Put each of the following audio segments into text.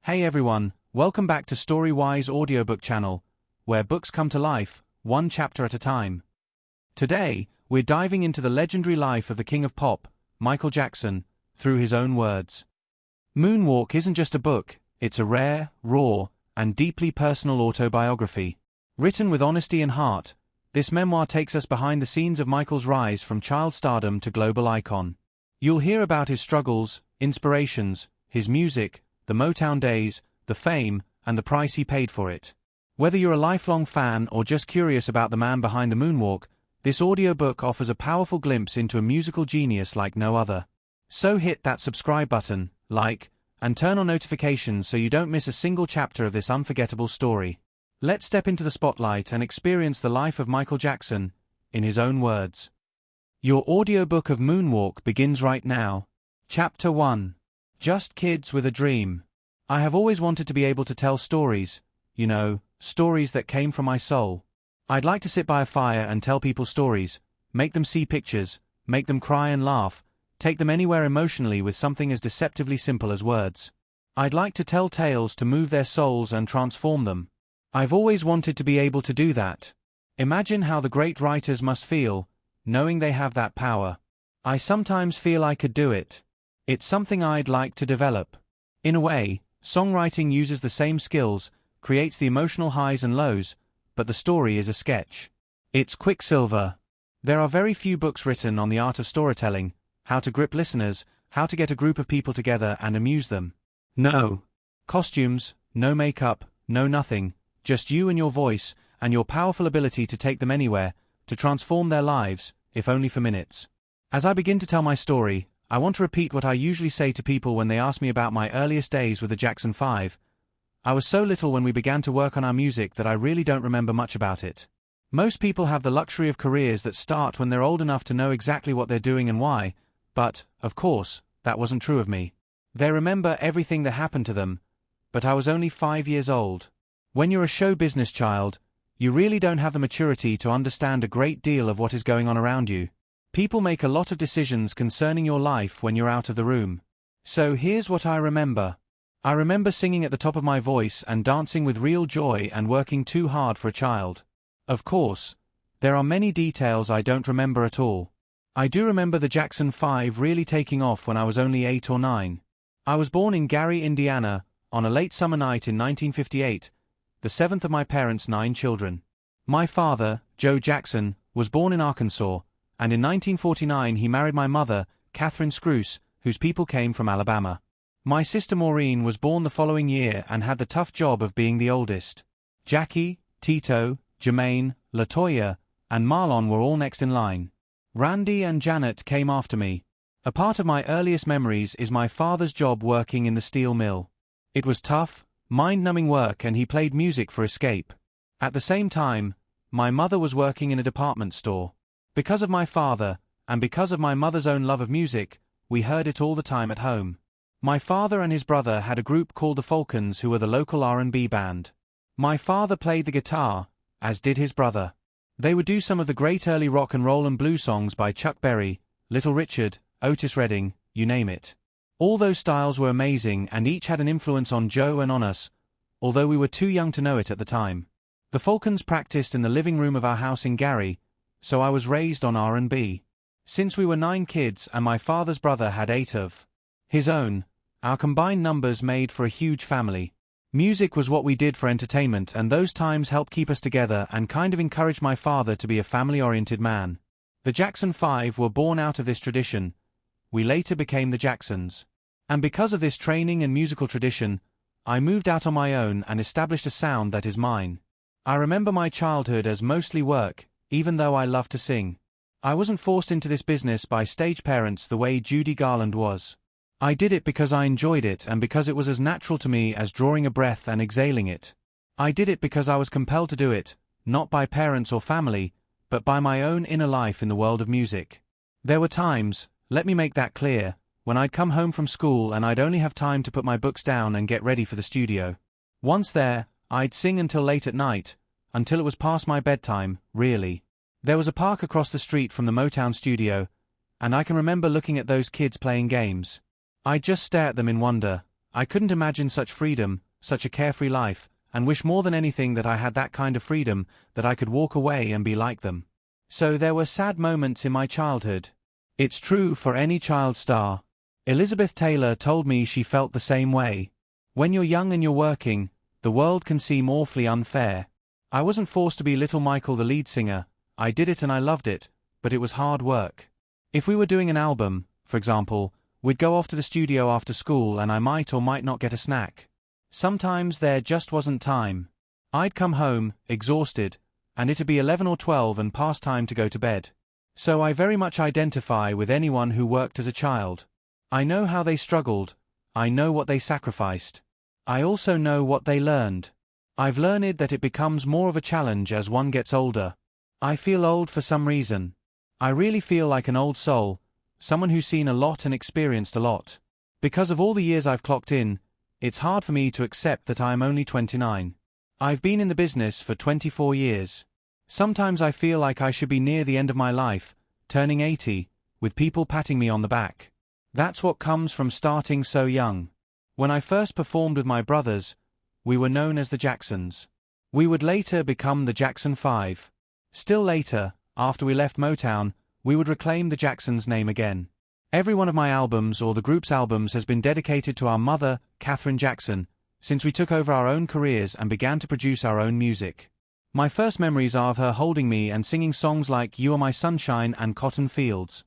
Hey everyone, welcome back to Storywise Audiobook channel, where books come to life, one chapter at a time. Today, we're diving into the legendary life of the King of Pop, Michael Jackson, through his own words. Moonwalk isn't just a book, it's a rare, raw, and deeply personal autobiography. Written with honesty and heart, this memoir takes us behind the scenes of Michael's rise from child stardom to global icon. You'll hear about his struggles, inspirations, his music, the Motown days, the fame, and the price he paid for it. Whether you're a lifelong fan or just curious about the man behind the moonwalk, this audiobook offers a powerful glimpse into a musical genius like no other. So hit that subscribe button, like, and turn on notifications so you don't miss a single chapter of this unforgettable story. Let's step into the spotlight and experience the life of Michael Jackson, in his own words. Your audiobook of Moonwalk begins right now. Chapter 1. Just Kids with a Dream. I have always wanted to be able to tell stories, stories that came from my soul. I'd like to sit by a fire and tell people stories, make them see pictures, make them cry and laugh, take them anywhere emotionally with something as deceptively simple as words. I'd like to tell tales to move their souls and transform them. I've always wanted to be able to do that. Imagine how the great writers must feel, knowing they have that power. I sometimes feel I could do it. It's something I'd like to develop. In a way, songwriting uses the same skills, creates the emotional highs and lows, but the story is a sketch. It's Quicksilver. There are very few books written on the art of storytelling, how to grip listeners, how to get a group of people together and amuse them. No costumes, no makeup, no nothing, just you and your voice, and your powerful ability to take them anywhere, to transform their lives, if only for minutes. As I begin to tell my story, I want to repeat what I usually say to people when they ask me about my earliest days with the Jackson 5. I was so little when we began to work on our music that I really don't remember much about it. Most people have the luxury of careers that start when they're old enough to know exactly what they're doing and why, but, of course, that wasn't true of me. They remember everything that happened to them, but I was only 5 years old. When you're a show business child, you really don't have the maturity to understand a great deal of what is going on around you. People make a lot of decisions concerning your life when you're out of the room. So here's what I remember. I remember singing at the top of my voice and dancing with real joy and working too hard for a child. Of course, there are many details I don't remember at all. I do remember the Jackson 5 really taking off when I was only 8 or 9. I was born in Gary, Indiana, on a late summer night in 1958, the seventh of my parents' 9 children. My father, Joe Jackson, was born in Arkansas, and in 1949 he married my mother, Catherine Scrouse, whose people came from Alabama. My sister Maureen was born the following year and had the tough job of being the oldest. Jackie, Tito, Jermaine, LaToya, and Marlon were all next in line. Randy and Janet came after me. A part of my earliest memories is my father's job working in the steel mill. It was tough, mind-numbing work and he played music for escape. At the same time, my mother was working in a department store. Because of my father, and because of my mother's own love of music, we heard it all the time at home. My father and his brother had a group called the Falcons who were the local R&B band. My father played the guitar, as did his brother. They would do some of the great early rock and roll and blues songs by Chuck Berry, Little Richard, Otis Redding, you name it. All those styles were amazing and each had an influence on Joe and on us, although we were too young to know it at the time. The Falcons practiced in the living room of our house in Gary, so I was raised on R&B. Since we were 9 kids and my father's brother had 8 of his own, our combined numbers made for a huge family. Music was what we did for entertainment and those times helped keep us together and kind of encouraged my father to be a family-oriented man. The Jackson 5 were born out of this tradition. We later became the Jacksons. And because of this training and musical tradition, I moved out on my own and established a sound that is mine. I remember my childhood as mostly work, even though I loved to sing. I wasn't forced into this business by stage parents the way Judy Garland was. I did it because I enjoyed it and because it was as natural to me as drawing a breath and exhaling it. I did it because I was compelled to do it, not by parents or family, but by my own inner life in the world of music. There were times, let me make that clear, when I'd come home from school and I'd only have time to put my books down and get ready for the studio. Once there, I'd sing until late at night, until it was past my bedtime, really. There was a park across the street from the Motown studio, and I can remember looking at those kids playing games. I'd just stare at them in wonder, I couldn't imagine such freedom, such a carefree life, and wish more than anything that I had that kind of freedom, that I could walk away and be like them. So there were sad moments in my childhood. It's true for any child star. Elizabeth Taylor told me she felt the same way. When you're young and you're working, the world can seem awfully unfair. I wasn't forced to be Little Michael the lead singer. I did it and I loved it, but it was hard work. If we were doing an album, for example, we'd go off to the studio after school and I might or might not get a snack. Sometimes there just wasn't time. I'd come home, exhausted, and it'd be 11 or 12 and past time to go to bed. So I very much identify with anyone who worked as a child. I know how they struggled. I know what they sacrificed. I also know what they learned. I've learned that it becomes more of a challenge as one gets older. I feel old for some reason. I really feel like an old soul, someone who's seen a lot and experienced a lot. Because of all the years I've clocked in, it's hard for me to accept that I'm only 29. I've been in the business for 24 years. Sometimes I feel like I should be near the end of my life, turning 80, with people patting me on the back. That's what comes from starting so young. When I first performed with my brothers, we were known as the Jacksons. We would later become the Jackson 5. Still later, after we left Motown, we would reclaim the Jacksons' name again. Every one of my albums or the group's albums has been dedicated to our mother, Katherine Jackson, since we took over our own careers and began to produce our own music. My first memories are of her holding me and singing songs like You Are My Sunshine and Cotton Fields.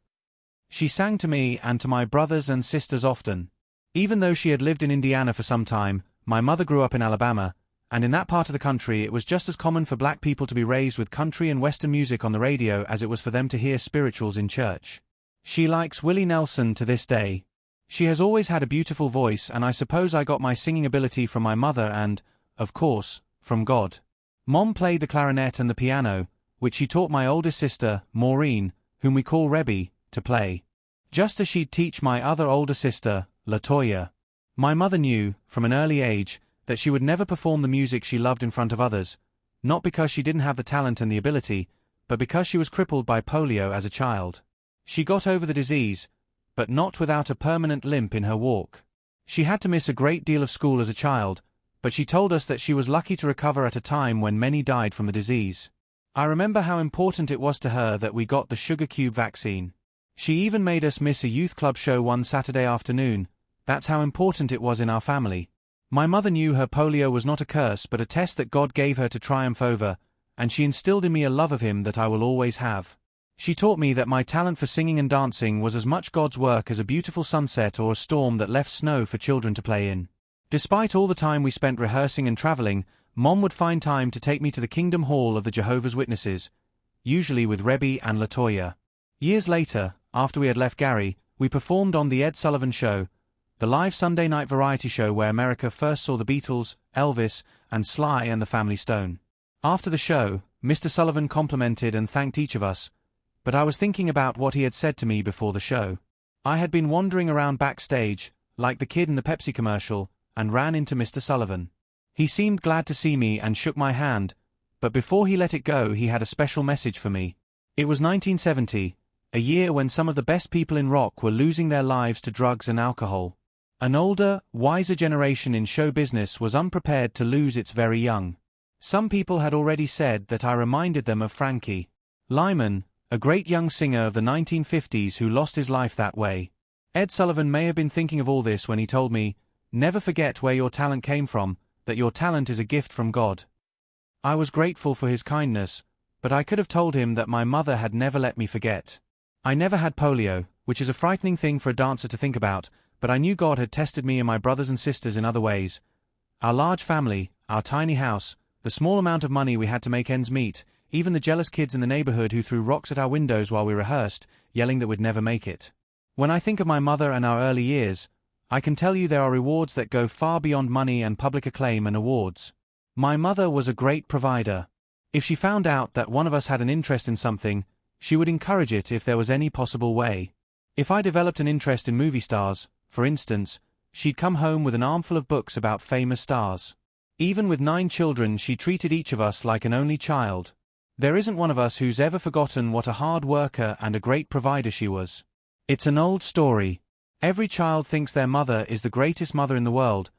She sang to me and to my brothers and sisters often. Even though she had lived in Indiana for some time, my mother grew up in Alabama, and in that part of the country it was just as common for black people to be raised with country and western music on the radio as it was for them to hear spirituals in church. She likes Willie Nelson to this day. She has always had a beautiful voice, and I suppose I got my singing ability from my mother and, of course, from God. Mom played the clarinet and the piano, which she taught my oldest sister, Maureen, whom we call Rebby, to play. Just as she'd teach my other older sister, LaToya. My mother knew, from an early age, that she would never perform the music she loved in front of others, not because she didn't have the talent and the ability, but because she was crippled by polio as a child. She got over the disease, but not without a permanent limp in her walk. She had to miss a great deal of school as a child, but she told us that she was lucky to recover at a time when many died from the disease. I remember how important it was to her that we got the sugar cube vaccine. She even made us miss a youth club show one Saturday afternoon. That's how important it was in our family. My mother knew her polio was not a curse but a test that God gave her to triumph over, and she instilled in me a love of Him that I will always have. She taught me that my talent for singing and dancing was as much God's work as a beautiful sunset or a storm that left snow for children to play in. Despite all the time we spent rehearsing and traveling, Mom would find time to take me to the Kingdom Hall of the Jehovah's Witnesses, usually with Rebby and LaToya. Years later, after we had left Gary, we performed on The Ed Sullivan Show, the live Sunday night variety show where America first saw the Beatles, Elvis, and Sly and the Family Stone. After the show, Mr. Sullivan complimented and thanked each of us, but I was thinking about what he had said to me before the show. I had been wandering around backstage, like the kid in the Pepsi commercial, and ran into Mr. Sullivan. He seemed glad to see me and shook my hand, but before he let it go he had a special message for me. It was 1970, a year when some of the best people in rock were losing their lives to drugs and alcohol. An older, wiser generation in show business was unprepared to lose its very young. Some people had already said that I reminded them of Frankie Lyman, a great young singer of the 1950s who lost his life that way. Ed Sullivan may have been thinking of all this when he told me, "Never forget where your talent came from, that your talent is a gift from God." I was grateful for his kindness, but I could have told him that my mother had never let me forget. I never had polio, which is a frightening thing for a dancer to think about, but I knew God had tested me and my brothers and sisters in other ways. Our large family, our tiny house, the small amount of money we had to make ends meet, even the jealous kids in the neighborhood who threw rocks at our windows while we rehearsed, yelling that we'd never make it. When I think of my mother and our early years, I can tell you there are rewards that go far beyond money and public acclaim and awards. My mother was a great provider. If she found out that one of us had an interest in something, she would encourage it if there was any possible way. If I developed an interest in movie stars, for instance, she'd come home with an armful of books about famous stars. Even with 9 children, she treated each of us like an only child. There isn't one of us who's ever forgotten what a hard worker and a great provider she was. It's an old story. Every child thinks their mother is the greatest mother in the world,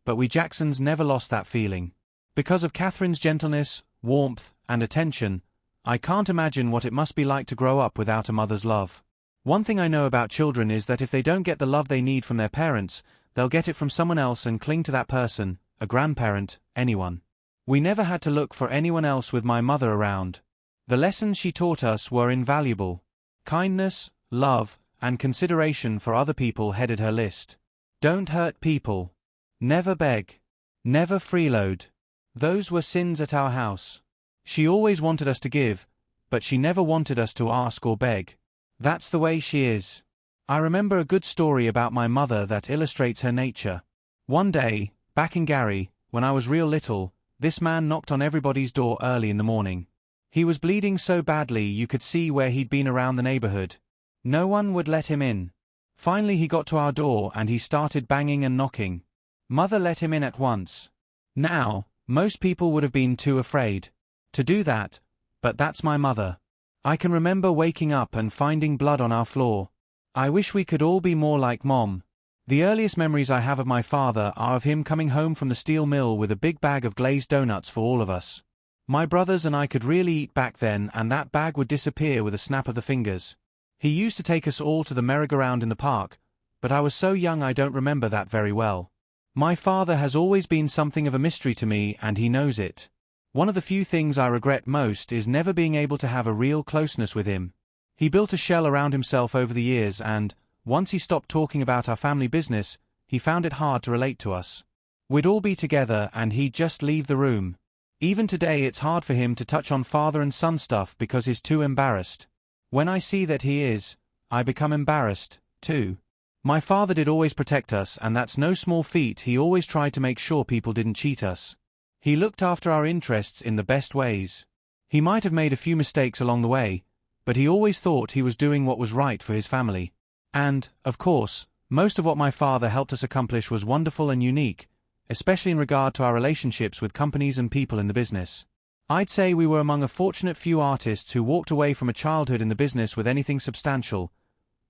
but we Jacksons never lost that feeling. Because of Catherine's gentleness, warmth, and attention, I can't imagine what it must be like to grow up without a mother's love. One thing I know about children is that if they don't get the love they need from their parents, they'll get it from someone else and cling to that person, a grandparent, anyone. We never had to look for anyone else with my mother around. The lessons she taught us were invaluable. Kindness, love, and consideration for other people headed her list. Don't hurt people. Never beg. Never freeload. Those were sins at our house. She always wanted us to give, but she never wanted us to ask or beg. That's the way she is. I remember a good story about my mother that illustrates her nature. One day, back in Gary, when I was real little, this man knocked on everybody's door early in the morning. He was bleeding so badly you could see where he'd been around the neighborhood. No one would let him in. Finally he got to our door and he started banging and knocking. Mother let him in at once. Now, most people would have been too afraid to do that, but that's my mother. I can remember waking up and finding blood on our floor. I wish we could all be more like Mom. The earliest memories I have of my father are of him coming home from the steel mill with a big bag of glazed donuts for all of us. My brothers and I could really eat back then, and that bag would disappear with a snap of the fingers. He used to take us all to the merry-go-round in the park, but I was so young I don't remember that very well. My father has always been something of a mystery to me, and he knows it. One of the few things I regret most is never being able to have a real closeness with him. He built a shell around himself over the years, and, once he stopped talking about our family business, he found it hard to relate to us. We'd all be together and he'd just leave the room. Even today it's hard for him to touch on father and son stuff because he's too embarrassed. When I see that he is, I become embarrassed, too. My father did always protect us, and that's no small feat. He always tried to make sure people didn't cheat us. He looked after our interests in the best ways. He might have made a few mistakes along the way, but he always thought he was doing what was right for his family. And, of course, most of what my father helped us accomplish was wonderful and unique, especially in regard to our relationships with companies and people in the business. I'd say we were among a fortunate few artists who walked away from a childhood in the business with anything substantial: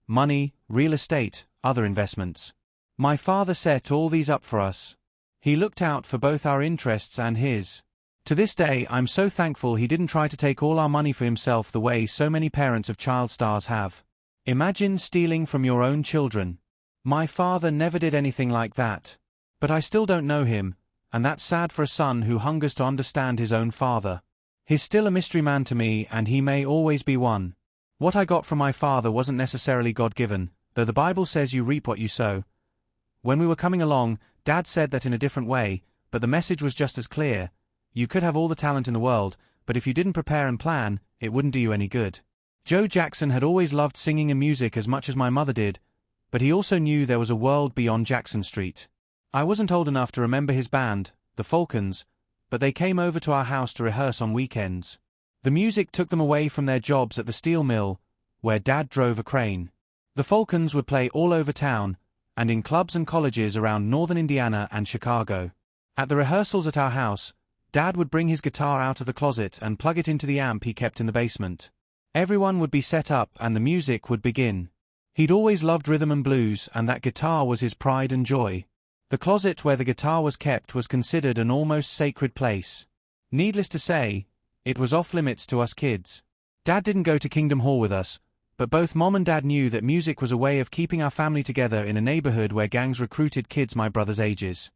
money, real estate, other investments. My father set all these up for us. He looked out for both our interests and his. To this day, I'm so thankful he didn't try to take all our money for himself the way so many parents of child stars have. Imagine stealing from your own children. My father never did anything like that. But I still don't know him, and that's sad for a son who hungers to understand his own father. He's still a mystery man to me, and he may always be one. What I got from my father wasn't necessarily God-given, though the Bible says you reap what you sow. When we were coming along, Dad said that in a different way, but the message was just as clear. You could have all the talent in the world, but if you didn't prepare and plan, it wouldn't do you any good. Joe Jackson had always loved singing and music as much as my mother did, but he also knew there was a world beyond Jackson Street. I wasn't old enough to remember his band, the Falcons, but they came over to our house to rehearse on weekends. The music took them away from their jobs at the steel mill, where Dad drove a crane. The Falcons would play all over town, and in clubs and colleges around northern Indiana and Chicago. At the rehearsals at our house, Dad would bring his guitar out of the closet and plug it into the amp he kept in the basement. Everyone would be set up and the music would begin. He'd always loved rhythm and blues, and that guitar was his pride and joy. The closet where the guitar was kept was considered an almost sacred place. Needless to say, it was off-limits to us kids. Dad didn't go to Kingdom Hall with us, but both Mom and Dad knew that music was a way of keeping our family together in a neighborhood where gangs recruited kids my brother's ages.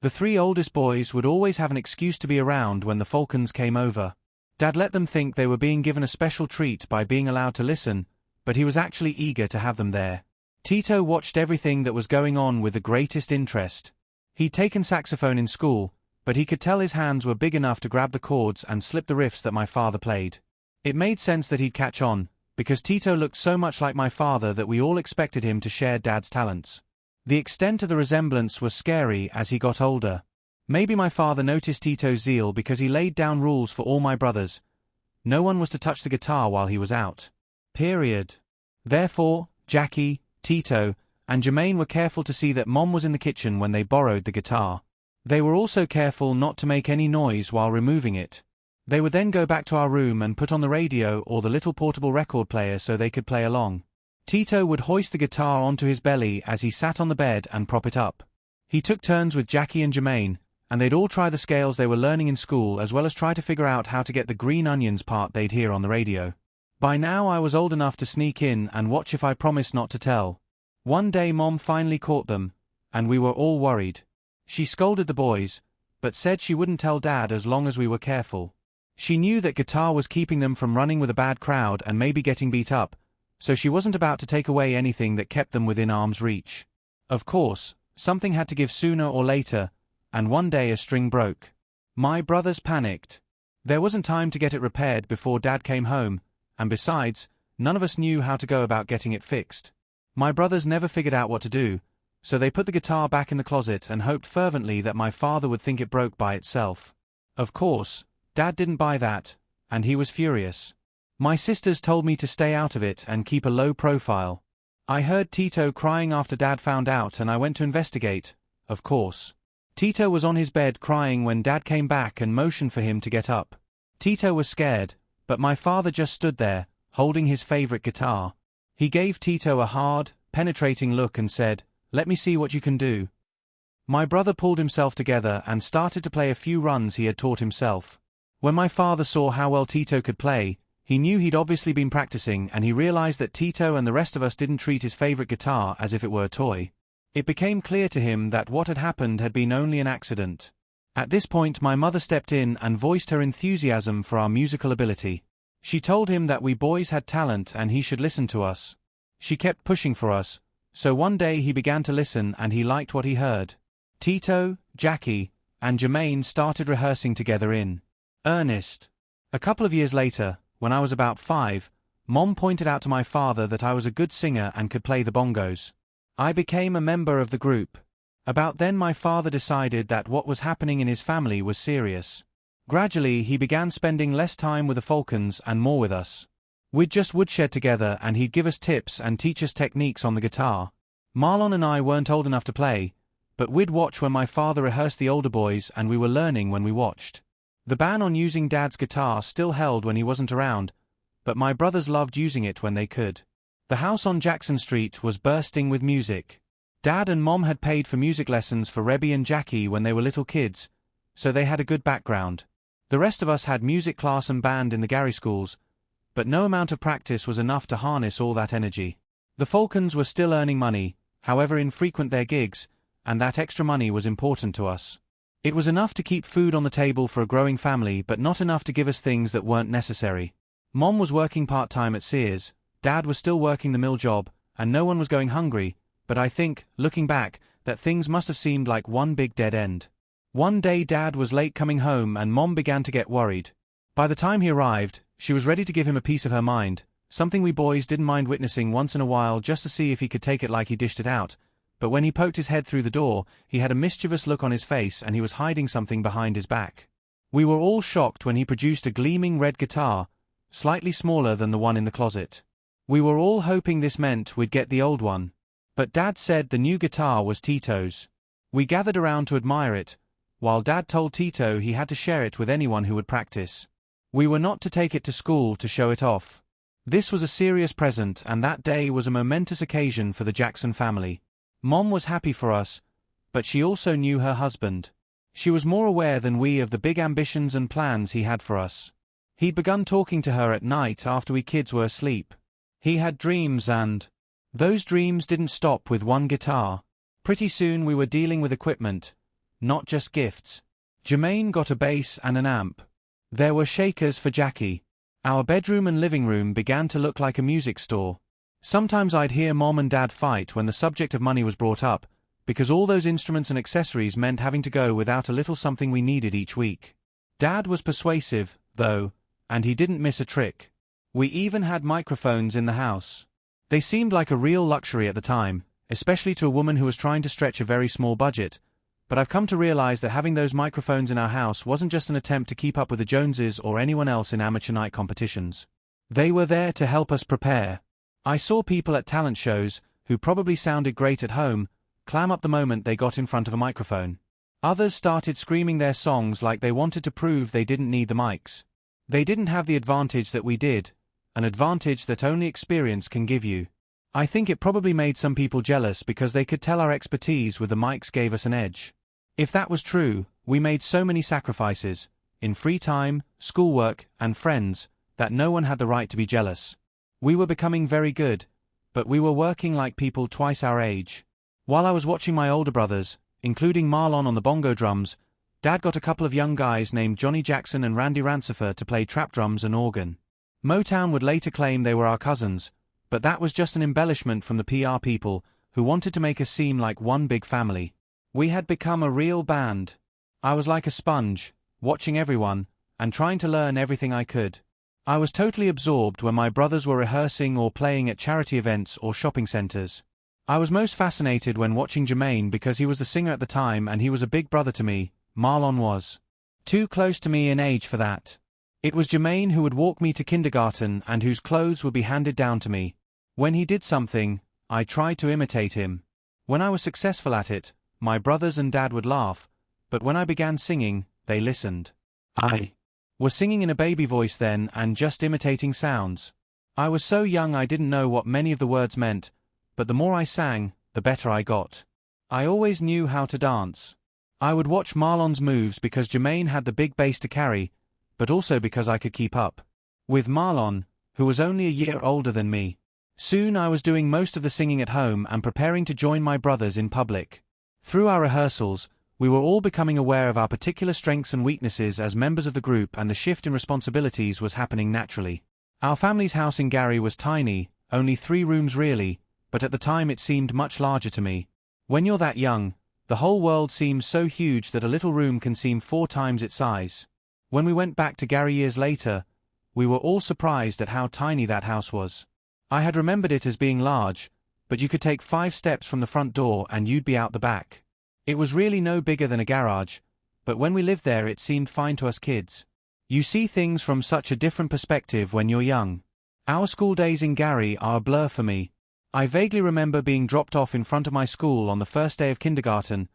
The three oldest boys would always have an excuse to be around when the Falcons came over. Dad let them think they were being given a special treat by being allowed to listen, but he was actually eager to have them there. Tito watched everything that was going on with the greatest interest. He'd taken saxophone in school, but he could tell his hands were big enough to grab the chords and slip the riffs that my father played. It made sense that he'd catch on, because Tito looked so much like my father that we all expected him to share Dad's talents. The extent of the resemblance was scary as he got older. Maybe my father noticed Tito's zeal because he laid down rules for all my brothers. No one was to touch the guitar while he was out. Period. Therefore, Jackie, Tito, and Jermaine were careful to see that Mom was in the kitchen when they borrowed the guitar. They were also careful not to make any noise while removing it. They would then go back to our room and put on the radio or the little portable record player so they could play along. Tito would hoist the guitar onto his belly as he sat on the bed and prop it up. He took turns with Jackie and Jermaine, and they'd all try the scales they were learning in school as well as try to figure out how to get the green onions part they'd hear on the radio. By now I was old enough to sneak in and watch if I promised not to tell. One day Mom finally caught them, and we were all worried. She scolded the boys, but said she wouldn't tell Dad as long as we were careful. She knew that guitar was keeping them from running with a bad crowd and maybe getting beat up, so she wasn't about to take away anything that kept them within arm's reach. Of course, something had to give sooner or later, and one day a string broke. My brothers panicked. There wasn't time to get it repaired before Dad came home, and besides, none of us knew how to go about getting it fixed. My brothers never figured out what to do, so they put the guitar back in the closet and hoped fervently that my father would think it broke by itself. Of course, Dad didn't buy that, and he was furious. My sisters told me to stay out of it and keep a low profile. I heard Tito crying after Dad found out and I went to investigate, of course. Tito was on his bed crying when Dad came back and motioned for him to get up. Tito was scared, but my father just stood there, holding his favorite guitar. He gave Tito a hard, penetrating look and said, "Let me see what you can do." My brother pulled himself together and started to play a few runs he had taught himself. When my father saw how well Tito could play, he knew he'd obviously been practicing and he realized that Tito and the rest of us didn't treat his favorite guitar as if it were a toy. It became clear to him that what had happened had been only an accident. At this point my mother stepped in and voiced her enthusiasm for our musical ability. She told him that we boys had talent and he should listen to us. She kept pushing for us, so one day he began to listen and he liked what he heard. Tito, Jackie, and Jermaine started rehearsing together in earnest. A couple of years later, when I was about 5, Mom pointed out to my father that I was a good singer and could play the bongos. I became a member of the group. About then my father decided that what was happening in his family was serious. Gradually he began spending less time with the Falcons and more with us. We'd just woodshed together and he'd give us tips and teach us techniques on the guitar. Marlon and I weren't old enough to play, but we'd watch when my father rehearsed the older boys and we were learning when we watched. The ban on using Dad's guitar still held when he wasn't around, but my brothers loved using it when they could. The house on Jackson Street was bursting with music. Dad and Mom had paid for music lessons for Rebby and Jackie when they were little kids, so they had a good background. The rest of us had music class and band in the Gary schools, but no amount of practice was enough to harness all that energy. The Falcons were still earning money, however infrequent their gigs, and that extra money was important to us. It was enough to keep food on the table for a growing family but not enough to give us things that weren't necessary. Mom was working part-time at Sears, Dad was still working the mill job, and no one was going hungry, but I think, looking back, that things must have seemed like one big dead end. One day Dad was late coming home and Mom began to get worried. By the time he arrived, she was ready to give him a piece of her mind, something we boys didn't mind witnessing once in a while just to see if he could take it like he dished it out. But when he poked his head through the door, he had a mischievous look on his face and he was hiding something behind his back. We were all shocked when he produced a gleaming red guitar, slightly smaller than the one in the closet. We were all hoping this meant we'd get the old one. But Dad said the new guitar was Tito's. We gathered around to admire it, while Dad told Tito he had to share it with anyone who would practice. We were not to take it to school to show it off. This was a serious present and that day was a momentous occasion for the Jackson family. Mom was happy for us, but she also knew her husband. She was more aware than we of the big ambitions and plans he had for us. He'd begun talking to her at night after we kids were asleep. He had dreams and those dreams didn't stop with one guitar. Pretty soon we were dealing with equipment, not just gifts. Jermaine got a bass and an amp. There were shakers for Jackie. Our bedroom and living room began to look like a music store. Sometimes I'd hear Mom and Dad fight when the subject of money was brought up, because all those instruments and accessories meant having to go without a little something we needed each week. Dad was persuasive, though, and he didn't miss a trick. We even had microphones in the house. They seemed like a real luxury at the time, especially to a woman who was trying to stretch a very small budget, but I've come to realize that having those microphones in our house wasn't just an attempt to keep up with the Joneses or anyone else in amateur night competitions. They were there to help us prepare. I saw people at talent shows, who probably sounded great at home, clam up the moment they got in front of a microphone. Others started screaming their songs like they wanted to prove they didn't need the mics. They didn't have the advantage that we did, an advantage that only experience can give you. I think it probably made some people jealous because they could tell our expertise with the mics gave us an edge. If that was true, we made so many sacrifices, in free time, schoolwork, and friends, that no one had the right to be jealous. We were becoming very good, but we were working like people twice our age. While I was watching my older brothers, including Marlon on the bongo drums, Dad got a couple of young guys named Johnny Jackson and Randy Rancifer to play trap drums and organ. Motown would later claim they were our cousins, but that was just an embellishment from the PR people who wanted to make us seem like one big family. We had become a real band. I was like a sponge, watching everyone, and trying to learn everything I could. I was totally absorbed when my brothers were rehearsing or playing at charity events or shopping centers. I was most fascinated when watching Jermaine because he was the singer at the time and he was a big brother to me. Marlon was too close to me in age for that. It was Jermaine who would walk me to kindergarten and whose clothes would be handed down to me. When he did something, I tried to imitate him. When I was successful at it, my brothers and Dad would laugh, but when I began singing, they listened. I was singing in a baby voice then and just imitating sounds. I was so young I didn't know what many of the words meant, but the more I sang, the better I got. I always knew how to dance. I would watch Marlon's moves because Jermaine had the big bass to carry, but also because I could keep up with Marlon, who was only a year older than me. Soon I was doing most of the singing at home and preparing to join my brothers in public. Through our rehearsals, we were all becoming aware of our particular strengths and weaknesses as members of the group, and the shift in responsibilities was happening naturally. Our family's house in Gary was tiny, only 3 rooms really, but at the time it seemed much larger to me. When you're that young, the whole world seems so huge that a little room can seem 4 times its size. When we went back to Gary years later, we were all surprised at how tiny that house was. I had remembered it as being large, but you could take 5 steps from the front door and you'd be out the back. It was really no bigger than a garage, but when we lived there it seemed fine to us kids. You see things from such a different perspective when you're young. Our school days in Gary are a blur for me. I vaguely remember being dropped off in front of my school on the first day of kindergarten,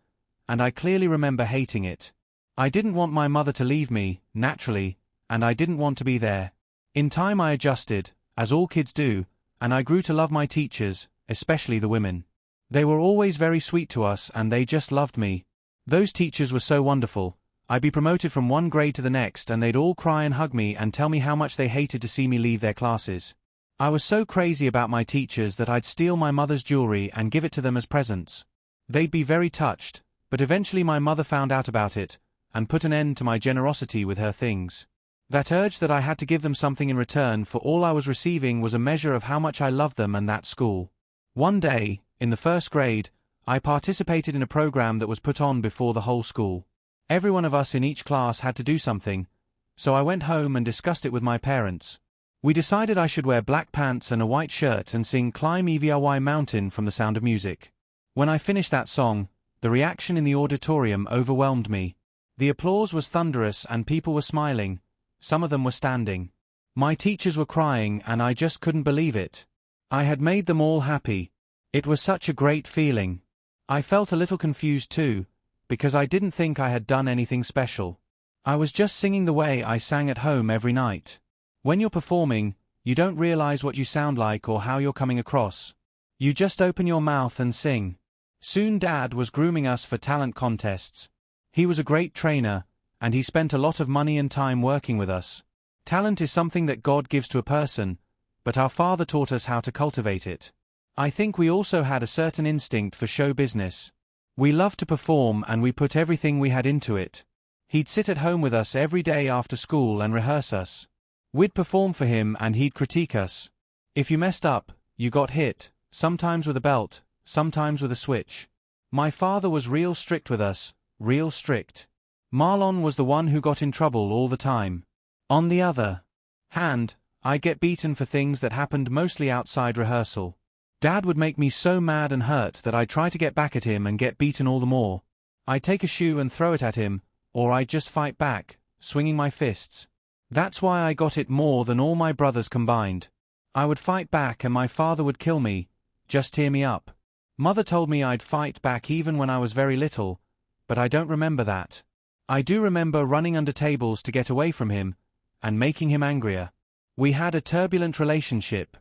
and I clearly remember hating it. I didn't want my mother to leave me, naturally, and I didn't want to be there. In time I adjusted, as all kids do, and I grew to love my teachers, especially the women. They were always very sweet to us and they just loved me. Those teachers were so wonderful. I'd be promoted from one grade to the next and they'd all cry and hug me and tell me how much they hated to see me leave their classes. I was so crazy about my teachers that I'd steal my mother's jewelry and give it to them as presents. They'd be very touched, but eventually my mother found out about it, and put an end to my generosity with her things. That urge that I had to give them something in return for all I was receiving was a measure of how much I loved them and that school. One day, in the 1st grade, I participated in a program that was put on before the whole school. Every one of us in each class had to do something, so I went home and discussed it with my parents. We decided I should wear black pants and a white shirt and sing Climb Every Mountain from The Sound of Music. When I finished that song, the reaction in the auditorium overwhelmed me. The applause was thunderous and people were smiling. Some of them were standing. My teachers were crying and I just couldn't believe it. I had made them all happy. It was such a great feeling. I felt a little confused too, because I didn't think I had done anything special. I was just singing the way I sang at home every night. When you're performing, you don't realize what you sound like or how you're coming across. You just open your mouth and sing. Soon Dad was grooming us for talent contests. He was a great trainer, and he spent a lot of money and time working with us. Talent is something that God gives to a person, but our Father taught us how to cultivate it. I think we also had a certain instinct for show business. We loved to perform and we put everything we had into it. He'd sit at home with us every day after school and rehearse us. We'd perform for him and he'd critique us. If you messed up, you got hit, sometimes with a belt, sometimes with a switch. My father was real strict with us, real strict. Marlon was the one who got in trouble all the time. On the other hand, I'd get beaten for things that happened mostly outside rehearsal. Dad would make me so mad and hurt that I'd try to get back at him and get beaten all the more. I'd take a shoe and throw it at him, or I'd just fight back, swinging my fists. That's why I got it more than all my brothers combined. I would fight back and my father would kill me, just tear me up. Mother told me I'd fight back even when I was very little, but I don't remember that. I do remember running under tables to get away from him, and making him angrier. We had a turbulent relationship.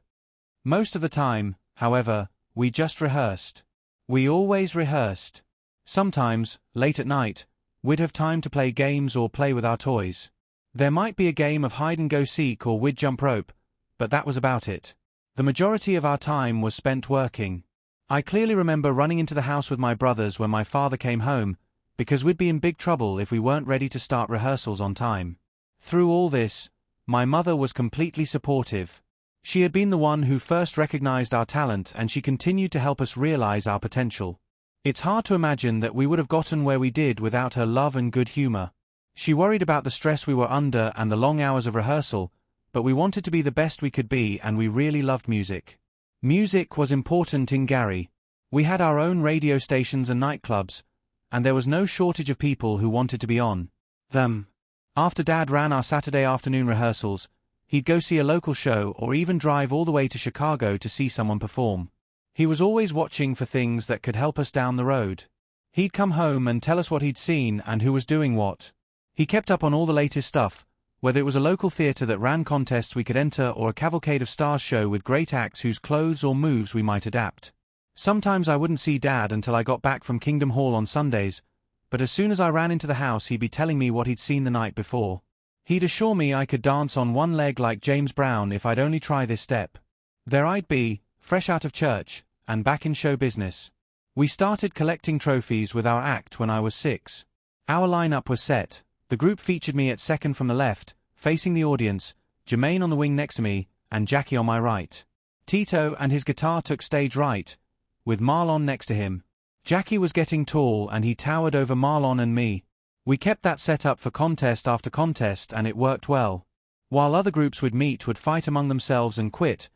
Most of the time, However, we just rehearsed. We always rehearsed. Sometimes, late at night, we'd have time to play games or play with our toys. There might be a game of hide-and-go-seek or we'd jump rope, but that was about it. The majority of our time was spent working. I clearly remember running into the house with my brothers when my father came home, because we'd be in big trouble if we weren't ready to start rehearsals on time. Through all this, my mother was completely supportive. She had been the one who first recognized our talent, and she continued to help us realize our potential. It's hard to imagine that we would have gotten where we did without her love and good humor. She worried about the stress we were under and the long hours of rehearsal, but we wanted to be the best we could be, and we really loved music. Music was important in Gary. We had our own radio stations and nightclubs, and there was no shortage of people who wanted to be on them. After Dad ran our Saturday afternoon rehearsals, he'd go see a local show or even drive all the way to Chicago to see someone perform. He was always watching for things that could help us down the road. He'd come home and tell us what he'd seen and who was doing what. He kept up on all the latest stuff, whether it was a local theater that ran contests we could enter or a Cavalcade of Stars show with great acts whose clothes or moves we might adapt. Sometimes I wouldn't see Dad until I got back from Kingdom Hall on Sundays, but as soon as I ran into the house he'd be telling me what he'd seen the night before. He'd assure me I could dance on one leg like James Brown if I'd only try this step. There I'd be, fresh out of church, and back in show business. We started collecting trophies with our act when I was 6. Our lineup was set. The group featured me at second from the left, facing the audience, Jermaine on the wing next to me, and Jackie on my right. Tito and his guitar took stage right, with Marlon next to him. Jackie was getting tall and he towered over Marlon and me. We kept that set up for contest after contest and it worked well. While other groups would fight among themselves and quit,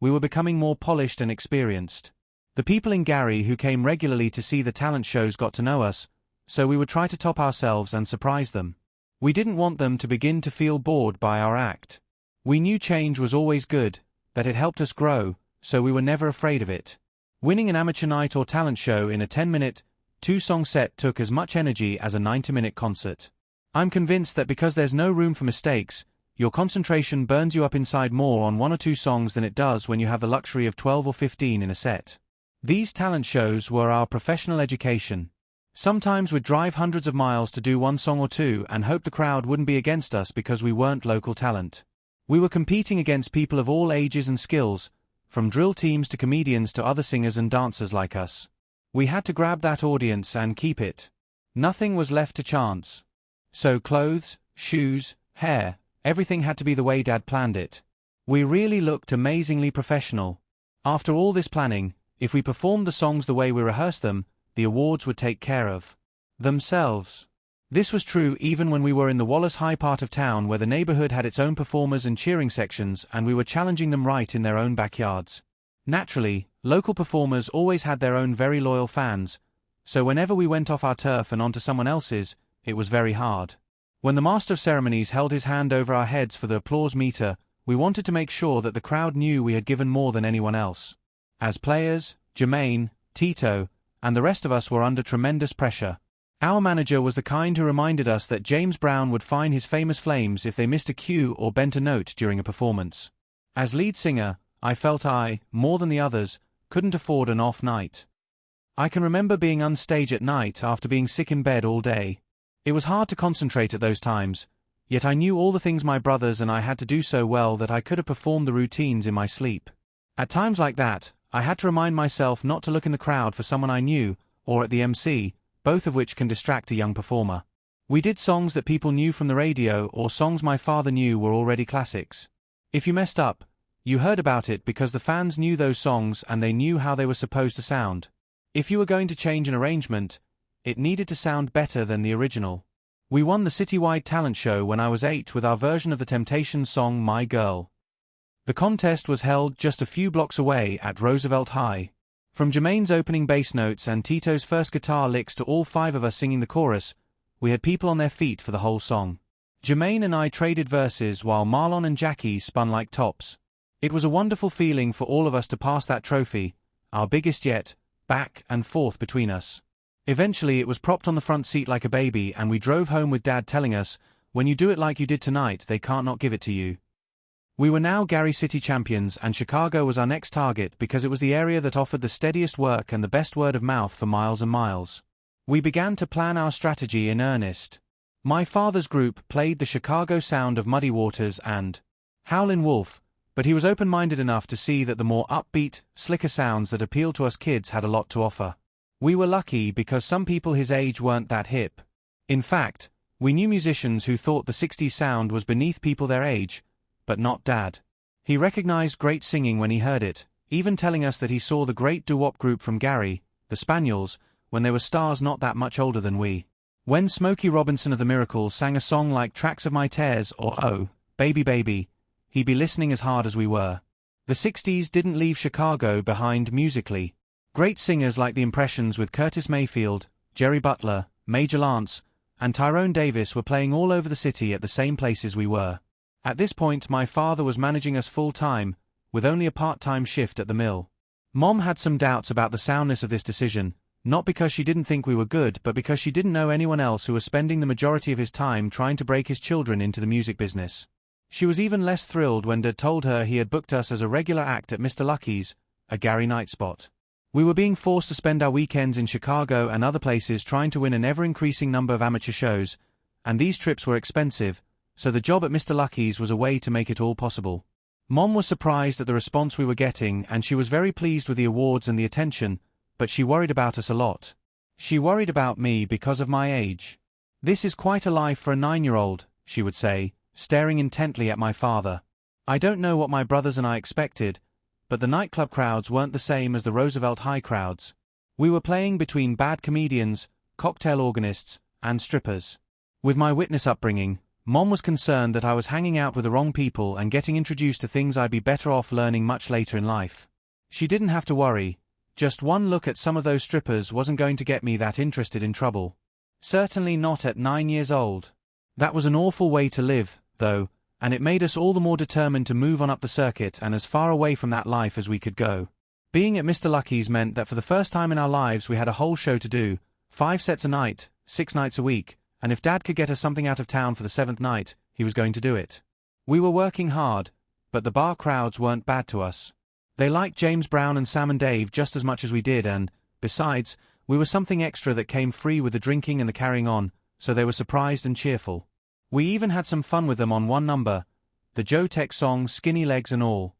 we were becoming more polished and experienced. The people in Gary who came regularly to see the talent shows got to know us, so we would try to top ourselves and surprise them. We didn't want them to begin to feel bored by our act. We knew change was always good, that it helped us grow, so we were never afraid of it. Winning an amateur night or talent show in a 10-minute, 2-song set took as much energy as a 90-minute concert. I'm convinced that because there's no room for mistakes, your concentration burns you up inside more on 1 or 2 songs than it does when you have the luxury of 12 or 15 in a set. These talent shows were our professional education. Sometimes we'd drive hundreds of miles to do 1 song or 2 and hope the crowd wouldn't be against us because we weren't local talent. We were competing against people of all ages and skills, from drill teams to comedians to other singers and dancers like us. We had to grab that audience and keep it. Nothing was left to chance. So clothes, shoes, hair, everything had to be the way Dad planned it. We really looked amazingly professional. After all this planning, if we performed the songs the way we rehearsed them, the awards would take care of themselves. This was true even when we were in the Wallace High part of town where the neighborhood had its own performers and cheering sections and we were challenging them right in their own backyards. Naturally, local performers always had their own very loyal fans, so whenever we went off our turf and onto someone else's, it was very hard. When the master of ceremonies held his hand over our heads for the applause meter, we wanted to make sure that the crowd knew we had given more than anyone else. As players, Jermaine, Tito, and the rest of us were under tremendous pressure. Our manager was the kind who reminded us that James Brown would fine his famous flames if they missed a cue or bent a note during a performance. As lead singer, I felt I, more than the others, couldn't afford an off night. I can remember being on stage at night after being sick in bed all day. It was hard to concentrate at those times, yet I knew all the things my brothers and I had to do so well that I could have performed the routines in my sleep. At times like that, I had to remind myself not to look in the crowd for someone I knew, or at the MC, both of which can distract a young performer. We did songs that people knew from the radio or songs my father knew were already classics. If you messed up, you heard about it because the fans knew those songs and they knew how they were supposed to sound. If you were going to change an arrangement, it needed to sound better than the original. We won the citywide talent show when I was 8 with our version of the Temptations song My Girl. The contest was held just a few blocks away at Roosevelt High. From Jermaine's opening bass notes and Tito's first guitar licks to all 5 of us singing the chorus, we had people on their feet for the whole song. Jermaine and I traded verses while Marlon and Jackie spun like tops. It was a wonderful feeling for all of us to pass that trophy, our biggest yet, back and forth between us. Eventually it was propped on the front seat like a baby and we drove home with Dad telling us, "When you do it like you did tonight, they can't not give it to you." We were now Gary City champions, and Chicago was our next target because it was the area that offered the steadiest work and the best word of mouth for miles and miles. We began to plan our strategy in earnest. My father's group played the Chicago sound of Muddy Waters and Howlin' Wolf, but he was open-minded enough to see that the more upbeat, slicker sounds that appealed to us kids had a lot to offer. We were lucky because some people his age weren't that hip. In fact, we knew musicians who thought the 60s sound was beneath people their age, but not Dad. He recognized great singing when he heard it, even telling us that he saw the great doo-wop group from Gary, the Spaniels, when they were stars not that much older than we. When Smokey Robinson of the Miracles sang a song like Tracks of My Tears or Oh, Baby Baby, he'd be listening as hard as we were. The 60s didn't leave Chicago behind musically. Great singers like the Impressions with Curtis Mayfield, Jerry Butler, Major Lance, and Tyrone Davis were playing all over the city at the same places we were. At this point my father was managing us full-time, with only a part-time shift at the mill. Mom had some doubts about the soundness of this decision, not because she didn't think we were good but because she didn't know anyone else who was spending the majority of his time trying to break his children into the music business. She was even less thrilled when Dad told her he had booked us as a regular act at Mr. Lucky's, a Gary night spot. We were being forced to spend our weekends in Chicago and other places trying to win an ever-increasing number of amateur shows, and these trips were expensive, so the job at Mr. Lucky's was a way to make it all possible. Mom was surprised at the response we were getting and she was very pleased with the awards and the attention, but she worried about us a lot. She worried about me because of my age. "This is quite a life for a 9-year-old, she would say, staring intently at my father. I don't know what my brothers and I expected, but the nightclub crowds weren't the same as the Roosevelt High crowds. We were playing between bad comedians, cocktail organists, and strippers. With my witness upbringing, Mom was concerned that I was hanging out with the wrong people and getting introduced to things I'd be better off learning much later in life. She didn't have to worry. Just one look at some of those strippers wasn't going to get me that interested in trouble. Certainly not at 9 years old. That was an awful way to live, though, and it made us all the more determined to move on up the circuit and as far away from that life as we could go. Being at Mr. Lucky's meant that for the first time in our lives we had a whole show to do, 5 sets a night, 6 nights a week, and if Dad could get us something out of town for the 7th night, he was going to do it. We were working hard, but the bar crowds weren't bad to us. They liked James Brown and Sam and Dave just as much as we did and, besides, we were something extra that came free with the drinking and the carrying on, so they were surprised and cheerful. We even had some fun with them on one number, the Joe Tex song Skinny Legs and All.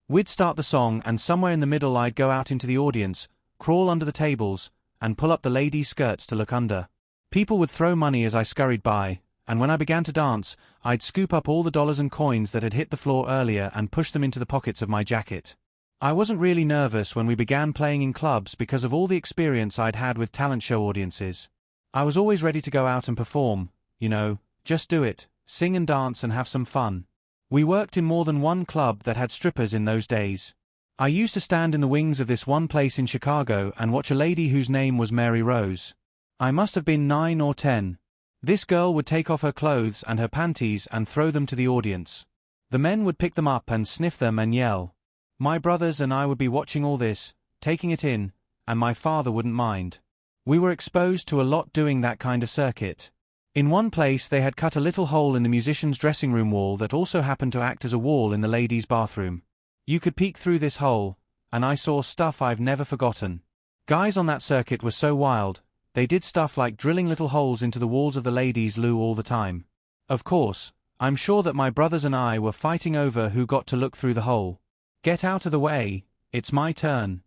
We'd start the song and somewhere in the middle I'd go out into the audience, crawl under the tables, and pull up the ladies' skirts to look under. People would throw money as I scurried by, and when I began to dance, I'd scoop up all the dollars and coins that had hit the floor earlier and push them into the pockets of my jacket. I wasn't really nervous when we began playing in clubs because of all the experience I'd had with talent show audiences. I was always ready to go out and perform, you know, just do it, sing and dance and have some fun. We worked in more than one club that had strippers in those days. I used to stand in the wings of this one place in Chicago and watch a lady whose name was Mary Rose. I must have been 9 or 10. This girl would take off her clothes and her panties and throw them to the audience. The men would pick them up and sniff them and yell. My brothers and I would be watching all this, taking it in, and my father wouldn't mind. We were exposed to a lot doing that kind of circuit. In one place they had cut a little hole in the musician's dressing room wall that also happened to act as a wall in the ladies' bathroom. You could peek through this hole, and I saw stuff I've never forgotten. Guys on that circuit were so wild, they did stuff like drilling little holes into the walls of the ladies' loo all the time. Of course, I'm sure that my brothers and I were fighting over who got to look through the hole. Get out of the way, it's my turn.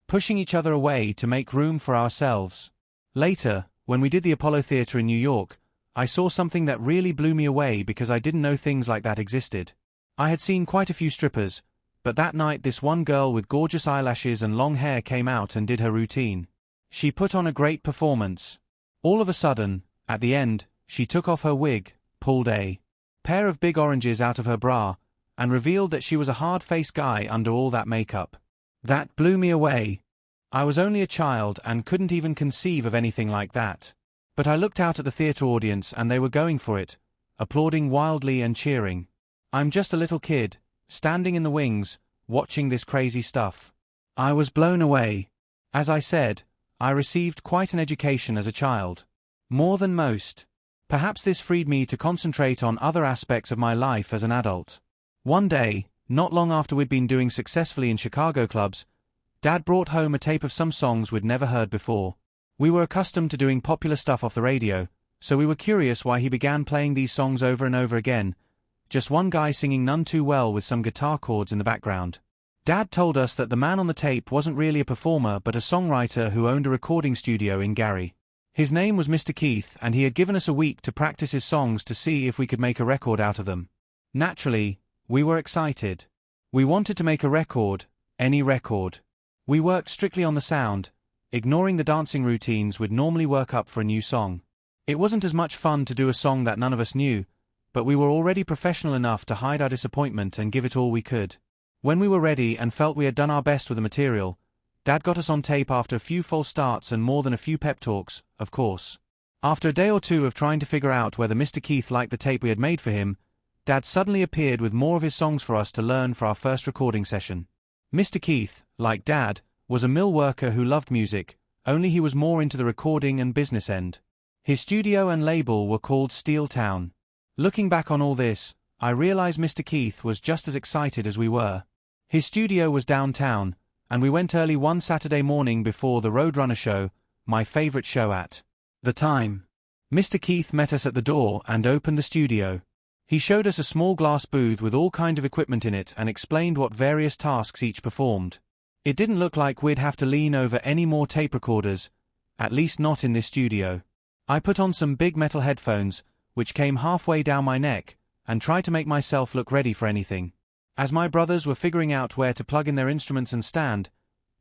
Pushing each other away to make room for ourselves. Later, when we did the Apollo Theater in New York, I saw something that really blew me away because I didn't know things like that existed. I had seen quite a few strippers, but that night this one girl with gorgeous eyelashes and long hair came out and did her routine. She put on a great performance. All of a sudden, at the end, she took off her wig, pulled a pair of big oranges out of her bra, and revealed that she was a hard-faced guy under all that makeup. That blew me away. I was only a child and couldn't even conceive of anything like that. But I looked out at the theater audience and they were going for it, applauding wildly and cheering. I'm just a little kid, standing in the wings, watching this crazy stuff. I was blown away. As I said, I received quite an education as a child. More than most. Perhaps this freed me to concentrate on other aspects of my life as an adult. One day, not long after we'd been doing successfully in Chicago clubs, Dad brought home a tape of some songs we'd never heard before. We were accustomed to doing popular stuff off the radio, so we were curious why he began playing these songs over and over again, just one guy singing none too well with some guitar chords in the background. Dad told us that the man on the tape wasn't really a performer but a songwriter who owned a recording studio in Gary. His name was Mr. Keith, and he had given us a week to practice his songs to see if we could make a record out of them. Naturally, we were excited. We wanted to make a record, any record. We worked strictly on the sound, ignoring the dancing routines we'd normally work up for a new song. It wasn't as much fun to do a song that none of us knew, but we were already professional enough to hide our disappointment and give it all we could. When we were ready and felt we had done our best with the material, Dad got us on tape after a few false starts and more than a few pep talks, of course. After a day or two of trying to figure out whether Mr. Keith liked the tape we had made for him, Dad suddenly appeared with more of his songs for us to learn for our first recording session. Mr. Keith, like Dad, was a mill worker who loved music, only he was more into the recording and business end. His studio and label were called Steeltown. Looking back on all this, I realized Mr. Keith was just as excited as we were. His studio was downtown, and we went early one Saturday morning before the Roadrunner show, my favorite show at the time. Mr. Keith met us at the door and opened the studio. He showed us a small glass booth with all kind of equipment in it and explained what various tasks each performed. It didn't look like we'd have to lean over any more tape recorders, at least not in this studio. I put on some big metal headphones, which came halfway down my neck, and tried to make myself look ready for anything. As my brothers were figuring out where to plug in their instruments and stand,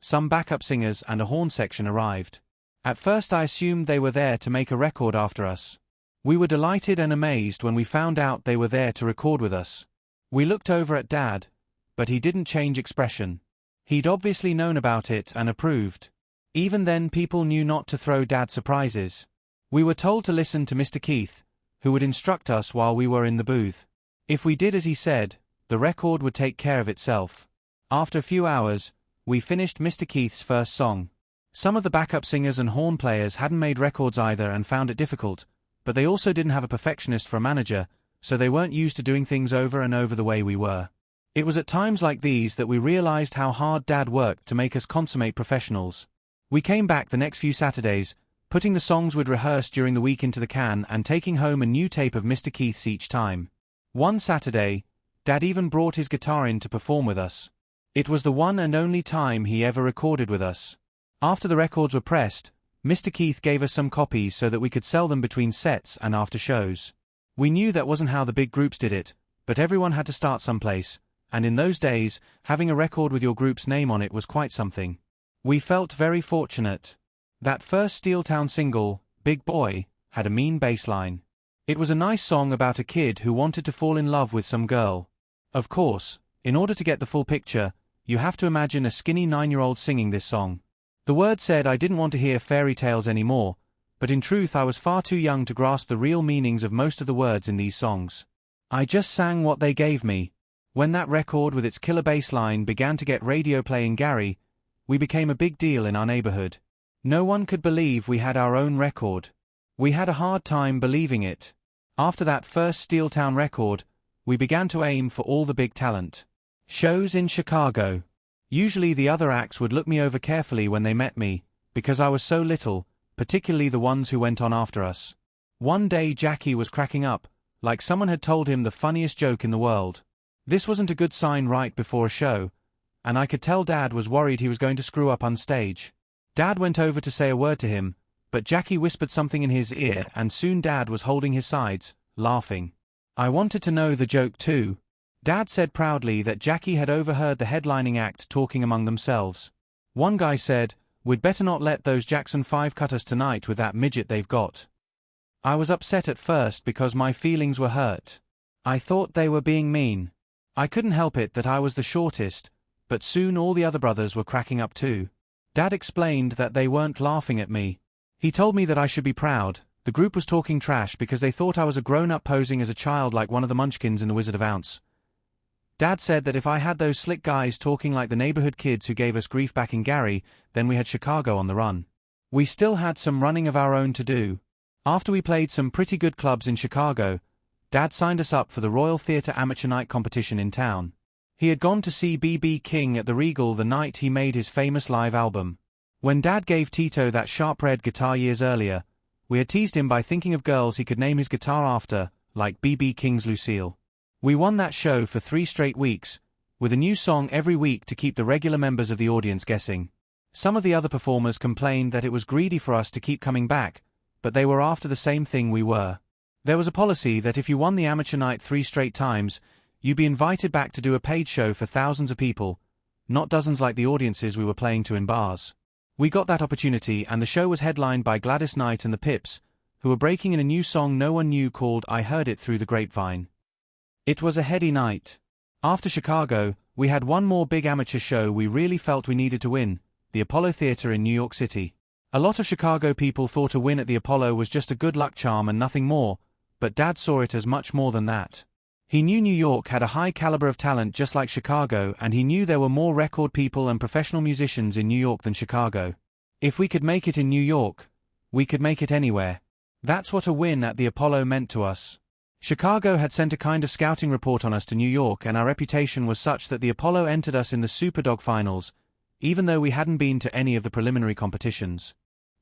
some backup singers and a horn section arrived. At first I assumed they were there to make a record after us. We were delighted and amazed when we found out they were there to record with us. We looked over at Dad, but he didn't change expression. He'd obviously known about it and approved. Even then people knew not to throw Dad surprises. We were told to listen to Mr. Keith, who would instruct us while we were in the booth. If we did as he said, the record would take care of itself. After a few hours, we finished Mr. Keith's first song. Some of the backup singers and horn players hadn't made records either and found it difficult, but they also didn't have a perfectionist for a manager, so they weren't used to doing things over and over the way we were. It was at times like these that we realized how hard Dad worked to make us consummate professionals. We came back the next few Saturdays, putting the songs we'd rehearsed during the week into the can and taking home a new tape of Mr. Keith's each time. One Saturday, Dad even brought his guitar in to perform with us. It was the one and only time he ever recorded with us. After the records were pressed, Mr. Keith gave us some copies so that we could sell them between sets and after shows. We knew that wasn't how the big groups did it, but everyone had to start someplace, and in those days, having a record with your group's name on it was quite something. We felt very fortunate. That first Steeltown single, Big Boy, had a mean bass line. It was a nice song about a kid who wanted to fall in love with some girl. Of course, in order to get the full picture, you have to imagine a skinny 9-year-old singing this song. The words said I didn't want to hear fairy tales anymore, but in truth I was far too young to grasp the real meanings of most of the words in these songs. I just sang what they gave me. When that record with its killer bass line began to get radio play in Gary, we became a big deal in our neighborhood. No one could believe we had our own record. We had a hard time believing it. After that first Steeltown record, we began to aim for all the big talent shows in Chicago. Usually the other acts would look me over carefully when they met me, because I was so little, particularly the ones who went on after us. One day Jackie was cracking up, like someone had told him the funniest joke in the world. This wasn't a good sign right before a show, and I could tell Dad was worried he was going to screw up on stage. Dad went over to say a word to him, but Jackie whispered something in his ear and soon Dad was holding his sides, laughing. I wanted to know the joke too. Dad said proudly that Jackie had overheard the headlining act talking among themselves. One guy said, "We'd better not let those Jackson 5 cut us tonight with that midget they've got." I was upset at first because my feelings were hurt. I thought they were being mean. I couldn't help it that I was the shortest, but soon all the other brothers were cracking up too. Dad explained that they weren't laughing at me. He told me that I should be proud. The group was talking trash because they thought I was a grown-up posing as a child like one of the Munchkins in The Wizard of Oz. Dad said that if I had those slick guys talking like the neighborhood kids who gave us grief back in Gary, then we had Chicago on the run. We still had some running of our own to do. After we played some pretty good clubs in Chicago, Dad signed us up for the Royal Theatre Amateur Night competition in town. He had gone to see B.B. King at the Regal the night he made his famous live album. When Dad gave Tito that sharp red guitar years earlier, we had teased him by thinking of girls he could name his guitar after, like B.B. King's Lucille. We won that show for 3 straight weeks, with a new song every week to keep the regular members of the audience guessing. Some of the other performers complained that it was greedy for us to keep coming back, but they were after the same thing we were. There was a policy that if you won the amateur night 3 straight times, you'd be invited back to do a paid show for thousands of people, not dozens like the audiences we were playing to in bars. We got that opportunity, and the show was headlined by Gladys Knight and the Pips, who were breaking in a new song no one knew called I Heard It Through the Grapevine. It was a heady night. After Chicago, we had one more big amateur show we really felt we needed to win, the Apollo Theater in New York City. A lot of Chicago people thought a win at the Apollo was just a good luck charm and nothing more, but Dad saw it as much more than that. He knew New York had a high caliber of talent just like Chicago, and he knew there were more record people and professional musicians in New York than Chicago. If we could make it in New York, we could make it anywhere. That's what a win at the Apollo meant to us. Chicago had sent a kind of scouting report on us to New York, and our reputation was such that the Apollo entered us in the Superdog finals, even though we hadn't been to any of the preliminary competitions.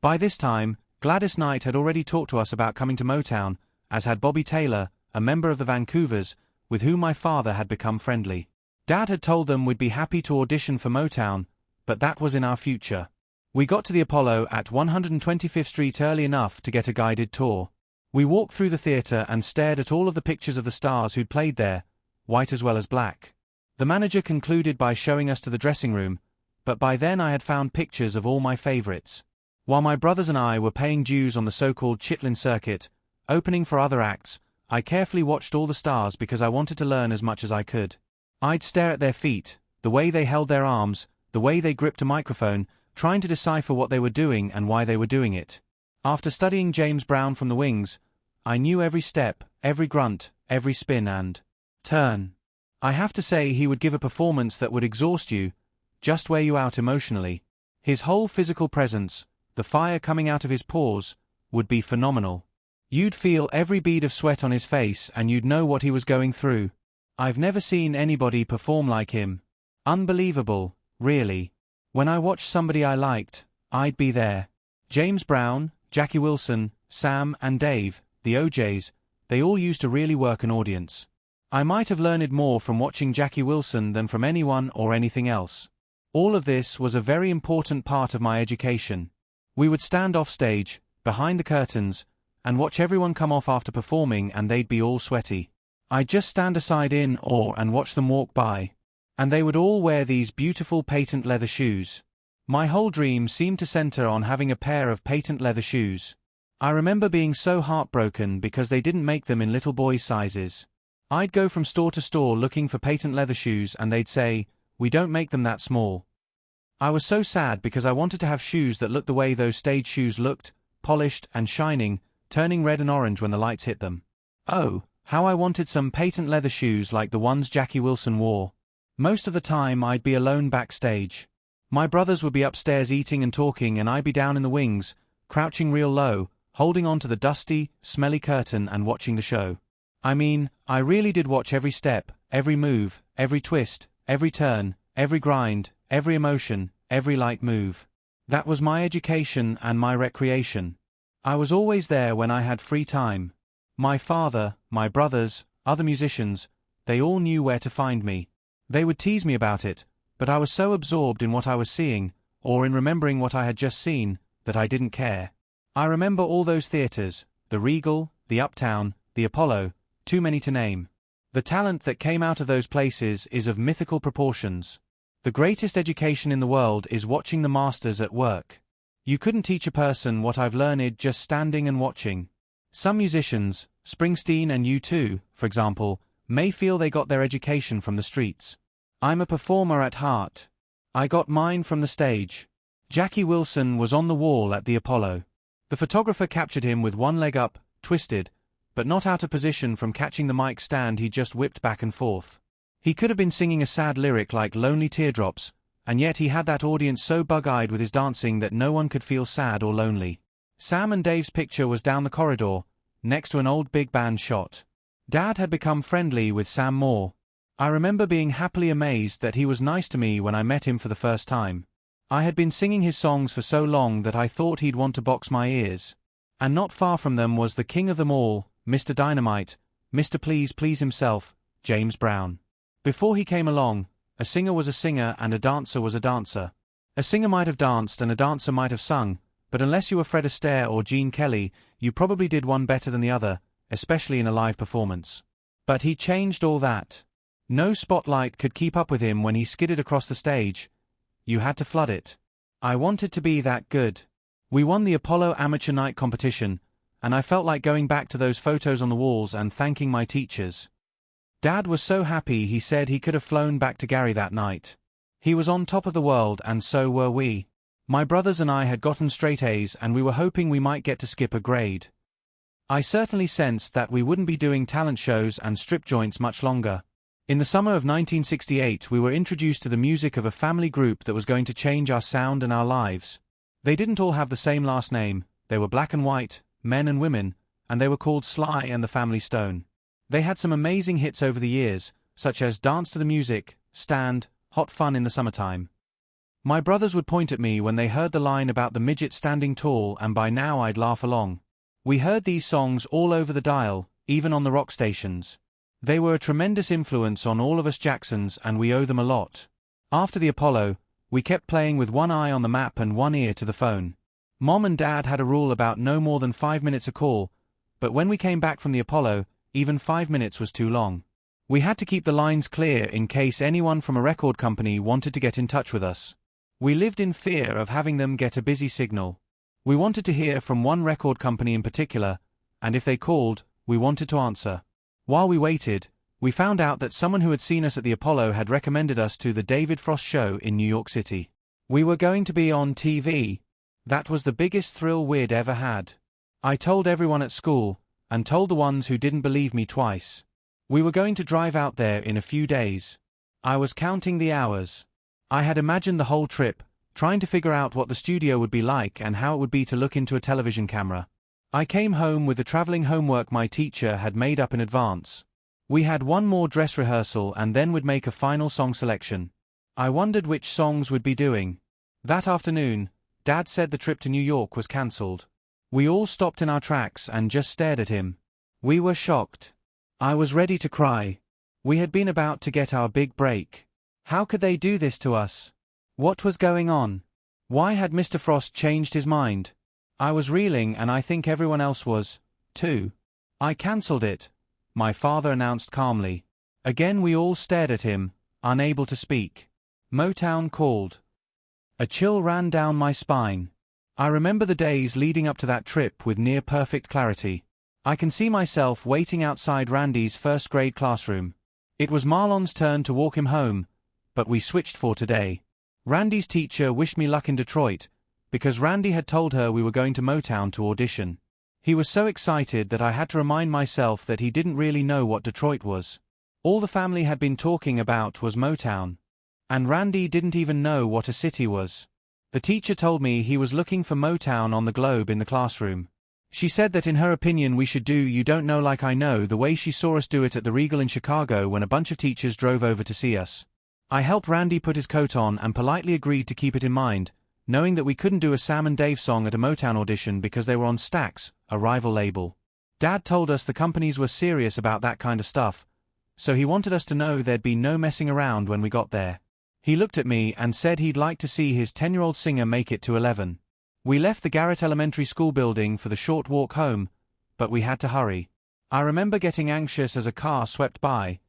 By this time, Gladys Knight had already talked to us about coming to Motown, as had Bobby Taylor, a member of the Vancouvers, with whom my father had become friendly. Dad had told them we'd be happy to audition for Motown, but that was in our future. We got to the Apollo at 125th Street early enough to get a guided tour. We walked through the theater and stared at all of the pictures of the stars who'd played there, white as well as black. The manager concluded by showing us to the dressing room, but by then I had found pictures of all my favorites. While my brothers and I were paying dues on the so-called Chitlin Circuit, opening for other acts, I carefully watched all the stars because I wanted to learn as much as I could. I'd stare at their feet, the way they held their arms, the way they gripped a microphone, trying to decipher what they were doing and why they were doing it. After studying James Brown from the Wings, I knew every step, every grunt, every spin and turn. I have to say he would give a performance that would exhaust you, just wear you out emotionally. His whole physical presence, the fire coming out of his pores, would be phenomenal. You'd feel every bead of sweat on his face and you'd know what he was going through. I've never seen anybody perform like him. Unbelievable, really. When I watched somebody I liked, I'd be there. James Brown, Jackie Wilson, Sam and Dave, the OJs, they all used to really work an audience. I might have learned more from watching Jackie Wilson than from anyone or anything else. All of this was a very important part of my education. We would stand off stage, behind the curtains, and watch everyone come off after performing, and they'd be all sweaty. I'd just stand aside in awe and watch them walk by. And they would all wear these beautiful patent leather shoes. My whole dream seemed to center on having a pair of patent leather shoes. I remember being so heartbroken because they didn't make them in little boys' sizes. I'd go from store to store looking for patent leather shoes and they'd say, "We don't make them that small." I was so sad because I wanted to have shoes that looked the way those stage shoes looked, polished and shining, turning red and orange when the lights hit them. Oh, how I wanted some patent leather shoes like the ones Jackie Wilson wore. Most of the time I'd be alone backstage. My brothers would be upstairs eating and talking and I'd be down in the wings, crouching real low, holding on to the dusty, smelly curtain and watching the show. I mean, I really did watch every step, every move, every twist, every turn, every grind, every emotion, every light move. That was my education and my recreation. I was always there when I had free time. My father, my brothers, other musicians, they all knew where to find me. They would tease me about it, but I was so absorbed in what I was seeing, or in remembering what I had just seen, that I didn't care. I remember all those theaters, the Regal, the Uptown, the Apollo, too many to name. The talent that came out of those places is of mythical proportions. The greatest education in the world is watching the masters at work. You couldn't teach a person what I've learned just standing and watching. Some musicians, Springsteen and U2, for example, may feel they got their education from the streets. I'm a performer at heart. I got mine from the stage. Jackie Wilson was on the wall at the Apollo. The photographer captured him with one leg up, twisted, but not out of position from catching the mic stand he just whipped back and forth. He could have been singing a sad lyric like Lonely Teardrops, and yet he had that audience so bug-eyed with his dancing that no one could feel sad or lonely. Sam and Dave's picture was down the corridor, next to an old big band shot. Dad had become friendly with Sam Moore. I remember being happily amazed that he was nice to me when I met him for the first time. I had been singing his songs for so long that I thought he'd want to box my ears. And not far from them was the king of them all, Mr. Dynamite, Mr. Please Please himself, James Brown. Before he came along, a singer was a singer and a dancer was a dancer. A singer might have danced and a dancer might have sung, but unless you were Fred Astaire or Gene Kelly, you probably did one better than the other, especially in a live performance. But he changed all that. No spotlight could keep up with him when he skidded across the stage. You had to flood it. I wanted to be that good. We won the Apollo Amateur Night competition, and I felt like going back to those photos on the walls and thanking my teachers. Dad was so happy he said he could have flown back to Gary that night. He was on top of the world and so were we. My brothers and I had gotten straight A's and we were hoping we might get to skip a grade. I certainly sensed that we wouldn't be doing talent shows and strip joints much longer. In the summer of 1968 we were introduced to the music of a family group that was going to change our sound and our lives. They didn't all have the same last name, they were black and white, men and women, and they were called Sly and the Family Stone. They had some amazing hits over the years, such as Dance to the Music, Stand, Hot Fun in the Summertime. My brothers would point at me when they heard the line about the midget standing tall and by now I'd laugh along. We heard these songs all over the dial, even on the rock stations. They were a tremendous influence on all of us Jacksons and we owe them a lot. After the Apollo, we kept playing with one eye on the map and one ear to the phone. Mom and Dad had a rule about no more than 5 minutes a call, but when we came back from the Apollo, even 5 minutes was too long. We had to keep the lines clear in case anyone from a record company wanted to get in touch with us. We lived in fear of having them get a busy signal. We wanted to hear from one record company in particular, and if they called, we wanted to answer. While we waited, we found out that someone who had seen us at the Apollo had recommended us to the David Frost Show in New York City. We were going to be on TV. That was the biggest thrill we'd ever had. I told everyone at school, and told the ones who didn't believe me twice. We were going to drive out there in a few days. I was counting the hours. I had imagined the whole trip, trying to figure out what the studio would be like and how it would be to look into a television camera. I came home with the traveling homework my teacher had made up in advance. We had one more dress rehearsal and then would make a final song selection. I wondered which songs we'd be doing. That afternoon, Dad said the trip to New York was cancelled. We all stopped in our tracks and just stared at him. We were shocked. I was ready to cry. We had been about to get our big break. How could they do this to us? What was going on? Why had Mr. Frost changed his mind? I was reeling and I think everyone else was, too. I cancelled it, my father announced calmly. Again we all stared at him, unable to speak. Motown called. A chill ran down my spine. I remember the days leading up to that trip with near-perfect clarity. I can see myself waiting outside Randy's first-grade classroom. It was Marlon's turn to walk him home, but we switched for today. Randy's teacher wished me luck in Detroit, because Randy had told her we were going to Motown to audition. He was so excited that I had to remind myself that he didn't really know what Detroit was. All the family had been talking about was Motown. And Randy didn't even know what a city was. The teacher told me he was looking for Motown on the globe in the classroom. She said that in her opinion we should do You Don't Know Like I Know the way she saw us do it at the Regal in Chicago when a bunch of teachers drove over to see us. I helped Randy put his coat on and politely agreed to keep it in mind, knowing that we couldn't do a Sam and Dave song at a Motown audition because they were on Stax, a rival label. Dad told us the companies were serious about that kind of stuff, so he wanted us to know there'd be no messing around when we got there. He looked at me and said he'd like to see his 10-year-old singer make it to 11. We left the Garrett Elementary School building for the short walk home, but we had to hurry. I remember getting anxious as a car swept by,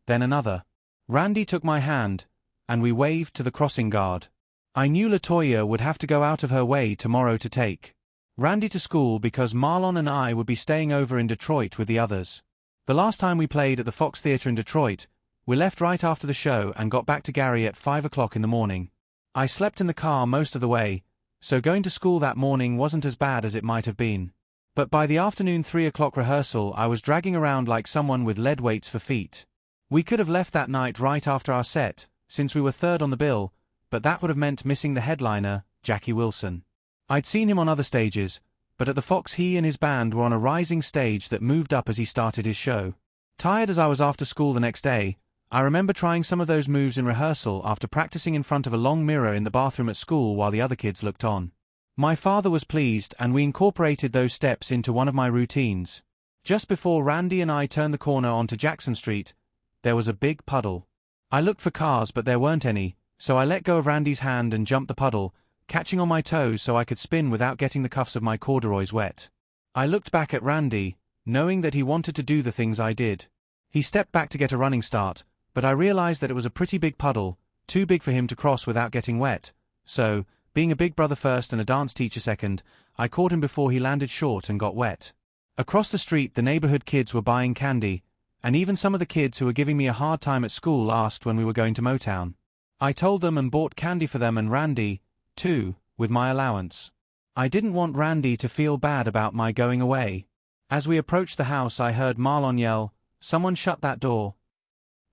then another. Randy took my hand, and we waved to the crossing guard. I knew LaToya would have to go out of her way tomorrow to take Randy to school because Marlon and I would be staying over in Detroit with the others. The last time we played at the Fox Theatre in Detroit, we left right after the show and got back to Gary at 5 o'clock in the morning. I slept in the car most of the way, so going to school that morning wasn't as bad as it might have been. But by the afternoon 3 o'clock rehearsal I was dragging around like someone with lead weights for feet. We could have left that night right after our set, since we were third on the bill, but that would have meant missing the headliner, Jackie Wilson. I'd seen him on other stages, but at the Fox he and his band were on a rising stage that moved up as he started his show. Tired as I was after school the next day, I remember trying some of those moves in rehearsal after practicing in front of a long mirror in the bathroom at school while the other kids looked on. My father was pleased, and we incorporated those steps into one of my routines. Just before Randy and I turned the corner onto Jackson Street, there was a big puddle. I looked for cars but there weren't any, so I let go of Randy's hand and jumped the puddle, catching on my toes so I could spin without getting the cuffs of my corduroys wet. I looked back at Randy, knowing that he wanted to do the things I did. He stepped back to get a running start, but I realized that it was a pretty big puddle, too big for him to cross without getting wet, so, being a big brother first and a dance teacher second, I caught him before he landed short and got wet. Across the street the neighborhood kids were buying candy, and even some of the kids who were giving me a hard time at school asked when we were going to Motown. I told them and bought candy for them and Randy, too, with my allowance. I didn't want Randy to feel bad about my going away. As we approached the house I heard Marlon yell, "Someone shut that door."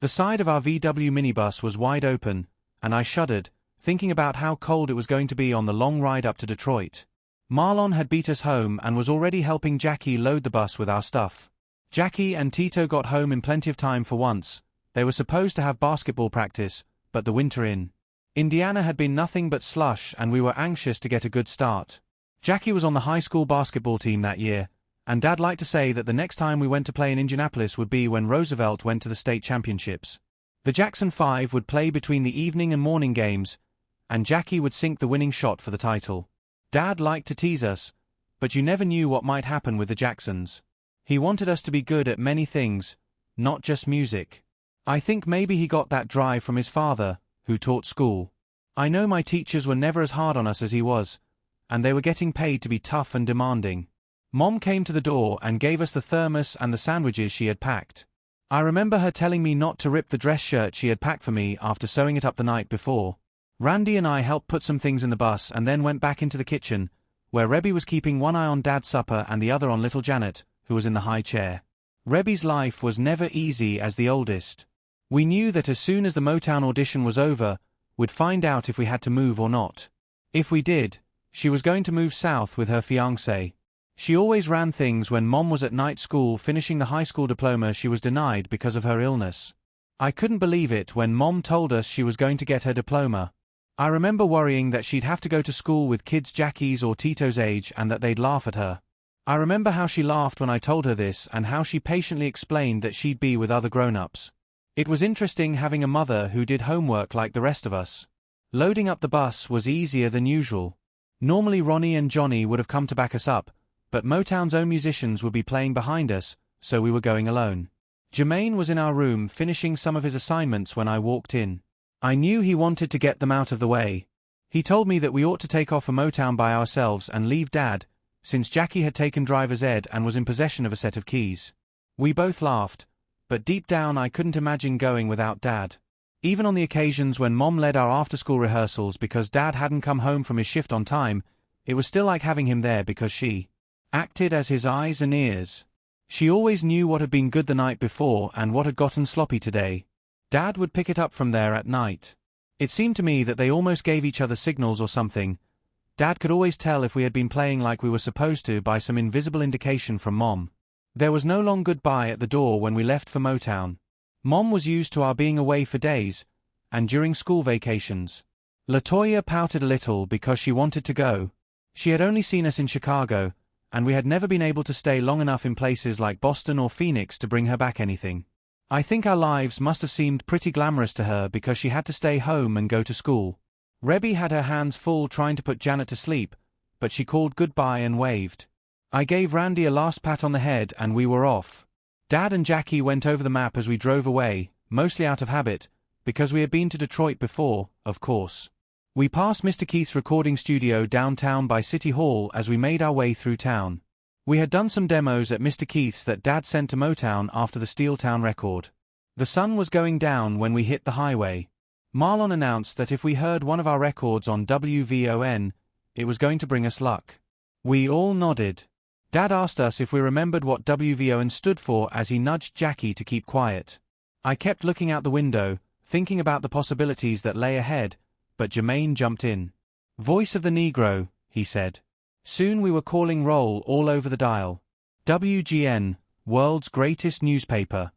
The side of our VW minibus was wide open, and I shuddered, thinking about how cold it was going to be on the long ride up to Detroit. Marlon had beat us home and was already helping Jackie load the bus with our stuff. Jackie and Tito got home in plenty of time for once. They were supposed to have basketball practice, but the winter in Indiana had been nothing but slush and we were anxious to get a good start. Jackie was on the high school basketball team that year, and Dad liked to say that the next time we went to play in Indianapolis would be when Roosevelt went to the state championships. The Jackson 5 would play between the evening and morning games, and Jackie would sink the winning shot for the title. Dad liked to tease us, but you never knew what might happen with the Jacksons. He wanted us to be good at many things, not just music. I think maybe he got that drive from his father, who taught school. I know my teachers were never as hard on us as he was, and they were getting paid to be tough and demanding. Mom came to the door and gave us the thermos and the sandwiches she had packed. I remember her telling me not to rip the dress shirt she had packed for me after sewing it up the night before. Randy and I helped put some things in the bus and then went back into the kitchen, where Rebby was keeping one eye on Dad's supper and the other on little Janet, who was in the high chair. Rebby's life was never easy as the oldest. We knew that as soon as the Motown audition was over, we'd find out if we had to move or not. If we did, she was going to move south with her fiancé. She always ran things when Mom was at night school finishing the high school diploma she was denied because of her illness. I couldn't believe it when Mom told us she was going to get her diploma. I remember worrying that she'd have to go to school with kids Jackie's or Tito's age and that they'd laugh at her. I remember how she laughed when I told her this and how she patiently explained that she'd be with other grown-ups. It was interesting having a mother who did homework like the rest of us. Loading up the bus was easier than usual. Normally Ronnie and Johnny would have come to back us up, but Motown's own musicians would be playing behind us, so we were going alone. Jermaine was in our room finishing some of his assignments when I walked in. I knew he wanted to get them out of the way. He told me that we ought to take off for Motown by ourselves and leave Dad, since Jackie had taken driver's ed and was in possession of a set of keys. We both laughed, but deep down I couldn't imagine going without Dad. Even on the occasions when Mom led our after-school rehearsals because Dad hadn't come home from his shift on time, it was still like having him there because she acted as his eyes and ears. She always knew what had been good the night before and what had gotten sloppy today. Dad would pick it up from there at night. It seemed to me that they almost gave each other signals or something. Dad could always tell if we had been playing like we were supposed to by some invisible indication from Mom. There was no long goodbye at the door when we left for Motown. Mom was used to our being away for days, and during school vacations. LaToya pouted a little because she wanted to go. She had only seen us in Chicago, and we had never been able to stay long enough in places like Boston or Phoenix to bring her back anything. I think our lives must have seemed pretty glamorous to her because she had to stay home and go to school. Rebby had her hands full trying to put Janet to sleep, but she called goodbye and waved. I gave Randy a last pat on the head and we were off. Dad and Jackie went over the map as we drove away, mostly out of habit, because we had been to Detroit before, of course. We passed Mr. Keith's recording studio downtown by City Hall as we made our way through town. We had done some demos at Mr. Keith's that Dad sent to Motown after the Steeltown record. The sun was going down when we hit the highway. Marlon announced that if we heard one of our records on WVON, it was going to bring us luck. We all nodded. Dad asked us if we remembered what WVON stood for as he nudged Jackie to keep quiet. I kept looking out the window, thinking about the possibilities that lay ahead, but Jermaine jumped in. "Voice of the Negro," he said. Soon we were calling roll all over the dial. WGN, world's greatest newspaper.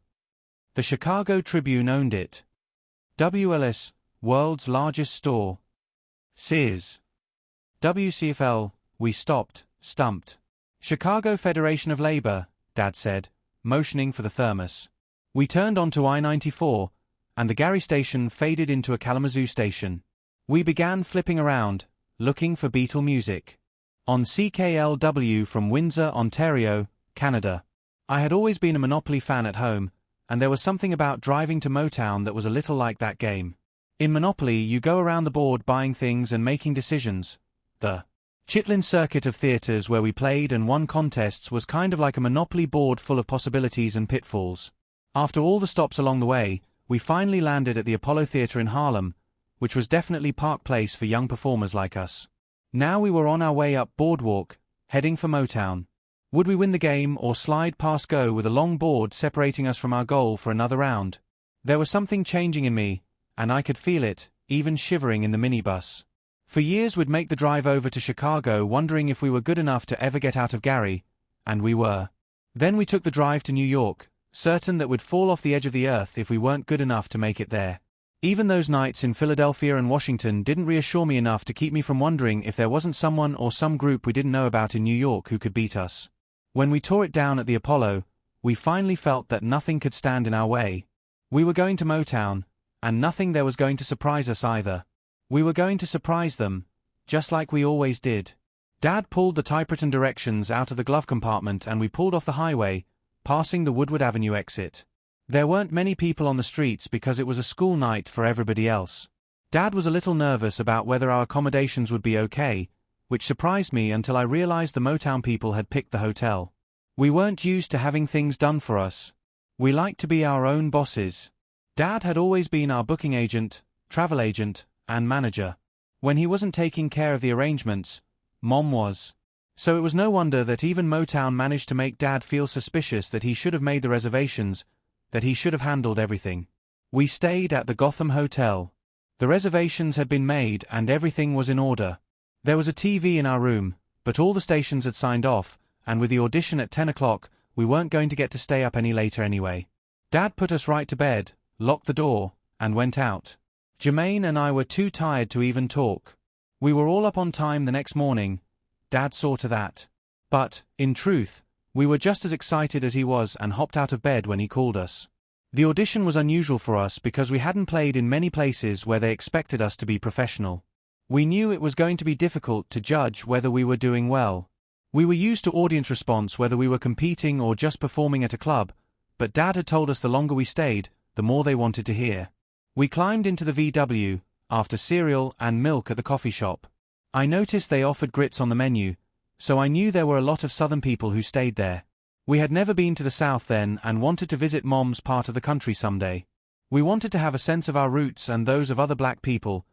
The Chicago Tribune owned it. WLS, world's largest store. Sears. WCFL, we stopped, stumped. Chicago Federation of Labor, Dad said, motioning for the thermos. We turned onto I-94, and the Gary station faded into a Kalamazoo station. We began flipping around, looking for Beatle music. On CKLW from Windsor, Ontario, Canada. I had always been a Monopoly fan at home, and there was something about driving to Motown that was a little like that game. In Monopoly you go around the board buying things and making decisions. The Chitlin circuit of theaters where we played and won contests was kind of like a Monopoly board full of possibilities and pitfalls. After all the stops along the way, we finally landed at the Apollo Theater in Harlem, which was definitely Park Place for young performers like us. Now we were on our way up Boardwalk, heading for Motown. Would we win the game or slide past go with a long board separating us from our goal for another round? There was something changing in me, and I could feel it, even shivering in the minibus. For years we'd make the drive over to Chicago wondering if we were good enough to ever get out of Gary, and we were. Then we took the drive to New York, certain that we'd fall off the edge of the earth if we weren't good enough to make it there. Even those nights in Philadelphia and Washington didn't reassure me enough to keep me from wondering if there wasn't someone or some group we didn't know about in New York who could beat us. When we tore it down at the Apollo, we finally felt that nothing could stand in our way. We were going to Motown, and nothing there was going to surprise us either. We were going to surprise them, just like we always did. Dad pulled the typewritten directions out of the glove compartment and we pulled off the highway, passing the Woodward Avenue exit. There weren't many people on the streets because it was a school night for everybody else. Dad was a little nervous about whether our accommodations would be okay, which surprised me until I realized the Motown people had picked the hotel. We weren't used to having things done for us. We liked to be our own bosses. Dad had always been our booking agent, travel agent, and manager. When he wasn't taking care of the arrangements, Mom was. So it was no wonder that even Motown managed to make Dad feel suspicious that he should have made the reservations, that he should have handled everything. We stayed at the Gotham Hotel. The reservations had been made and everything was in order. There was a TV in our room, but all the stations had signed off, and with the audition at 10 o'clock, we weren't going to get to stay up any later anyway. Dad put us right to bed, locked the door, and went out. Jermaine and I were too tired to even talk. We were all up on time the next morning. Dad saw to that. But, in truth, we were just as excited as he was and hopped out of bed when he called us. The audition was unusual for us because we hadn't played in many places where they expected us to be professional. We knew it was going to be difficult to judge whether we were doing well. We were used to audience response whether we were competing or just performing at a club, but Dad had told us the longer we stayed, the more they wanted to hear. We climbed into the VW, after cereal and milk at the coffee shop. I noticed they offered grits on the menu, so I knew there were a lot of Southern people who stayed there. We had never been to the South then and wanted to visit Mom's part of the country someday. We wanted to have a sense of our roots and those of other black people,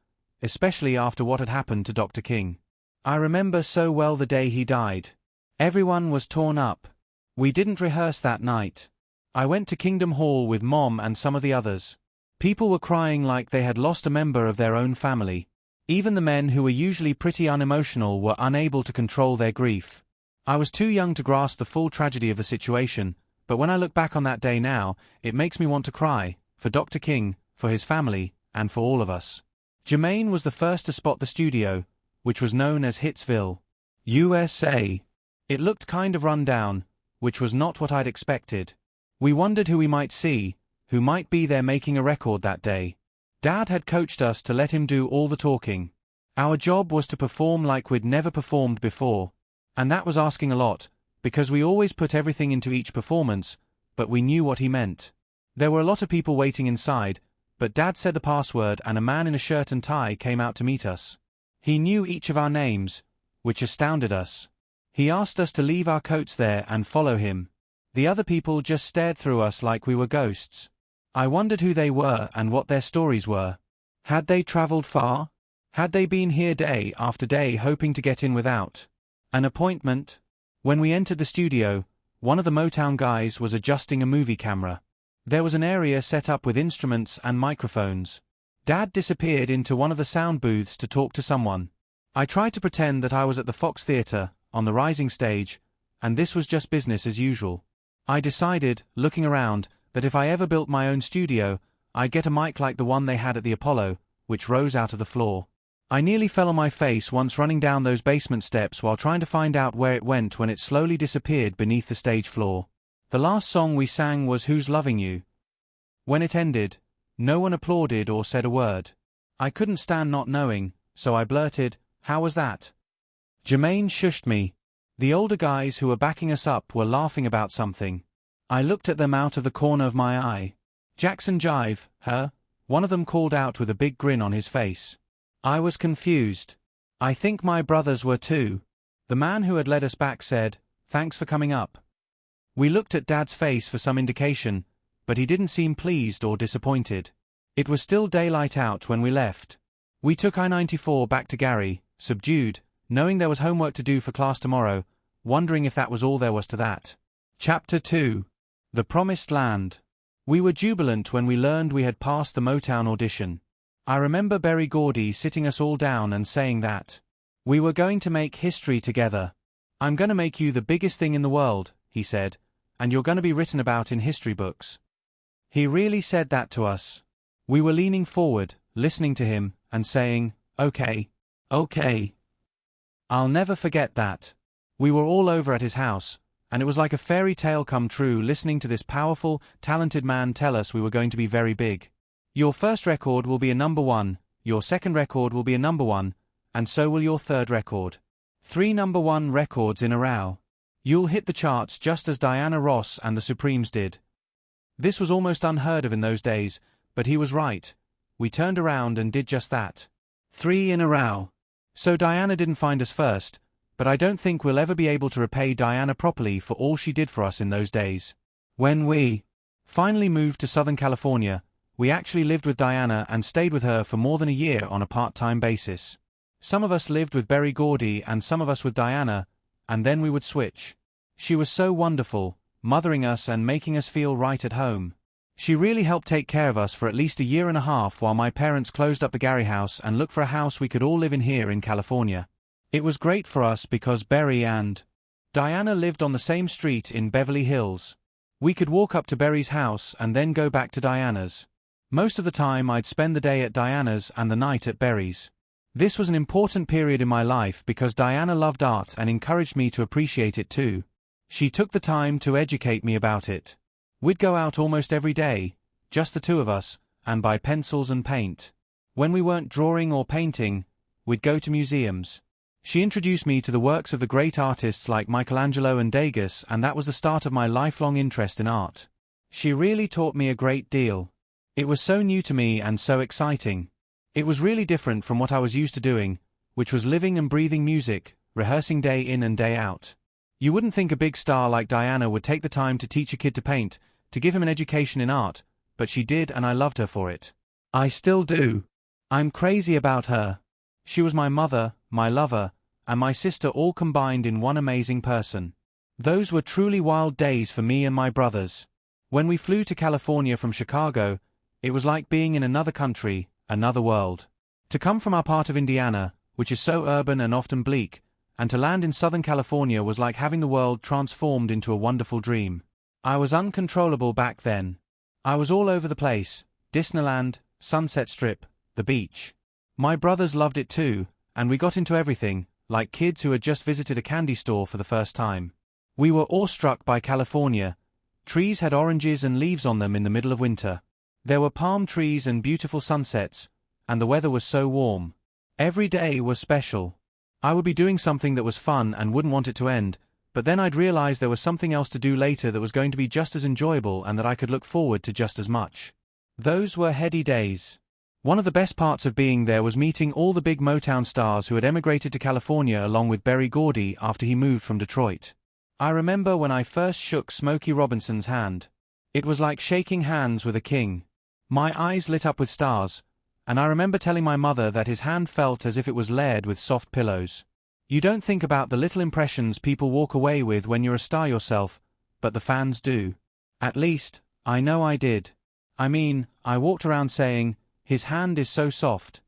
especially after what had happened to Dr. King. I remember so well the day he died. Everyone was torn up. We didn't rehearse that night. I went to Kingdom Hall with Mom and some of the others. People were crying like they had lost a member of their own family. Even the men who were usually pretty unemotional were unable to control their grief. I was too young to grasp the full tragedy of the situation, but when I look back on that day now, it makes me want to cry, for Dr. King, for his family, and for all of us. Jermaine was the first to spot the studio, which was known as Hitsville, USA. It looked kind of run down, which was not what I'd expected. We wondered who we might see, who might be there making a record that day. Dad had coached us to let him do all the talking. Our job was to perform like we'd never performed before. And that was asking a lot, because we always put everything into each performance, but we knew what he meant. There were a lot of people waiting inside, but Dad said the password and a man in a shirt and tie came out to meet us. He knew each of our names, which astounded us. He asked us to leave our coats there and follow him. The other people just stared through us like we were ghosts. I wondered who they were and what their stories were. Had they traveled far? Had they been here day after day hoping to get in without an appointment? When we entered the studio, one of the Motown guys was adjusting a movie camera. There was an area set up with instruments and microphones. Dad disappeared into one of the sound booths to talk to someone. I tried to pretend that I was at the Fox Theater, on the rising stage, and this was just business as usual. I decided, looking around, that if I ever built my own studio, I'd get a mic like the one they had at the Apollo, which rose out of the floor. I nearly fell on my face once running down those basement steps while trying to find out where it went when it slowly disappeared beneath the stage floor. The last song we sang was Who's Loving You? When it ended, no one applauded or said a word. I couldn't stand not knowing, so I blurted, "How was that?" Jermaine shushed me. The older guys who were backing us up were laughing about something. I looked at them out of the corner of my eye. "Jackson Jive, huh?" one of them called out with a big grin on his face. I was confused. I think my brothers were too. The man who had led us back said, "Thanks for coming up." We looked at Dad's face for some indication, but he didn't seem pleased or disappointed. It was still daylight out when we left. We took I-94 back to Gary, subdued, knowing there was homework to do for class tomorrow, wondering if that was all there was to that. Chapter 2. The Promised Land. We were jubilant when we learned we had passed the Motown audition. I remember Berry Gordy sitting us all down and saying that we were going to make history together. "I'm going to make you the biggest thing in the world," he said, "and you're going to be written about in history books." He really said that to us. We were leaning forward, listening to him, and saying, "Okay. Okay." I'll never forget that. We were all over at his house, and it was like a fairy tale come true listening to this powerful, talented man tell us we were going to be very big. "Your first record will be a #1, your second record will be a #1, and so will your third record. 3 #1 records in a row. You'll hit the charts just as Diana Ross and the Supremes did." This was almost unheard of in those days, but he was right. We turned around and did just that. 3 in a row. So Diana didn't find us first, but I don't think we'll ever be able to repay Diana properly for all she did for us in those days. When we finally moved to Southern California, we actually lived with Diana and stayed with her for more than a year on a part-time basis. Some of us lived with Berry Gordy and some of us with Diana, and then we would switch. She was so wonderful, mothering us and making us feel right at home. She really helped take care of us for at least a year and a half while my parents closed up the Gary house and looked for a house we could all live in here in California. It was great for us because Berry and Diana lived on the same street in Beverly Hills. We could walk up to Berry's house and then go back to Diana's. Most of the time I'd spend the day at Diana's and the night at Berry's. This was an important period in my life because Diana loved art and encouraged me to appreciate it too. She took the time to educate me about it. We'd go out almost every day, just the two of us, and buy pencils and paint. When we weren't drawing or painting, we'd go to museums. She introduced me to the works of the great artists like Michelangelo and Degas, and that was the start of my lifelong interest in art. She really taught me a great deal. It was so new to me and so exciting. It was really different from what I was used to doing, which was living and breathing music, rehearsing day in and day out. You wouldn't think a big star like Diana would take the time to teach a kid to paint, to give him an education in art, but she did and I loved her for it. I still do. I'm crazy about her. She was my mother, my lover, and my sister all combined in one amazing person. Those were truly wild days for me and my brothers. When we flew to California from Chicago, it was like being in another country, another world. To come from our part of Indiana, which is so urban and often bleak, and to land in Southern California was like having the world transformed into a wonderful dream. I was uncontrollable back then. I was all over the place, Disneyland, Sunset Strip, the beach. My brothers loved it too, and we got into everything, like kids who had just visited a candy store for the first time. We were awestruck by California. Trees had oranges and leaves on them in the middle of winter. There were palm trees and beautiful sunsets, and the weather was so warm. Every day was special. I would be doing something that was fun and wouldn't want it to end, but then I'd realize there was something else to do later that was going to be just as enjoyable and that I could look forward to just as much. Those were heady days. One of the best parts of being there was meeting all the big Motown stars who had emigrated to California along with Berry Gordy after he moved from Detroit. I remember when I first shook Smokey Robinson's hand. It was like shaking hands with a king. My eyes lit up with stars, and I remember telling my mother that his hand felt as if it was layered with soft pillows. You don't think about the little impressions people walk away with when you're a star yourself, but the fans do. At least, I know I did. I mean, I walked around saying, "His hand is so soft."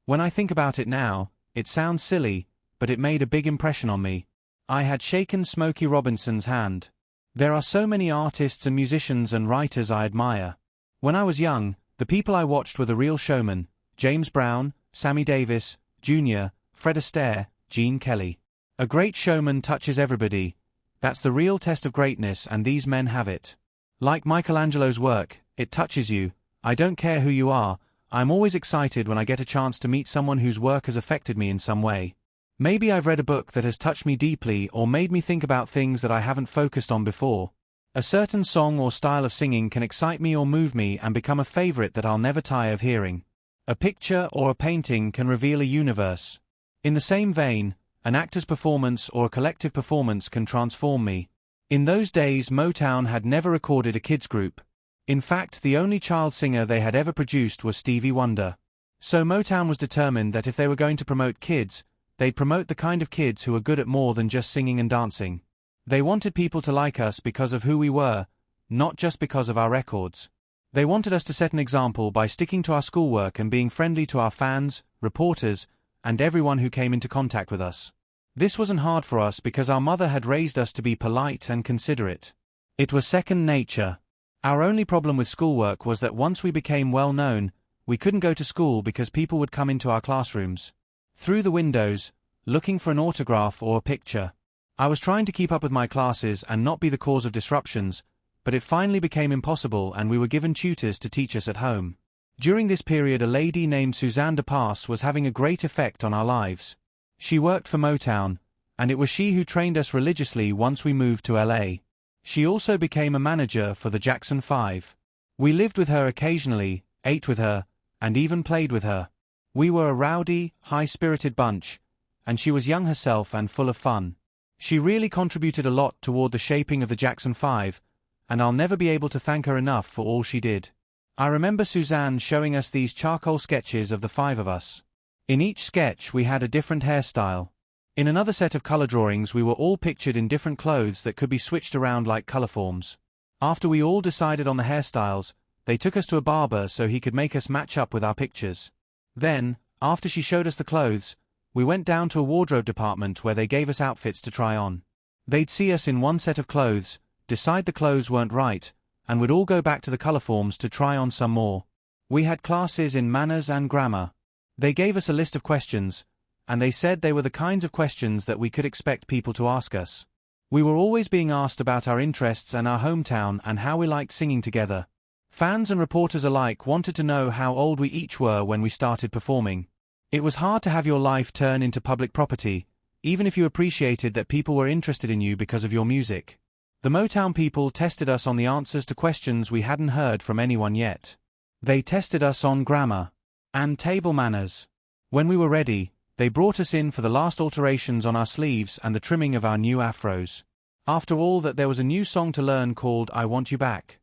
When I think about it now, it sounds silly, but it made a big impression on me. I had shaken Smokey Robinson's hand. There are so many artists and musicians and writers I admire. When I was young, the people I watched were the real showmen: James Brown, Sammy Davis, Jr., Fred Astaire, Gene Kelly. A great showman touches everybody. That's the real test of greatness, and these men have it. Like Michelangelo's work, it touches you. I don't care who you are, I'm always excited when I get a chance to meet someone whose work has affected me in some way. Maybe I've read a book that has touched me deeply or made me think about things that I haven't focused on before. A certain song or style of singing can excite me or move me and become a favorite that I'll never tire of hearing. A picture or a painting can reveal a universe. In the same vein, an actor's performance or a collective performance can transform me. In those days, Motown had never recorded a kids group. In fact, the only child singer they had ever produced was Stevie Wonder. So Motown was determined that if they were going to promote kids, they'd promote the kind of kids who were good at more than just singing and dancing. They wanted people to like us because of who we were, not just because of our records. They wanted us to set an example by sticking to our schoolwork and being friendly to our fans, reporters, and everyone who came into contact with us. This wasn't hard for us because our mother had raised us to be polite and considerate. It was second nature. Our only problem with schoolwork was that once we became well known, we couldn't go to school because people would come into our classrooms through the windows, looking for an autograph or a picture. I was trying to keep up with my classes and not be the cause of disruptions, but it finally became impossible and we were given tutors to teach us at home. During this period, a lady named Suzanne DePass was having a great effect on our lives. She worked for Motown, and it was she who trained us religiously once we moved to LA. She also became a manager for the Jackson 5. We lived with her occasionally, ate with her, and even played with her. We were a rowdy, high-spirited bunch, and she was young herself and full of fun. She really contributed a lot toward the shaping of the Jackson 5, and I'll never be able to thank her enough for all she did. I remember Suzanne showing us these charcoal sketches of the five of us. In each sketch we had a different hairstyle. In another set of color drawings we were all pictured in different clothes that could be switched around like color forms. After we all decided on the hairstyles, they took us to a barber so he could make us match up with our pictures. Then, after she showed us the clothes, we went down to a wardrobe department where they gave us outfits to try on. They'd see us in one set of clothes, decide the clothes weren't right, and we'd all go back to the color forms to try on some more. We had classes in manners and grammar. They gave us a list of questions, and they said they were the kinds of questions that we could expect people to ask us. We were always being asked about our interests and our hometown and how we liked singing together. Fans and reporters alike wanted to know how old we each were when we started performing. It was hard to have your life turn into public property, even if you appreciated that people were interested in you because of your music. The Motown people tested us on the answers to questions we hadn't heard from anyone yet. They tested us on grammar and table manners. When we were ready, they brought us in for the last alterations on our sleeves and the trimming of our new afros. After all that, there was a new song to learn called I Want You Back.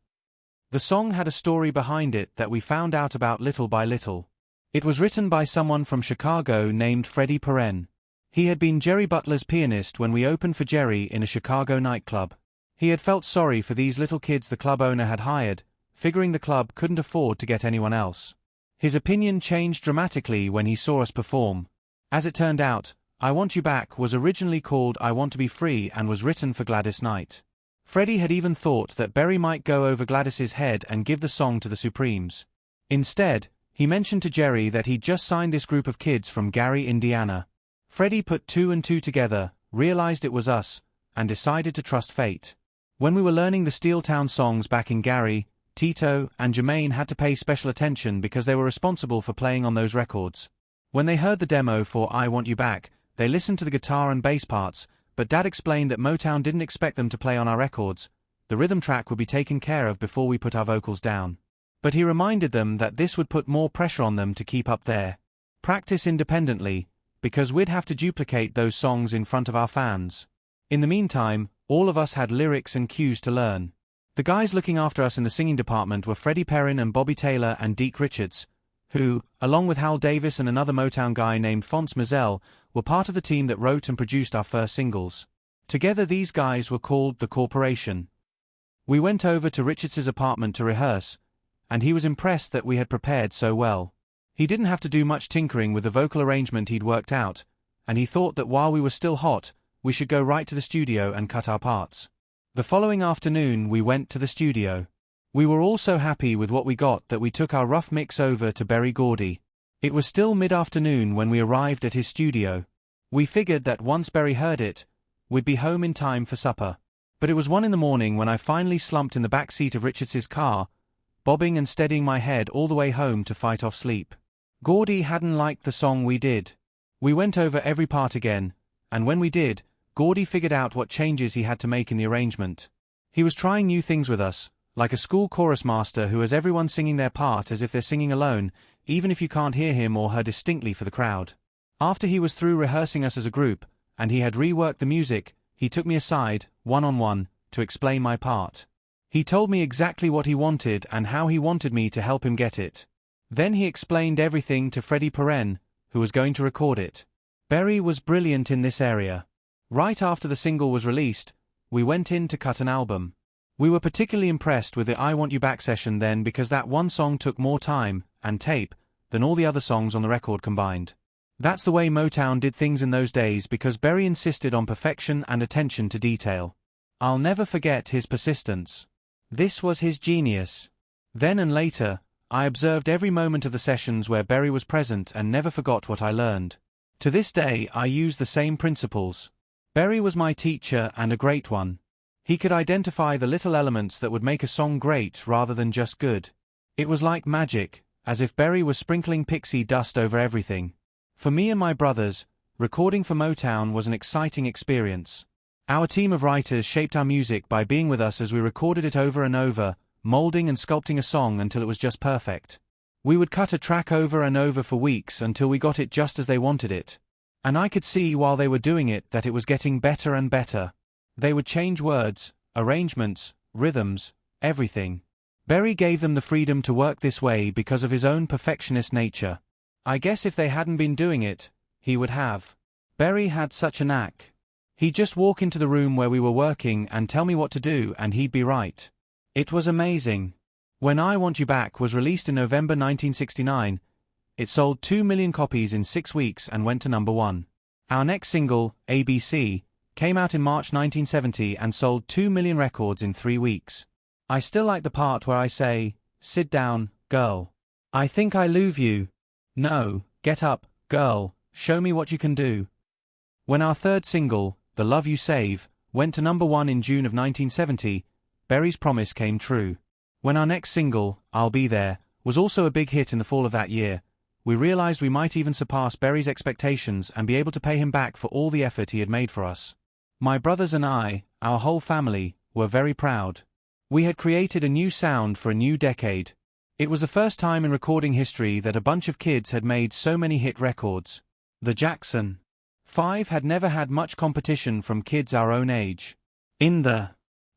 The song had a story behind it that we found out about little by little. It was written by someone from Chicago named Freddie Perren. He had been Jerry Butler's pianist when we opened for Jerry in a Chicago nightclub. He had felt sorry for these little kids the club owner had hired, figuring the club couldn't afford to get anyone else. His opinion changed dramatically when he saw us perform. As it turned out, I Want You Back was originally called I Want to Be Free and was written for Gladys Knight. Freddie had even thought that Berry might go over Gladys's head and give the song to the Supremes. Instead, he mentioned to Jerry that he'd just signed this group of kids from Gary, Indiana. Freddie put two and two together, realized it was us, and decided to trust fate. When we were learning the Steeltown songs back in Gary, Tito and Jermaine had to pay special attention because they were responsible for playing on those records. When they heard the demo for I Want You Back, they listened to the guitar and bass parts, but Dad explained that Motown didn't expect them to play on our records. The rhythm track would be taken care of before we put our vocals down. But he reminded them that this would put more pressure on them to keep up their practice independently, because we'd have to duplicate those songs in front of our fans. In the meantime, all of us had lyrics and cues to learn. The guys looking after us in the singing department were Freddie Perren and Bobby Taylor and Deke Richards, who, along with Hal Davis and another Motown guy named Phonce Mizell, were part of the team that wrote and produced our first singles. Together these guys were called the Corporation. We went over to Richards's apartment to rehearse, and he was impressed that we had prepared so well. He didn't have to do much tinkering with the vocal arrangement he'd worked out, and he thought that while we were still hot, we should go right to the studio and cut our parts. The following afternoon we went to the studio. We were all so happy with what we got that we took our rough mix over to Berry Gordy. It was still mid-afternoon when we arrived at his studio. We figured that once Berry heard it, we'd be home in time for supper. But it was 1 a.m. when I finally slumped in the back seat of Richards's car, bobbing and steadying my head all the way home to fight off sleep. Gordy hadn't liked the song we did. We went over every part again, and when we did, Gordy figured out what changes he had to make in the arrangement. He was trying new things with us, like a school chorus master who has everyone singing their part as if they're singing alone, even if you can't hear him or her distinctly for the crowd. After he was through rehearsing us as a group, and he had reworked the music, he took me aside, one-on-one, to explain my part. He told me exactly what he wanted and how he wanted me to help him get it. Then he explained everything to Freddie Perren, who was going to record it. Berry was brilliant in this area. Right after the single was released, we went in to cut an album. We were particularly impressed with the I Want You Back session then because that one song took more time, and tape, than all the other songs on the record combined. That's the way Motown did things in those days because Berry insisted on perfection and attention to detail. I'll never forget his persistence. This was his genius. Then and later, I observed every moment of the sessions where Berry was present and never forgot what I learned. To this day I use the same principles. Berry was my teacher and a great one. He could identify the little elements that would make a song great rather than just good. It was like magic, as if Berry was sprinkling pixie dust over everything. For me and my brothers, recording for Motown was an exciting experience. Our team of writers shaped our music by being with us as we recorded it over and over, molding and sculpting a song until it was just perfect. We would cut a track over and over for weeks until we got it just as they wanted it. And I could see while they were doing it that it was getting better and better. They would change words, arrangements, rhythms, everything. Berry gave them the freedom to work this way because of his own perfectionist nature. I guess if they hadn't been doing it, he would have. Berry had such a knack. He'd just walk into the room where we were working and tell me what to do and he'd be right. It was amazing. When I Want You Back was released in November 1969, it sold 2 million copies in 6 weeks and went to number 1. Our next single, ABC, came out in March 1970 and sold 2 million records in 3 weeks. I still like the part where I say, "Sit down, girl. I think I love you. No, get up, girl, show me what you can do." When our third single, The Love You Save, went to number 1 in June of 1970, Berry's promise came true. When our next single, I'll Be There, was also a big hit in the fall of that year, we realized we might even surpass Berry's expectations and be able to pay him back for all the effort he had made for us. My brothers and I, our whole family, were very proud. We had created a new sound for a new decade. It was the first time in recording history that a bunch of kids had made so many hit records. The Jackson 5 had never had much competition from kids our own age. In the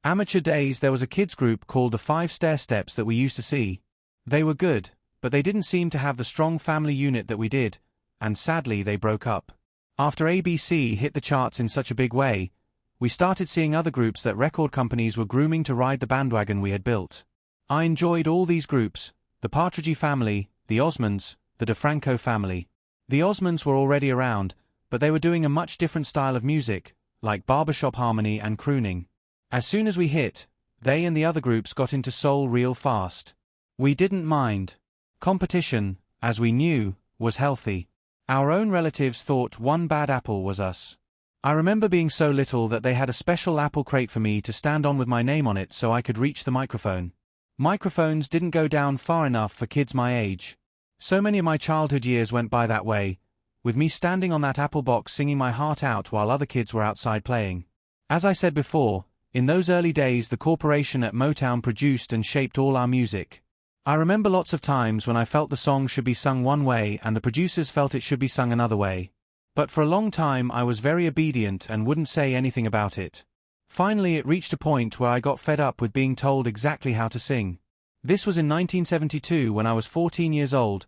amateur days there was a kids group called the 5 Stairsteps that we used to see. They were good, but they didn't seem to have the strong family unit that we did, and sadly they broke up. After ABC hit the charts in such a big way, we started seeing other groups that record companies were grooming to ride the bandwagon we had built. I enjoyed all these groups, the Partridge Family, the Osmonds, the DeFranco Family. The Osmonds were already around, but they were doing a much different style of music, like barbershop harmony and crooning. As soon as we hit, they and the other groups got into soul real fast. We didn't mind. Competition, as we knew, was healthy. Our own relatives thought one bad apple was us. I remember being so little that they had a special apple crate for me to stand on with my name on it so I could reach the microphone. Microphones didn't go down far enough for kids my age. So many of my childhood years went by that way, with me standing on that apple box singing my heart out while other kids were outside playing. As I said before, in those early days the corporation at Motown produced and shaped all our music. I remember lots of times when I felt the song should be sung one way and the producers felt it should be sung another way. But for a long time I was very obedient and wouldn't say anything about it. Finally it reached a point where I got fed up with being told exactly how to sing. This was in 1972 when I was 14 years old,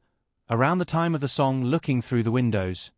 around the time of the song Looking Through the Windows.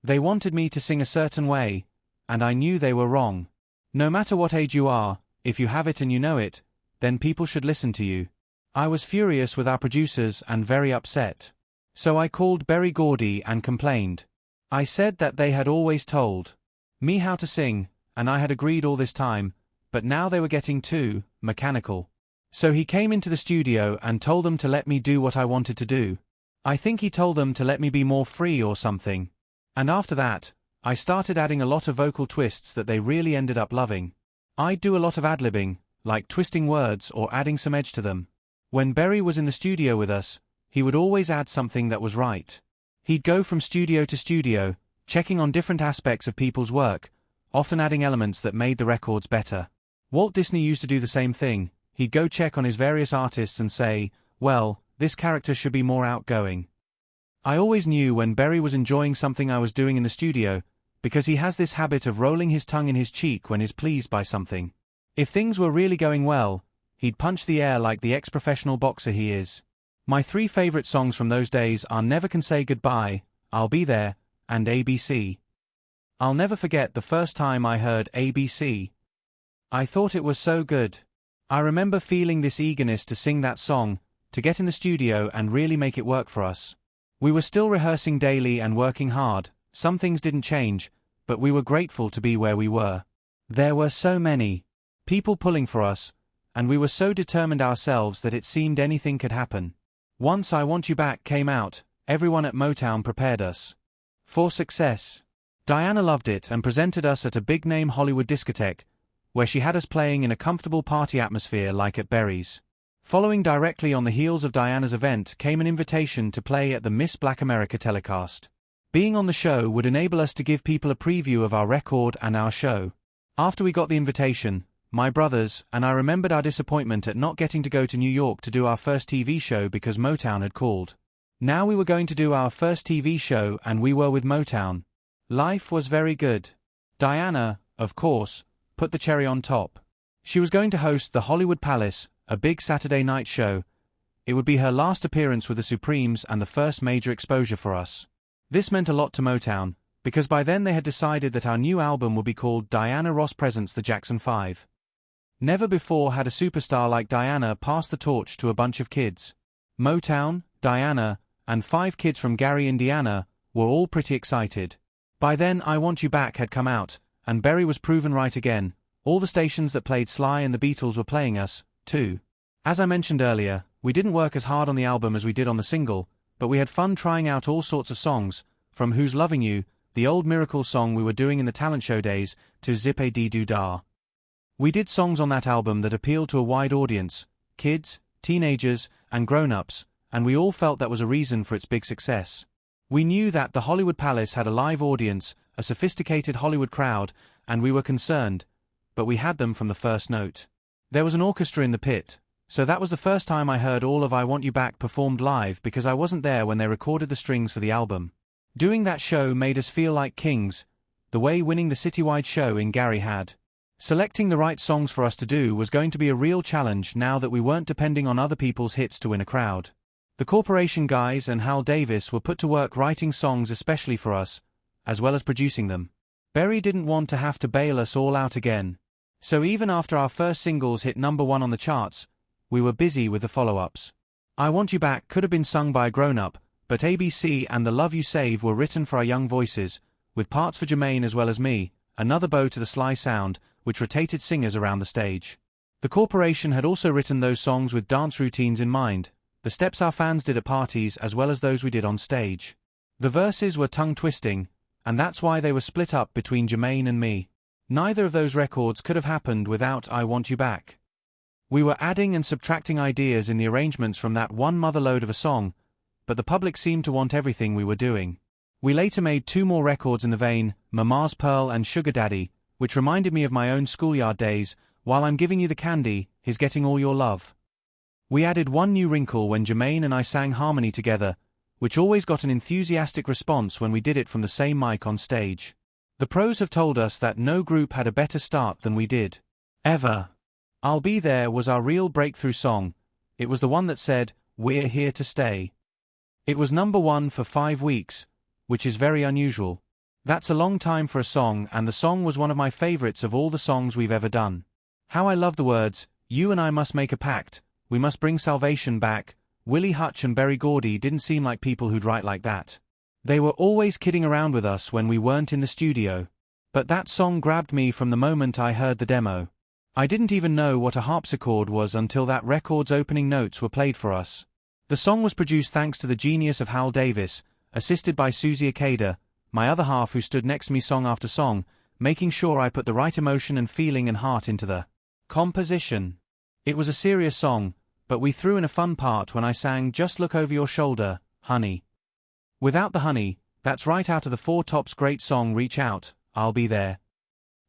They wanted me to sing a certain way, and I knew they were wrong. No matter what age you are, if you have it and you know it, then people should listen to you. I was furious with our producers and very upset. So I called Berry Gordy and complained. I said that they had always told me how to sing, and I had agreed all this time, but now they were getting too mechanical. So he came into the studio and told them to let me do what I wanted to do. I think he told them to let me be more free or something. And after that, I started adding a lot of vocal twists that they really ended up loving. I'd do a lot of ad-libbing, like twisting words or adding some edge to them. When Berry was in the studio with us, he would always add something that was right. He'd go from studio to studio, checking on different aspects of people's work, often adding elements that made the records better. Walt Disney used to do the same thing. He'd go check on his various artists and say, well, this character should be more outgoing. I always knew when Berry was enjoying something I was doing in the studio, because he has this habit of rolling his tongue in his cheek when he's pleased by something. If things were really going well, he'd punch the air like the ex-professional boxer he is. My 3 favorite songs from those days are Never Can Say Goodbye, I'll Be There, and ABC. I'll never forget the first time I heard ABC. I thought it was so good. I remember feeling this eagerness to sing that song, to get in the studio and really make it work for us. We were still rehearsing daily and working hard. Some things didn't change, but we were grateful to be where we were. There were so many people pulling for us, and we were so determined ourselves that it seemed anything could happen. Once I Want You Back came out, everyone at Motown prepared us for success. Diana loved it and presented us at a big-name Hollywood discotheque, where she had us playing in a comfortable party atmosphere like at Berry's. Following directly on the heels of Diana's event came an invitation to play at the Miss Black America telecast. Being on the show would enable us to give people a preview of our record and our show. After we got the invitation, my brothers and I remembered our disappointment at not getting to go to New York to do our first TV show because Motown had called. Now we were going to do our first TV show and we were with Motown. Life was very good. Diana, of course, put the cherry on top. She was going to host the Hollywood Palace, a big Saturday night show. It would be her last appearance with the Supremes and the first major exposure for us. This meant a lot to Motown, because by then they had decided that our new album would be called Diana Ross Presents the Jackson 5. Never before had a superstar like Diana passed the torch to a bunch of kids. Motown, Diana, and 5 kids from Gary, Indiana, were all pretty excited. By then I Want You Back had come out, and Berry was proven right again. All the stations that played Sly and the Beatles were playing us, too. As I mentioned earlier, we didn't work as hard on the album as we did on the single, but we had fun trying out all sorts of songs, from Who's Loving You, the old Miracle song we were doing in the talent show days, to Zip-a-dee-doo-dah. We did songs on that album that appealed to a wide audience, kids, teenagers, and grown-ups, and we all felt that was a reason for its big success. We knew that the Hollywood Palace had a live audience, a sophisticated Hollywood crowd, and we were concerned, but we had them from the first note. There was an orchestra in the pit, so that was the first time I heard all of I Want You Back performed live because I wasn't there when they recorded the strings for the album. Doing that show made us feel like kings, the way winning the citywide show in Gary had. Selecting the right songs for us to do was going to be a real challenge now that we weren't depending on other people's hits to win a crowd. The Corporation guys and Hal Davis were put to work writing songs especially for us, as well as producing them. Berry didn't want to have to bail us all out again. So even after our first singles hit #1 on the charts, we were busy with the follow-ups. I Want You Back could have been sung by a grown-up, but ABC and The Love You Save were written for our young voices, with parts for Jermaine as well as me, another bow to the Sly sound, which rotated singers around the stage. The Corporation had also written those songs with dance routines in mind, the steps our fans did at parties as well as those we did on stage. The verses were tongue-twisting, and that's why they were split up between Jermaine and me. Neither of those records could have happened without I Want You Back. We were adding and subtracting ideas in the arrangements from that one motherlode of a song, but the public seemed to want everything we were doing. We later made 2 more records in the vein, Mama's Pearl and Sugar Daddy, which reminded me of my own schoolyard days, While I'm Giving You the Candy, He's Getting All Your Love. We added one new wrinkle when Jermaine and I sang harmony together, which always got an enthusiastic response when we did it from the same mic on stage. The pros have told us that no group had a better start than we did. Ever. I'll Be There was our real breakthrough song. It was the one that said, "We're here to stay." It was #1 for 5 weeks, which is very unusual. That's a long time for a song, and the song was one of my favorites of all the songs we've ever done. How I love the words, "You and I must make a pact, we must bring salvation back." Willie Hutch and Berry Gordy didn't seem like people who'd write like that. They were always kidding around with us when we weren't in the studio. But that song grabbed me from the moment I heard the demo. I didn't even know what a harpsichord was until that record's opening notes were played for us. The song was produced thanks to the genius of Hal Davis, assisted by Susie Akeda, my other half, who stood next to me song after song, making sure I put the right emotion and feeling and heart into the composition. It was a serious song, but we threw in a fun part when I sang "Just Look Over Your Shoulder, Honey." Without the honey, that's right out of the Four Tops' great song "Reach Out, I'll Be There."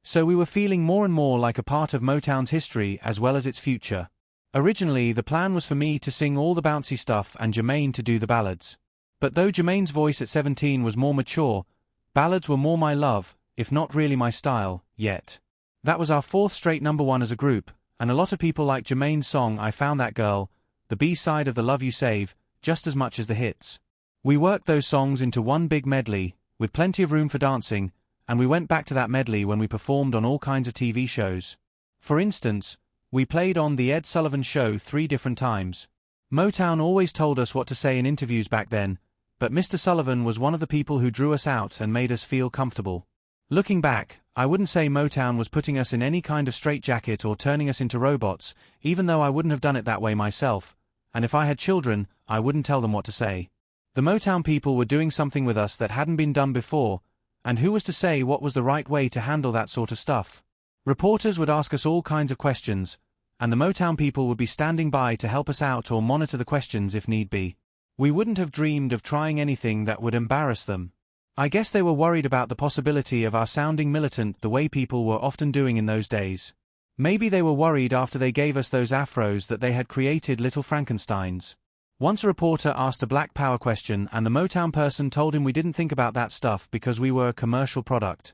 So we were feeling more and more like a part of Motown's history as well as its future. Originally, the plan was for me to sing all the bouncy stuff and Jermaine to do the ballads. But though Jermaine's voice at 17 was more mature, ballads were more my love, if not really my style, yet. That was our fourth straight #1 as a group, and a lot of people liked Jermaine's song "I Found That Girl," the B-side of "The Love You Save," just as much as the hits. We worked those songs into one big medley, with plenty of room for dancing, and we went back to that medley when we performed on all kinds of TV shows. For instance, we played on The Ed Sullivan Show 3 different times. Motown always told us what to say in interviews back then, but Mr. Sullivan was one of the people who drew us out and made us feel comfortable. Looking back, I wouldn't say Motown was putting us in any kind of straitjacket or turning us into robots, even though I wouldn't have done it that way myself, and if I had children, I wouldn't tell them what to say. The Motown people were doing something with us that hadn't been done before, and who was to say what was the right way to handle that sort of stuff? Reporters would ask us all kinds of questions, and the Motown people would be standing by to help us out or monitor the questions if need be. We wouldn't have dreamed of trying anything that would embarrass them. I guess they were worried about the possibility of our sounding militant the way people were often doing in those days. Maybe they were worried after they gave us those afros that they had created little Frankensteins. Once a reporter asked a Black Power question and the Motown person told him we didn't think about that stuff because we were a commercial product.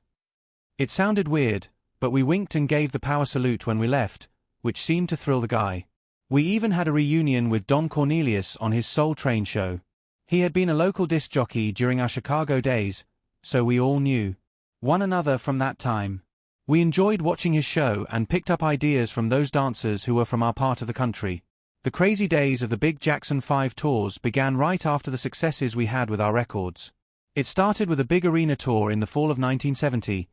It sounded weird, but we winked and gave the power salute when we left, which seemed to thrill the guy. We even had a reunion with Don Cornelius on his Soul Train show. He had been a local disc jockey during our Chicago days, so we all knew one another from that time. We enjoyed watching his show and picked up ideas from those dancers who were from our part of the country. The crazy days of the big Jackson 5 tours began right after the successes we had with our records. It started with a big arena tour in the fall of 1970.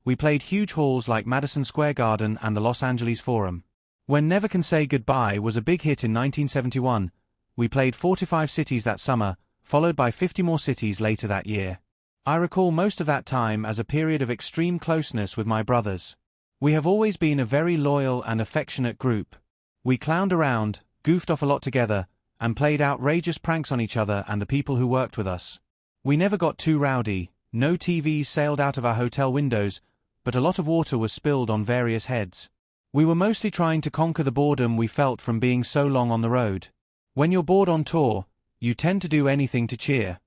We played huge halls like Madison Square Garden and the Los Angeles Forum. When Never Can Say Goodbye was a big hit in 1971, we played 45 cities that summer, followed by 50 more cities later that year. I recall most of that time as a period of extreme closeness with my brothers. We have always been a very loyal and affectionate group. We clowned around, goofed off a lot together, and played outrageous pranks on each other and the people who worked with us. We never got too rowdy, no TVs sailed out of our hotel windows, but a lot of water was spilled on various heads. We were mostly trying to conquer the boredom we felt from being so long on the road. When you're bored on tour, you tend to do anything to cheer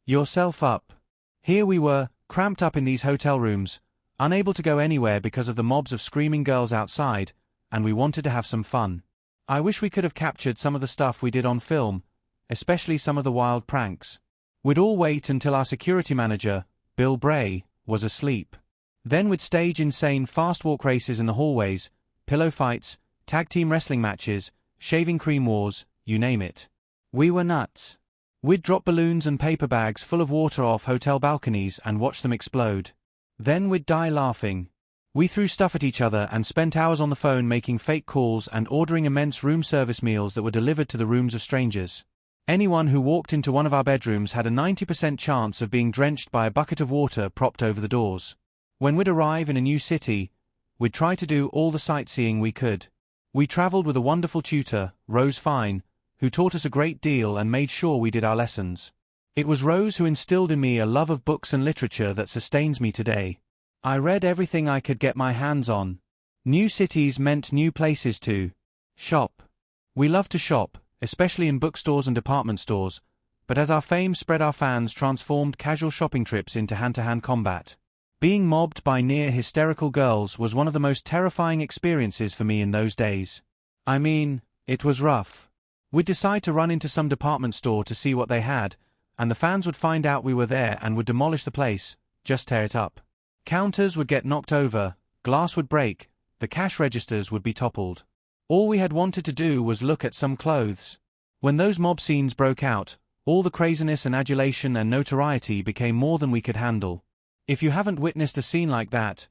yourself up. Here we were, cramped up in these hotel rooms, unable to go anywhere because of the mobs of screaming girls outside, and we wanted to have some fun. I wish we could have captured some of the stuff we did on film, especially some of the wild pranks. We'd all wait until our security manager, Bill Bray, was asleep. Then we'd stage insane fast walk races in the hallways, pillow fights, tag team wrestling matches, shaving cream wars, you name it. We were nuts. We'd drop balloons and paper bags full of water off hotel balconies and watch them explode. Then we'd die laughing. We threw stuff at each other and spent hours on the phone making fake calls and ordering immense room service meals that were delivered to the rooms of strangers. Anyone who walked into one of our bedrooms had a 90% chance of being drenched by a bucket of water propped over the doors. When we'd arrive in a new city, we'd try to do all the sightseeing we could. We traveled with a wonderful tutor, Rose Fine, who taught us a great deal and made sure we did our lessons. It was Rose who instilled in me a love of books and literature that sustains me today. I read everything I could get my hands on. New cities meant new places to shop. We loved to shop, especially in bookstores and department stores, but as our fame spread, our fans transformed casual shopping trips into hand-to-hand combat. Being mobbed by near hysterical girls was one of the most terrifying experiences for me in those days. I mean, it was rough. We'd decide to run into some department store to see what they had, and the fans would find out we were there and would demolish the place, just tear it up. Counters would get knocked over, glass would break, the cash registers would be toppled. All we had wanted to do was look at some clothes. When those mob scenes broke out, all the craziness and adulation and notoriety became more than we could handle. If you haven't witnessed a scene like that,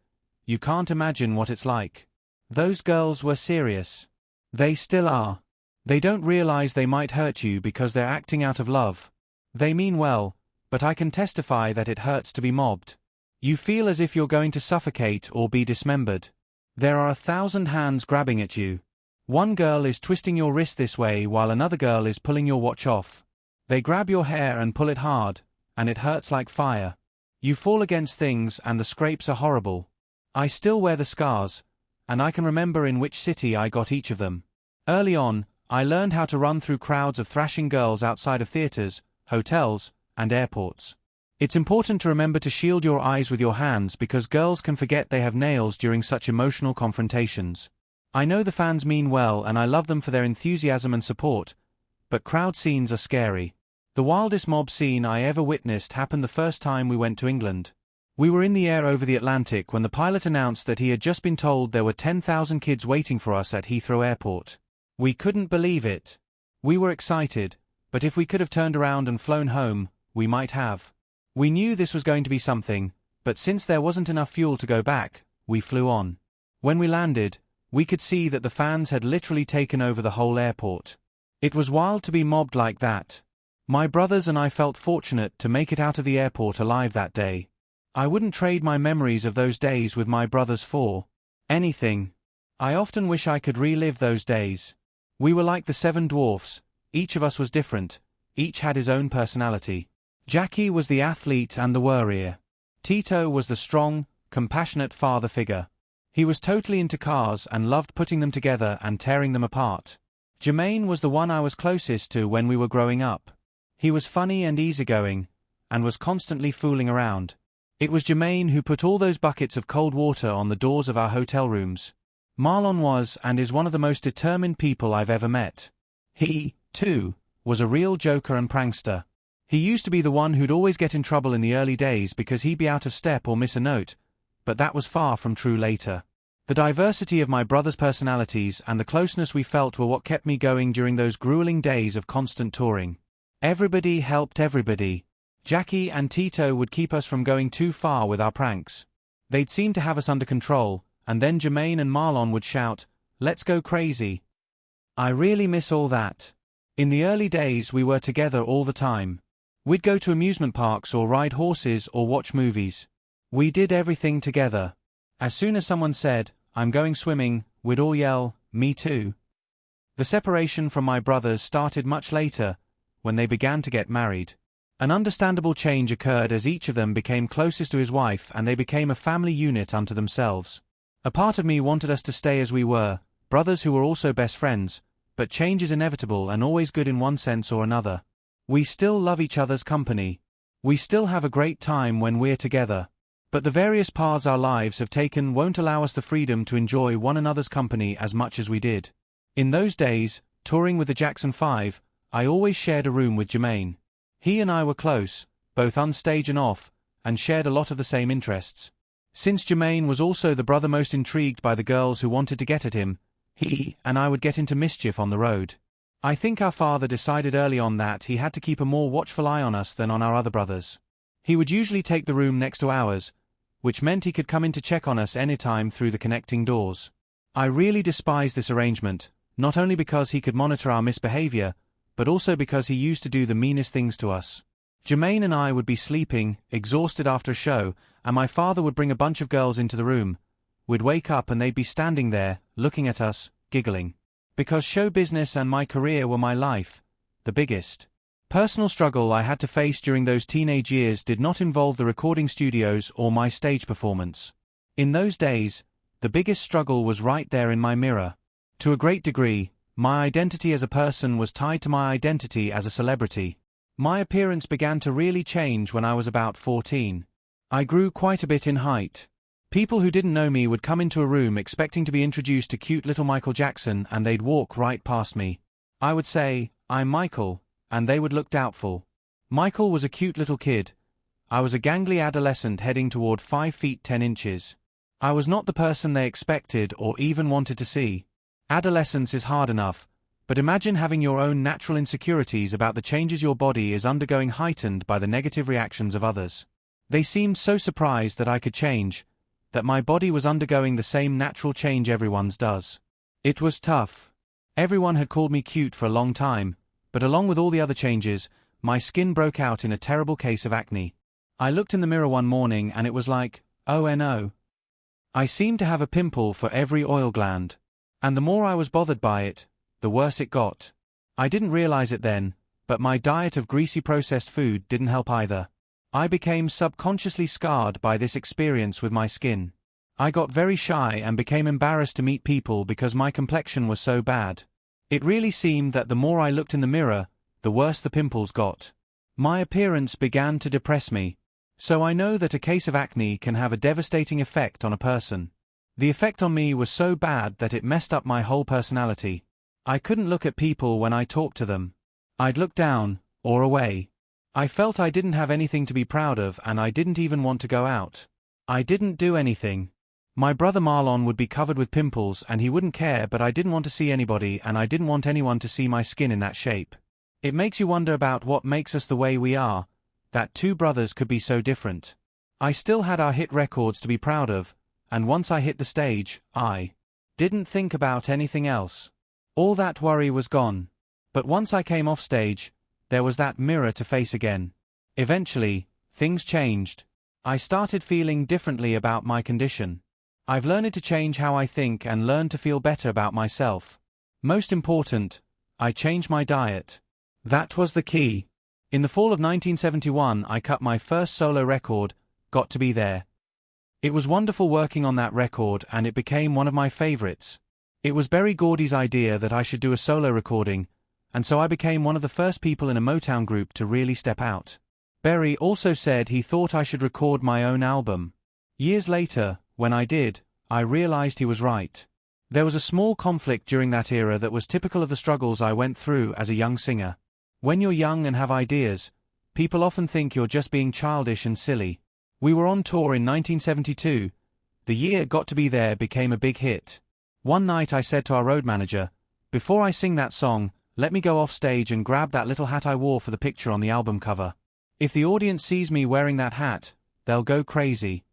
you can't imagine what it's like. Those girls were serious. They still are. They don't realize they might hurt you because they're acting out of love. They mean well, but I can testify that it hurts to be mobbed. You feel as if you're going to suffocate or be dismembered. There are 1,000 hands grabbing at you. One girl is twisting your wrist this way while another girl is pulling your watch off. They grab your hair and pull it hard, and it hurts like fire. You fall against things and the scrapes are horrible. I still wear the scars, and I can remember in which city I got each of them. Early on, I learned how to run through crowds of thrashing girls outside of theaters, hotels, and airports. It's important to remember to shield your eyes with your hands because girls can forget they have nails during such emotional confrontations. I know the fans mean well and I love them for their enthusiasm and support, but crowd scenes are scary. The wildest mob scene I ever witnessed happened the first time we went to England. We were in the air over the Atlantic when the pilot announced that he had just been told there were 10,000 kids waiting for us at Heathrow Airport. We couldn't believe it. We were excited, but if we could have turned around and flown home, we might have. We knew this was going to be something, but since there wasn't enough fuel to go back, we flew on. When we landed, we could see that the fans had literally taken over the whole airport. It was wild to be mobbed like that. My brothers and I felt fortunate to make it out of the airport alive that day. I wouldn't trade my memories of those days with my brothers for anything. I often wish I could relive those days. We were like the 7 dwarfs, each of us was different, each had his own personality. Jackie was the athlete and the worrier. Tito was the strong, compassionate father figure. He was totally into cars and loved putting them together and tearing them apart. Jermaine was the one I was closest to when we were growing up. He was funny and easygoing, and was constantly fooling around. It was Jermaine who put all those buckets of cold water on the doors of our hotel rooms. Marlon was and is one of the most determined people I've ever met. He, too, was a real joker and prankster. He used to be the one who'd always get in trouble in the early days because he'd be out of step or miss a note, but that was far from true later. The diversity of my brothers' personalities and the closeness we felt were what kept me going during those grueling days of constant touring. Everybody helped everybody. Jackie and Tito would keep us from going too far with our pranks. They'd seem to have us under control, and then Jermaine and Marlon would shout, "Let's go crazy." I really miss all that. In the early days we were together all the time. We'd go to amusement parks or ride horses or watch movies. We did everything together. As soon as someone said, "I'm going swimming," we'd all yell, "Me too." The separation from my brothers started much later, when they began to get married. An understandable change occurred as each of them became closest to his wife and they became a family unit unto themselves. A part of me wanted us to stay as we were, brothers who were also best friends, but change is inevitable and always good in one sense or another. We still love each other's company. We still have a great time when we're together. But the various paths our lives have taken won't allow us the freedom to enjoy one another's company as much as we did. In those days, touring with the Jackson 5, I always shared a room with Jermaine. He and I were close, both on stage and off, and shared a lot of the same interests. Since Jermaine was also the brother most intrigued by the girls who wanted to get at him, he and I would get into mischief on the road. I think our father decided early on that he had to keep a more watchful eye on us than on our other brothers. He would usually take the room next to ours, which meant he could come in to check on us anytime through the connecting doors. I really despised this arrangement, not only because he could monitor our misbehavior, but also because he used to do the meanest things to us. Jermaine and I would be sleeping, exhausted after a show, and my father would bring a bunch of girls into the room. We'd wake up and they'd be standing there, looking at us, giggling. Because show business and my career were my life, the biggest personal struggle I had to face during those teenage years did not involve the recording studios or my stage performance. In those days, the biggest struggle was right there in my mirror. To a great degree, my identity as a person was tied to my identity as a celebrity. My appearance began to really change when I was about 14. I grew quite a bit in height. People who didn't know me would come into a room expecting to be introduced to cute little Michael Jackson and they'd walk right past me. I would say, "I'm Michael," and they would look doubtful. Michael was a cute little kid. I was a gangly adolescent heading toward 5 feet 10 inches. I was not the person they expected or even wanted to see. Adolescence is hard enough, but imagine having your own natural insecurities about the changes your body is undergoing heightened by the negative reactions of others. They seemed so surprised that I could change, that my body was undergoing the same natural change everyone's does. It was tough. Everyone had called me cute for a long time, but along with all the other changes, my skin broke out in a terrible case of acne. I looked in the mirror one morning and it was like, oh no. I seemed to have a pimple for every oil gland. And the more I was bothered by it, the worse it got. I didn't realize it then, but my diet of greasy processed food didn't help either. I became subconsciously scarred by this experience with my skin. I got very shy and became embarrassed to meet people because my complexion was so bad. It really seemed that the more I looked in the mirror, the worse the pimples got. My appearance began to depress me. So I know that a case of acne can have a devastating effect on a person. The effect on me was so bad that it messed up my whole personality. I couldn't look at people when I talked to them. I'd look down, or away. I felt I didn't have anything to be proud of and I didn't even want to go out. I didn't do anything. My brother Marlon would be covered with pimples and he wouldn't care, but I didn't want to see anybody and I didn't want anyone to see my skin in that shape. It makes you wonder about what makes us the way we are, that two brothers could be so different. I still had our hit records to be proud of, and once I hit the stage, I didn't think about anything else. All that worry was gone. But once I came off stage, there was that mirror to face again. Eventually, things changed. I started feeling differently about my condition. I've learned to change how I think and learned to feel better about myself. Most important, I changed my diet. That was the key. In the fall of 1971, I cut my first solo record, Got to Be There. It was wonderful working on that record and it became one of my favorites. It was Berry Gordy's idea that I should do a solo recording, and so I became one of the first people in a Motown group to really step out. Berry also said he thought I should record my own album. Years later, when I did, I realized he was right. There was a small conflict during that era that was typical of the struggles I went through as a young singer. When you're young and have ideas, people often think you're just being childish and silly. We were on tour in 1972. The year Got to Be There became a big hit. One night I said to our road manager, "Before I sing that song, let me go off stage and grab that little hat I wore for the picture on the album cover. If the audience sees me wearing that hat, they'll go crazy."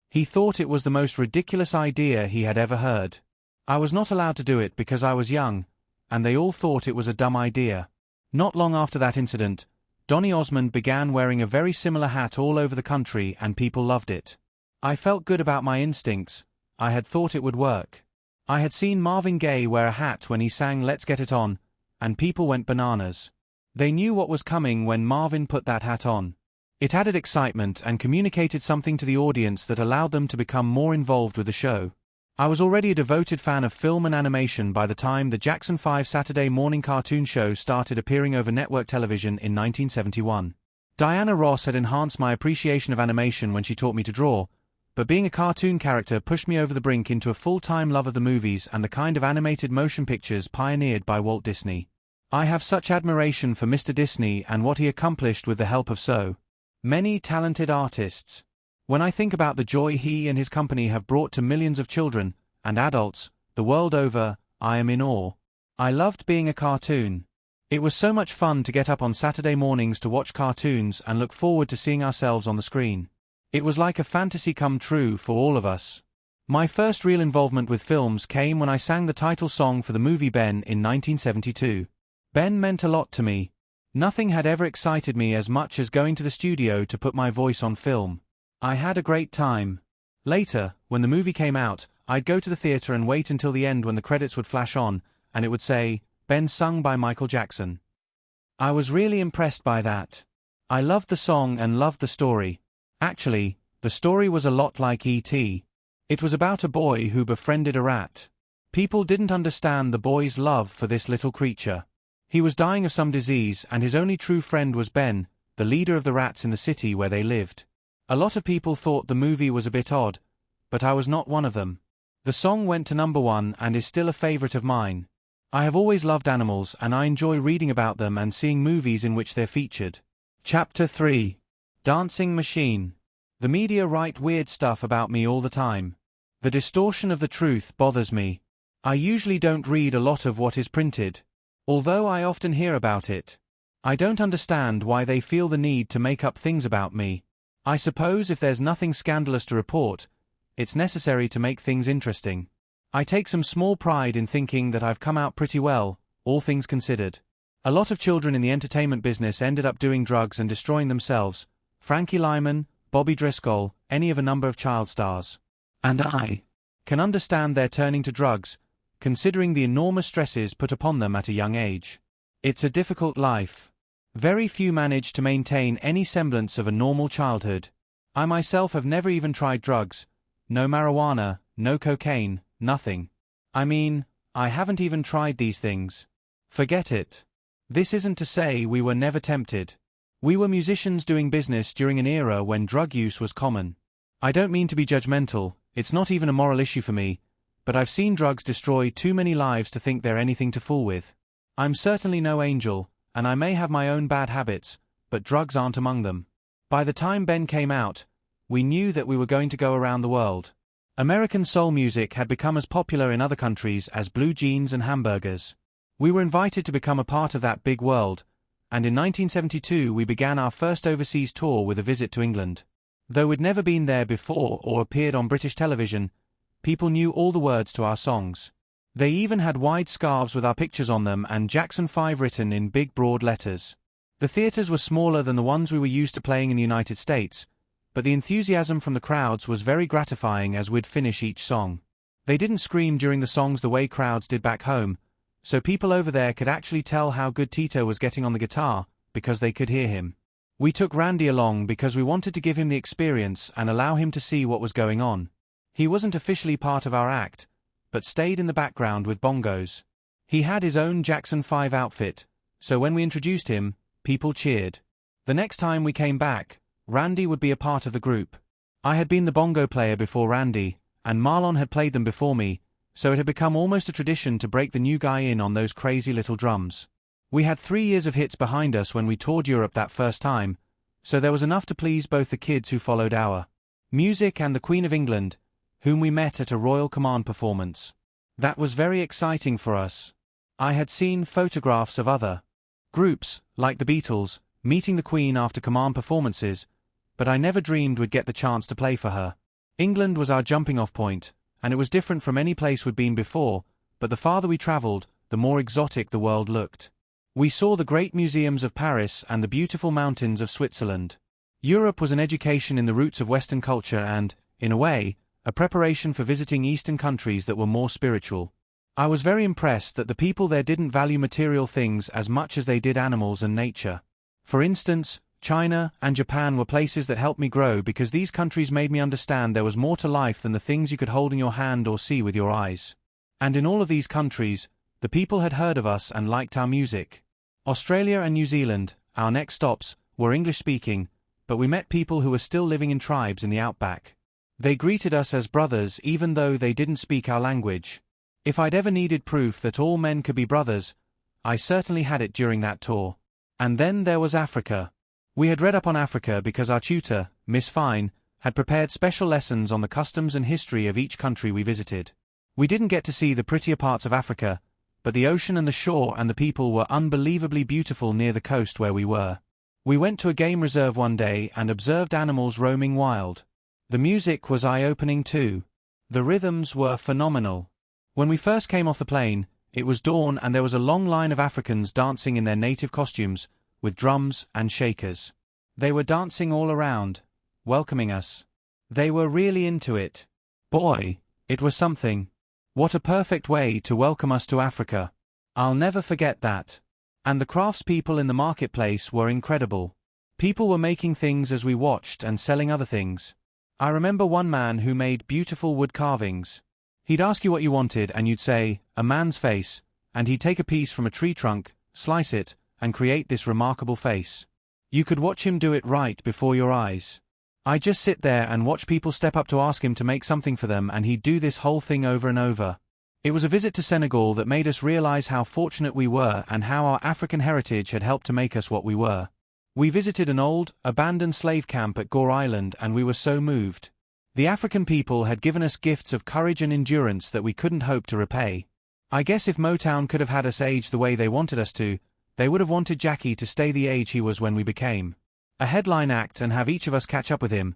He thought it was the most ridiculous idea he had ever heard. I was not allowed to do it because I was young, and they all thought it was a dumb idea. Not long after that incident, Donny Osmond began wearing a very similar hat all over the country and people loved it. I felt good about my instincts. I had thought it would work. I had seen Marvin Gaye wear a hat when he sang Let's Get It On, and people went bananas. They knew what was coming when Marvin put that hat on. It added excitement and communicated something to the audience that allowed them to become more involved with the show. I was already a devoted fan of film and animation by the time the Jackson 5 Saturday morning cartoon show started appearing over network television in 1971. Diana Ross had enhanced my appreciation of animation when she taught me to draw, but being a cartoon character pushed me over the brink into a full-time love of the movies and the kind of animated motion pictures pioneered by Walt Disney. I have such admiration for Mr. Disney and what he accomplished with the help of so many talented artists. When I think about the joy he and his company have brought to millions of children and adults the world over, I am in awe. I loved being a cartoon. It was so much fun to get up on Saturday mornings to watch cartoons and look forward to seeing ourselves on the screen. It was like a fantasy come true for all of us. My first real involvement with films came when I sang the title song for the movie Ben in 1972. Ben meant a lot to me. Nothing had ever excited me as much as going to the studio to put my voice on film. I had a great time. Later, when the movie came out, I'd go to the theater and wait until the end when the credits would flash on, and it would say, "Ben sung by Michael Jackson." I was really impressed by that. I loved the song and loved the story. Actually, the story was a lot like E.T. It was about a boy who befriended a rat. People didn't understand the boy's love for this little creature. He was dying of some disease and his only true friend was Ben, the leader of the rats in the city where they lived. A lot of people thought the movie was a bit odd, but I was not one of them. The song went to #1 and is still a favorite of mine. I have always loved animals and I enjoy reading about them and seeing movies in which they're featured. Chapter 3. Dancing Machine. The media write weird stuff about me all the time. The distortion of the truth bothers me. I usually don't read a lot of what is printed, although I often hear about it. I don't understand why they feel the need to make up things about me. I suppose if there's nothing scandalous to report, it's necessary to make things interesting. I take some small pride in thinking that I've come out pretty well, all things considered. A lot of children in the entertainment business ended up doing drugs and destroying themselves. Frankie Lyman, Bobby Driscoll, any of a number of child stars. And I can understand their turning to drugs, considering the enormous stresses put upon them at a young age. It's a difficult life. Very few manage to maintain any semblance of a normal childhood. I myself have never even tried drugs. No marijuana, no cocaine, nothing. I mean, I haven't even tried these things. Forget it. This isn't to say we were never tempted. We were musicians doing business during an era when drug use was common. I don't mean to be judgmental, it's not even a moral issue for me, but I've seen drugs destroy too many lives to think they're anything to fool with. I'm certainly no angel, and I may have my own bad habits, but drugs aren't among them. By the time Ben came out, we knew that we were going to go around the world. American soul music had become as popular in other countries as blue jeans and hamburgers. We were invited to become a part of that big world, and in 1972 we began our first overseas tour with a visit to England. Though we'd never been there before or appeared on British television, people knew all the words to our songs. They even had wide scarves with our pictures on them and Jackson 5 written in big broad letters. The theaters were smaller than the ones we were used to playing in the United States, but the enthusiasm from the crowds was very gratifying as we'd finish each song. They didn't scream during the songs the way crowds did back home, so people over there could actually tell how good Tito was getting on the guitar, because they could hear him. We took Randy along because we wanted to give him the experience and allow him to see what was going on. He wasn't officially part of our act, but stayed in the background with bongos. He had his own Jackson 5 outfit, so when we introduced him, people cheered. The next time we came back, Randy would be a part of the group. I had been the bongo player before Randy, and Marlon had played them before me, so it had become almost a tradition to break the new guy in on those crazy little drums. We had 3 years of hits behind us when we toured Europe that first time, so there was enough to please both the kids who followed our music and the Queen of England, whom we met at a Royal Command performance. That was very exciting for us. I had seen photographs of other groups, like the Beatles, meeting the Queen after Command performances, but I never dreamed we'd get the chance to play for her. England was our jumping-off point, and it was different from any place we'd been before, but the farther we traveled, the more exotic the world looked. We saw the great museums of Paris and the beautiful mountains of Switzerland. Europe was an education in the roots of Western culture and, in a way, a preparation for visiting Eastern countries that were more spiritual. I was very impressed that the people there didn't value material things as much as they did animals and nature. For instance, China and Japan were places that helped me grow because these countries made me understand there was more to life than the things you could hold in your hand or see with your eyes. And in all of these countries, the people had heard of us and liked our music. Australia and New Zealand, our next stops, were English-speaking, but we met people who were still living in tribes in the outback. They greeted us as brothers even though they didn't speak our language. If I'd ever needed proof that all men could be brothers, I certainly had it during that tour. And then there was Africa. We had read up on Africa because our tutor, Miss Fine, had prepared special lessons on the customs and history of each country we visited. We didn't get to see the prettier parts of Africa, but the ocean and the shore and the people were unbelievably beautiful near the coast where we were. We went to a game reserve one day and observed animals roaming wild. The music was eye-opening too. The rhythms were phenomenal. When we first came off the plane, it was dawn and there was a long line of Africans dancing in their native costumes, with drums and shakers. They were dancing all around, welcoming us. They were really into it. Boy, it was something. What a perfect way to welcome us to Africa. I'll never forget that. And the craftspeople in the marketplace were incredible. People were making things as we watched and selling other things. I remember one man who made beautiful wood carvings. He'd ask you what you wanted and you'd say, a man's face, and he'd take a piece from a tree trunk, slice it, and create this remarkable face. You could watch him do it right before your eyes. I'd just sit there and watch people step up to ask him to make something for them and he'd do this whole thing over and over. It was a visit to Senegal that made us realize how fortunate we were and how our African heritage had helped to make us what we were. We visited an old, abandoned slave camp at Gore Island and we were so moved. The African people had given us gifts of courage and endurance that we couldn't hope to repay. I guess if Motown could have had us age the way they wanted us to, they would have wanted Jackie to stay the age he was when we became a headline act and have each of us catch up with him,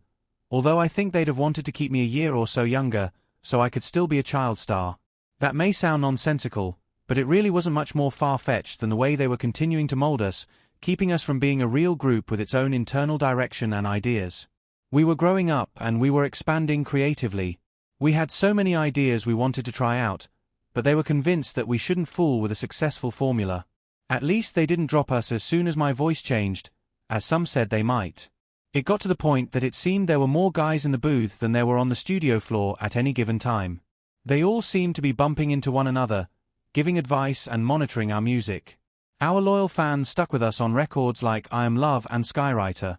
although I think they'd have wanted to keep me a year or so younger, so I could still be a child star. That may sound nonsensical, but it really wasn't much more far-fetched than the way they were continuing to mold us, keeping us from being a real group with its own internal direction and ideas. We were growing up and we were expanding creatively. We had so many ideas we wanted to try out, but they were convinced that we shouldn't fool with a successful formula. At least they didn't drop us as soon as my voice changed, as some said they might. It got to the point that it seemed there were more guys in the booth than there were on the studio floor at any given time. They all seemed to be bumping into one another, giving advice and monitoring our music. Our loyal fans stuck with us on records like I Am Love and Skywriter.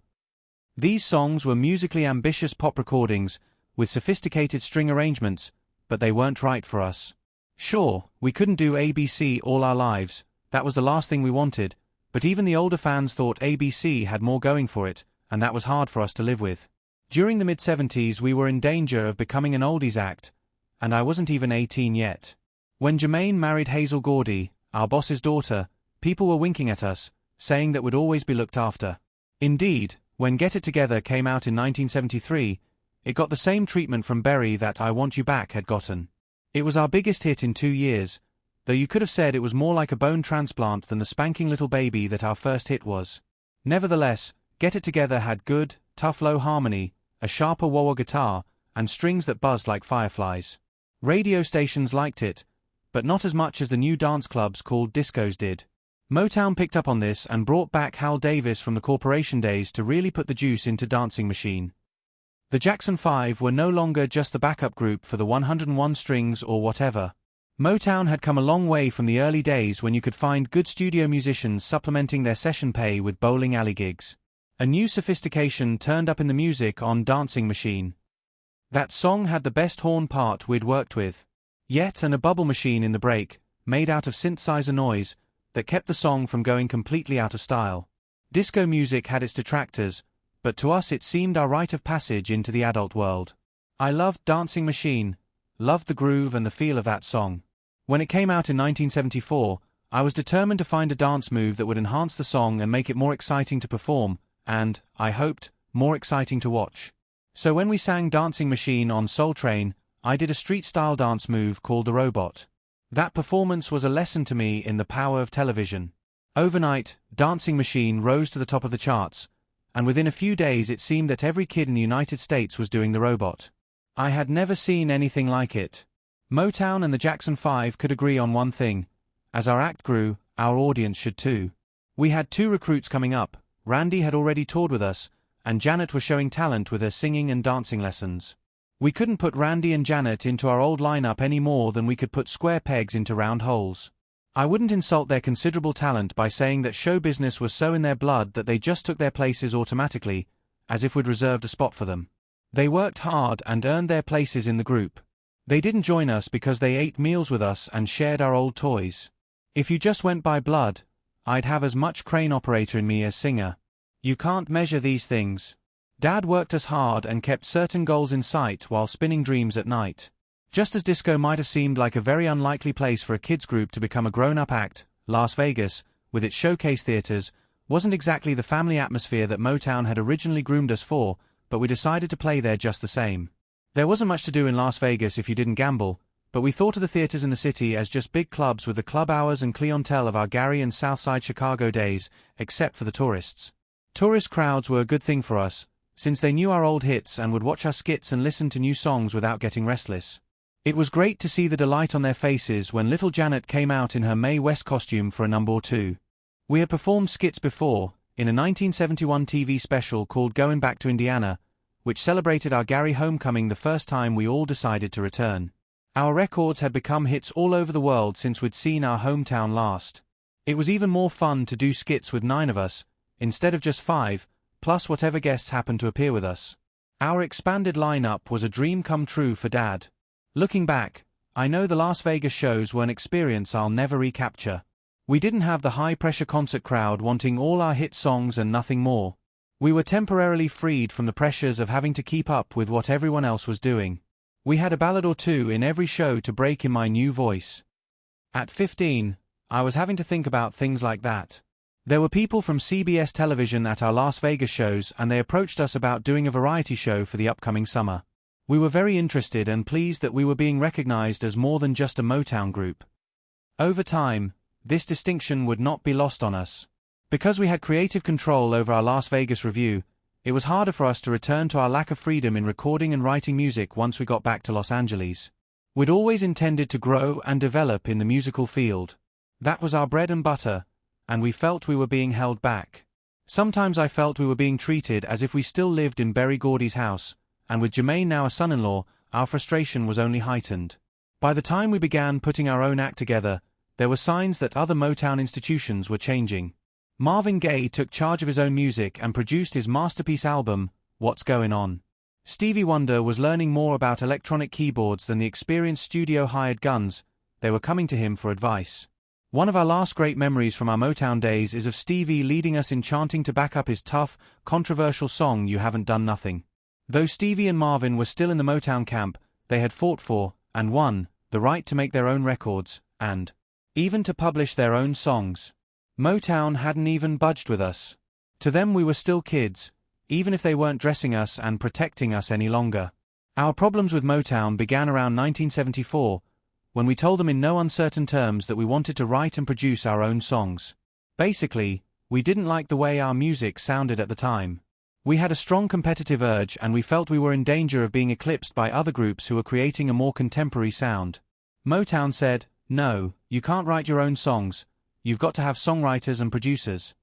These songs were musically ambitious pop recordings, with sophisticated string arrangements, but they weren't right for us. Sure, we couldn't do ABC all our lives, that was the last thing we wanted, but even the older fans thought ABC had more going for it, and that was hard for us to live with. During the mid-70s we were in danger of becoming an oldies act, and I wasn't even 18 yet. When Jermaine married Hazel Gordy, our boss's daughter, people were winking at us, saying that we'd always be looked after. Indeed, when Get It Together came out in 1973, it got the same treatment from Berry that I Want You Back had gotten. It was our biggest hit in 2 years, though you could have said it was more like a bone transplant than the spanking little baby that our first hit was. Nevertheless, Get It Together had good, tough low harmony, a sharper wah-wah guitar, and strings that buzzed like fireflies. Radio stations liked it, but not as much as the new dance clubs called discos did. Motown picked up on this and brought back Hal Davis from the Corporation days to really put the juice into Dancing Machine. The Jackson 5 were no longer just the backup group for the 101 strings or whatever. Motown had come a long way from the early days when you could find good studio musicians supplementing their session pay with bowling alley gigs. A new sophistication turned up in the music on Dancing Machine. That song had the best horn part we'd worked with. Yet and a bubble machine in the break, made out of synthesizer noise, that kept the song from going completely out of style. Disco music had its detractors, but to us it seemed our rite of passage into the adult world. I loved Dancing Machine, loved the groove and the feel of that song. When it came out in 1974, I was determined to find a dance move that would enhance the song and make it more exciting to perform, and, I hoped, more exciting to watch. So when we sang Dancing Machine on Soul Train, I did a street-style dance move called the Robot. That performance was a lesson to me in the power of television. Overnight, Dancing Machine rose to the top of the charts, and within a few days it seemed that every kid in the United States was doing the Robot. I had never seen anything like it. Motown and the Jackson 5 could agree on one thing: as our act grew, our audience should too. We had 2 recruits coming up. Randy had already toured with us, and Janet was showing talent with her singing and dancing lessons. We couldn't put Randy and Janet into our old lineup any more than we could put square pegs into round holes. I wouldn't insult their considerable talent by saying that show business was so in their blood that they just took their places automatically, as if we'd reserved a spot for them. They worked hard and earned their places in the group. They didn't join us because they ate meals with us and shared our old toys. If you just went by blood, I'd have as much crane operator in me as singer. You can't measure these things. Dad worked us hard and kept certain goals in sight while spinning dreams at night. Just as disco might have seemed like a very unlikely place for a kids group to become a grown-up act, Las Vegas, with its showcase theaters, wasn't exactly the family atmosphere that Motown had originally groomed us for, but we decided to play there just the same. There wasn't much to do in Las Vegas if you didn't gamble, but we thought of the theaters in the city as just big clubs with the club hours and clientele of our Gary and Southside Chicago days, except for the tourists. Tourist crowds were a good thing for us, since they knew our old hits and would watch our skits and listen to new songs without getting restless. It was great to see the delight on their faces when little Janet came out in her Mae West costume for a number or two. We had performed skits before, in a 1971 TV special called Going Back to Indiana, which celebrated our Gary homecoming the first time we all decided to return. Our records had become hits all over the world since we'd seen our hometown last. It was even more fun to do skits with 9 of us, instead of just 5, plus whatever guests happened to appear with us. Our expanded lineup was a dream come true for Dad. Looking back, I know the Las Vegas shows were an experience I'll never recapture. We didn't have the high-pressure concert crowd wanting all our hit songs and nothing more. We were temporarily freed from the pressures of having to keep up with what everyone else was doing. We had a ballad or two in every show to break in my new voice. At 15, I was having to think about things like that. There were people from CBS television at our Las Vegas shows, and they approached us about doing a variety show for the upcoming summer. We were very interested and pleased that we were being recognized as more than just a Motown group. Over time, this distinction would not be lost on us. Because we had creative control over our Las Vegas review, it was harder for us to return to our lack of freedom in recording and writing music once we got back to Los Angeles. We'd always intended to grow and develop in the musical field. That was our bread and butter, and we felt we were being held back. Sometimes I felt we were being treated as if we still lived in Berry Gordy's house, and with Jermaine now a son-in-law, our frustration was only heightened. By the time we began putting our own act together, there were signs that other Motown institutions were changing. Marvin Gaye took charge of his own music and produced his masterpiece album, What's Going On. Stevie Wonder was learning more about electronic keyboards than the experienced studio-hired guns. They were coming to him for advice. One of our last great memories from our Motown days is of Stevie leading us in chanting to back up his tough, controversial song You Haven't Done Nothing. Though Stevie and Marvin were still in the Motown camp, they had fought for, and won, the right to make their own records, and even to publish their own songs. Motown hadn't even budged with us. To them we were still kids, even if they weren't dressing us and protecting us any longer. Our problems with Motown began around 1974, when we told them in no uncertain terms that we wanted to write and produce our own songs. Basically, we didn't like the way our music sounded at the time. We had a strong competitive urge and we felt we were in danger of being eclipsed by other groups who were creating a more contemporary sound. Motown said, "No, you can't write your own songs. You've got to have songwriters and producers."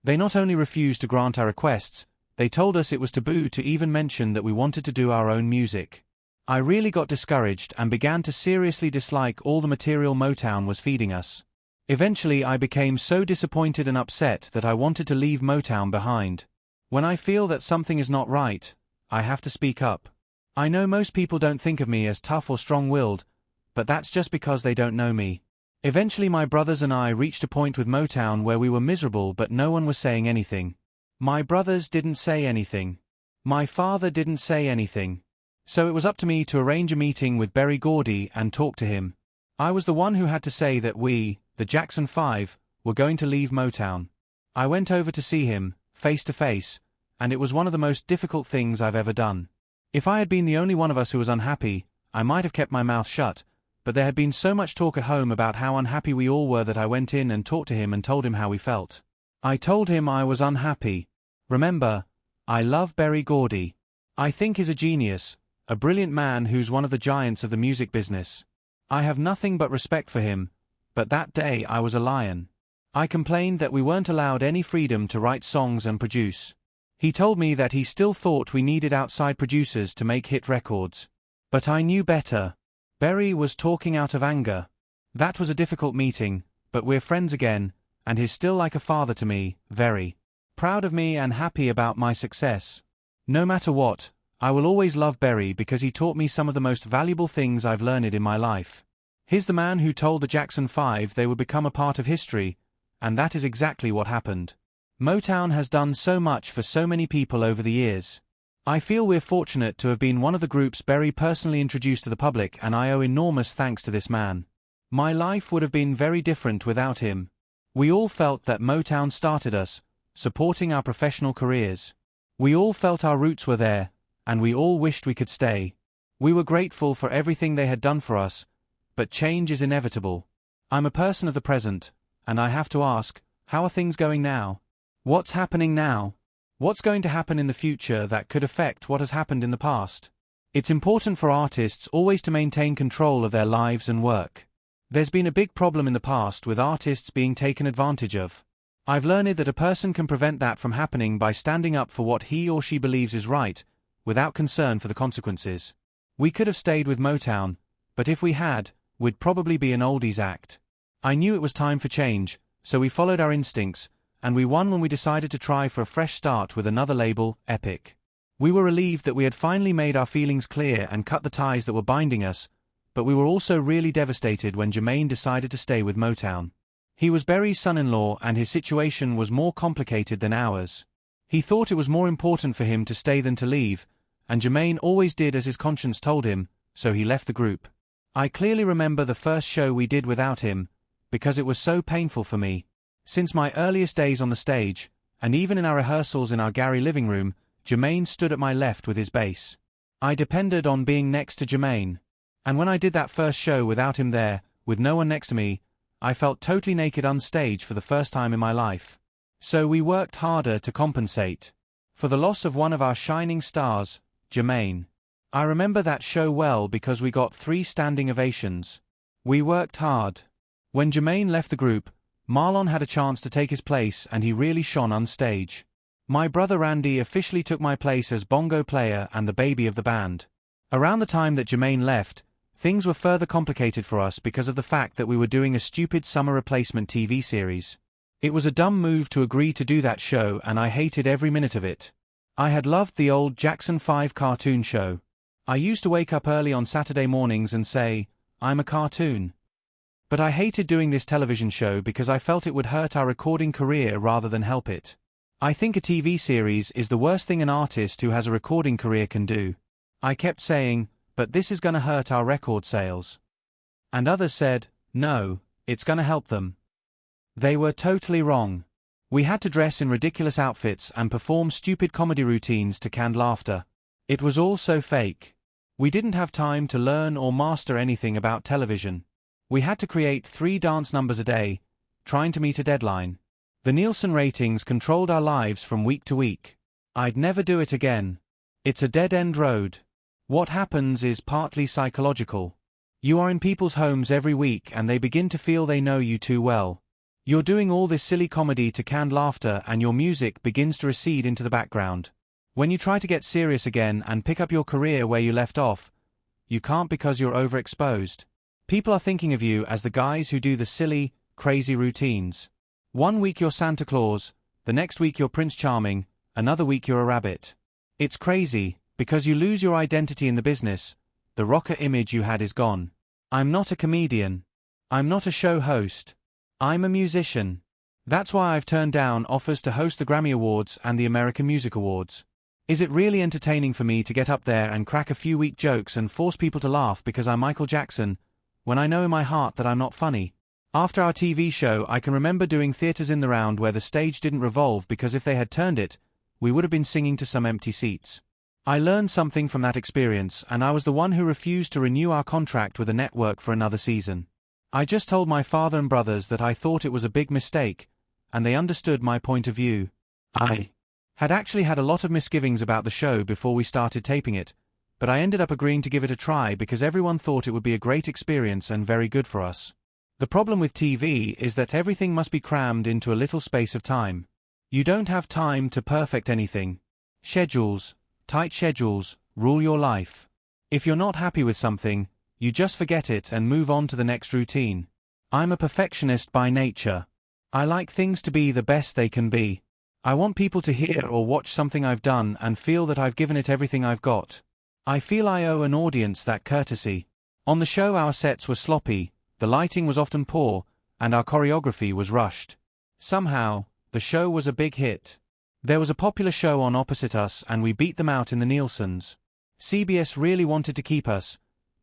They not only refused to grant our requests, they told us it was taboo to even mention that we wanted to do our own music. I really got discouraged and began to seriously dislike all the material Motown was feeding us. Eventually I became so disappointed and upset that I wanted to leave Motown behind. When I feel that something is not right, I have to speak up. I know most people don't think of me as tough or strong-willed, but that's just because they don't know me. Eventually my brothers and I reached a point with Motown where we were miserable but no one was saying anything. My brothers didn't say anything. My father didn't say anything. So it was up to me to arrange a meeting with Berry Gordy and talk to him. I was the one who had to say that we, the Jackson 5, were going to leave Motown. I went over to see him, face to face, and it was one of the most difficult things I've ever done. If I had been the only one of us who was unhappy, I might have kept my mouth shut, but there had been so much talk at home about how unhappy we all were that I went in and talked to him and told him how we felt. I told him I was unhappy. Remember, I love Berry Gordy. I think he's a genius, a brilliant man who's one of the giants of the music business. I have nothing but respect for him, but that day I was a lion. I complained that we weren't allowed any freedom to write songs and produce. He told me that he still thought we needed outside producers to make hit records. But I knew better. Berry was talking out of anger. That was a difficult meeting, but we're friends again, and he's still like a father to me, very proud of me and happy about my success. No matter what, I will always love Berry because he taught me some of the most valuable things I've learned in my life. He's the man who told the Jackson 5 they would become a part of history, and that is exactly what happened. Motown has done so much for so many people over the years. I feel we're fortunate to have been one of the groups Berry personally introduced to the public, and I owe enormous thanks to this man. My life would have been very different without him. We all felt that Motown started us, supporting our professional careers. We all felt our roots were there, and we all wished we could stay. We were grateful for everything they had done for us, but change is inevitable. I'm a person of the present, and I have to ask, how are things going now? What's happening now? What's going to happen in the future that could affect what has happened in the past? It's important for artists always to maintain control of their lives and work. There's been a big problem in the past with artists being taken advantage of. I've learned that a person can prevent that from happening by standing up for what he or she believes is right, without concern for the consequences. We could have stayed with Motown, but if we had, we'd probably be an oldies act. I knew it was time for change, so we followed our instincts, and we won when we decided to try for a fresh start with another label, Epic. We were relieved that we had finally made our feelings clear and cut the ties that were binding us, but we were also really devastated when Jermaine decided to stay with Motown. He was Berry's son-in-law and his situation was more complicated than ours. He thought it was more important for him to stay than to leave, and Jermaine always did as his conscience told him, so he left the group. I clearly remember the first show we did without him, because it was so painful for me. Since my earliest days on the stage, and even in our rehearsals in our Gary living room, Jermaine stood at my left with his bass. I depended on being next to Jermaine. And when I did that first show without him there, with no one next to me, I felt totally naked on stage for the first time in my life. So we worked harder to compensate for the loss of one of our shining stars, Jermaine. I remember that show well because we got 3 standing ovations. We worked hard. When Jermaine left the group, Marlon had a chance to take his place and he really shone on stage. My brother Randy officially took my place as bongo player and the baby of the band. Around the time that Jermaine left, things were further complicated for us because of the fact that we were doing a stupid summer replacement TV series. It was a dumb move to agree to do that show and I hated every minute of it. I had loved the old Jackson 5 cartoon show. I used to wake up early on Saturday mornings and say, "I'm a cartoon." But I hated doing this television show because I felt it would hurt our recording career rather than help it. I think a TV series is the worst thing an artist who has a recording career can do. I kept saying, "But this is gonna hurt our record sales." And others said, "No, it's gonna help them." They were totally wrong. We had to dress in ridiculous outfits and perform stupid comedy routines to canned laughter. It was all so fake. We didn't have time to learn or master anything about television. We had to create 3 dance numbers a day, trying to meet a deadline. The Nielsen ratings controlled our lives from week to week. I'd never do it again. It's a dead-end road. What happens is partly psychological. You are in people's homes every week and they begin to feel they know you too well. You're doing all this silly comedy to canned laughter and your music begins to recede into the background. When you try to get serious again and pick up your career where you left off, you can't because you're overexposed. People are thinking of you as the guys who do the silly, crazy routines. One week you're Santa Claus, the next week you're Prince Charming, another week you're a rabbit. It's crazy, because you lose your identity in the business, the rocker image you had is gone. I'm not a comedian. I'm not a show host. I'm a musician. That's why I've turned down offers to host the Grammy Awards and the American Music Awards. Is it really entertaining for me to get up there and crack a few weak jokes and force people to laugh because I'm Michael Jackson, when I know in my heart that I'm not funny? After our TV show, I can remember doing theaters in the round where the stage didn't revolve because if they had turned it, we would have been singing to some empty seats. I learned something from that experience and I was the one who refused to renew our contract with the network for another season. I just told my father and brothers that I thought it was a big mistake, and they understood my point of view. I had actually had a lot of misgivings about the show before we started taping it, but I ended up agreeing to give it a try because everyone thought it would be a great experience and very good for us. The problem with TV is that everything must be crammed into a little space of time. You don't have time to perfect anything. Schedules, tight schedules, rule your life. If you're not happy with something, you just forget it and move on to the next routine. I'm a perfectionist by nature. I like things to be the best they can be. I want people to hear or watch something I've done and feel that I've given it everything I've got. I feel I owe an audience that courtesy. On the show our sets were sloppy, the lighting was often poor, and our choreography was rushed. Somehow, the show was a big hit. There was a popular show on opposite us and we beat them out in the Nielsens. CBS really wanted to keep us,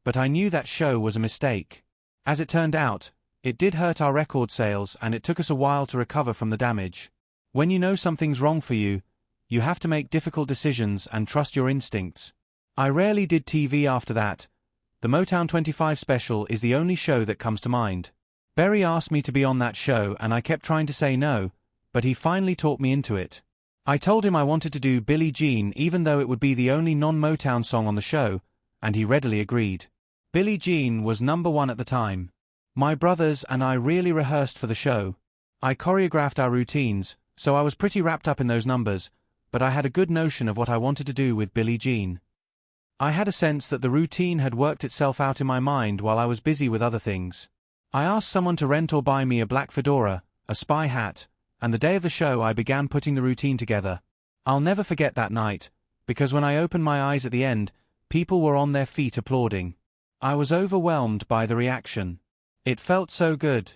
but I knew that show was a mistake. As it turned out, it did hurt our record sales and it took us a while to recover from the damage. When you know something's wrong for you, you have to make difficult decisions and trust your instincts. I rarely did TV after that. The Motown 25 special is the only show that comes to mind. Berry asked me to be on that show and I kept trying to say no, but he finally talked me into it. I told him I wanted to do Billie Jean even though it would be the only non-Motown song on the show, and he readily agreed. Billie Jean was #1 at the time. My brothers and I really rehearsed for the show. I choreographed our routines, so I was pretty wrapped up in those numbers, but I had a good notion of what I wanted to do with Billie Jean. I had a sense that the routine had worked itself out in my mind while I was busy with other things. I asked someone to rent or buy me a black fedora, a spy hat, and the day of the show I began putting the routine together. I'll never forget that night, because when I opened my eyes at the end, people were on their feet applauding. I was overwhelmed by the reaction. It felt so good.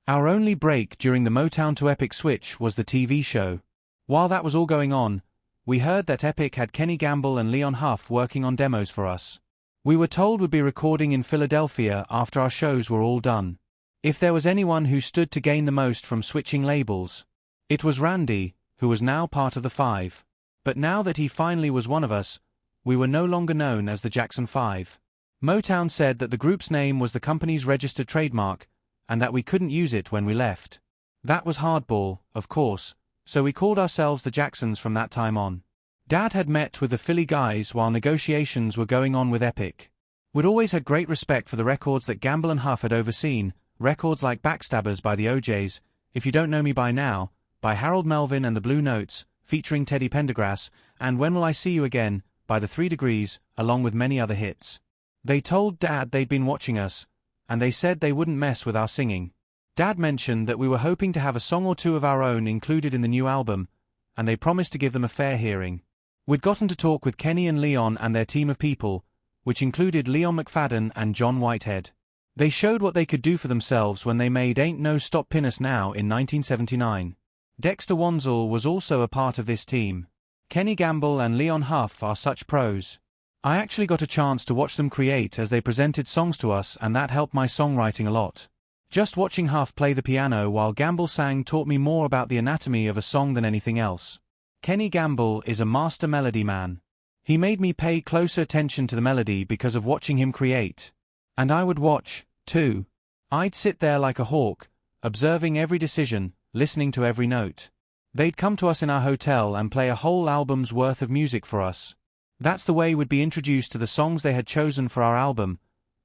Our only break during the Motown to Epic switch was the TV show. While that was all going on, we heard that Epic had Kenny Gamble and Leon Huff working on demos for us. We were told we'd be recording in Philadelphia after our shows were all done. If there was anyone who stood to gain the most from switching labels, it was Randy, who was now part of the Five. But now that he finally was one of us, we were no longer known as the Jackson Five. Motown said that the group's name was the company's registered trademark, and that we couldn't use it when we left. That was hardball, of course, so we called ourselves the Jacksons from that time on. Dad had met with the Philly guys while negotiations were going on with Epic. We'd always had great respect for the records that Gamble and Huff had overseen, records like Backstabbers by the OJs, If You Don't Know Me By Now, by Harold Melvin and the Blue Notes, featuring Teddy Pendergrass, and When Will I See You Again, by the 3 Degrees, along with many other hits. They told Dad they'd been watching us, and they said they wouldn't mess with our singing. Dad mentioned that we were hoping to have a song or two of our own included in the new album, and they promised to give them a fair hearing. We'd gotten to talk with Kenny and Leon and their team of people, which included Leon McFadden and John Whitehead. They showed what they could do for themselves when they made Ain't No Stoppin' Us Now in 1979. Dexter Wansel was also a part of this team. Kenny Gamble and Leon Huff are such pros. I actually got a chance to watch them create as they presented songs to us, and that helped my songwriting a lot. Just watching Huff play the piano while Gamble sang taught me more about the anatomy of a song than anything else. Kenny Gamble is a master melody man. He made me pay closer attention to the melody because of watching him create. And I would watch, too. I'd sit there like a hawk, observing every decision, listening to every note. They'd come to us in our hotel and play a whole album's worth of music for us. That's the way we'd be introduced to the songs they had chosen for our album,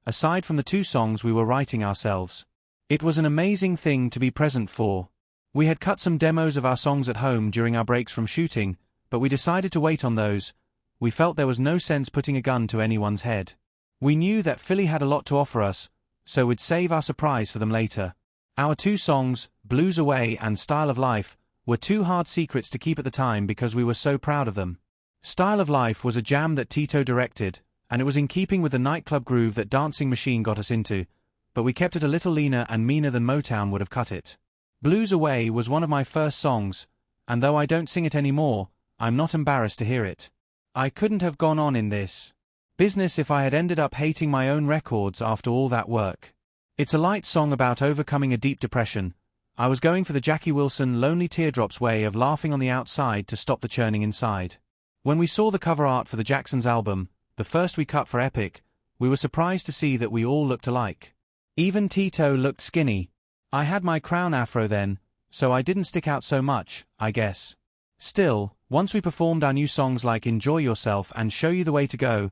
aside from the 2 songs we were writing ourselves. It was an amazing thing to be present for. We had cut some demos of our songs at home during our breaks from shooting, but we decided to wait on those. We felt there was no sense putting a gun to anyone's head. We knew that Philly had a lot to offer us, so we'd save our surprise for them later. Our 2 songs, Blues Away and Style of Life, were 2 hard secrets to keep at the time because we were so proud of them. Style of Life was a jam that Tito directed, and it was in keeping with the nightclub groove that Dancing Machine got us into, but we kept it a little leaner and meaner than Motown would have cut it. Blues Away was one of my first songs, and though I don't sing it anymore, I'm not embarrassed to hear it. I couldn't have gone on in this business if I had ended up hating my own records after all that work. It's a light song about overcoming a deep depression. I was going for the Jackie Wilson Lonely Teardrops way of laughing on the outside to stop the churning inside. When we saw the cover art for the Jacksons album, the first we cut for Epic, we were surprised to see that we all looked alike. Even Tito looked skinny. I had my crown afro then, so I didn't stick out so much, I guess. Still, once we performed our new songs like Enjoy Yourself and Show You the Way to Go,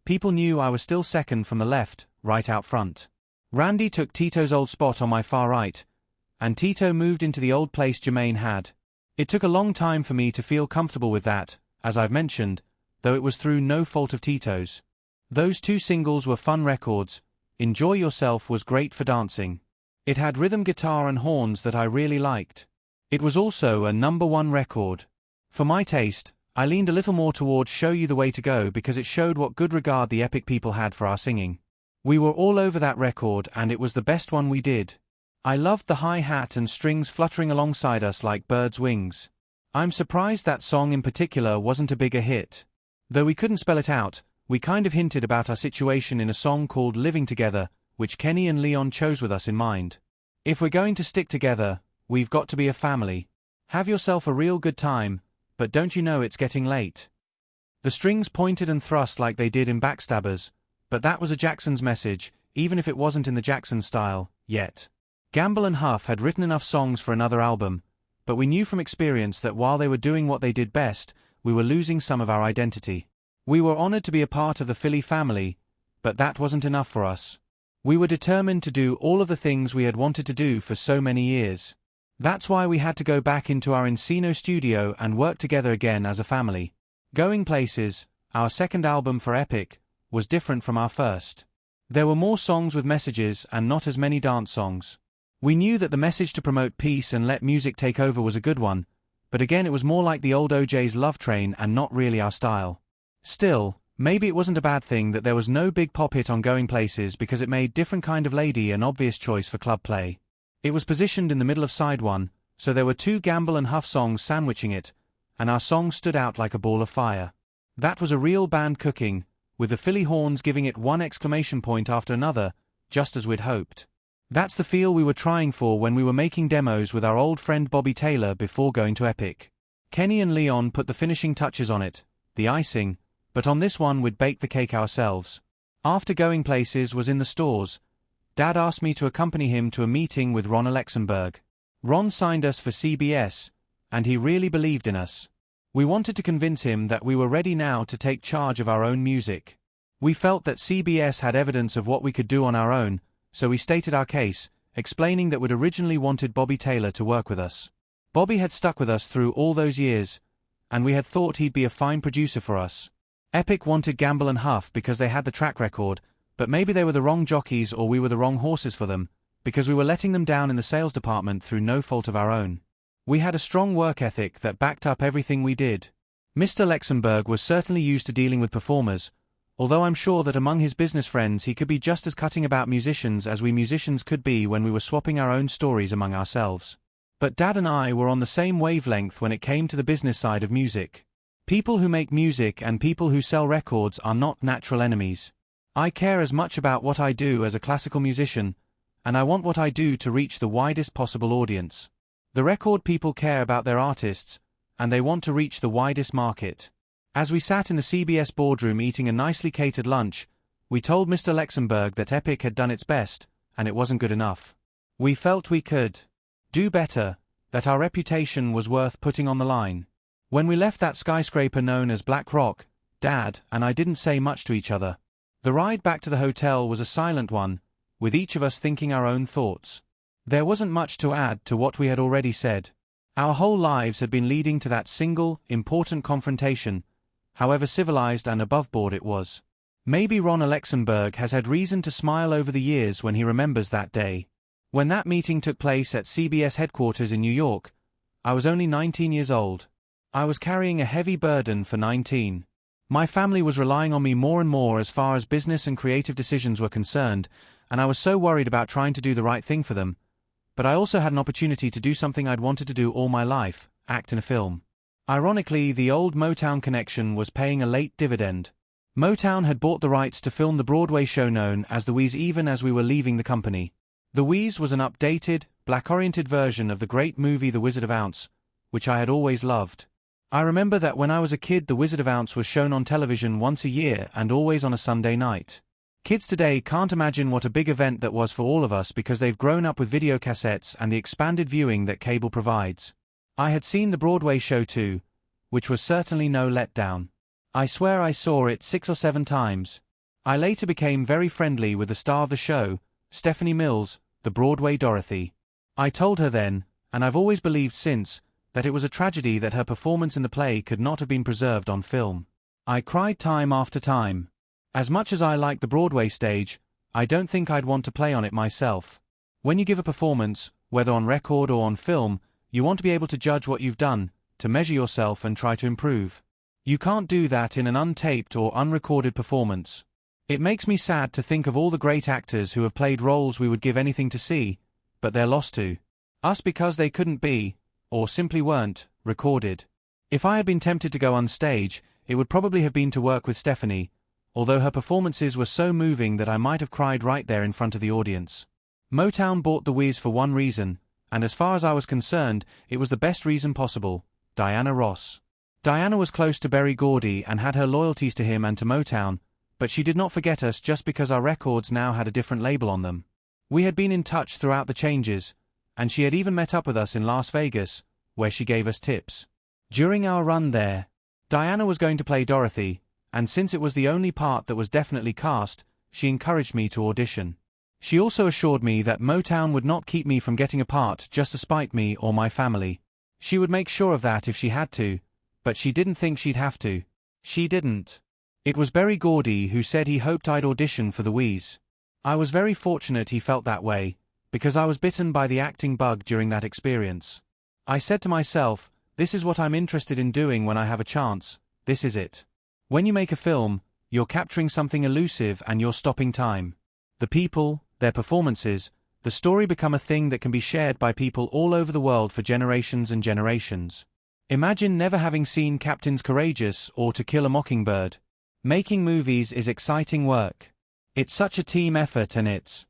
people knew I was still second from the left, right out front. Randy took Tito's old spot on my far right, and Tito moved into the old place Jermaine had. It took a long time for me to feel comfortable with that, as I've mentioned, though it was through no fault of Tito's. Those 2 singles were fun records. Enjoy Yourself was great for dancing. It had rhythm guitar and horns that I really liked. It was also a #1 record. For my taste, I leaned a little more towards Show You the Way to Go because it showed what good regard the Epic people had for our singing. We were all over that record and it was the best one we did. I loved the hi-hat and strings fluttering alongside us like birds' wings. I'm surprised that song in particular wasn't a bigger hit. Though we couldn't spell it out, we kind of hinted about our situation in a song called Living Together, which Kenny and Leon chose with us in mind. If we're going to stick together, we've got to be a family. Have yourself a real good time, but don't you know it's getting late? The strings pointed and thrust like they did in Backstabbers, but that was a Jackson's message, even if it wasn't in the Jackson style, yet. Gamble and Huff had written enough songs for another album, but we knew from experience that while they were doing what they did best, we were losing some of our identity. We were honored to be a part of the Philly family, but that wasn't enough for us. We were determined to do all of the things we had wanted to do for so many years. That's why we had to go back into our Encino studio and work together again as a family. Going Places, our second album for Epic, was different from our first. There were more songs with messages and not as many dance songs. We knew that the message to promote peace and let music take over was a good one, but again it was more like the old OJ's Love Train and not really our style. Still, maybe it wasn't a bad thing that there was no big pop hit on Going Places because it made Different Kind of Lady an obvious choice for club play. It was positioned in the middle of side one, so there were 2 Gamble and Huff songs sandwiching it, and our song stood out like a ball of fire. That was a real band cooking, with the Philly horns giving it one exclamation point after another, just as we'd hoped. That's the feel we were trying for when we were making demos with our old friend Bobby Taylor before going to Epic. Kenny and Leon put the finishing touches on it, the icing, but on this one we'd bake the cake ourselves. After going places was in the stores, Dad asked me to accompany him to a meeting with Ron Alexenberg. Ron signed us for CBS, and he really believed in us. We wanted to convince him that we were ready now to take charge of our own music. We felt that CBS had evidence of what we could do on our own, so we stated our case, explaining that we'd originally wanted Bobby Taylor to work with us. Bobby had stuck with us through all those years, and we had thought he'd be a fine producer for us. Epic wanted Gamble and Huff because they had the track record, but maybe they were the wrong jockeys or we were the wrong horses for them, because we were letting them down in the sales department through no fault of our own. We had a strong work ethic that backed up everything we did. Mr. Lexenberg was certainly used to dealing with performers, although I'm sure that among his business friends he could be just as cutting about musicians as we musicians could be when we were swapping our own stories among ourselves. But Dad and I were on the same wavelength when it came to the business side of music. People who make music and people who sell records are not natural enemies. I care as much about what I do as a classical musician, and I want what I do to reach the widest possible audience. The record people care about their artists, and they want to reach the widest market. As we sat in the CBS boardroom eating a nicely catered lunch, we told Mr. Lexenberg that Epic had done its best, and it wasn't good enough. We felt we could do better, that our reputation was worth putting on the line. When we left that skyscraper known as Black Rock, Dad and I didn't say much to each other. The ride back to the hotel was a silent one, with each of us thinking our own thoughts. There wasn't much to add to what we had already said. Our whole lives had been leading to that single, important confrontation, however civilized and above-board it was. Maybe Ron Alexenberg has had reason to smile over the years when he remembers that day. When that meeting took place at CBS headquarters in New York, I was only 19 years old. I was carrying a heavy burden for 19. My family was relying on me more and more as far as business and creative decisions were concerned, and I was so worried about trying to do the right thing for them. But I also had an opportunity to do something I'd wanted to do all my life, act in a film. Ironically, the old Motown connection was paying a late dividend. Motown had bought the rights to film the Broadway show known as The Wiz even as we were leaving the company. The Wiz was an updated, black-oriented version of the great movie The Wizard of Oz, which I had always loved. I remember that when I was a kid The Wizard of Oz was shown on television once a year and always on a Sunday night. Kids today can't imagine what a big event that was for all of us because they've grown up with videocassettes and the expanded viewing that cable provides. I had seen the Broadway show too, which was certainly no letdown. I swear I saw it 6 or 7 times. I later became very friendly with the star of the show, Stephanie Mills, the Broadway Dorothy. I told her then, and I've always believed since, that it was a tragedy that her performance in the play could not have been preserved on film. I cried time after time. As much as I like the Broadway stage, I don't think I'd want to play on it myself. When you give a performance, whether on record or on film, you want to be able to judge what you've done, to measure yourself and try to improve. You can't do that in an untaped or unrecorded performance. It makes me sad to think of all the great actors who have played roles we would give anything to see, but they're lost to us because they couldn't be, or simply weren't, recorded. If I had been tempted to go on stage, it would probably have been to work with Stephanie, although her performances were so moving that I might have cried right there in front of the audience. Motown bought The Wiz for one reason, and as far as I was concerned, it was the best reason possible: Diana Ross. Diana was close to Berry Gordy and had her loyalties to him and to Motown, but she did not forget us just because our records now had a different label on them. We had been in touch throughout the changes, and she had even met up with us in Las Vegas, where she gave us tips. During our run there, Diana was going to play Dorothy, and since it was the only part that was definitely cast, she encouraged me to audition. She also assured me that Motown would not keep me from getting a part just to spite me or my family. She would make sure of that if she had to, but she didn't think she'd have to. She didn't. It was Berry Gordy who said he hoped I'd audition for The Wiz. I was very fortunate he felt that way, because I was bitten by the acting bug during that experience. I said to myself, this is what I'm interested in doing when I have a chance, this is it. When you make a film, you're capturing something elusive and you're stopping time. The people, their performances, the story become a thing that can be shared by people all over the world for generations and generations. Imagine never having seen Captains Courageous or To Kill a Mockingbird. Making movies is exciting work. It's such a team effort and it's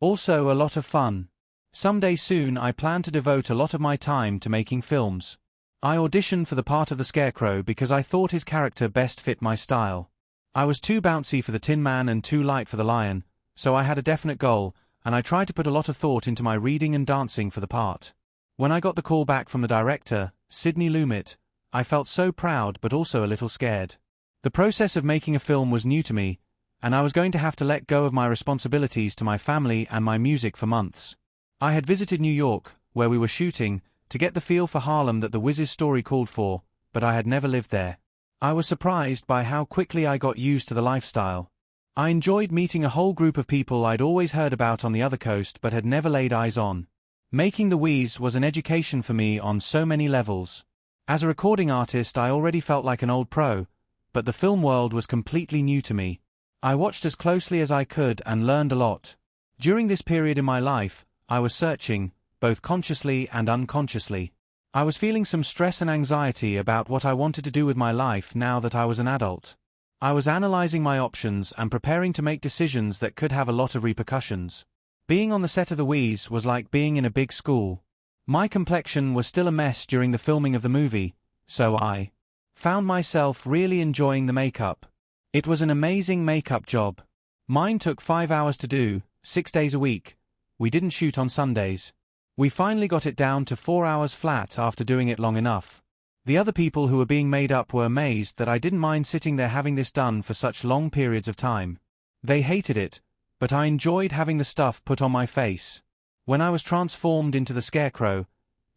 Also a lot of fun. Someday soon I plan to devote a lot of my time to making films. I auditioned for the part of the Scarecrow because I thought his character best fit my style. I was too bouncy for the Tin Man and too light for the Lion, so I had a definite goal, and I tried to put a lot of thought into my reading and dancing for the part. When I got the call back from the director, Sidney Lumet, I felt so proud but also a little scared. The process of making a film was new to me, and I was going to have to let go of my responsibilities to my family and my music for months. I had visited New York, where we were shooting, to get the feel for Harlem that the Wiz's story called for, but I had never lived there. I was surprised by how quickly I got used to the lifestyle. I enjoyed meeting a whole group of people I'd always heard about on the other coast but had never laid eyes on. Making the Wiz was an education for me on so many levels. As a recording artist I already felt like an old pro, but the film world was completely new to me. I watched as closely as I could and learned a lot. During this period in my life, I was searching, both consciously and unconsciously. I was feeling some stress and anxiety about what I wanted to do with my life now that I was an adult. I was analyzing my options and preparing to make decisions that could have a lot of repercussions. Being on the set of The Wiz was like being in a big school. My complexion was still a mess during the filming of the movie, so I found myself really enjoying the makeup. It was an amazing makeup job. Mine took 5 hours to do, 6 days a week. We didn't shoot on Sundays. We finally got it down to 4 hours flat after doing it long enough. The other people who were being made up were amazed that I didn't mind sitting there having this done for such long periods of time. They hated it, but I enjoyed having the stuff put on my face. When I was transformed into the Scarecrow,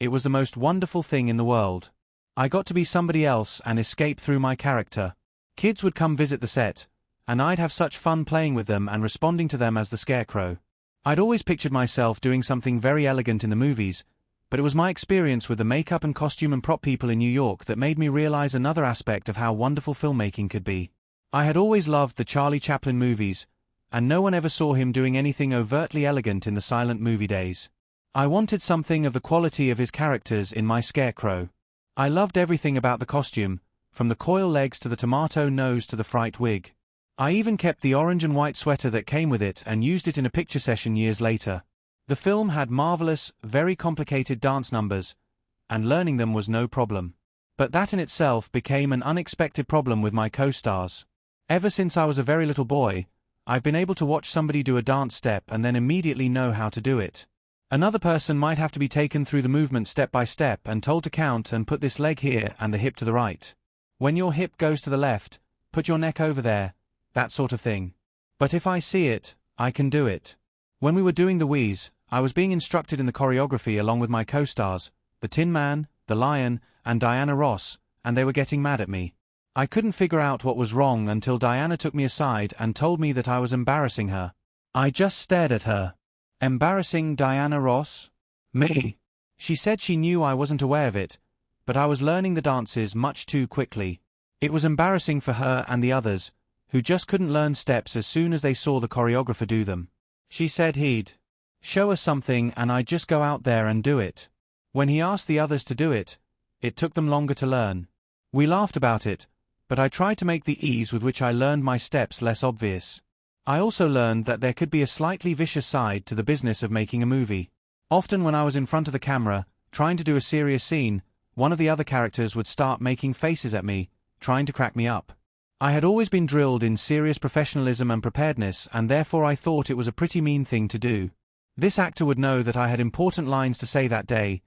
it was the most wonderful thing in the world. I got to be somebody else and escape through my character. Kids would come visit the set, and I'd have such fun playing with them and responding to them as the Scarecrow. I'd always pictured myself doing something very elegant in the movies, but it was my experience with the makeup and costume and prop people in New York that made me realize another aspect of how wonderful filmmaking could be. I had always loved the Charlie Chaplin movies, and no one ever saw him doing anything overtly elegant in the silent movie days. I wanted something of the quality of his characters in my Scarecrow. I loved everything about the costume, from the coil legs to the tomato nose to the fright wig. I even kept the orange and white sweater that came with it and used it in a picture session years later. The film had marvelous, very complicated dance numbers, and learning them was no problem. But that in itself became an unexpected problem with my co-stars. Ever since I was a very little boy, I've been able to watch somebody do a dance step and then immediately know how to do it. Another person might have to be taken through the movement step by step and told to count and put this leg here and the hip to the right. When your hip goes to the left, put your neck over there, that sort of thing. But if I see it, I can do it. When we were doing The Wiz, I was being instructed in the choreography along with my co-stars, the Tin Man, the Lion, and Diana Ross, and they were getting mad at me. I couldn't figure out what was wrong until Diana took me aside and told me that I was embarrassing her. I just stared at her. Embarrassing Diana Ross? Me? She said she knew I wasn't aware of it, but I was learning the dances much too quickly. It was embarrassing for her and the others, who just couldn't learn steps as soon as they saw the choreographer do them. She said he'd show us something and I'd just go out there and do it. When he asked the others to do it, it took them longer to learn. We laughed about it, but I tried to make the ease with which I learned my steps less obvious. I also learned that there could be a slightly vicious side to the business of making a movie. Often when I was in front of the camera, trying to do a serious scene, one of the other characters would start making faces at me, trying to crack me up. I had always been drilled in serious professionalism and preparedness, and therefore I thought it was a pretty mean thing to do. This actor would know that I had important lines to say that day,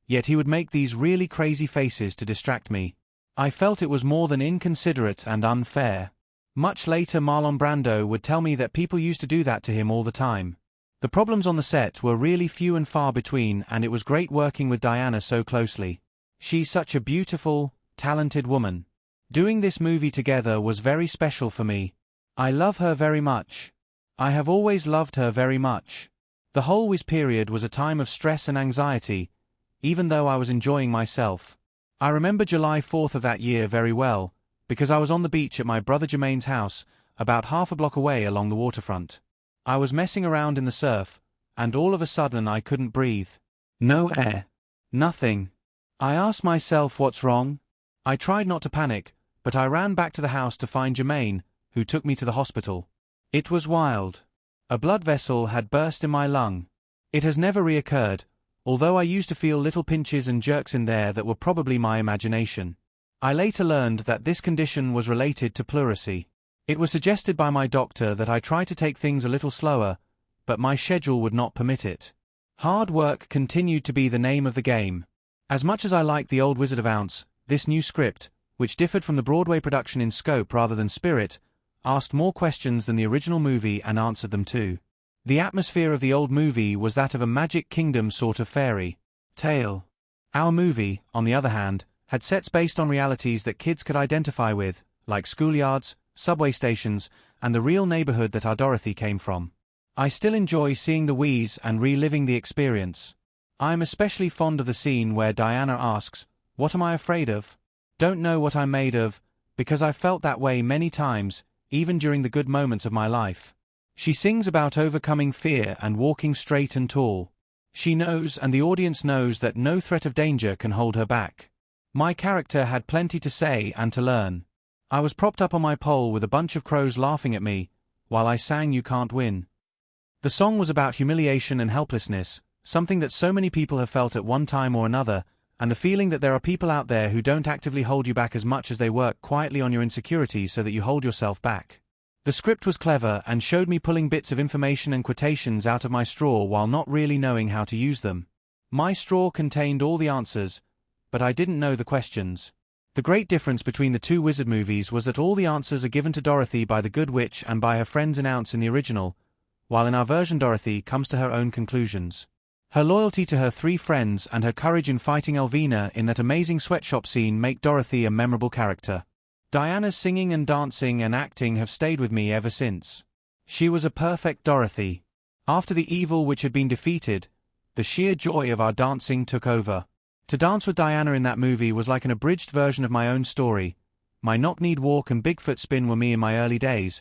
yet he would make these really crazy faces to distract me. I felt it was more than inconsiderate and unfair. Much later Marlon Brando would tell me that people used to do that to him all the time. The problems on the set were really few and far between, and it was great working with Diana so closely. She's such a beautiful, talented woman. Doing this movie together was very special for me. I love her very much. I have always loved her very much. The whole Wiz period was a time of stress and anxiety, even though I was enjoying myself. I remember July 4th of that year very well, because I was on the beach at my brother Jermaine's house, about half a block away along the waterfront. I was messing around in the surf, and all of a sudden I couldn't breathe. No air. Nothing. I asked myself what's wrong. I tried not to panic, but I ran back to the house to find Jermaine, who took me to the hospital. It was wild. A blood vessel had burst in my lung. It has never reoccurred, although I used to feel little pinches and jerks in there that were probably my imagination. I later learned that this condition was related to pleurisy. It was suggested by my doctor that I try to take things a little slower, but my schedule would not permit it. Hard work continued to be the name of the game. As much as I liked The Old Wizard of Ounce, this new script, which differed from the Broadway production in scope rather than spirit, asked more questions than the original movie and answered them too. The atmosphere of the old movie was that of a Magic Kingdom sort of fairy tale. Our movie, on the other hand, had sets based on realities that kids could identify with, like schoolyards, subway stations, and the real neighborhood that our Dorothy came from. I still enjoy seeing the wheeze and reliving the experience. I am especially fond of the scene where Diana asks, "What am I afraid of?" Don't know what I'm made of, because I've felt that way many times, even during the good moments of my life. She sings about overcoming fear and walking straight and tall. She knows, and the audience knows, that no threat of danger can hold her back. My character had plenty to say and to learn. I was propped up on my pole with a bunch of crows laughing at me, while I sang You Can't Win. The song was about humiliation and helplessness, something that so many people have felt at one time or another, and the feeling that there are people out there who don't actively hold you back as much as they work quietly on your insecurities so that you hold yourself back. The script was clever and showed me pulling bits of information and quotations out of my straw while not really knowing how to use them. My straw contained all the answers, but I didn't know the questions. The great difference between the two Wizard movies was that all the answers are given to Dorothy by the Good Witch and by her friends in Ounce in the original, while in our version Dorothy comes to her own conclusions. Her loyalty to her three friends and her courage in fighting Elvina in that amazing sweatshop scene make Dorothy a memorable character. Diana's singing and dancing and acting have stayed with me ever since. She was a perfect Dorothy. After the evil which had been defeated, the sheer joy of our dancing took over. To dance with Diana in that movie was like an abridged version of my own story. My knock-kneed walk and Bigfoot spin were me in my early days.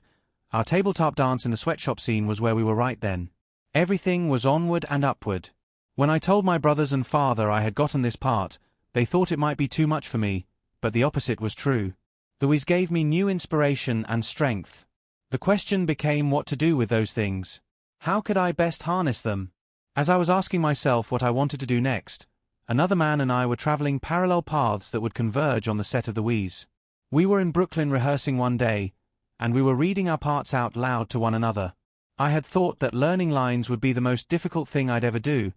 Our tabletop dance in the sweatshop scene was where we were right then. Everything was onward and upward. When I told my brothers and father I had gotten this part, they thought it might be too much for me, but the opposite was true. The Wiz gave me new inspiration and strength. The question became what to do with those things. How could I best harness them? As I was asking myself what I wanted to do next, another man and I were traveling parallel paths that would converge on the set of The Wiz. We were in Brooklyn rehearsing one day, and we were reading our parts out loud to one another. I had thought that learning lines would be the most difficult thing I'd ever do,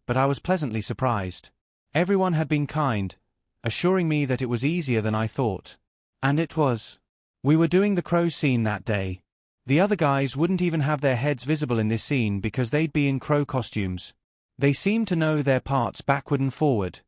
but I was pleasantly surprised. Everyone had been kind, assuring me that it was easier than I thought. And it was. We were doing the crow scene that day. The other guys wouldn't even have their heads visible in this scene because they'd be in crow costumes. They seemed to know their parts backward and forward.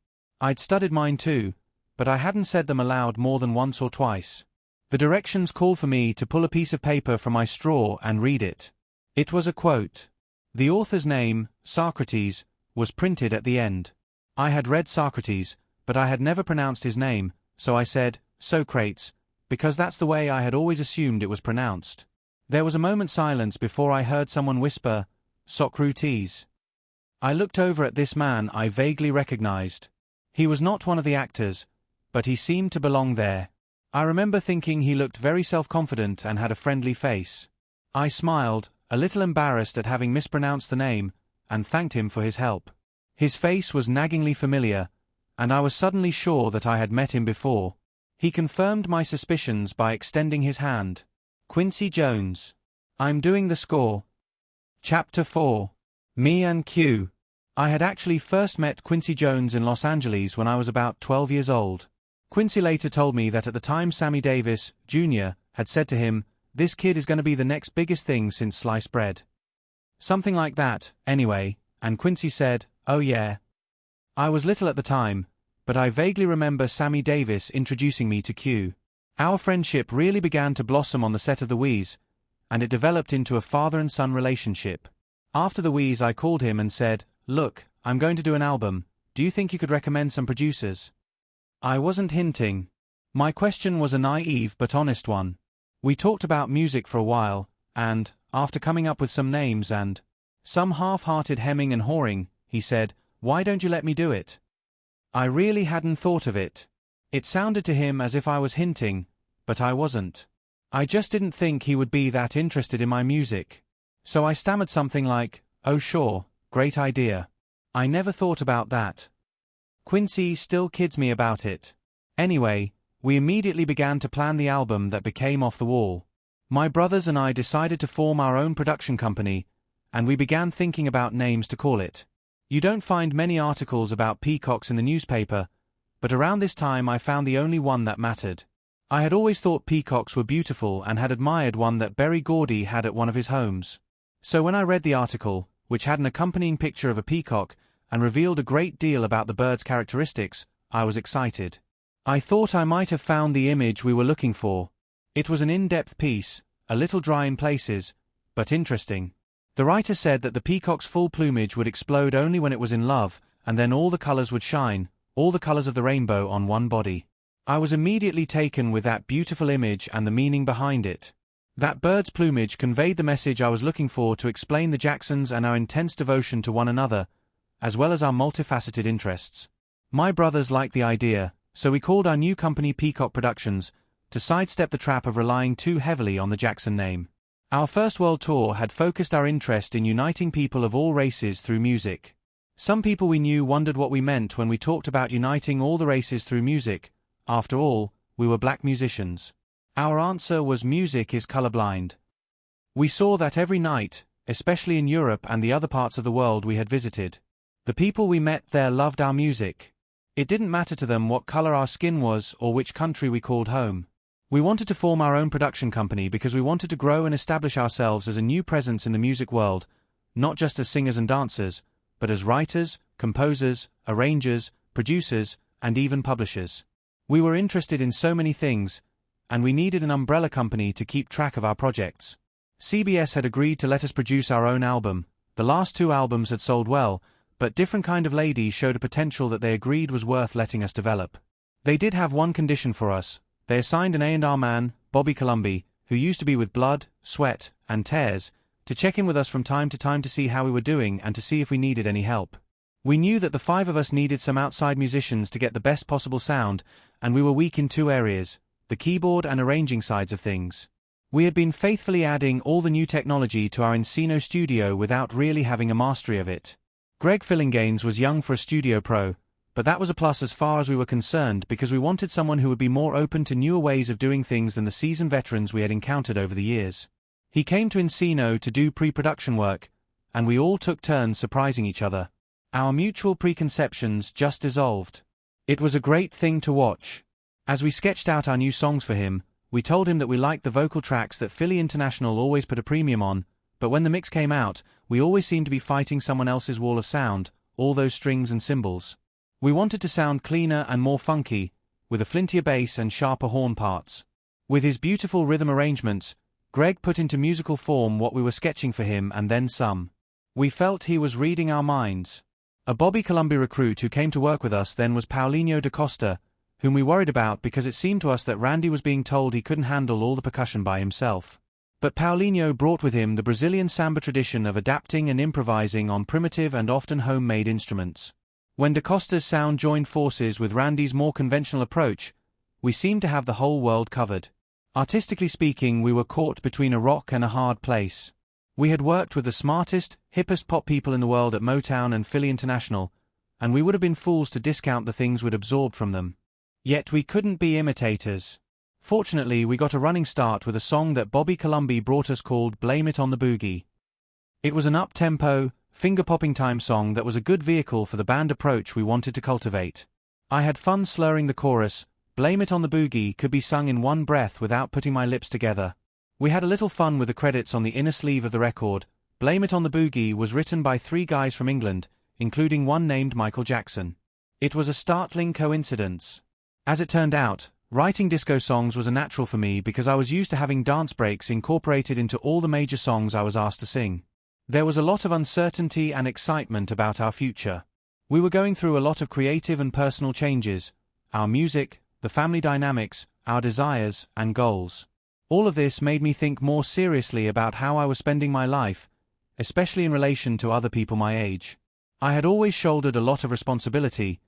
I'd studied mine too, but I hadn't said them aloud more than once or twice. The directions called for me to pull a piece of paper from my straw and read it. It was a quote. The author's name, Socrates, was printed at the end. I had read Socrates, but I had never pronounced his name, so I said, Socrates, because that's the way I had always assumed it was pronounced. There was a moment's silence before I heard someone whisper, Socrates. I looked over at this man I vaguely recognized. He was not one of the actors, but he seemed to belong there. I remember thinking he looked very self-confident and had a friendly face. I smiled, a little embarrassed at having mispronounced the name, and thanked him for his help. His face was naggingly familiar, and I was suddenly sure that I had met him before. He confirmed my suspicions by extending his hand. Quincy Jones. I'm doing the score. Chapter 4. Me and Q. I had actually first met Quincy Jones in Los Angeles when I was about 12 years old. Quincy later told me that at the time Sammy Davis, Jr., had said to him, "This kid is going to be the next biggest thing since sliced bread." Something like that, anyway, and Quincy said, "Oh yeah." I was little at the time, but I vaguely remember Sammy Davis introducing me to Q. Our friendship really began to blossom on the set of The Wiz, and it developed into a father and son relationship. After The Wiz I called him and said, "Look, I'm going to do an album, do you think you could recommend some producers?" I wasn't hinting. My question was a naive but honest one. We talked about music for a while, and, after coming up with some names and some half-hearted hemming and hawing, he said, "Why don't you let me do it?" I really hadn't thought of it. It sounded to him as if I was hinting, but I wasn't. I just didn't think he would be that interested in my music. So I stammered something like, "Oh sure, great idea. I never thought about that. Quincy still kids me about it." Anyway, we immediately began to plan the album that became Off the Wall. My brothers and I decided to form our own production company, and we began thinking about names to call it. You don't find many articles about peacocks in the newspaper, but around this time I found the only one that mattered. I had always thought peacocks were beautiful and had admired one that Berry Gordy had at one of his homes. So when I read the article, which had an accompanying picture of a peacock and revealed a great deal about the bird's characteristics, I was excited. I thought I might have found the image we were looking for. It was an in-depth piece, a little dry in places, but interesting. The writer said that the peacock's full plumage would explode only when it was in love, and then all the colors would shine, all the colors of the rainbow on one body. I was immediately taken with that beautiful image and the meaning behind it. That bird's plumage conveyed the message I was looking for to explain the Jacksons and our intense devotion to one another, as well as our multifaceted interests. My brothers liked the idea, so we called our new company Peacock Productions, to sidestep the trap of relying too heavily on the Jackson name. Our first world tour had focused our interest in uniting people of all races through music. Some people we knew wondered what we meant when we talked about uniting all the races through music. After all, we were black musicians. Our answer was music is colorblind. We saw that every night, especially in Europe and the other parts of the world we had visited. The people we met there loved our music. It didn't matter to them what color our skin was or which country we called home. We wanted to form our own production company because we wanted to grow and establish ourselves as a new presence in the music world, not just as singers and dancers, but as writers, composers, arrangers, producers, and even publishers. We were interested in so many things, and we needed an umbrella company to keep track of our projects. CBS had agreed to let us produce our own album. The last 2 albums had sold well, but Different Kind of Lady showed a potential that they agreed was worth letting us develop. They did have one condition for us. They assigned an A&R man, Bobby Colomby, who used to be with Blood, Sweat, and Tears, to check in with us from time to time to see how we were doing and to see if we needed any help. We knew that the 5 of us needed some outside musicians to get the best possible sound, and we were weak in 2 areas, the keyboard and arranging sides of things. We had been faithfully adding all the new technology to our Encino studio without really having a mastery of it. Greg Fillinganes was young for a studio pro, but that was a plus as far as we were concerned because we wanted someone who would be more open to newer ways of doing things than the seasoned veterans we had encountered over the years. He came to Encino to do pre-production work, and we all took turns surprising each other. Our mutual preconceptions just dissolved. It was a great thing to watch. As we sketched out our new songs for him, we told him that we liked the vocal tracks that Philly International always put a premium on, but when the mix came out, we always seemed to be fighting someone else's wall of sound, all those strings and cymbals. We wanted to sound cleaner and more funky, with a flintier bass and sharper horn parts. With his beautiful rhythm arrangements, Greg put into musical form what we were sketching for him and then some. We felt he was reading our minds. A Bobby Colomby recruit who came to work with us then was Paulinho da Costa, whom we worried about because it seemed to us that Randy was being told he couldn't handle all the percussion by himself. But Paulinho brought with him the Brazilian samba tradition of adapting and improvising on primitive and often homemade instruments. When da Costa's sound joined forces with Randy's more conventional approach, we seemed to have the whole world covered. Artistically speaking, we were caught between a rock and a hard place. We had worked with the smartest, hippest pop people in the world at Motown and Philly International, and we would have been fools to discount the things we'd absorbed from them. Yet we couldn't be imitators. Fortunately, we got a running start with a song that Bobby Colomby brought us called Blame It on the Boogie. It was an up-tempo, finger-popping time song that was a good vehicle for the band approach we wanted to cultivate. I had fun slurring the chorus. Blame It on the Boogie could be sung in one breath without putting my lips together. We had a little fun with the credits on the inner sleeve of the record. Blame It on the Boogie was written by 3 guys from England, including one named Michael Jackson. It was a startling coincidence. As it turned out, writing disco songs was a natural for me because I was used to having dance breaks incorporated into all the major songs I was asked to sing. There was a lot of uncertainty and excitement about our future. We were going through a lot of creative and personal changes, our music, the family dynamics, our desires, and goals. All of this made me think more seriously about how I was spending my life, especially in relation to other people my age. I had always shouldered a lot of responsibility,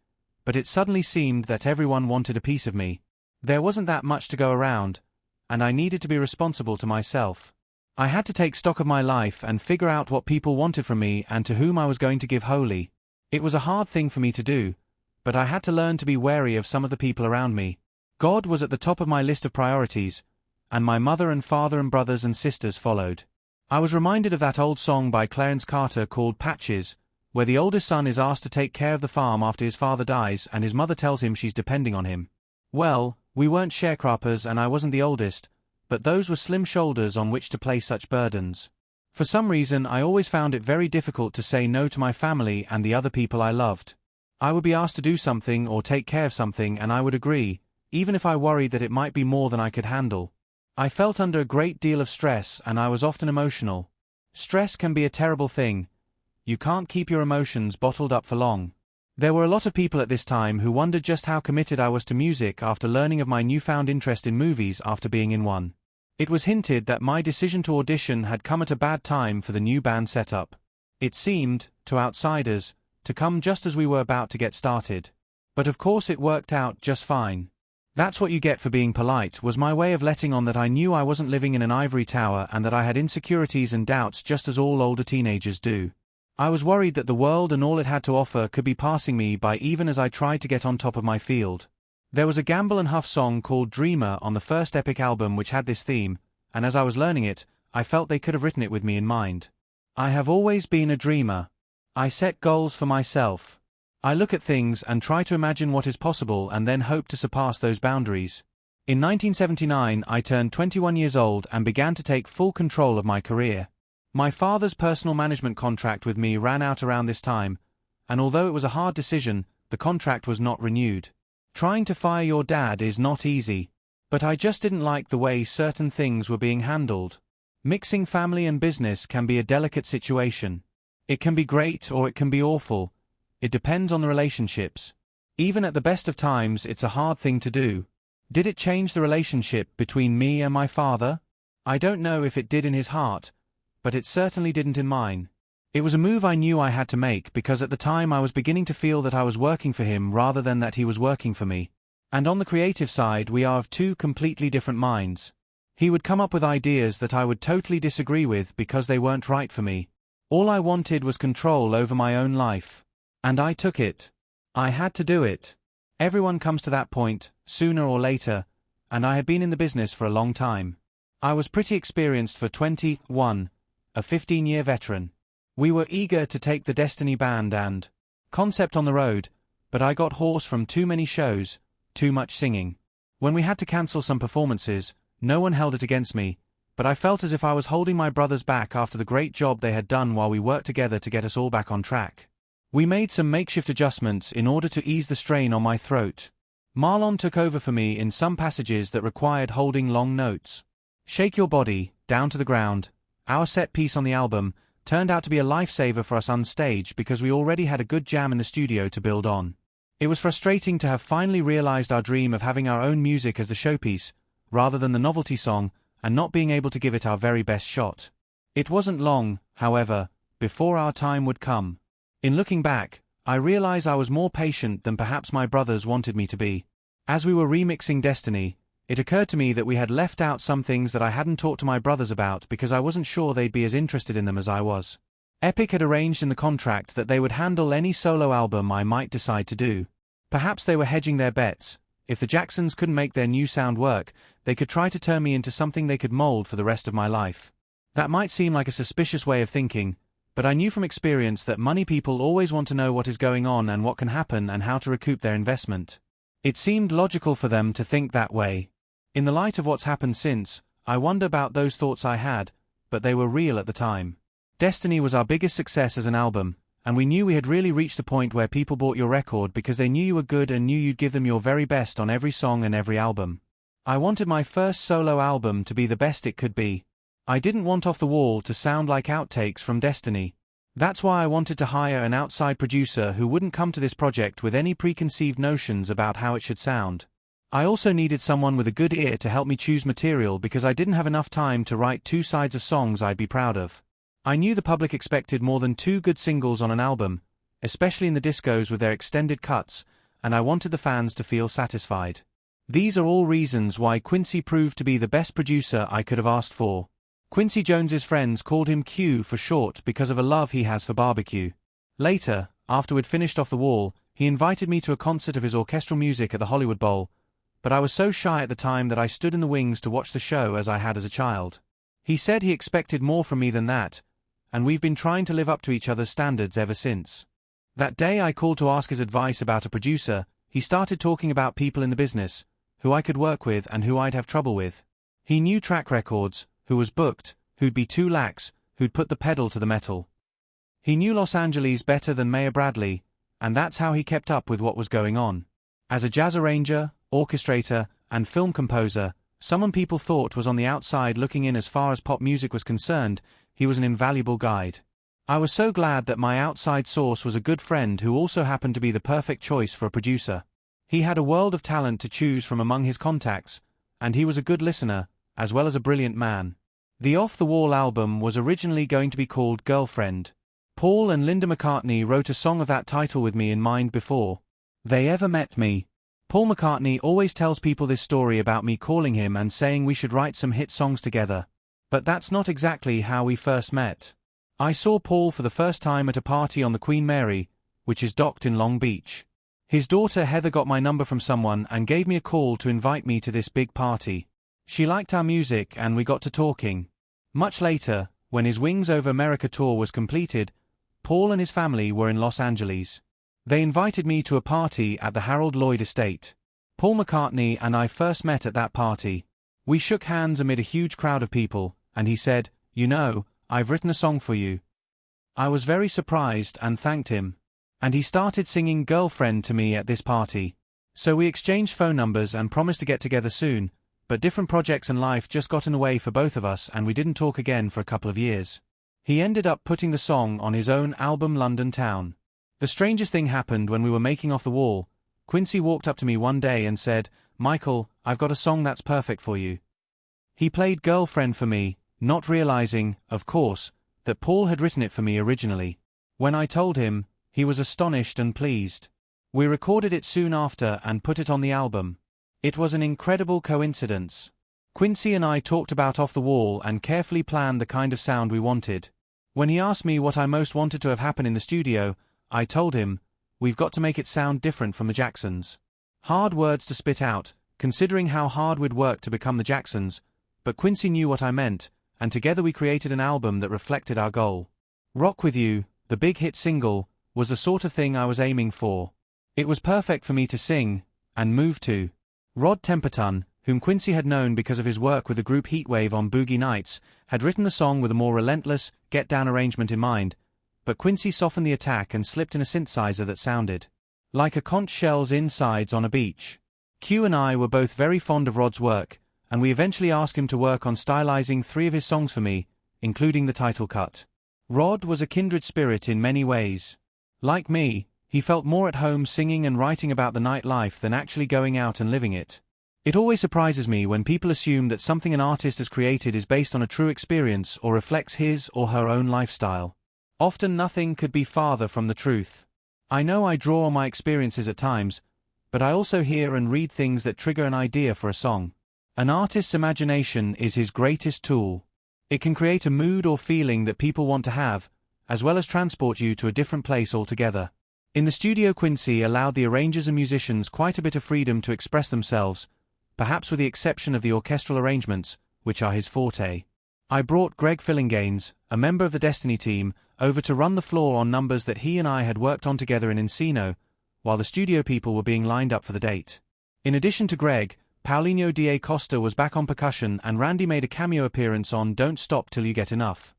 but it suddenly seemed that everyone wanted a piece of me. There wasn't that much to go around, and I needed to be responsible to myself. I had to take stock of my life and figure out what people wanted from me and to whom I was going to give wholly. It was a hard thing for me to do, but I had to learn to be wary of some of the people around me. God was at the top of my list of priorities, and my mother and father and brothers and sisters followed. I was reminded of that old song by Clarence Carter called Patches, where the oldest son is asked to take care of the farm after his father dies and his mother tells him she's depending on him. Well, we weren't sharecroppers and I wasn't the oldest, but those were slim shoulders on which to place such burdens. For some reason I always found it very difficult to say no to my family and the other people I loved. I would be asked to do something or take care of something and I would agree, even if I worried that it might be more than I could handle. I felt under a great deal of stress and I was often emotional. Stress can be a terrible thing. You can't keep your emotions bottled up for long. There were a lot of people at this time who wondered just how committed I was to music after learning of my newfound interest in movies after being in one. It was hinted that my decision to audition had come at a bad time for the new band setup. It seemed, to outsiders, to come just as we were about to get started. But of course it worked out just fine. That's what you get for being polite, was my way of letting on that I knew I wasn't living in an ivory tower and that I had insecurities and doubts just as all older teenagers do. I was worried that the world and all it had to offer could be passing me by even as I tried to get on top of my field. There was a Gamble and Huff song called Dreamer on the first Epic album which had this theme, and as I was learning it, I felt they could have written it with me in mind. I have always been a dreamer. I set goals for myself. I look at things and try to imagine what is possible and then hope to surpass those boundaries. In 1979 I turned 21 years old and began to take full control of my career. My father's personal management contract with me ran out around this time, and although it was a hard decision, the contract was not renewed. Trying to fire your dad is not easy. But I just didn't like the way certain things were being handled. Mixing family and business can be a delicate situation. It can be great or it can be awful. It depends on the relationships. Even at the best of times, it's a hard thing to do. Did it change the relationship between me and my father? I don't know if it did in his heart, but it certainly didn't in mine. It was a move I knew I had to make because at the time I was beginning to feel that I was working for him rather than that he was working for me. And on the creative side, we are of two completely different minds. He would come up with ideas that I would totally disagree with because they weren't right for me. All I wanted was control over my own life. And I took it. I had to do it. Everyone comes to that point, sooner or later, and I had been in the business for a long time. I was pretty experienced for 21, a 15-year veteran. We were eager to take the Destiny band and concept on the road, but I got hoarse from too many shows, too much singing. When we had to cancel some performances, no one held it against me, but I felt as if I was holding my brothers back after the great job they had done while we worked together to get us all back on track. We made some makeshift adjustments in order to ease the strain on my throat. Marlon took over for me in some passages that required holding long notes. Shake Your Body, Down to the Ground, our set piece on the album, turned out to be a lifesaver for us on stage because we already had a good jam in the studio to build on. It was frustrating to have finally realized our dream of having our own music as the showpiece, rather than the novelty song, and not being able to give it our very best shot. It wasn't long, however, before our time would come. In looking back, I realize I was more patient than perhaps my brothers wanted me to be. As we were remixing Destiny, it occurred to me that we had left out some things that I hadn't talked to my brothers about because I wasn't sure they'd be as interested in them as I was. Epic had arranged in the contract that they would handle any solo album I might decide to do. Perhaps they were hedging their bets. If the Jacksons couldn't make their new sound work, they could try to turn me into something they could mold for the rest of my life. That might seem like a suspicious way of thinking, but I knew from experience that money people always want to know what is going on and what can happen and how to recoup their investment. It seemed logical for them to think that way. In the light of what's happened since, I wonder about those thoughts I had, but they were real at the time. Destiny was our biggest success as an album, and we knew we had really reached the point where people bought your record because they knew you were good and knew you'd give them your very best on every song and every album. I wanted my first solo album to be the best it could be. I didn't want Off the Wall to sound like outtakes from Destiny. That's why I wanted to hire an outside producer who wouldn't come to this project with any preconceived notions about how it should sound. I also needed someone with a good ear to help me choose material because I didn't have enough time to write two sides of songs I'd be proud of. I knew the public expected more than two good singles on an album, especially in the discos with their extended cuts, and I wanted the fans to feel satisfied. These are all reasons why Quincy proved to be the best producer I could have asked for. Quincy Jones's friends called him Q for short because of a love he has for barbecue. Later, after we'd finished Off the Wall, he invited me to a concert of his orchestral music at the Hollywood Bowl, but I was so shy at the time that I stood in the wings to watch the show as I had as a child. He said he expected more from me than that, and we've been trying to live up to each other's standards ever since. That day I called to ask his advice about a producer. He started talking about people in the business, who I could work with and who I'd have trouble with. He knew track records, who was booked, who'd be too lax, who'd put the pedal to the metal. He knew Los Angeles better than Mayor Bradley, and that's how he kept up with what was going on. As a jazz arranger, orchestrator, and film composer, someone people thought was on the outside looking in as far as pop music was concerned, he was an invaluable guide. I was so glad that my outside source was a good friend who also happened to be the perfect choice for a producer. He had a world of talent to choose from among his contacts, and he was a good listener, as well as a brilliant man. The Off the Wall album was originally going to be called Girlfriend. Paul and Linda McCartney wrote a song of that title with me in mind before they ever met me. Paul McCartney always tells people this story about me calling him and saying we should write some hit songs together. But that's not exactly how we first met. I saw Paul for the first time at a party on the Queen Mary, which is docked in Long Beach. His daughter Heather got my number from someone and gave me a call to invite me to this big party. She liked our music and we got to talking. Much later, when his Wings Over America tour was completed, Paul and his family were in Los Angeles. They invited me to a party at the Harold Lloyd estate. Paul McCartney and I first met at that party. We shook hands amid a huge crowd of people, and he said, "You know, I've written a song for you." I was very surprised and thanked him. And he started singing Girlfriend to me at this party. So we exchanged phone numbers and promised to get together soon, but different projects and life just got in the way for both of us and we didn't talk again for a couple of years. He ended up putting the song on his own album London Town. The strangest thing happened when we were making Off the Wall. Quincy walked up to me one day and said, "Michael, I've got a song that's perfect for you." He played Girlfriend for me, not realizing, of course, that Paul had written it for me originally. When I told him, he was astonished and pleased. We recorded it soon after and put it on the album. It was an incredible coincidence. Quincy and I talked about Off the Wall and carefully planned the kind of sound we wanted. When he asked me what I most wanted to have happen in the studio, I told him, "We've got to make it sound different from the Jacksons." Hard words to spit out, considering how hard we'd worked to become the Jacksons, but Quincy knew what I meant, and together we created an album that reflected our goal. Rock With You, the big hit single, was the sort of thing I was aiming for. It was perfect for me to sing and move to. Rod Temperton, whom Quincy had known because of his work with the group Heatwave on Boogie Nights, had written the song with a more relentless, get-down arrangement in mind, but Quincy softened the attack and slipped in a synthesizer that sounded like a conch shell's insides on a beach. Q and I were both very fond of Rod's work, and we eventually asked him to work on stylizing 3 of his songs for me, including the title cut. Rod was a kindred spirit in many ways. Like me, he felt more at home singing and writing about the nightlife than actually going out and living it. It always surprises me when people assume that something an artist has created is based on a true experience or reflects his or her own lifestyle. Often nothing could be farther from the truth. I know I draw on my experiences at times, but I also hear and read things that trigger an idea for a song. An artist's imagination is his greatest tool. It can create a mood or feeling that people want to have, as well as transport you to a different place altogether. In the studio, Quincy allowed the arrangers and musicians quite a bit of freedom to express themselves, perhaps with the exception of the orchestral arrangements, which are his forte. I brought Greg Fillinganes, a member of the Destiny team, over to run the floor on numbers that he and I had worked on together in Encino, while the studio people were being lined up for the date. In addition to Greg, Paulinho da Costa was back on percussion and Randy made a cameo appearance on Don't Stop Till You Get Enough.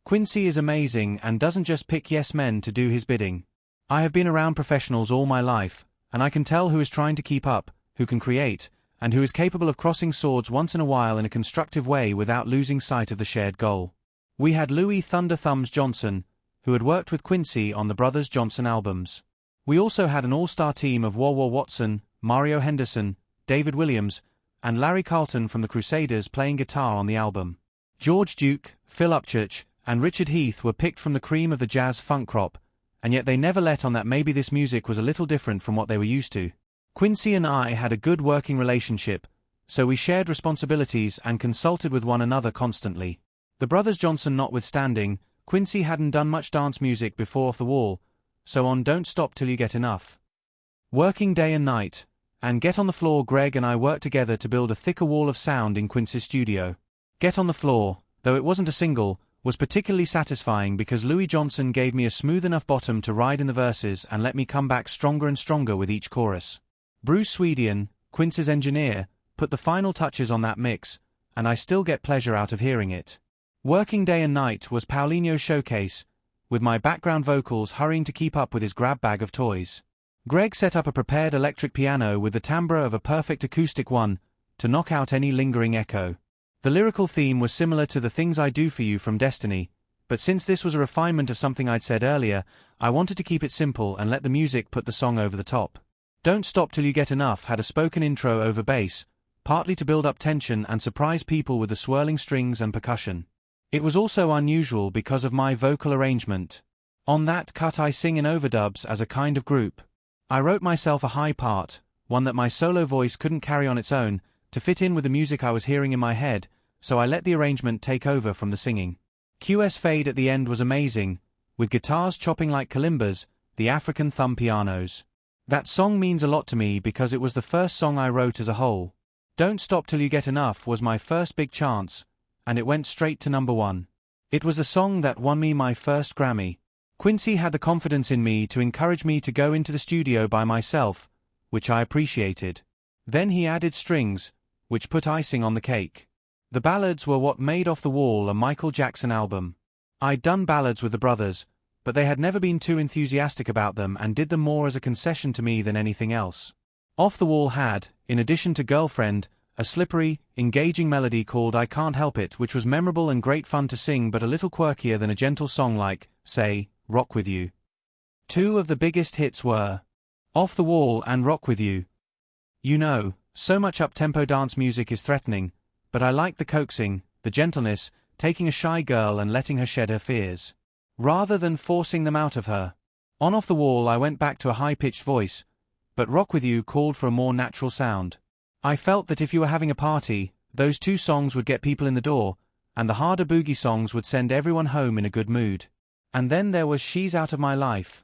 Quincy is amazing and doesn't just pick yes men to do his bidding. I have been around professionals all my life, and I can tell who is trying to keep up, who can create, and who is capable of crossing swords once in a while in a constructive way without losing sight of the shared goal. We had Louis Thunder Thumbs Johnson, who had worked with Quincy on the Brothers Johnson albums. We also had an all-star team of Wah Watson, Mario Henderson, David Williams, and Larry Carlton from the Crusaders playing guitar on the album. George Duke, Phil Upchurch, and Richard Heath were picked from the cream of the jazz funk crop, and yet they never let on that maybe this music was a little different from what they were used to. Quincy and I had a good working relationship, so we shared responsibilities and consulted with one another constantly. The Brothers Johnson notwithstanding, Quincy hadn't done much dance music before Off the Wall, so on Don't Stop Till You Get Enough, Working Day and Night, and Get on the Floor, Greg and I worked together to build a thicker wall of sound in Quincy's studio. Get on the Floor, though it wasn't a single, was particularly satisfying because Louis Johnson gave me a smooth enough bottom to ride in the verses and let me come back stronger and stronger with each chorus. Bruce Swedian, Quincy's engineer, put the final touches on that mix, and I still get pleasure out of hearing it. Working Day and Night was Paulinho's showcase, with my background vocals hurrying to keep up with his grab bag of toys. Greg set up a prepared electric piano with the timbre of a perfect acoustic one to knock out any lingering echo. The lyrical theme was similar to The Things I Do For You from Destiny, but since this was a refinement of something I'd said earlier, I wanted to keep it simple and let the music put the song over the top. Don't Stop Till You Get Enough had a spoken intro over bass, partly to build up tension and surprise people with the swirling strings and percussion. It was also unusual because of my vocal arrangement. On that cut I sing in overdubs as a kind of group. I wrote myself a high part, one that my solo voice couldn't carry on its own, to fit in with the music I was hearing in my head, so I let the arrangement take over from the singing. QS fade at the end was amazing, with guitars chopping like kalimbas, the African thumb pianos. That song means a lot to me because it was the first song I wrote as a whole. Don't Stop Till You Get Enough was my first big chance, and it went straight to #1. It was a song that won me my first Grammy. Quincy had the confidence in me to encourage me to go into the studio by myself, which I appreciated. Then he added strings, which put icing on the cake. The ballads were what made Off the Wall a Michael Jackson album. I'd done ballads with the brothers, but they had never been too enthusiastic about them and did them more as a concession to me than anything else. Off the Wall had, in addition to Girlfriend, a slippery, engaging melody called I Can't Help It, which was memorable and great fun to sing but a little quirkier than a gentle song like, say, Rock With You. Two of the biggest hits were Off the Wall and Rock With You. You know, so much up-tempo dance music is threatening, but I like the coaxing, the gentleness, taking a shy girl and letting her shed her fears, rather than forcing them out of her. On Off the Wall I went back to a high-pitched voice, but Rock With You called for a more natural sound. I felt that if you were having a party, those two songs would get people in the door, and the harder boogie songs would send everyone home in a good mood. And then there was She's Out of My Life.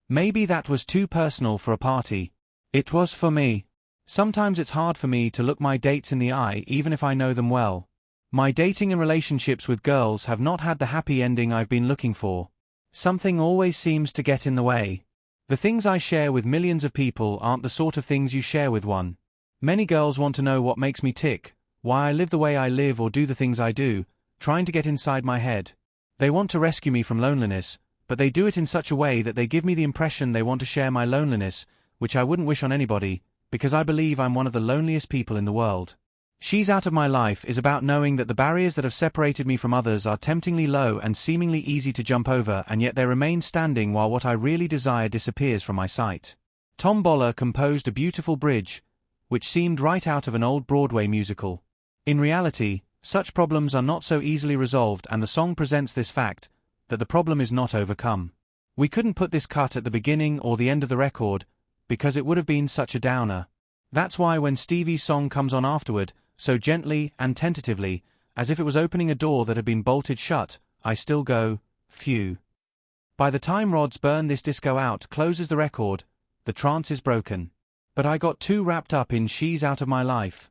Maybe that was too personal for a party. It was for me. Sometimes it's hard for me to look my dates in the eye even if I know them well. My dating and relationships with girls have not had the happy ending I've been looking for. Something always seems to get in the way. The things I share with millions of people aren't the sort of things you share with one. Many girls want to know what makes me tick, why I live the way I live or do the things I do, trying to get inside my head. They want to rescue me from loneliness, but they do it in such a way that they give me the impression they want to share my loneliness, which I wouldn't wish on anybody, because I believe I'm one of the loneliest people in the world. She's Out of My Life is about knowing that the barriers that have separated me from others are temptingly low and seemingly easy to jump over, and yet they remain standing while what I really desire disappears from my sight. Tom Boller composed a beautiful bridge, which seemed right out of an old Broadway musical. In reality, such problems are not so easily resolved, and the song presents this fact, that the problem is not overcome. We couldn't put this cut at the beginning or the end of the record, because it would have been such a downer. That's why when Stevie's song comes on afterward, so gently and tentatively, as if it was opening a door that had been bolted shut, I still go, phew. By the time Rod's Burn This Disco Out closes the record, the trance is broken. But I got too wrapped up in She's Out of My Life.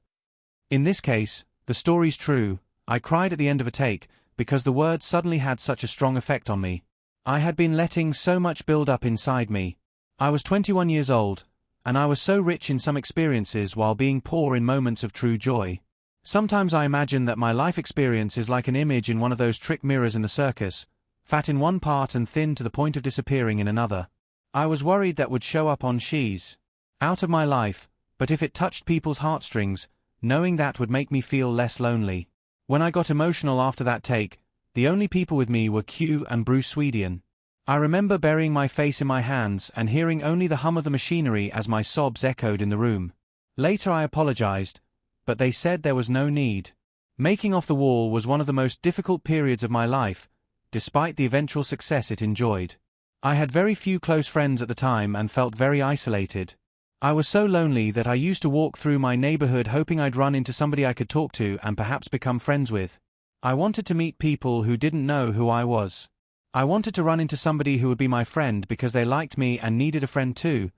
In this case, the story's true. I cried at the end of a take, because the words suddenly had such a strong effect on me. I had been letting so much build up inside me. I was 21 years old, and I was so rich in some experiences while being poor in moments of true joy. Sometimes I imagine that my life experience is like an image in one of those trick mirrors in the circus, fat in one part and thin to the point of disappearing in another. I was worried that would show up on She's Out of My Life, but if it touched people's heartstrings, knowing that would make me feel less lonely. When I got emotional after that take, the only people with me were Q and Bruce Swedian. I remember burying my face in my hands and hearing only the hum of the machinery as my sobs echoed in the room. Later I apologized, but they said there was no need. Making Off the Wall was one of the most difficult periods of my life, despite the eventual success it enjoyed. I had very few close friends at the time and felt very isolated. I was so lonely that I used to walk through my neighborhood hoping I'd run into somebody I could talk to and perhaps become friends with. I wanted to meet people who didn't know who I was. I wanted to run into somebody who would be my friend because they liked me and needed a friend too,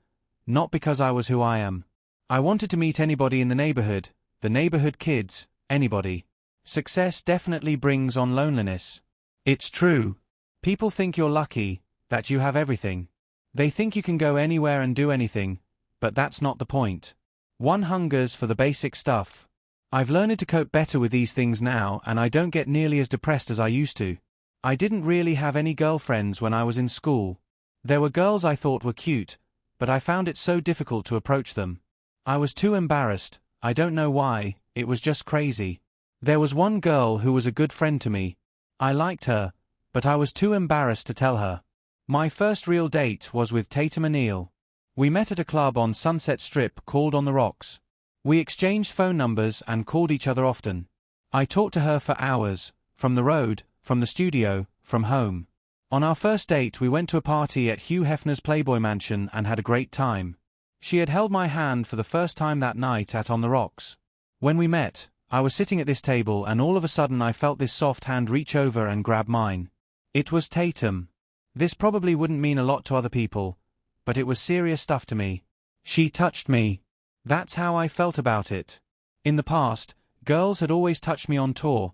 not because I was who I am. I wanted to meet anybody in the neighborhood kids, anybody. Success definitely brings on loneliness. It's true. People think you're lucky, that you have everything. They think you can go anywhere and do anything, but that's not the point. One hungers for the basic stuff. I've learned to cope better with these things now, and I don't get nearly as depressed as I used to. I didn't really have any girlfriends when I was in school. There were girls I thought were cute, but I found it so difficult to approach them. I was too embarrassed. I don't know why, it was just crazy. There was one girl who was a good friend to me. I liked her, but I was too embarrassed to tell her. My first real date was with Tatum O'Neal. We met at a club on Sunset Strip called On the Rocks. We exchanged phone numbers and called each other often. I talked to her for hours, from the road, from the studio, from home. On our first date we went to a party at Hugh Hefner's Playboy Mansion and had a great time. She had held my hand for the first time that night at On the Rocks. When we met, I was sitting at this table and all of a sudden I felt this soft hand reach over and grab mine. It was Tatum. This probably wouldn't mean a lot to other people, but it was serious stuff to me. She touched me. That's how I felt about it. In the past, girls had always touched me on tour,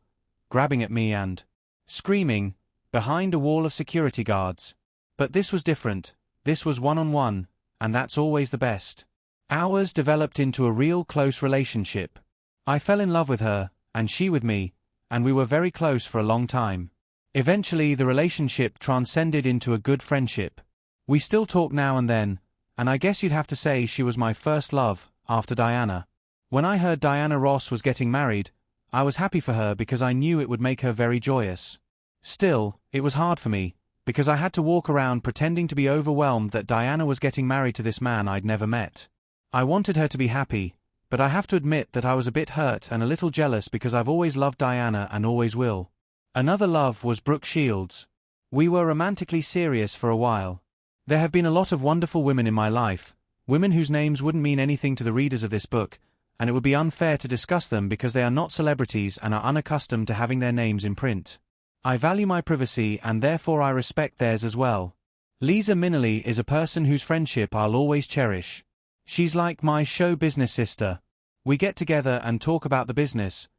grabbing at me and screaming, behind a wall of security guards. But this was different. This was one-on-one, and that's always the best. Ours developed into a real close relationship. I fell in love with her, and she with me, and we were very close for a long time. Eventually the relationship transcended into a good friendship. We still talk now and then, and I guess you'd have to say she was my first love, after Diana. When I heard Diana Ross was getting married, I was happy for her because I knew it would make her very joyous. Still, it was hard for me, because I had to walk around pretending to be overwhelmed that Diana was getting married to this man I'd never met. I wanted her to be happy, but I have to admit that I was a bit hurt and a little jealous because I've always loved Diana and always will. Another love was Brooke Shields. We were romantically serious for a while. There have been a lot of wonderful women in my life, women whose names wouldn't mean anything to the readers of this book, and it would be unfair to discuss them because they are not celebrities and are unaccustomed to having their names in print. I value my privacy and therefore I respect theirs as well. Lisa Minnelli is a person whose friendship I'll always cherish. She's like my show business sister. We get together and talk about the business.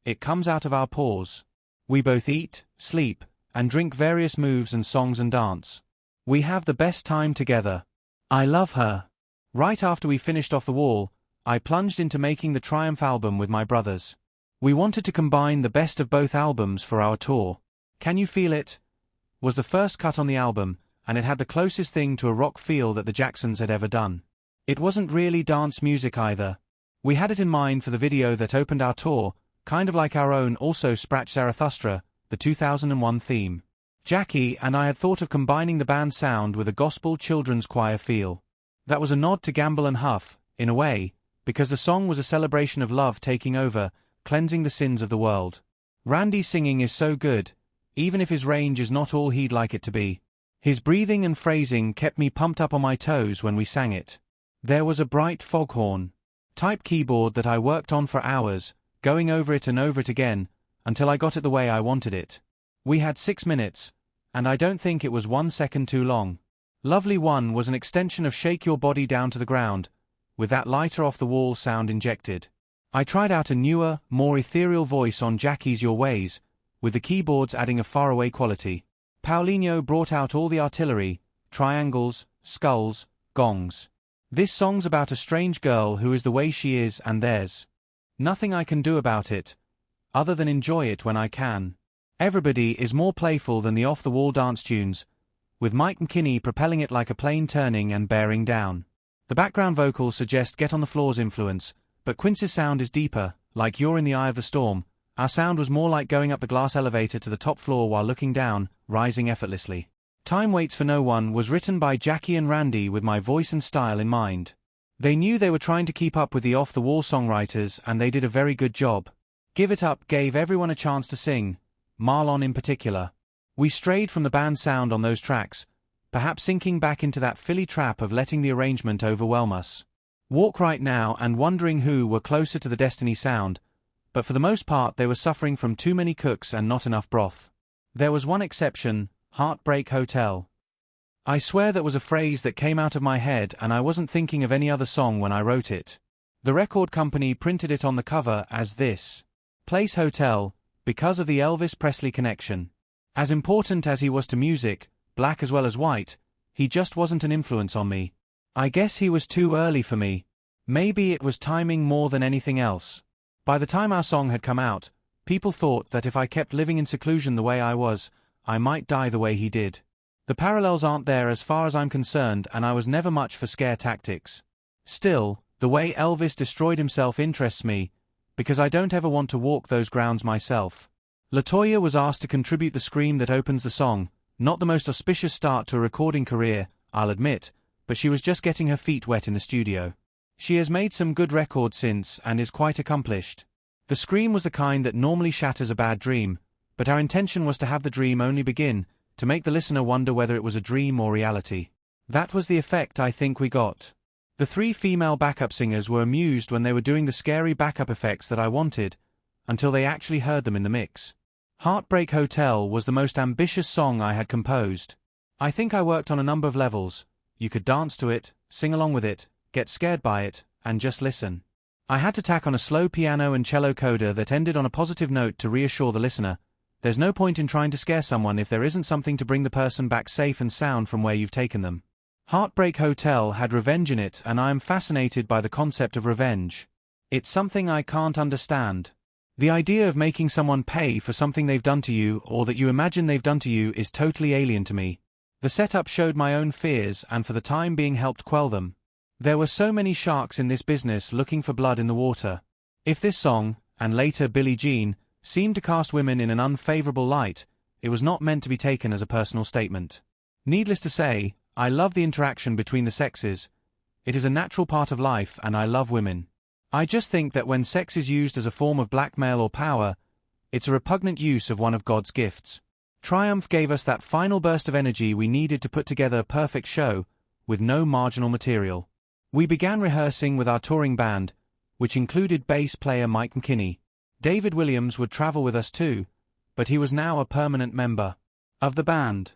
It comes out of our pores. We both eat, sleep, and drink various moves and songs and dance. We have the best time together. I love her. Right after we finished Off the Wall, I plunged into making the Triumph album with my brothers. We wanted to combine the best of both albums for our tour. Can You Feel It? Was the first cut on the album, and it had the closest thing to a rock feel that the Jacksons had ever done. It wasn't really dance music either. We had it in mind for the video that opened our tour, kind of like our own Also Sprach Zarathustra, the 2001 theme. Jackie and I had thought of combining the band's sound with a gospel children's choir feel. That was a nod to Gamble and Huff, in a way, because the song was a celebration of love taking over, cleansing the sins of the world. Randy's singing is so good, even if his range is not all he'd like it to be. His breathing and phrasing kept me pumped up on my toes when we sang it. There was a bright foghorn type keyboard that I worked on for hours, going over it and over it again, until I got it the way I wanted it. We had 6 minutes, and I don't think it was 1 second too long. Lovely One was an extension of Shake Your Body Down to the Ground, with that lighter off-the-wall sound injected. I tried out a newer, more ethereal voice on Jackie's Your Ways, with the keyboards adding a faraway quality. Paulinho brought out all the artillery, triangles, skulls, gongs. This song's about a strange girl who is the way she is and there's nothing I can do about it, other than enjoy it when I can. Everybody is more playful than the off-the-wall dance tunes, with Mike McKinney propelling it like a plane turning and bearing down. The background vocals suggest Get on the Floor's influence, but Quince's sound is deeper, like You're in the Eye of the Storm. Our sound was more like going up the glass elevator to the top floor while looking down, rising effortlessly. Time Waits for No One was written by Jackie and Randy with my voice and style in mind. They knew they were trying to keep up with the off-the-wall songwriters and they did a very good job. Give It Up gave everyone a chance to sing, Marlon in particular. We strayed from the band's sound on those tracks, perhaps sinking back into that Philly trap of letting the arrangement overwhelm us. Walk Right Now and Wondering Who were closer to the Destiny sound, but for the most part they were suffering from too many cooks and not enough broth. There was one exception, Heartbreak Hotel. I swear that was a phrase that came out of my head and I wasn't thinking of any other song when I wrote it. The record company printed it on the cover as this Place Hotel, because of the Elvis Presley connection. As important as he was to music, black as well as white, he just wasn't an influence on me. I guess he was too early for me. Maybe it was timing more than anything else. By the time our song had come out, people thought that if I kept living in seclusion the way I was, I might die the way he did. The parallels aren't there as far as I'm concerned, and I was never much for scare tactics. Still, the way Elvis destroyed himself interests me, because I don't ever want to walk those grounds myself. LaToya was asked to contribute the scream that opens the song, not the most auspicious start to a recording career, I'll admit, but she was just getting her feet wet in the studio. She has made some good records since and is quite accomplished. The scream was the kind that normally shatters a bad dream, but our intention was to have the dream only begin, to make the listener wonder whether it was a dream or reality. That was the effect I think we got. The three female backup singers were amused when they were doing the scary backup effects that I wanted, until they actually heard them in the mix. Heartbreak Hotel was the most ambitious song I had composed. I think I worked on a number of levels. You could dance to it, sing along with it, get scared by it, and just listen. I had to tack on a slow piano and cello coda that ended on a positive note to reassure the listener. There's no point in trying to scare someone if there isn't something to bring the person back safe and sound from where you've taken them. Heartbreak Hotel had revenge in it, and I am fascinated by the concept of revenge. It's something I can't understand. The idea of making someone pay for something they've done to you or that you imagine they've done to you is totally alien to me. The setup showed my own fears and for the time being helped quell them. There were so many sharks in this business looking for blood in the water. If this song, and later Billie Jean, seemed to cast women in an unfavorable light, it was not meant to be taken as a personal statement. Needless to say, I love the interaction between the sexes. It is a natural part of life and I love women. I just think that when sex is used as a form of blackmail or power, it's a repugnant use of one of God's gifts. Triumph gave us that final burst of energy we needed to put together a perfect show, with no marginal material. We began rehearsing with our touring band, which included bass player Mike McKinney. David Williams would travel with us too, but he was now a permanent member of the band.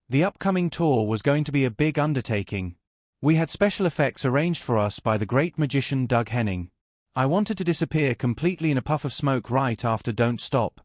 The upcoming tour was going to be a big undertaking. We had special effects arranged for us by the great magician Doug Henning. I wanted to disappear completely in a puff of smoke right after Don't Stop.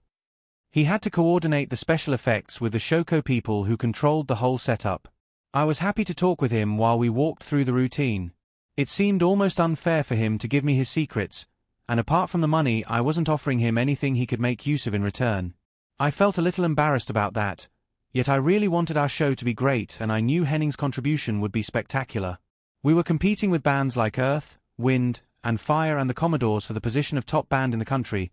He had to coordinate the special effects with the Shoko people who controlled the whole setup. I was happy to talk with him while we walked through the routine. It seemed almost unfair for him to give me his secrets, and apart from the money I wasn't offering him anything he could make use of in return. I felt a little embarrassed about that, yet I really wanted our show to be great and I knew Henning's contribution would be spectacular. We were competing with bands like Earth, Wind, and Fire and the Commodores for the position of top band in the country,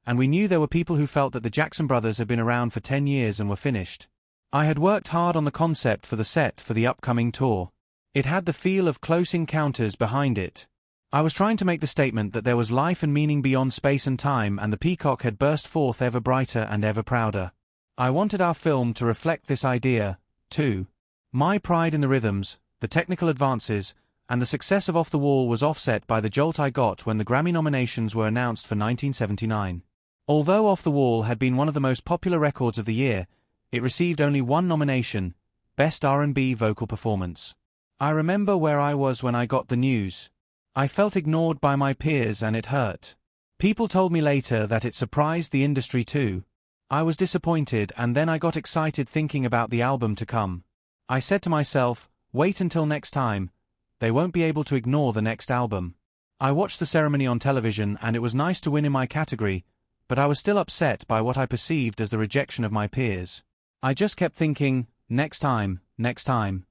and we knew there were people who felt that the Jackson Brothers had been around for 10 years and were finished. I had worked hard on the concept for the set for the upcoming tour. It had the feel of Close Encounters behind it. I was trying to make the statement that there was life and meaning beyond space and time, and the peacock had burst forth ever brighter and ever prouder. I wanted our film to reflect this idea, too. My pride in the rhythms, the technical advances, and the success of Off the Wall was offset by the jolt I got when the Grammy nominations were announced for 1979. Although Off the Wall had been one of the most popular records of the year, it received only one nomination, Best R&B Vocal Performance. I remember where I was when I got the news. I felt ignored by my peers and it hurt. People told me later that it surprised the industry too. I was disappointed and then I got excited thinking about the album to come. I said to myself, wait until next time, they won't be able to ignore the next album. I watched the ceremony on television and it was nice to win in my category, but I was still upset by what I perceived as the rejection of my peers. I just kept thinking, next time, next time.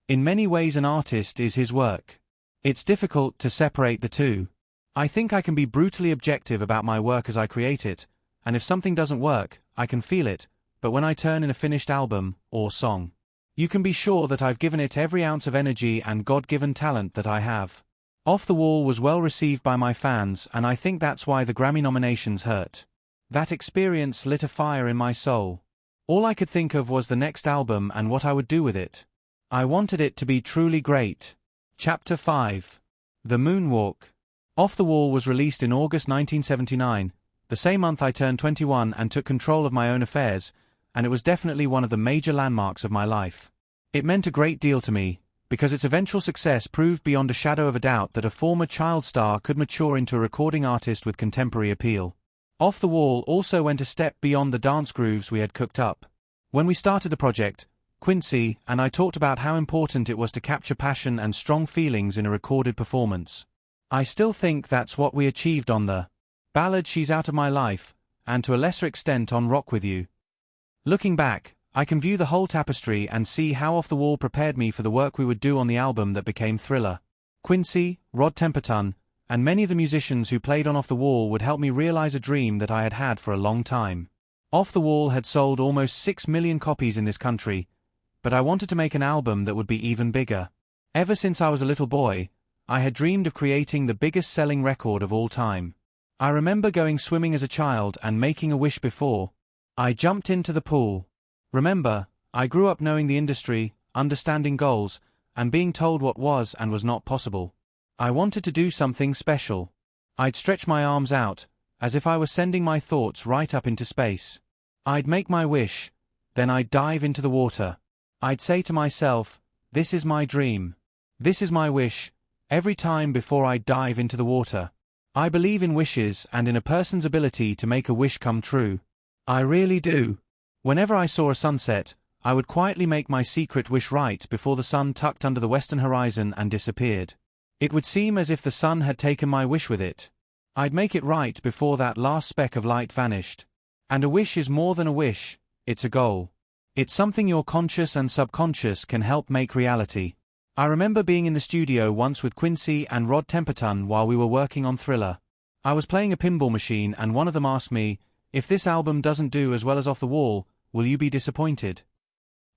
In many ways an artist is his work. It's difficult to separate the two. I think I can be brutally objective about my work as I create it, and if something doesn't work, I can feel it, but when I turn in a finished album, or song, you can be sure that I've given it every ounce of energy and God-given talent that I have. Off the Wall was well received by my fans, and I think that's why the Grammy nominations hurt. That experience lit a fire in my soul. All I could think of was the next album and what I would do with it. I wanted it to be truly great. Chapter 5. The Moonwalk. Off the Wall was released in August 1979, The same month I turned 21 and took control of my own affairs, and it was definitely one of the major landmarks of my life. It meant a great deal to me, because its eventual success proved beyond a shadow of a doubt that a former child star could mature into a recording artist with contemporary appeal. Off the Wall also went a step beyond the dance grooves we had cooked up. When we started the project, Quincy and I talked about how important it was to capture passion and strong feelings in a recorded performance. I still think that's what we achieved on the ballad She's Out of My Life, and to a lesser extent on Rock With You. Looking back, I can view the whole tapestry and see how Off the Wall prepared me for the work we would do on the album that became Thriller. Quincy, Rod Temperton, and many of the musicians who played on Off the Wall would help me realize a dream that I had had for a long time. Off the Wall had sold almost 6 million copies in this country, but I wanted to make an album that would be even bigger. Ever since I was a little boy, I had dreamed of creating the biggest-selling record of all time. I remember going swimming as a child and making a wish before I jumped into the pool. Remember, I grew up knowing the industry, understanding goals, and being told what was and was not possible. I wanted to do something special. I'd stretch my arms out, as if I were sending my thoughts right up into space. I'd make my wish, then I'd dive into the water. I'd say to myself, this is my dream. This is my wish, every time before I dive into the water. I believe in wishes and in a person's ability to make a wish come true. I really do. Whenever I saw a sunset, I would quietly make my secret wish right before the sun tucked under the western horizon and disappeared. It would seem as if the sun had taken my wish with it. I'd make it right before that last speck of light vanished. And a wish is more than a wish, it's a goal. It's something your conscious and subconscious can help make reality. I remember being in the studio once with Quincy and Rod Temperton while we were working on Thriller. I was playing a pinball machine and one of them asked me, if this album doesn't do as well as Off the Wall, will you be disappointed?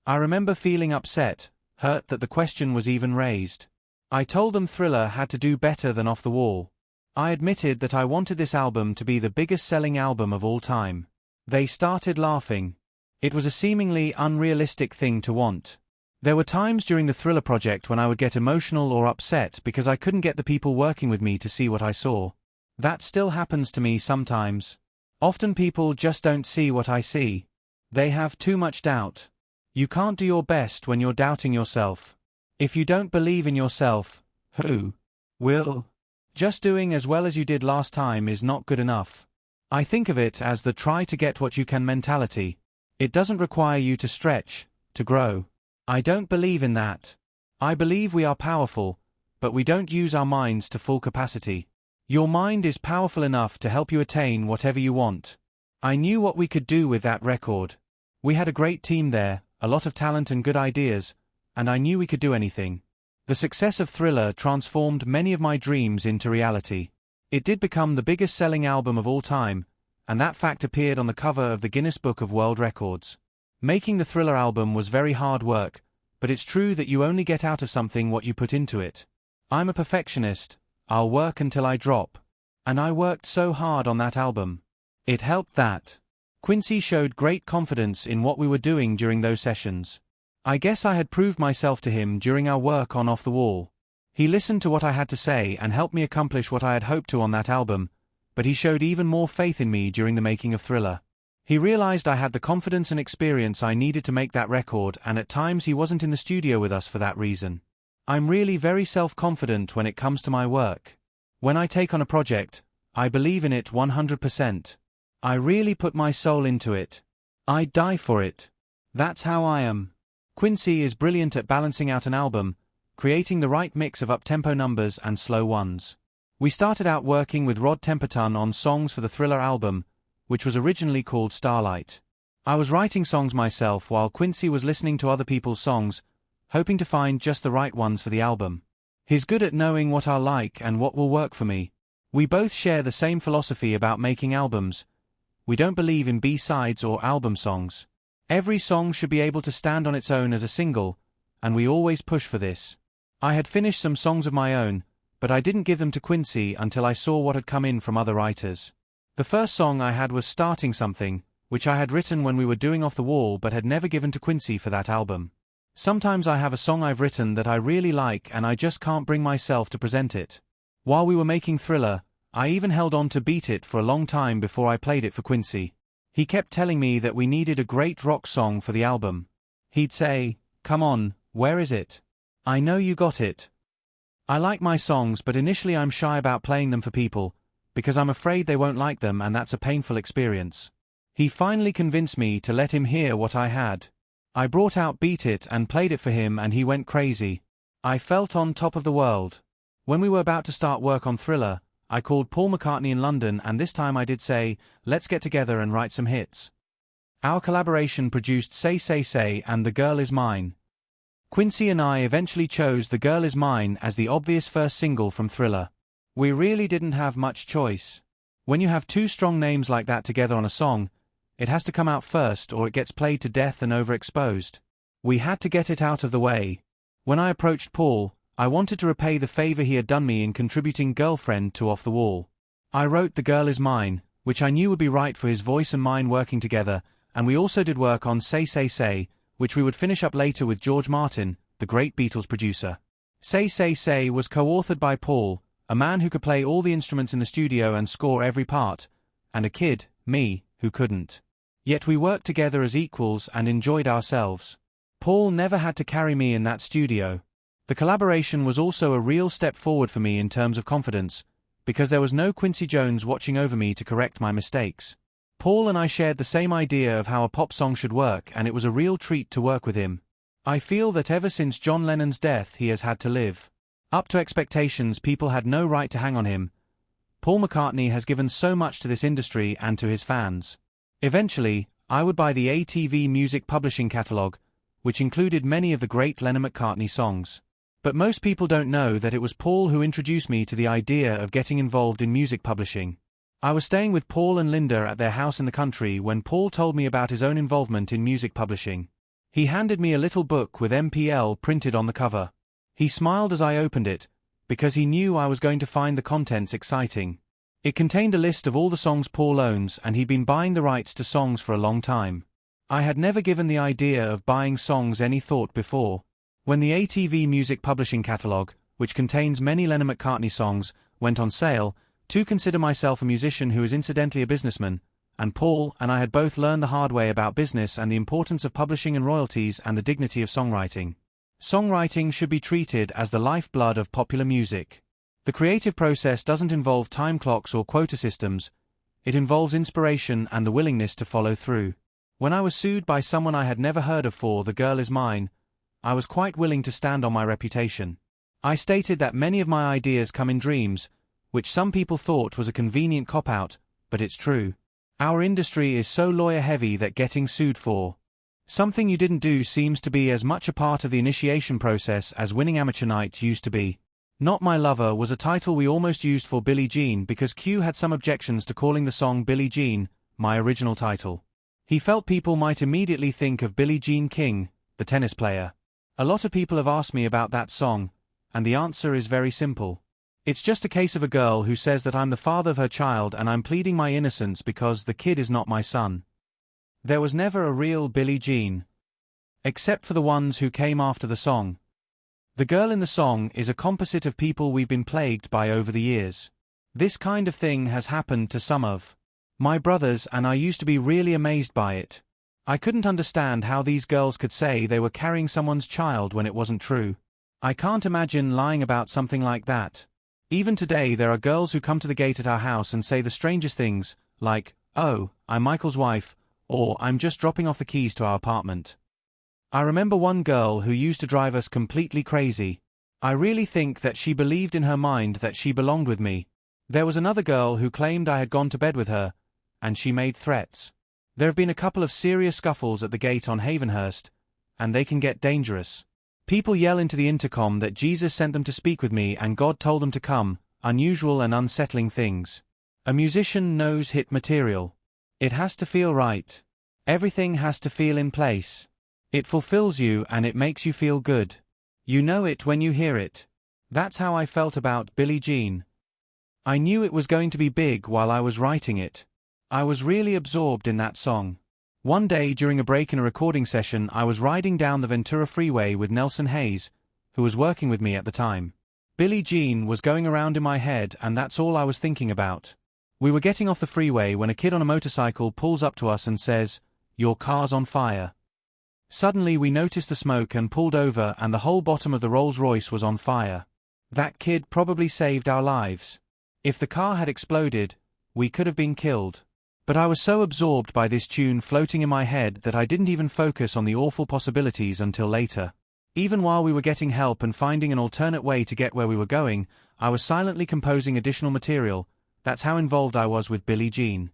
I remember feeling upset, hurt that the question was even raised. I told them Thriller had to do better than Off the Wall. I admitted that I wanted this album to be the biggest-selling album of all time. They started laughing. It was a seemingly unrealistic thing to want. There were times during the Thriller project when I would get emotional or upset because I couldn't get the people working with me to see what I saw. That still happens to me sometimes. Often people just don't see what I see. They have too much doubt. You can't do your best when you're doubting yourself. If you don't believe in yourself, who will? Just doing as well as you did last time is not good enough. I think of it as the try to get what you can mentality. It doesn't require you to stretch, to grow. I don't believe in that. I believe we are powerful, but we don't use our minds to full capacity. Your mind is powerful enough to help you attain whatever you want. I knew what we could do with that record. We had a great team there, a lot of talent and good ideas, and I knew we could do anything. The success of Thriller transformed many of my dreams into reality. It did become the biggest-selling album of all time, and that fact appeared on the cover of the Guinness Book of World Records. Making the Thriller album was very hard work, but it's true that you only get out of something what you put into it. I'm a perfectionist. I'll work until I drop. And I worked so hard on that album. It helped that Quincy showed great confidence in what we were doing during those sessions. I guess I had proved myself to him during our work on Off the Wall. He listened to what I had to say and helped me accomplish what I had hoped to on that album, but he showed even more faith in me during the making of Thriller. He realized I had the confidence and experience I needed to make that record, and at times he wasn't in the studio with us for that reason. I'm really very self-confident when it comes to my work. When I take on a project, I believe in it 100%. I really put my soul into it. I'd die for it. That's how I am. Quincy is brilliant at balancing out an album, creating the right mix of up-tempo numbers and slow ones. We started out working with Rod Temperton on songs for the Thriller album, which was originally called Starlight. I was writing songs myself while Quincy was listening to other people's songs, hoping to find just the right ones for the album. He's good at knowing what I like and what will work for me. We both share the same philosophy about making albums. We don't believe in B-sides or album songs. Every song should be able to stand on its own as a single, and we always push for this. I had finished some songs of my own, but I didn't give them to Quincy until I saw what had come in from other writers. The first song I had was Starting Something, which I had written when we were doing Off the Wall but had never given to Quincy for that album. Sometimes I have a song I've written that I really like and I just can't bring myself to present it. While we were making Thriller, I even held on to Beat It for a long time before I played it for Quincy. He kept telling me that we needed a great rock song for the album. He'd say, "Come on, where is it? I know you got it." I like my songs, but initially I'm shy about playing them for people, because I'm afraid they won't like them, and that's a painful experience. He finally convinced me to let him hear what I had. I brought out Beat It and played it for him, and he went crazy. I felt on top of the world. When we were about to start work on Thriller, I called Paul McCartney in London, and this time I did say, "Let's get together and write some hits." Our collaboration produced Say Say Say and The Girl Is Mine. Quincy and I eventually chose The Girl Is Mine as the obvious first single from Thriller. We really didn't have much choice. When you have two strong names like that together on a song, it has to come out first or it gets played to death and overexposed. We had to get it out of the way. When I approached Paul, I wanted to repay the favor he had done me in contributing Girlfriend to Off the Wall. I wrote The Girl Is Mine, which I knew would be right for his voice and mine working together, and we also did work on Say Say Say, which we would finish up later with George Martin, the great Beatles producer. Say Say Say was co-authored by Paul, a man who could play all the instruments in the studio and score every part, and a kid, me, who couldn't. Yet we worked together as equals and enjoyed ourselves. Paul never had to carry me in that studio. The collaboration was also a real step forward for me in terms of confidence, because there was no Quincy Jones watching over me to correct my mistakes. Paul and I shared the same idea of how a pop song should work, and it was a real treat to work with him. I feel that ever since John Lennon's death he has had to live up to expectations. People had no right to hang on him. Paul McCartney has given so much to this industry and to his fans. Eventually, I would buy the ATV Music Publishing catalog, which included many of the great Lennon-McCartney songs. But most people don't know that it was Paul who introduced me to the idea of getting involved in music publishing. I was staying with Paul and Linda at their house in the country when Paul told me about his own involvement in music publishing. He handed me a little book with MPL printed on the cover. He smiled as I opened it, because he knew I was going to find the contents exciting. It contained a list of all the songs Paul owns, and he'd been buying the rights to songs for a long time. I had never given the idea of buying songs any thought before. When the ATV Music Publishing catalog, which contains many Lennon-McCartney songs, went on sale, to consider myself a musician who is incidentally a businessman, and Paul and I had both learned the hard way about business and the importance of publishing and royalties and the dignity of songwriting. Songwriting should be treated as the lifeblood of popular music. The creative process doesn't involve time clocks or quota systems. It involves inspiration and the willingness to follow through. When I was sued by someone I had never heard of for The Girl Is Mine, I was quite willing to stand on my reputation. I stated that many of my ideas come in dreams, which some people thought was a convenient cop-out, but it's true. Our industry is so lawyer-heavy that getting sued for something you didn't do seems to be as much a part of the initiation process as winning amateur night used to be. Not My Lover was a title we almost used for Billie Jean because Q had some objections to calling the song Billie Jean, my original title. He felt people might immediately think of Billie Jean King, the tennis player. A lot of people have asked me about that song, and the answer is very simple. It's just a case of a girl who says that I'm the father of her child and I'm pleading my innocence because the kid is not my son. There was never a real Billie Jean. Except for the ones who came after the song. The girl in the song is a composite of people we've been plagued by over the years. This kind of thing has happened to some of my brothers, and I used to be really amazed by it. I couldn't understand how these girls could say they were carrying someone's child when it wasn't true. I can't imagine lying about something like that. Even today there are girls who come to the gate at our house and say the strangest things, like, "Oh, I'm Michael's wife," or "I'm just dropping off the keys to our apartment." I remember one girl who used to drive us completely crazy. I really think that she believed in her mind that she belonged with me. There was another girl who claimed I had gone to bed with her, and she made threats. There have been a couple of serious scuffles at the gate on Havenhurst, and they can get dangerous. People yell into the intercom that Jesus sent them to speak with me and God told them to come, unusual and unsettling things. A musician knows hit material. It has to feel right. Everything has to feel in place. It fulfills you and it makes you feel good. You know it when you hear it. That's how I felt about Billie Jean. I knew it was going to be big while I was writing it. I was really absorbed in that song. One day during a break in a recording session I was riding down the Ventura Freeway with Nelson Hayes, who was working with me at the time. Billie Jean was going around in my head, and that's all I was thinking about. We were getting off the freeway when a kid on a motorcycle pulls up to us and says, "Your car's on fire." Suddenly we noticed the smoke and pulled over, and the whole bottom of the Rolls-Royce was on fire. That kid probably saved our lives. If the car had exploded, we could have been killed. But I was so absorbed by this tune floating in my head that I didn't even focus on the awful possibilities until later. Even while we were getting help and finding an alternate way to get where we were going, I was silently composing additional material. That's how involved I was with Billie Jean.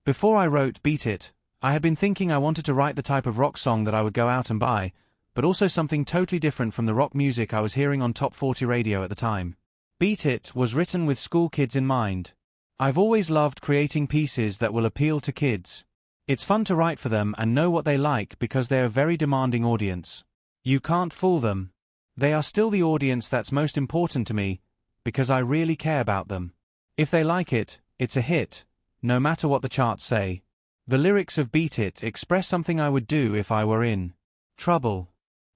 Before I wrote Beat It, I had been thinking I wanted to write the type of rock song that I would go out and buy, but also something totally different from the rock music I was hearing on Top 40 radio at the time. Beat It was written with school kids in mind. I've always loved creating pieces that will appeal to kids. It's fun to write for them and know what they like because they're a very demanding audience. You can't fool them. They are still the audience that's most important to me, because I really care about them. If they like it, it's a hit, no matter what the charts say. The lyrics of Beat It express something I would do if I were in trouble.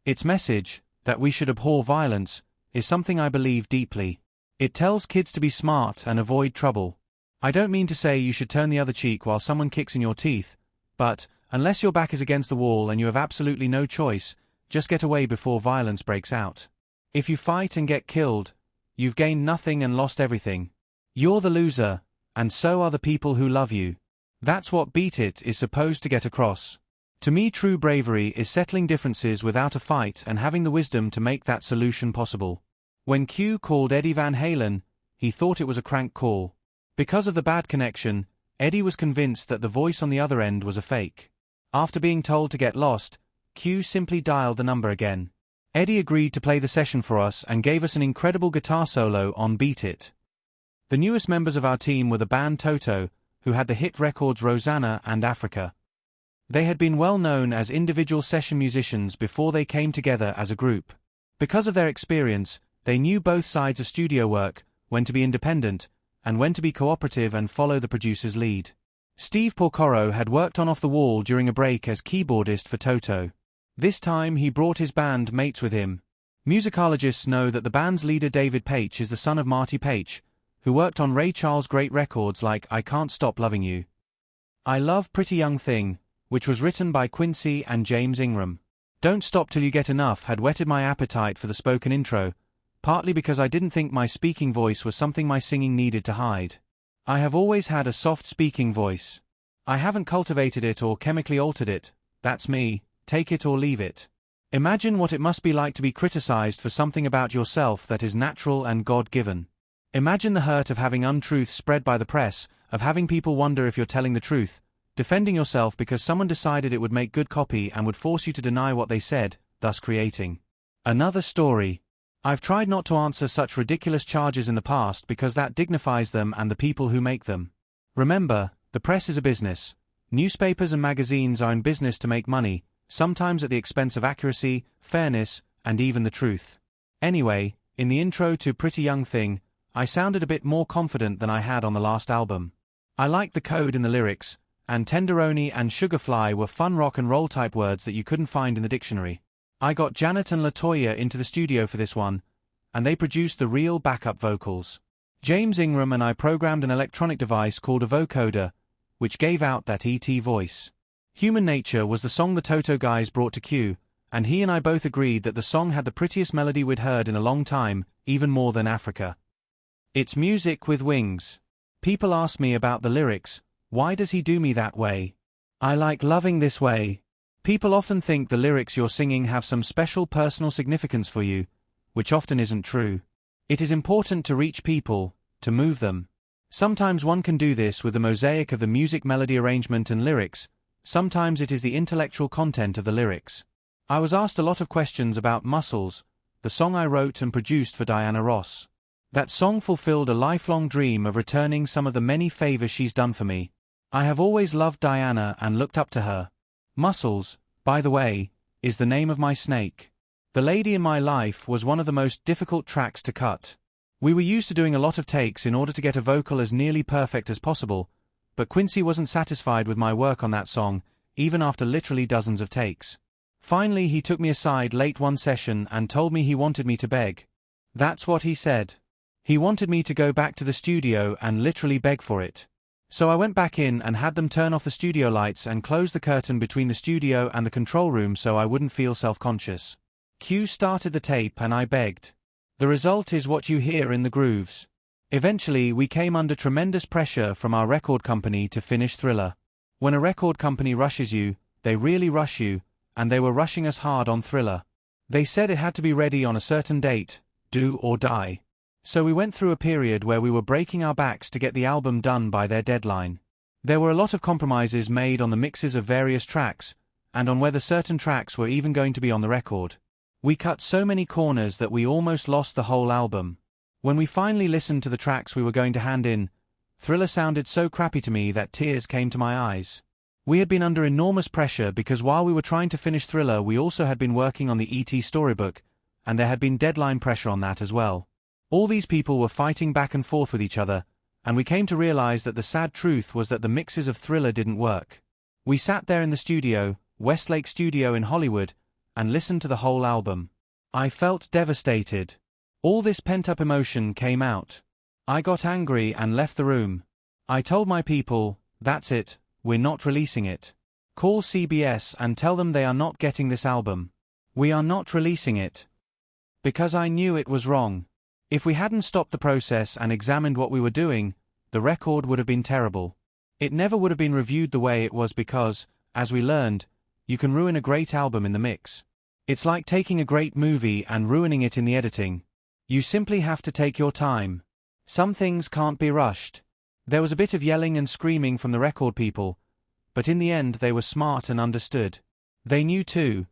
Its message, that we should abhor violence, is something I believe deeply. It tells kids to be smart and avoid trouble. I don't mean to say you should turn the other cheek while someone kicks in your teeth, but, unless your back is against the wall and you have absolutely no choice, just get away before violence breaks out. If you fight and get killed, you've gained nothing and lost everything. You're the loser, and so are the people who love you. That's what Beat It is supposed to get across. To me, true bravery is settling differences without a fight and having the wisdom to make that solution possible. When Q called Eddie Van Halen, he thought it was a crank call. Because of the bad connection, Eddie was convinced that the voice on the other end was a fake. After being told to get lost, Q simply dialed the number again. Eddie agreed to play the session for us and gave us an incredible guitar solo on Beat It. The newest members of our team were the band Toto, who had the hit records Rosanna and Africa. They had been well known as individual session musicians before they came together as a group. Because of their experience, they knew both sides of studio work, when to be independent, and when to be cooperative and follow the producer's lead. Steve Porcaro had worked on Off the Wall during a break as keyboardist for Toto. This time he brought his band mates with him. Musicologists know that the band's leader David Paich is the son of Marty Paich, who worked on Ray Charles' great records like I Can't Stop Loving You. I Love Pretty Young Thing, which was written by Quincy and James Ingram. Don't Stop Till You Get Enough had whetted my appetite for the spoken intro, partly because I didn't think my speaking voice was something my singing needed to hide. I have always had a soft speaking voice. I haven't cultivated it or chemically altered it. That's me, take it or leave it. Imagine what it must be like to be criticized for something about yourself that is natural and God-given. Imagine the hurt of having untruths spread by the press, of having people wonder if you're telling the truth, defending yourself because someone decided it would make good copy and would force you to deny what they said, thus creating another story. I've tried not to answer such ridiculous charges in the past because that dignifies them and the people who make them. Remember, the press is a business. Newspapers and magazines are in business to make money, sometimes at the expense of accuracy, fairness, and even the truth. Anyway, in the intro to Pretty Young Thing, I sounded a bit more confident than I had on the last album. I liked the code in the lyrics, and tenderoni and sugarfly were fun rock and roll type words that you couldn't find in the dictionary. I got Janet and LaToya into the studio for this one, and they produced the real backup vocals. James Ingram and I programmed an electronic device called a vocoder, which gave out that E.T. voice. Human Nature was the song the Toto guys brought to Q, and he and I both agreed that the song had the prettiest melody we'd heard in a long time, even more than Africa. It's music with wings. People ask me about the lyrics, why does he do me that way? I like loving this way. People often think the lyrics you're singing have some special personal significance for you, which often isn't true. It is important to reach people, to move them. Sometimes one can do this with the mosaic of the music, melody, arrangement and lyrics. Sometimes it is the intellectual content of the lyrics. I was asked a lot of questions about Muscles, the song I wrote and produced for Diana Ross. That song fulfilled a lifelong dream of returning some of the many favors she's done for me. I have always loved Diana and looked up to her. Muscles, by the way, is the name of my snake. The Lady in My Life was one of the most difficult tracks to cut. We were used to doing a lot of takes in order to get a vocal as nearly perfect as possible, but Quincy wasn't satisfied with my work on that song, even after literally dozens of takes. Finally he took me aside late one session and told me he wanted me to beg. That's what he said. He wanted me to go back to the studio and literally beg for it. So I went back in and had them turn off the studio lights and close the curtain between the studio and the control room so I wouldn't feel self-conscious. Q started the tape and I begged. The result is what you hear in the grooves. Eventually, we came under tremendous pressure from our record company to finish Thriller. When a record company rushes you, they really rush you, and they were rushing us hard on Thriller. They said it had to be ready on a certain date, do or die. So we went through a period where we were breaking our backs to get the album done by their deadline. There were a lot of compromises made on the mixes of various tracks, and on whether certain tracks were even going to be on the record. We cut so many corners that we almost lost the whole album. When we finally listened to the tracks we were going to hand in, Thriller sounded so crappy to me that tears came to my eyes. We had been under enormous pressure because while we were trying to finish Thriller, we also had been working on the E.T. storybook, and there had been deadline pressure on that as well. All these people were fighting back and forth with each other, and we came to realize that the sad truth was that the mixes of Thriller didn't work. We sat there in the studio, Westlake Studio in Hollywood, and listened to the whole album. I felt devastated. All this pent-up emotion came out. I got angry and left the room. I told my people, that's it, we're not releasing it. Call CBS and tell them they are not getting this album. We are not releasing it. Because I knew it was wrong. If we hadn't stopped the process and examined what we were doing, the record would have been terrible. It never would have been reviewed the way it was because, as we learned, you can ruin a great album in the mix. It's like taking a great movie and ruining it in the editing. You simply have to take your time. Some things can't be rushed. There was a bit of yelling and screaming from the record people, but in the end they were smart and understood. They knew too.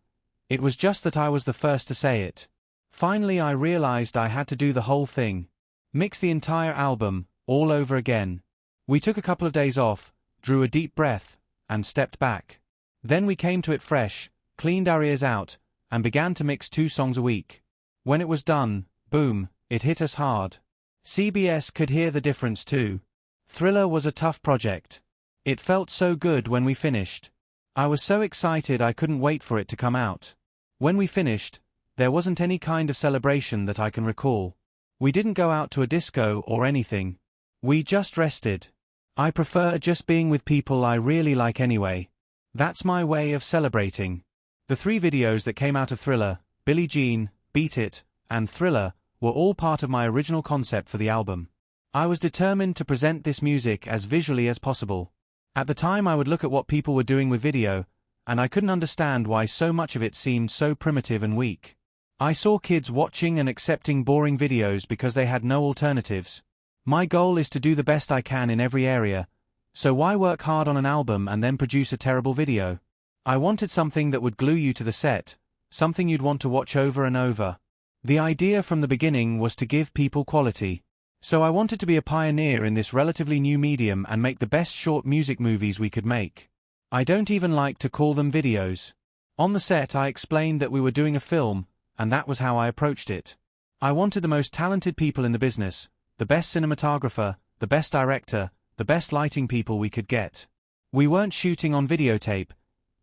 It was just that I was the first to say it. Finally I realized I had to do the whole thing. Mix the entire album, all over again. We took a couple of days off, drew a deep breath, and stepped back. Then we came to it fresh, cleaned our ears out, and began to mix 2 songs a week. When it was done, boom, it hit us hard. CBS could hear the difference too. Thriller was a tough project. It felt so good when we finished. I was so excited I couldn't wait for it to come out. When we finished, there wasn't any kind of celebration that I can recall. We didn't go out to a disco or anything. We just rested. I prefer just being with people I really like anyway. That's my way of celebrating. The 3 videos that came out of Thriller, Billie Jean, Beat It, and Thriller, were all part of my original concept for the album. I was determined to present this music as visually as possible. At the time I would look at what people were doing with video, and I couldn't understand why so much of it seemed so primitive and weak. I saw kids watching and accepting boring videos because they had no alternatives. My goal is to do the best I can in every area, so why work hard on an album and then produce a terrible video? I wanted something that would glue you to the set, something you'd want to watch over and over. The idea from the beginning was to give people quality. So I wanted to be a pioneer in this relatively new medium and make the best short music movies we could make. I don't even like to call them videos. On the set I explained that we were doing a film, and that was how I approached it. I wanted the most talented people in the business, the best cinematographer, the best director, the best lighting people we could get. We weren't shooting on videotape.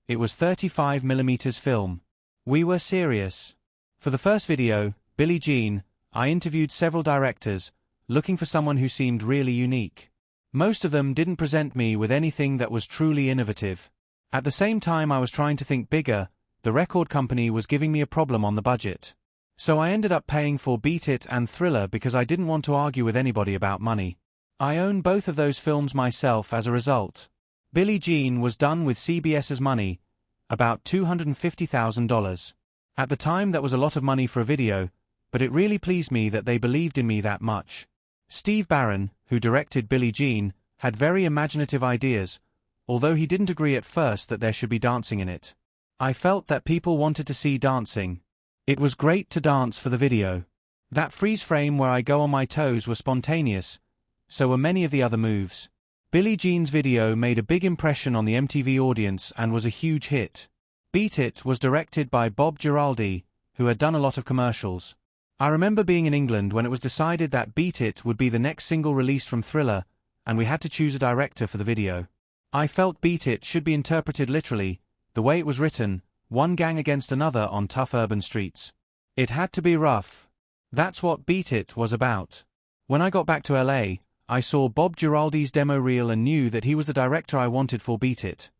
It was 35mm film. We were serious. For the first video, Billie Jean, I interviewed several directors, looking for someone who seemed really unique. Most of them didn't present me with anything that was truly innovative. At the same time I was trying to think bigger, the record company was giving me a problem on the budget. So I ended up paying for Beat It and Thriller because I didn't want to argue with anybody about money. I own both of those films myself as a result. Billie Jean was done with CBS's money, about $250,000. At the time that was a lot of money for a video, but it really pleased me that they believed in me that much. Steve Barron, who directed Billie Jean, had very imaginative ideas, although he didn't agree at first that there should be dancing in it. I felt that people wanted to see dancing. It was great to dance for the video. That freeze frame where I go on my toes was spontaneous, so were many of the other moves. Billie Jean's video made a big impression on the MTV audience and was a huge hit. Beat It was directed by Bob Giraldi, who had done a lot of commercials. I remember being in England when it was decided that Beat It would be the next single released from Thriller, and we had to choose a director for the video. I felt Beat It should be interpreted literally, the way it was written, one gang against another on tough urban streets. It had to be rough. That's what Beat It was about. When I got back to LA, I saw Bob Giraldi's demo reel and knew that he was the director I wanted for Beat It.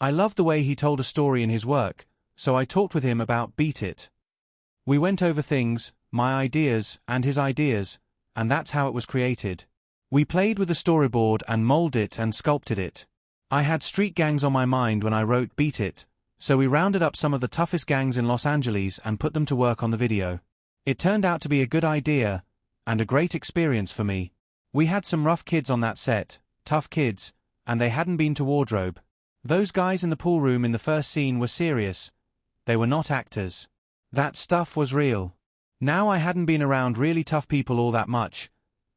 I loved the way he told a story in his work, so I talked with him about Beat It. We went over things, my ideas and his ideas, and that's how it was created. We played with the storyboard and molded it and sculpted it. I had street gangs on my mind when I wrote Beat It, so we rounded up some of the toughest gangs in Los Angeles and put them to work on the video. It turned out to be a good idea, and a great experience for me. We had some rough kids on that set, tough kids, and they hadn't been to wardrobe. Those guys in the pool room in the first scene were serious. They were not actors. That stuff was real. Now I hadn't been around really tough people all that much,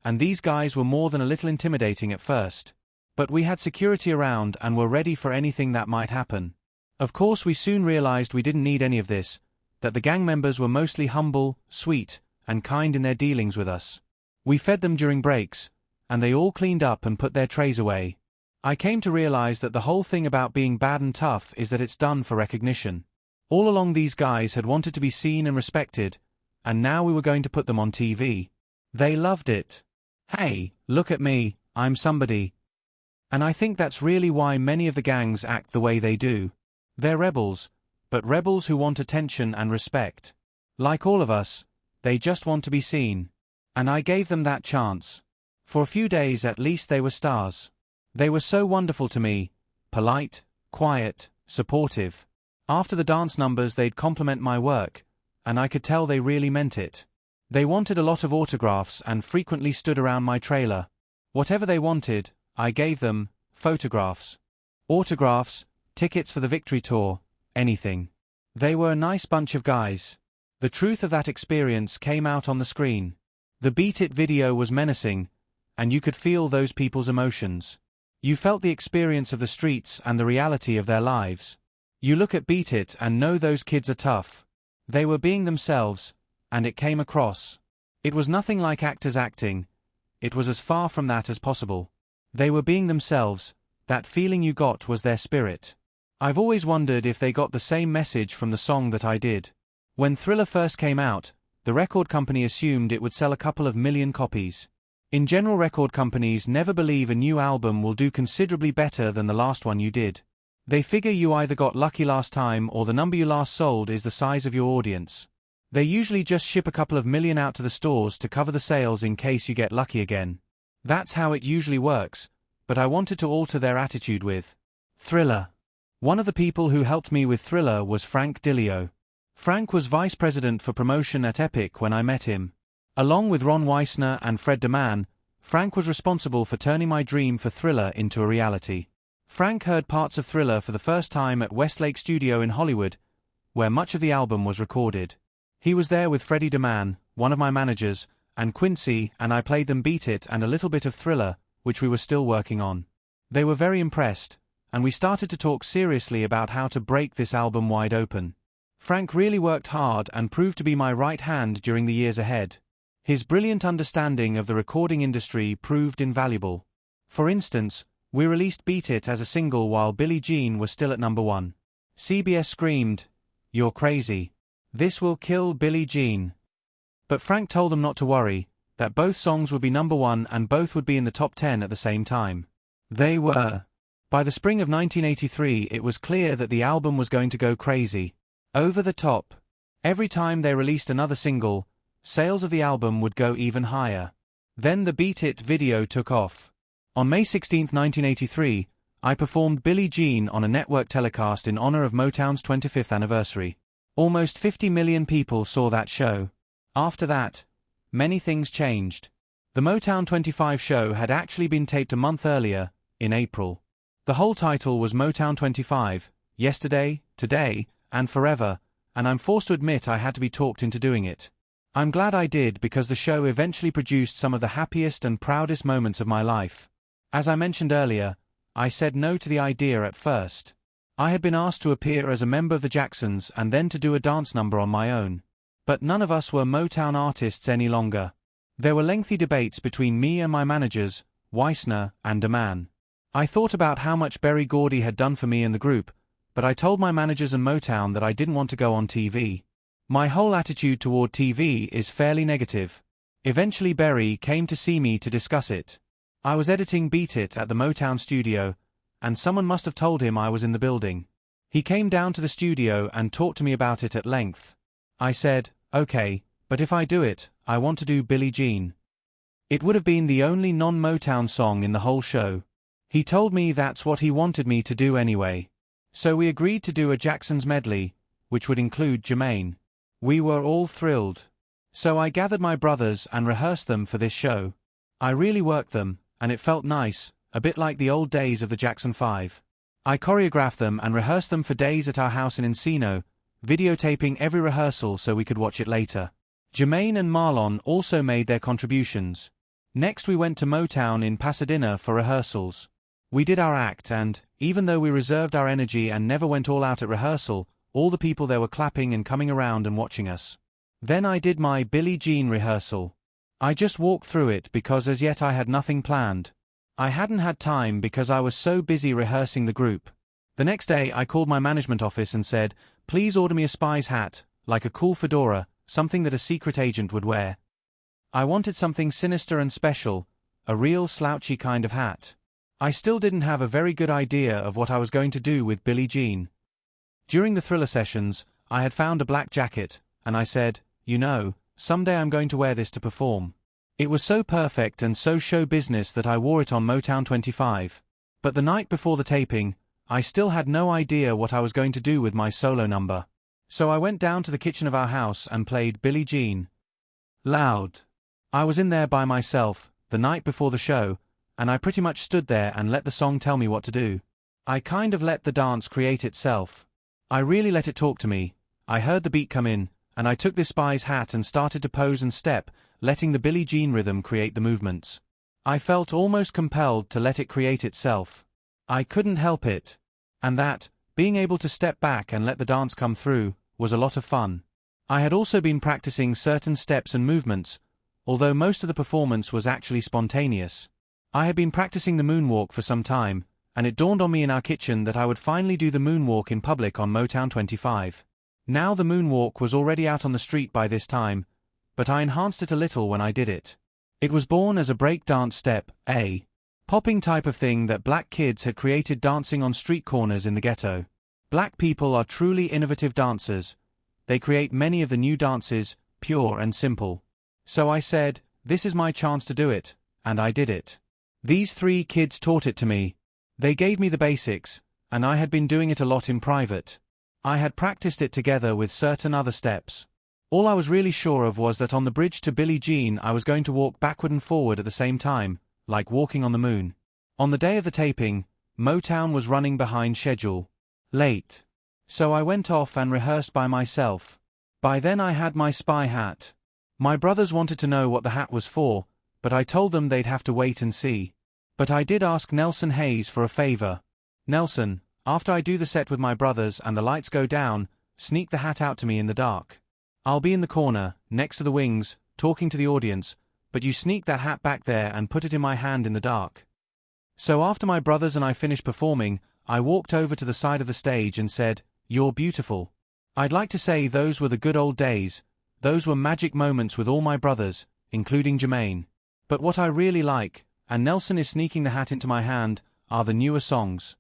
and these guys were more than a little intimidating at first. But we had security around and were ready for anything that might happen. Of course we soon realized we didn't need any of this, that the gang members were mostly humble, sweet, and kind in their dealings with us. We fed them during breaks, and they all cleaned up and put their trays away. I came to realize that the whole thing about being bad and tough is that it's done for recognition. All along these guys had wanted to be seen and respected, and now we were going to put them on TV. They loved it. Hey, look at me, I'm somebody. And I think that's really why many of the gangs act the way they do. They're rebels, but rebels who want attention and respect. Like all of us, they just want to be seen. And I gave them that chance. For a few days at least they were stars. They were so wonderful to me, polite, quiet, supportive. After the dance numbers they'd compliment my work, and I could tell they really meant it. They wanted a lot of autographs and frequently stood around my trailer. Whatever they wanted, I gave them: photographs, autographs, tickets for the Victory Tour, anything. They were a nice bunch of guys. The truth of that experience came out on the screen. The Beat It video was menacing, and you could feel those people's emotions. You felt the experience of the streets and the reality of their lives. You look at Beat It and know those kids are tough. They were being themselves, and it came across. It was nothing like actors acting. It was as far from that as possible. They were being themselves. That feeling you got was their spirit. I've always wondered if they got the same message from the song that I did. When Thriller first came out, the record company assumed it would sell a couple of million copies. In general, record companies never believe a new album will do considerably better than the last one you did. They figure you either got lucky last time or the number you last sold is the size of your audience. They usually just ship a couple of million out to the stores to cover the sales in case you get lucky again. That's how it usually works, but I wanted to alter their attitude with Thriller. One of the people who helped me with Thriller was Frank Dillio. Frank was vice president for promotion at Epic when I met him. Along with Ron Weissner and Fred DeMann, Frank was responsible for turning my dream for Thriller into a reality. Frank heard parts of Thriller for the first time at Westlake Studio in Hollywood, where much of the album was recorded. He was there with Freddie DeMann, one of my managers, and Quincy, and I played them Beat It and a little bit of Thriller, which we were still working on. They were very impressed, and we started to talk seriously about how to break this album wide open. Frank really worked hard and proved to be my right hand during the years ahead. His brilliant understanding of the recording industry proved invaluable. For instance, we released Beat It as a single while Billie Jean was still at number 1. CBS screamed, "You're crazy. This will kill Billie Jean." But Frank told them not to worry, that both songs would be number 1 and both would be in the top 10 at the same time. They were. By the spring of 1983 it was clear that the album was going to go crazy. Over the top. Every time they released another single, sales of the album would go even higher. Then the Beat It video took off. On May 16, 1983, I performed Billie Jean on a network telecast in honor of Motown's 25th anniversary. Almost 50 million people saw that show. After that, many things changed. The Motown 25 show had actually been taped a month earlier, in April. The whole title was Motown 25, Yesterday, Today, and Forever, and I'm forced to admit I had to be talked into doing it. I'm glad I did because the show eventually produced some of the happiest and proudest moments of my life. As I mentioned earlier, I said no to the idea at first. I had been asked to appear as a member of the Jacksons and then to do a dance number on my own. But none of us were Motown artists any longer. There were lengthy debates between me and my managers, Weissner and DeMann. I thought about how much Berry Gordy had done for me and the group, but I told my managers and Motown that I didn't want to go on TV. My whole attitude toward TV is fairly negative. Eventually Berry came to see me to discuss it. I was editing Beat It at the Motown studio, and someone must have told him I was in the building. He came down to the studio and talked to me about it at length. I said, okay, but if I do it, I want to do Billie Jean. It would have been the only non-Motown song in the whole show. He told me that's what he wanted me to do anyway. So we agreed to do a Jackson's medley, which would include Jermaine. We were all thrilled. So I gathered my brothers and rehearsed them for this show. I really worked them, and it felt nice, a bit like the old days of the Jackson 5. I choreographed them and rehearsed them for days at our house in Encino, videotaping every rehearsal so we could watch it later. Jermaine and Marlon also made their contributions. Next we went to Motown in Pasadena for rehearsals. We did our act and, even though we reserved our energy and never went all out at rehearsal, all the people there were clapping and coming around and watching us. Then I did my Billie Jean rehearsal. I just walked through it because as yet I had nothing planned. I hadn't had time because I was so busy rehearsing the group. The next day I called my management office and said, please order me a spy's hat, like a cool fedora, something that a secret agent would wear. I wanted something sinister and special, a real slouchy kind of hat. I still didn't have a very good idea of what I was going to do with Billie Jean. During the Thriller sessions, I had found a black jacket, and I said, you know, someday I'm going to wear this to perform. It was so perfect and so show business that I wore it on Motown 25. But the night before the taping, I still had no idea what I was going to do with my solo number. So I went down to the kitchen of our house and played Billie Jean. Loud. I was in there by myself, the night before the show, and I pretty much stood there and let the song tell me what to do. I kind of let the dance create itself. I really let it talk to me. I heard the beat come in, and I took this spy's hat and started to pose and step, letting the Billie Jean rhythm create the movements. I felt almost compelled to let it create itself. I couldn't help it. And that, being able to step back and let the dance come through, was a lot of fun. I had also been practicing certain steps and movements, although most of the performance was actually spontaneous. I had been practicing the moonwalk for some time, and it dawned on me in our kitchen that I would finally do the moonwalk in public on Motown 25. Now the moonwalk was already out on the street by this time, but I enhanced it a little when I did it. It was born as a break dance step, a popping type of thing that black kids had created dancing on street corners in the ghetto. Black people are truly innovative dancers. They create many of the new dances, pure and simple. So I said, this is my chance to do it, and I did it. These 3 kids taught it to me. They gave me the basics, and I had been doing it a lot in private. I had practiced it together with certain other steps. All I was really sure of was that on the bridge to Billie Jean I was going to walk backward and forward at the same time, like walking on the moon. On the day of the taping, Motown was running behind schedule. Late. So I went off and rehearsed by myself. By then I had my spy hat. My brothers wanted to know what the hat was for, but I told them they'd have to wait and see. But I did ask Nelson Hayes for a favor. Nelson, after I do the set with my brothers and the lights go down, sneak the hat out to me in the dark. I'll be in the corner, next to the wings, talking to the audience, but you sneak that hat back there and put it in my hand in the dark. So after my brothers and I finished performing, I walked over to the side of the stage and said, "You're beautiful." I'd like to say those were the good old days. Those were magic moments with all my brothers, including Jermaine. But what I really like, and Nelson is sneaking the hat into my hand, are the newer songs.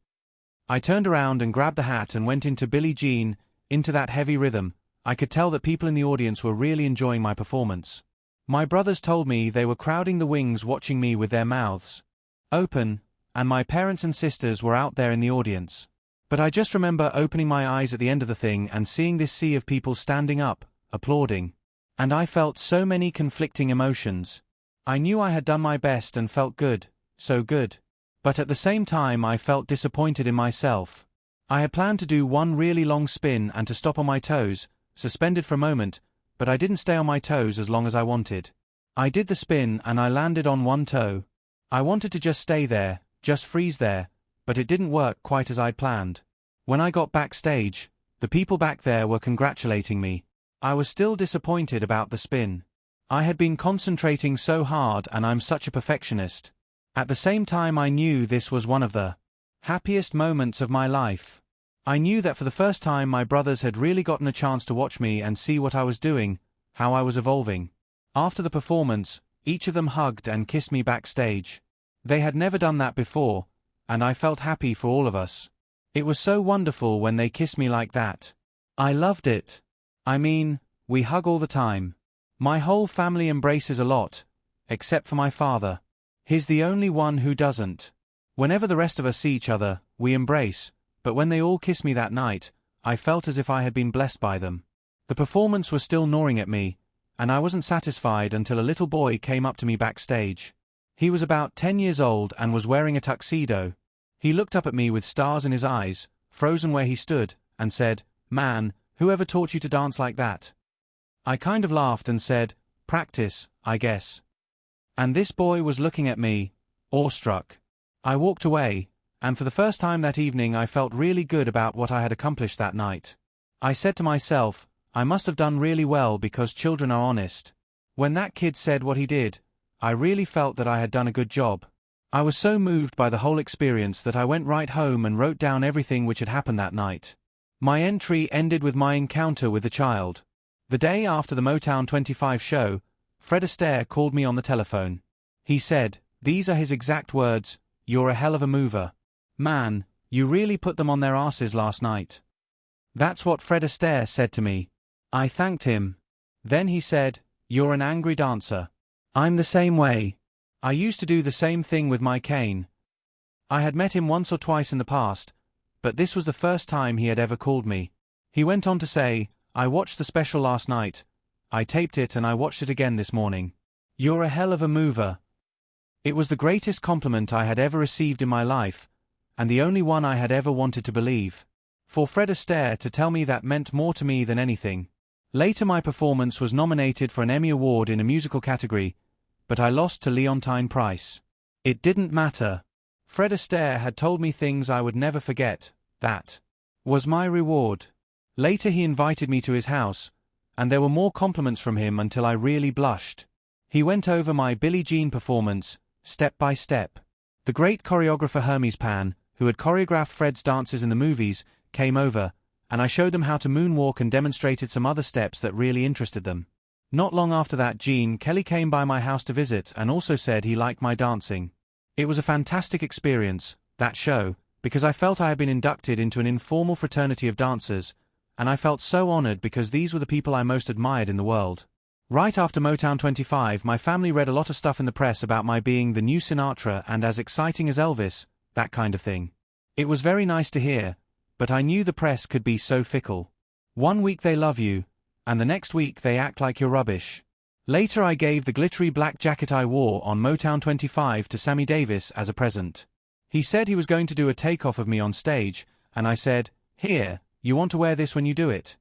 I turned around and grabbed the hat and went into Billie Jean, into that heavy rhythm. I could tell that people in the audience were really enjoying my performance. My brothers told me they were crowding the wings watching me with their mouths open, and my parents and sisters were out there in the audience. But I just remember opening my eyes at the end of the thing and seeing this sea of people standing up, applauding. And I felt so many conflicting emotions. I knew I had done my best and felt good, so good. But at the same time I felt disappointed in myself. I had planned to do one really long spin and to stop on my toes, suspended for a moment, but I didn't stay on my toes as long as I wanted. I did the spin and I landed on one toe. I wanted to just stay there, just freeze there, but it didn't work quite as I'd planned. When I got backstage, the people back there were congratulating me. I was still disappointed about the spin. I had been concentrating so hard and I'm such a perfectionist. At the same time I knew this was one of the happiest moments of my life. I knew that for the first time my brothers had really gotten a chance to watch me and see what I was doing, how I was evolving. After the performance, each of them hugged and kissed me backstage. They had never done that before, and I felt happy for all of us. It was so wonderful when they kissed me like that. I loved it. I mean, we hug all the time. My whole family embraces a lot, except for my father. He's the only one who doesn't. Whenever the rest of us see each other, we embrace, but when they all kissed me that night, I felt as if I had been blessed by them. The performance was still gnawing at me, and I wasn't satisfied until a little boy came up to me backstage. He was about 10 years old and was wearing a tuxedo. He looked up at me with stars in his eyes, frozen where he stood, and said, "Man, whoever taught you to dance like that?" I kind of laughed and said, "Practice, I guess." And this boy was looking at me, awestruck. I walked away, and for the first time that evening I felt really good about what I had accomplished that night. I said to myself, I must have done really well because children are honest. When that kid said what he did, I really felt that I had done a good job. I was so moved by the whole experience that I went right home and wrote down everything which had happened that night. My entry ended with my encounter with the child. The day after the Motown 25 show, Fred Astaire called me on the telephone. He said, these are his exact words, "You're a hell of a mover. Man, you really put them on their asses last night." That's what Fred Astaire said to me. I thanked him. Then he said, "You're an angry dancer. I'm the same way. I used to do the same thing with my cane." I had met him once or twice in the past, but this was the first time he had ever called me. He went on to say, "I watched the special last night. I taped it and I watched it again this morning. You're a hell of a mover." It was the greatest compliment I had ever received in my life, and the only one I had ever wanted to believe. For Fred Astaire to tell me that meant more to me than anything. Later my performance was nominated for an Emmy Award in a musical category, but I lost to Leontine Price. It didn't matter. Fred Astaire had told me things I would never forget. That was my reward. Later he invited me to his house, and there were more compliments from him until I really blushed. He went over my Billie Jean performance, step by step. The great choreographer Hermes Pan, who had choreographed Fred's dances in the movies, came over, and I showed them how to moonwalk and demonstrated some other steps that really interested them. Not long after that, Gene Kelly came by my house to visit and also said he liked my dancing. It was a fantastic experience, that show, because I felt I had been inducted into an informal fraternity of dancers, and I felt so honored because these were the people I most admired in the world. Right after Motown 25, my family read a lot of stuff in the press about my being the new Sinatra and as exciting as Elvis, that kind of thing. It was very nice to hear, but I knew the press could be so fickle. One week they love you, and the next week they act like you're rubbish. Later I gave the glittery black jacket I wore on Motown 25 to Sammy Davis as a present. He said he was going to do a takeoff of me on stage, and I said, "Here, you want to wear this when you do it?"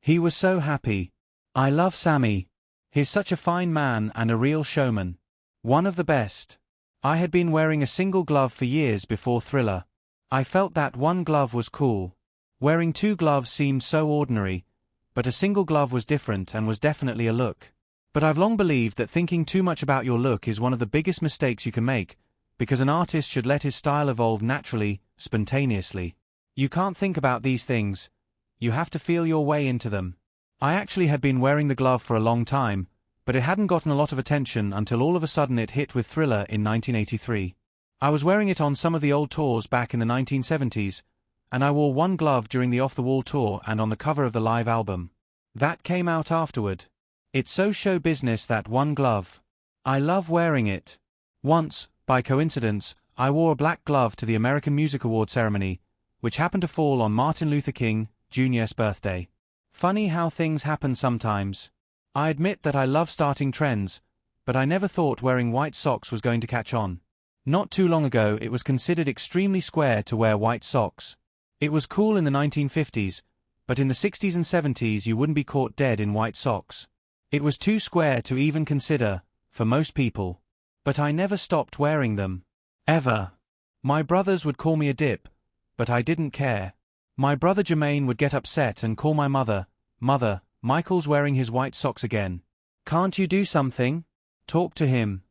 He was so happy. I love Sammy. He's such a fine man and a real showman. One of the best. I had been wearing a single glove for years before Thriller. I felt that one glove was cool. Wearing two gloves seemed so ordinary, but a single glove was different and was definitely a look. But I've long believed that thinking too much about your look is one of the biggest mistakes you can make, because an artist should let his style evolve naturally, spontaneously. You can't think about these things. You have to feel your way into them. I actually had been wearing the glove for a long time, but it hadn't gotten a lot of attention until all of a sudden it hit with Thriller in 1983. I was wearing it on some of the old tours back in the 1970s, and I wore one glove during the Off the Wall tour and on the cover of the live album. That came out afterward. It's so show business, that one glove. I love wearing it. Once, by coincidence, I wore a black glove to the American Music Award ceremony, which happened to fall on Martin Luther King, Jr.'s birthday. Funny how things happen sometimes. I admit that I love starting trends, but I never thought wearing white socks was going to catch on. Not too long ago it was considered extremely square to wear white socks. It was cool in the 1950s, but in the 60s and 70s you wouldn't be caught dead in white socks. It was too square to even consider, for most people. But I never stopped wearing them. Ever. My brothers would call me a dip, but I didn't care. My brother Jermaine would get upset and call my mother, "Mother, Michael's wearing his white socks again. Can't you do something? Talk to him."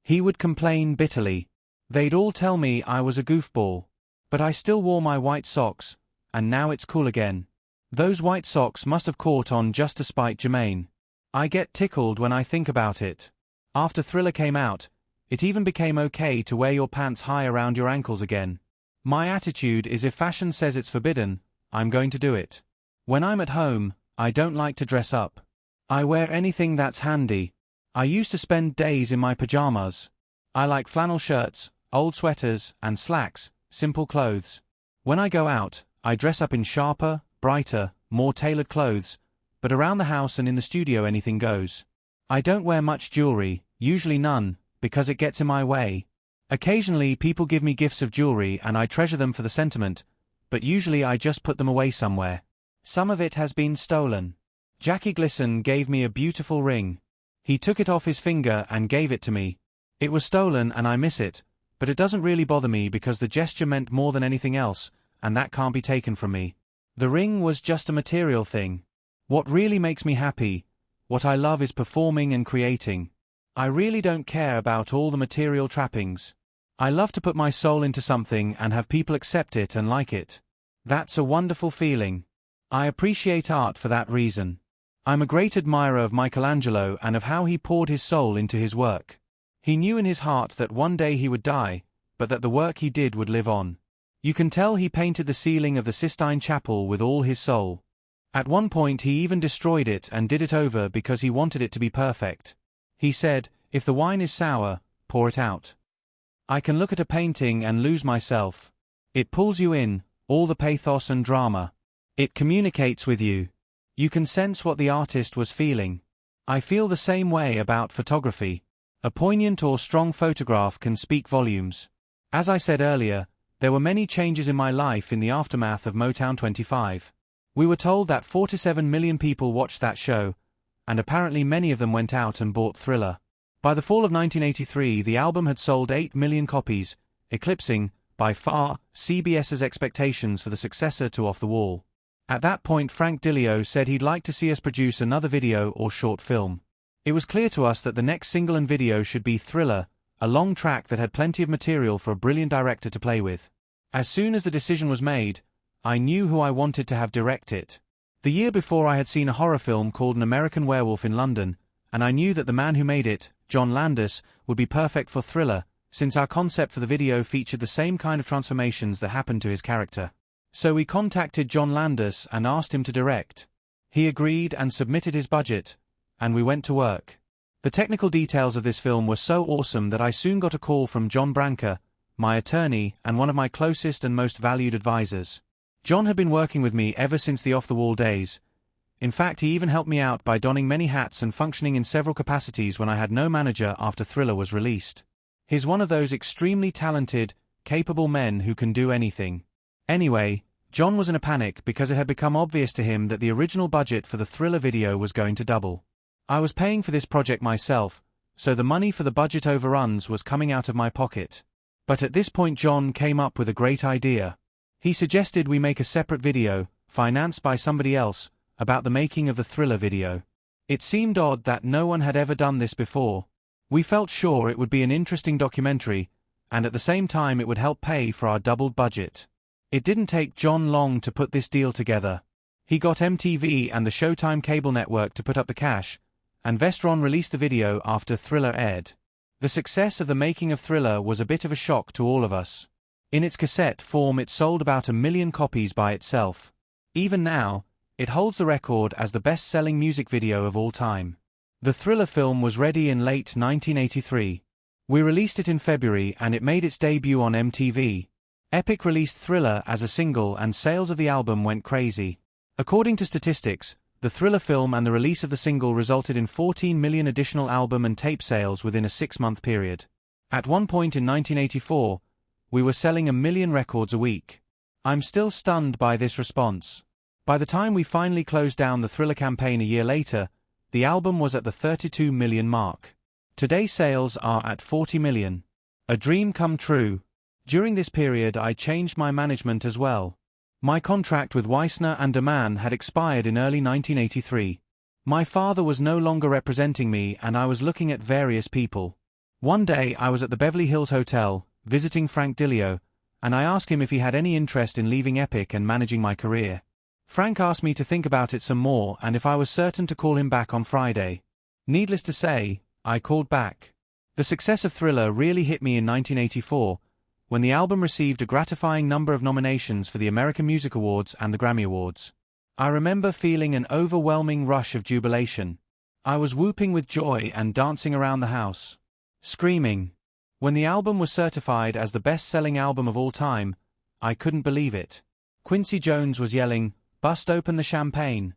He would complain bitterly. They'd all tell me I was a goofball. But I still wore my white socks, and now it's cool again. Those white socks must have caught on just to spite Jermaine. I get tickled when I think about it. After Thriller came out, it even became okay to wear your pants high around your ankles again. My attitude is if fashion says it's forbidden, I'm going to do it. When I'm at home, I don't like to dress up. I wear anything that's handy. I used to spend days in my pajamas. I like flannel shirts, old sweaters, and slacks, simple clothes. When I go out, I dress up in sharper, brighter, more tailored clothes, but around the house and in the studio anything goes. I don't wear much jewelry, usually none, because it gets in my way. Occasionally people give me gifts of jewelry and I treasure them for the sentiment, but usually I just put them away somewhere. Some of it has been stolen. Jackie Gleason gave me a beautiful ring. He took it off his finger and gave it to me. It was stolen and I miss it, but it doesn't really bother me because the gesture meant more than anything else, and that can't be taken from me. The ring was just a material thing. What really makes me happy, what I love is performing and creating. I really don't care about all the material trappings. I love to put my soul into something and have people accept it and like it. That's a wonderful feeling. I appreciate art for that reason. I'm a great admirer of Michelangelo and of how he poured his soul into his work. He knew in his heart that one day he would die, but that the work he did would live on. You can tell he painted the ceiling of the Sistine Chapel with all his soul. At one point he even destroyed it and did it over because he wanted it to be perfect. He said, "If the wine is sour, pour it out." I can look at a painting and lose myself. It pulls you in, all the pathos and drama. It communicates with you. You can sense what the artist was feeling. I feel the same way about photography. A poignant or strong photograph can speak volumes. As I said earlier, there were many changes in my life in the aftermath of Motown 25. We were told that 47 million people watched that show, and apparently many of them went out and bought Thriller. By the fall of 1983, the album had sold 8 million copies, eclipsing, by far, CBS's expectations for the successor to Off the Wall. At that point Frank Dilio said he'd like to see us produce another video or short film. It was clear to us that the next single and video should be Thriller, a long track that had plenty of material for a brilliant director to play with. As soon as the decision was made, I knew who I wanted to have direct it. The year before I had seen a horror film called An American Werewolf in London, and I knew that the man who made it, John Landis, would be perfect for Thriller, since our concept for the video featured the same kind of transformations that happened to his character. So we contacted John Landis and asked him to direct. He agreed and submitted his budget, and we went to work. The technical details of this film were so awesome that I soon got a call from John Branca, my attorney and one of my closest and most valued advisors. John had been working with me ever since the off-the-wall days. In fact, he even helped me out by donning many hats and functioning in several capacities when I had no manager after Thriller was released. He's one of those extremely talented, capable men who can do anything. Anyway, John was in a panic because it had become obvious to him that the original budget for the Thriller video was going to double. I was paying for this project myself, so the money for the budget overruns was coming out of my pocket. But at this point John came up with a great idea. He suggested we make a separate video, financed by somebody else, about the making of the Thriller video. It seemed odd that no one had ever done this before. We felt sure it would be an interesting documentary, and at the same time it would help pay for our doubled budget. It didn't take John long to put this deal together. He got MTV and the Showtime cable network to put up the cash, and Vestron released the video after Thriller aired. The success of the making of Thriller was a bit of a shock to all of us. In its cassette form it sold about 1 million copies by itself. Even now, it holds the record as the best-selling music video of all time. The Thriller film was ready in late 1983. We released it in February and it made its debut on MTV. Epic released Thriller as a single and sales of the album went crazy. According to statistics, the Thriller film and the release of the single resulted in 14 million additional album and tape sales within a 6-month period. At one point in 1984, we were selling 1 million records a week. I'm still stunned by this response. By the time we finally closed down the Thriller campaign a year later, the album was at the 32 million mark. Today sales are at 40 million. A dream come true. During this period I changed my management as well. My contract with Weissner and Deman had expired in early 1983. My father was no longer representing me and I was looking at various people. One day I was at the Beverly Hills Hotel, visiting Frank Dilio, and I asked him if he had any interest in leaving Epic and managing my career. Frank asked me to think about it some more and if I was certain to call him back on Friday. Needless to say, I called back. The success of Thriller really hit me in 1984, when the album received a gratifying number of nominations for the American Music Awards and the Grammy Awards. I remember feeling an overwhelming rush of jubilation. I was whooping with joy and dancing around the house, screaming. When the album was certified as the best-selling album of all time, I couldn't believe it. Quincy Jones was yelling, "Bust open the champagne."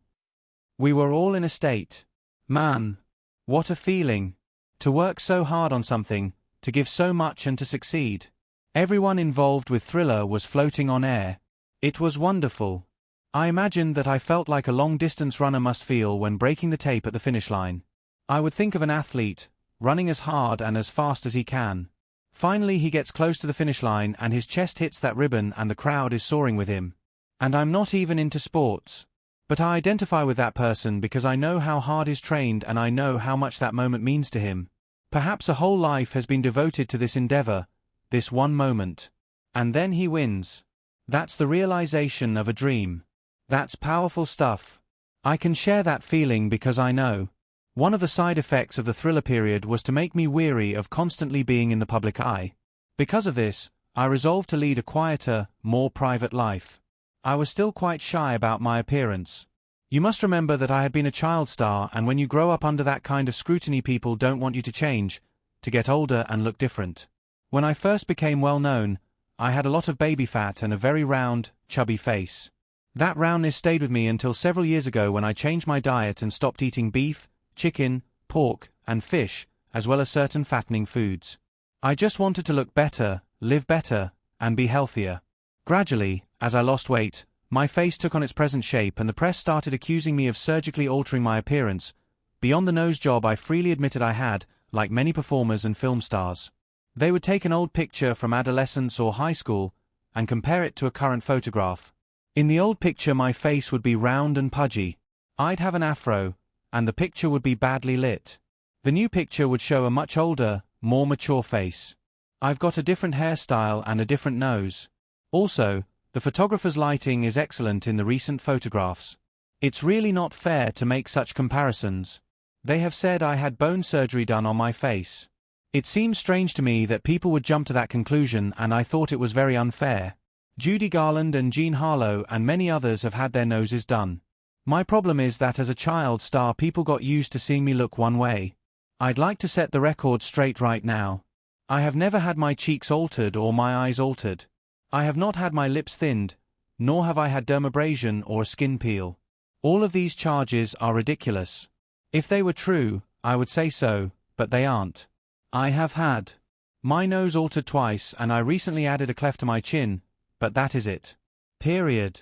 We were all in a state. Man, what a feeling. To work so hard on something, to give so much and to succeed. Everyone involved with Thriller was floating on air. It was wonderful. I imagined that I felt like a long-distance runner must feel when breaking the tape at the finish line. I would think of an athlete, running as hard and as fast as he can. Finally he gets close to the finish line and his chest hits that ribbon and the crowd is soaring with him. And I'm not even into sports. But I identify with that person because I know how hard he's trained and I know how much that moment means to him. Perhaps a whole life has been devoted to this endeavor, this one moment. And then he wins. That's the realization of a dream. That's powerful stuff. I can share that feeling because I know. One of the side effects of the Thriller period was to make me weary of constantly being in the public eye. Because of this, I resolved to lead a quieter, more private life. I was still quite shy about my appearance. You must remember that I had been a child star, and when you grow up under that kind of scrutiny, people don't want you to change, to get older and look different. When I first became well known, I had a lot of baby fat and a very round, chubby face. That roundness stayed with me until several years ago when I changed my diet and stopped eating beef, chicken, pork, and fish, as well as certain fattening foods. I just wanted to look better, live better, and be healthier. Gradually, as I lost weight, my face took on its present shape and the press started accusing me of surgically altering my appearance, beyond the nose job I freely admitted I had, like many performers and film stars. They would take an old picture from adolescence or high school and compare it to a current photograph. In the old picture my face would be round and pudgy. I'd have an afro, and the picture would be badly lit. The new picture would show a much older, more mature face. I've got a different hairstyle and a different nose. Also, the photographer's lighting is excellent in the recent photographs. It's really not fair to make such comparisons. They have said I had bone surgery done on my face. It seems strange to me that people would jump to that conclusion, and I thought it was very unfair. Judy Garland and Jean Harlow and many others have had their noses done. My problem is that as a child star people got used to seeing me look one way. I'd like to set the record straight right now. I have never had my cheeks altered or my eyes altered. I have not had my lips thinned, nor have I had dermabrasion or a skin peel. All of these charges are ridiculous. If they were true, I would say so, but they aren't. I have had my nose altered twice and I recently added a cleft to my chin, but that is it. Period.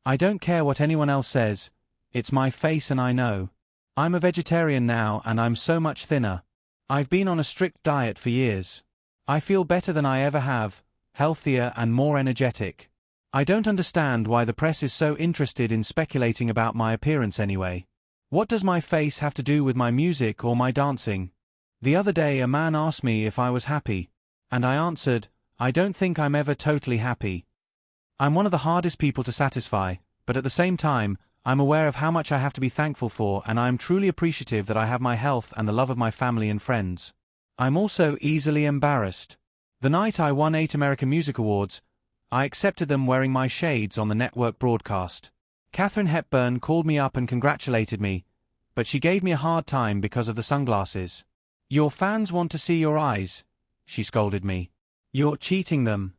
I don't care what anyone else says, it's my face and I know. I'm a vegetarian now and I'm so much thinner. I've been on a strict diet for years. I feel better than I ever have, healthier and more energetic. I don't understand why the press is so interested in speculating about my appearance anyway. What does my face have to do with my music or my dancing? The other day a man asked me if I was happy, and I answered, I don't think I'm ever totally happy. I'm one of the hardest people to satisfy, but at the same time, I'm aware of how much I have to be thankful for, and I am truly appreciative that I have my health and the love of my family and friends. I'm also easily embarrassed. The night I won 8 American Music Awards, I accepted them wearing my shades on the network broadcast. Katharine Hepburn called me up and congratulated me, but she gave me a hard time because of the sunglasses. Your fans want to see your eyes, she scolded me. You're cheating them.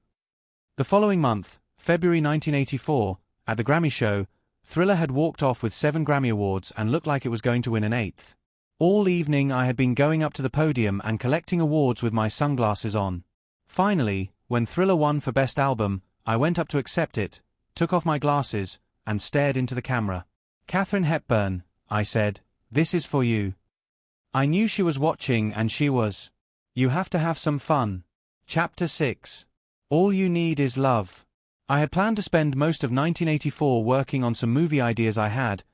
The following month, February 1984, at the Grammy show, Thriller had walked off with 7 Grammy Awards and looked like it was going to win an 8th. All evening I had been going up to the podium and collecting awards with my sunglasses on. Finally, when Thriller won for Best Album, I went up to accept it, took off my glasses, and stared into the camera. Katharine Hepburn, I said, this is for you. I knew she was watching and she was. You have to have some fun. Chapter 6. All you need is love. I had planned to spend most of 1984 working on some movie ideas I had,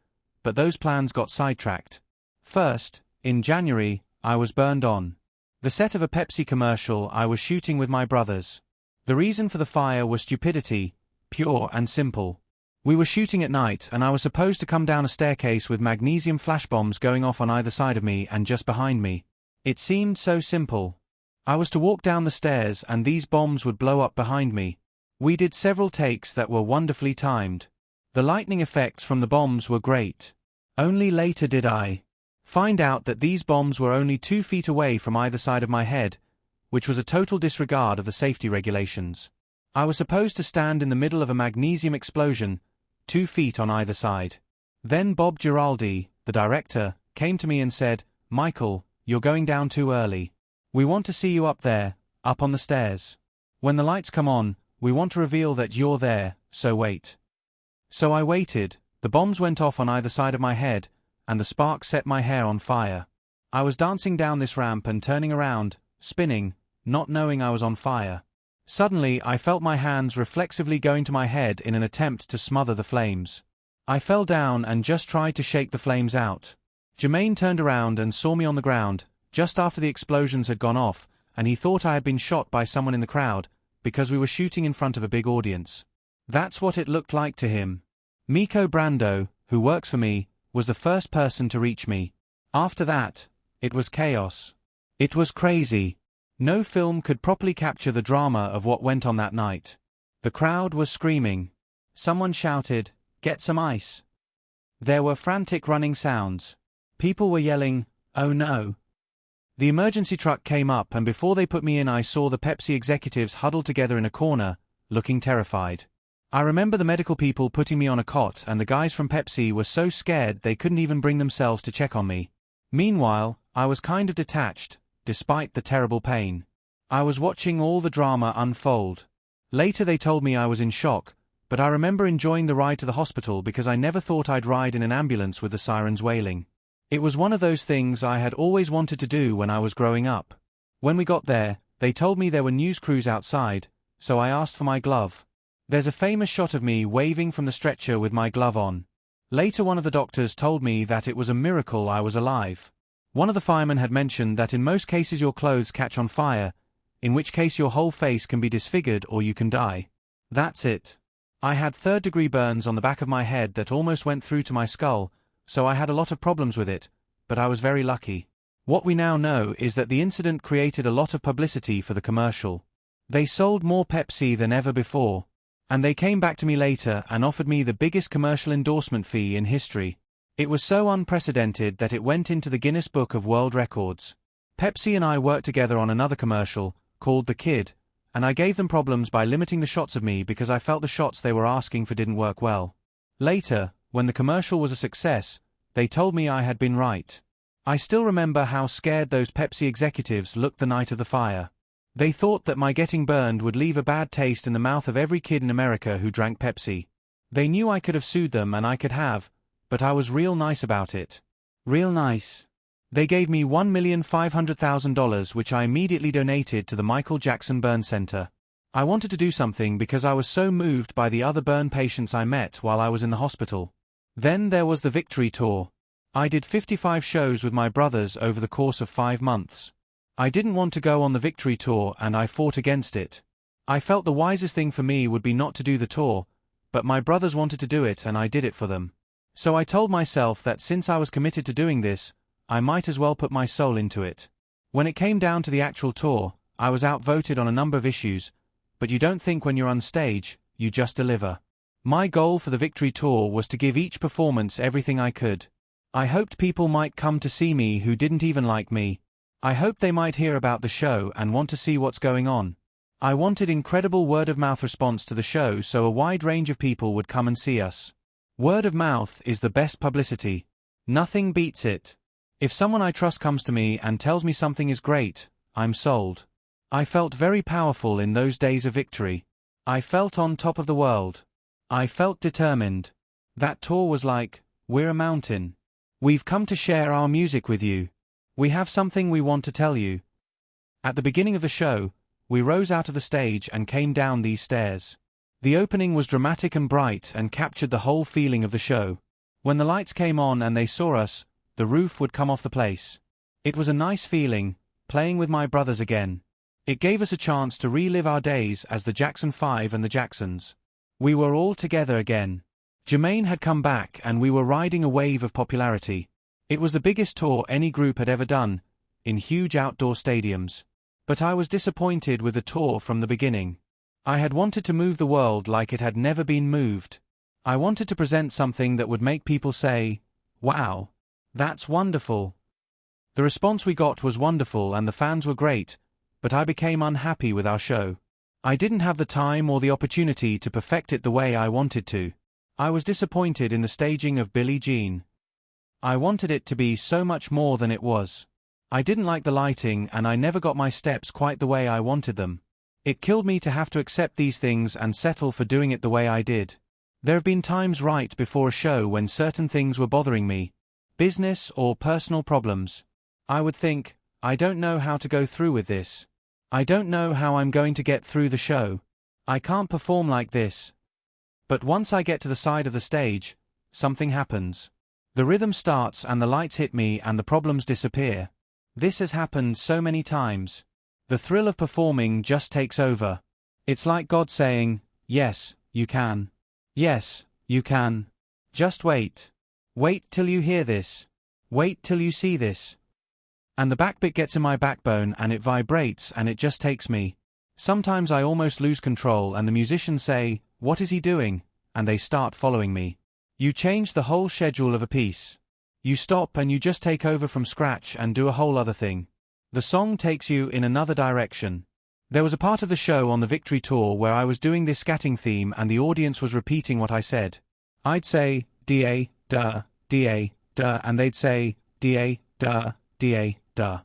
but those plans got sidetracked. First, in January, I was burned on the set of a Pepsi commercial I was shooting with my brothers. The reason for the fire was stupidity, pure and simple. We were shooting at night and I was supposed to come down a staircase with magnesium flash bombs going off on either side of me and just behind me. It seemed so simple. I was to walk down the stairs and these bombs would blow up behind me. We did several takes that were wonderfully timed. The lightning effects from the bombs were great. Only later did I find out that these bombs were only 2 feet away from either side of my head, which was a total disregard of the safety regulations. I was supposed to stand in the middle of a magnesium explosion, 2 feet on either side. Then Bob Giraldi, the director, came to me and said, "Michael, you're going down too early. We want to see you up there, up on the stairs. When the lights come on, we want to reveal that you're there, so wait." So I waited, the bombs went off on either side of my head, and the sparks set my hair on fire. I was dancing down this ramp and turning around, spinning, not knowing I was on fire. Suddenly I felt my hands reflexively going to my head in an attempt to smother the flames. I fell down and just tried to shake the flames out. Jermaine turned around and saw me on the ground, just after the explosions had gone off, and he thought I had been shot by someone in the crowd, because we were shooting in front of a big audience. That's what it looked like to him. Miko Brando, who works for me, was the first person to reach me. After that, it was chaos. It was crazy. No film could properly capture the drama of what went on that night. The crowd was screaming. Someone shouted, "Get some ice." There were frantic running sounds. People were yelling, "Oh no." The emergency truck came up and before they put me in I saw the Pepsi executives huddled together in a corner, looking terrified. I remember the medical people putting me on a cot and the guys from Pepsi were so scared they couldn't even bring themselves to check on me. Meanwhile, I was kind of detached, despite the terrible pain. I was watching all the drama unfold. Later they told me I was in shock, but I remember enjoying the ride to the hospital because I never thought I'd ride in an ambulance with the sirens wailing. It was one of those things I had always wanted to do when I was growing up. When we got there, they told me there were news crews outside, so I asked for my glove. There's a famous shot of me waving from the stretcher with my glove on. Later one of the doctors told me that it was a miracle I was alive. One of the firemen had mentioned that in most cases your clothes catch on fire, in which case your whole face can be disfigured or you can die. That's it. I had third-degree burns on the back of my head that almost went through to my skull, so I had a lot of problems with it, but I was very lucky. What we now know is that the incident created a lot of publicity for the commercial. They sold more Pepsi than ever before. And they came back to me later and offered me the biggest commercial endorsement fee in history. It was so unprecedented that it went into the Guinness Book of World Records. Pepsi and I worked together on another commercial, called The Kid, and I gave them problems by limiting the shots of me because I felt the shots they were asking for didn't work well. Later, when the commercial was a success, they told me I had been right. I still remember how scared those Pepsi executives looked the night of the fire. They thought that my getting burned would leave a bad taste in the mouth of every kid in America who drank Pepsi. They knew I could have sued them and I could have, but I was real nice about it. Real nice. They gave me $1,500,000 which I immediately donated to the Michael Jackson Burn Center. I wanted to do something because I was so moved by the other burn patients I met while I was in the hospital. Then there was the Victory Tour. I did 55 shows with my brothers over the course of 5 months. I didn't want to go on the Victory Tour and I fought against it. I felt the wisest thing for me would be not to do the tour, but my brothers wanted to do it and I did it for them. So I told myself that since I was committed to doing this, I might as well put my soul into it. When it came down to the actual tour, I was outvoted on a number of issues, but you don't think when you're on stage, you just deliver. My goal for the Victory Tour was to give each performance everything I could. I hoped people might come to see me who didn't even like me. I hoped they might hear about the show and want to see what's going on. I wanted incredible word-of-mouth response to the show so a wide range of people would come and see us. Word of mouth is the best publicity. Nothing beats it. If someone I trust comes to me and tells me something is great, I'm sold. I felt very powerful in those days of victory. I felt on top of the world. I felt determined. That tour was like, we're a mountain. We've come to share our music with you. We have something we want to tell you. At the beginning of the show, we rose out of the stage and came down these stairs. The opening was dramatic and bright and captured the whole feeling of the show. When the lights came on and they saw us, the roof would come off the place. It was a nice feeling, playing with my brothers again. It gave us a chance to relive our days as the Jackson 5 and the Jacksons. We were all together again. Jermaine had come back and we were riding a wave of popularity. It was the biggest tour any group had ever done, in huge outdoor stadiums. But I was disappointed with the tour from the beginning. I had wanted to move the world like it had never been moved. I wanted to present something that would make people say, "Wow, that's wonderful." The response we got was wonderful and the fans were great, but I became unhappy with our show. I didn't have the time or the opportunity to perfect it the way I wanted to. I was disappointed in the staging of Billie Jean. I wanted it to be so much more than it was. I didn't like the lighting and I never got my steps quite the way I wanted them. It killed me to have to accept these things and settle for doing it the way I did. There have been times right before a show when certain things were bothering me, business or personal problems. I would think, I don't know how to go through with this. I don't know how I'm going to get through the show. I can't perform like this. But once I get to the side of the stage, something happens. The rhythm starts and the lights hit me and the problems disappear. This has happened so many times. The thrill of performing just takes over. It's like God saying, "Yes, you can. Yes, you can. Just wait. Wait till you hear this. Wait till you see this." And the backbit gets in my backbone and it vibrates and it just takes me. Sometimes I almost lose control and the musicians say, "What is he doing?" and they start following me. You change the whole schedule of a piece. You stop and you just take over from scratch and do a whole other thing. The song takes you in another direction. There was a part of the show on the Victory Tour where I was doing this scatting theme and the audience was repeating what I said. I'd say, "Da, da, da, da," and they'd say, "Da, da, da, da."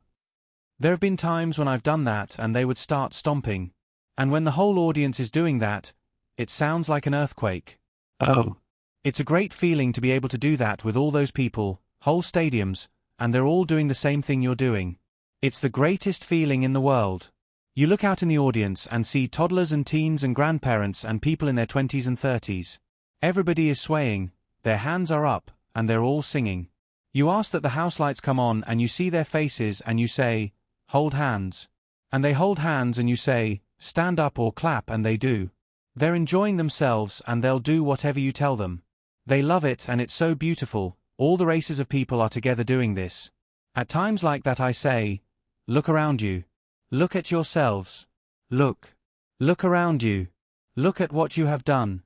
There have been times when I've done that and they would start stomping. And when the whole audience is doing that, it sounds like an earthquake. Oh. It's a great feeling to be able to do that with all those people, whole stadiums, and they're all doing the same thing you're doing. It's the greatest feeling in the world. You look out in the audience and see toddlers and teens and grandparents and people in their 20s and 30s. Everybody is swaying, their hands are up, and they're all singing. You ask that the house lights come on and you see their faces and you say, "Hold hands." And they hold hands and you say, "Stand up or clap," and they do. They're enjoying themselves and they'll do whatever you tell them. They love it and it's so beautiful, all the races of people are together doing this. At times like that I say, look around you. Look at yourselves. Look. Look around you. Look at what you have done.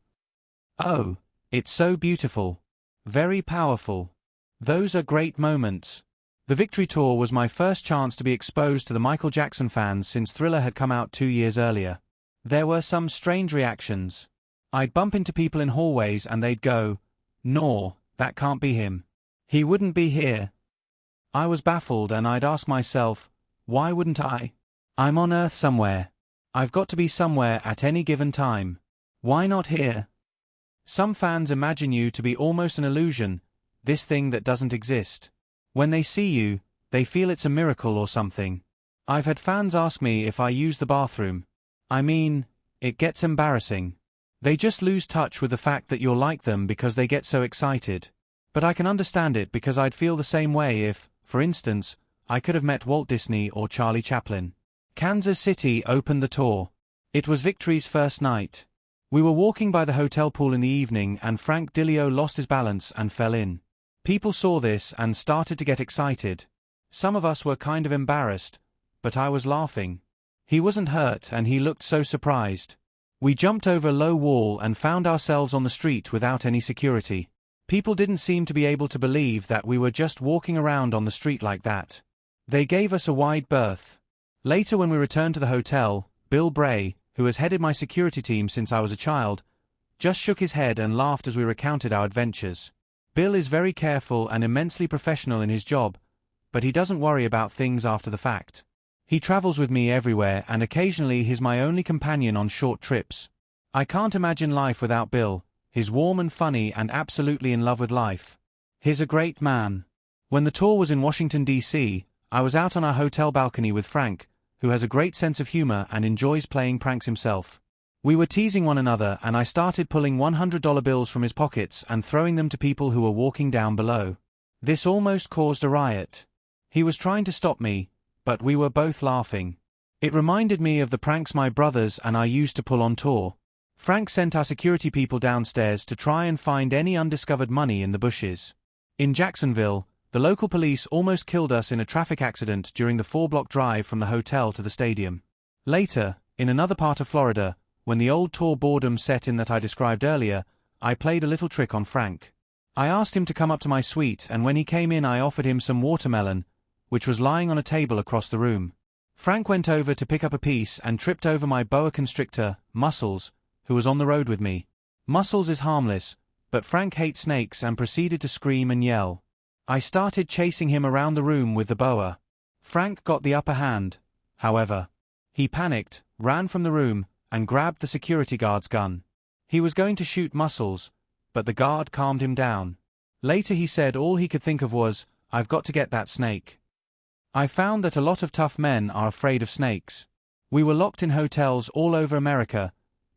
Oh, it's so beautiful. Very powerful. Those are great moments. The Victory Tour was my first chance to be exposed to the Michael Jackson fans since Thriller had come out 2 years earlier. There were some strange reactions. I'd bump into people in hallways and they'd go, "No, that can't be him. He wouldn't be here." I was baffled and I'd ask myself, why wouldn't I? I'm on Earth somewhere. I've got to be somewhere at any given time. Why not here? Some fans imagine you to be almost an illusion, this thing that doesn't exist. When they see you, they feel it's a miracle or something. I've had fans ask me if I use the bathroom. I mean, it gets embarrassing. They just lose touch with the fact that you're like them because they get so excited. But I can understand it because I'd feel the same way if, for instance, I could have met Walt Disney or Charlie Chaplin. Kansas City opened the tour. It was Victory's first night. We were walking by the hotel pool in the evening and Frank Dillio lost his balance and fell in. People saw this and started to get excited. Some of us were kind of embarrassed, but I was laughing. He wasn't hurt and he looked so surprised. We jumped over a low wall and found ourselves on the street without any security. People didn't seem to be able to believe that we were just walking around on the street like that. They gave us a wide berth. Later when we returned to the hotel, Bill Bray, who has headed my security team since I was a child, just shook his head and laughed as we recounted our adventures. Bill is very careful and immensely professional in his job, but he doesn't worry about things after the fact. He travels with me everywhere and occasionally he's my only companion on short trips. I can't imagine life without Bill. He's warm and funny and absolutely in love with life. He's a great man. When the tour was in Washington, D.C., I was out on our hotel balcony with Frank, who has a great sense of humor and enjoys playing pranks himself. We were teasing one another and I started pulling $100 bills from his pockets and throwing them to people who were walking down below. This almost caused a riot. He was trying to stop me, but we were both laughing. It reminded me of the pranks my brothers and I used to pull on tour. Frank sent our security people downstairs to try and find any undiscovered money in the bushes. In Jacksonville, the local police almost killed us in a traffic accident during the 4-block drive from the hotel to the stadium. Later, in another part of Florida, when the old tour boredom set in that I described earlier, I played a little trick on Frank. I asked him to come up to my suite, and when he came in I offered him some watermelon, which was lying on a table across the room. Frank went over to pick up a piece and tripped over my boa constrictor, Muscles, who was on the road with me. Muscles is harmless, but Frank hates snakes and proceeded to scream and yell. I started chasing him around the room with the boa. Frank got the upper hand, however. He panicked, ran from the room, and grabbed the security guard's gun. He was going to shoot Muscles, but the guard calmed him down. Later he said all he could think of was, "I've got to get that snake." I found that a lot of tough men are afraid of snakes. We were locked in hotels all over America,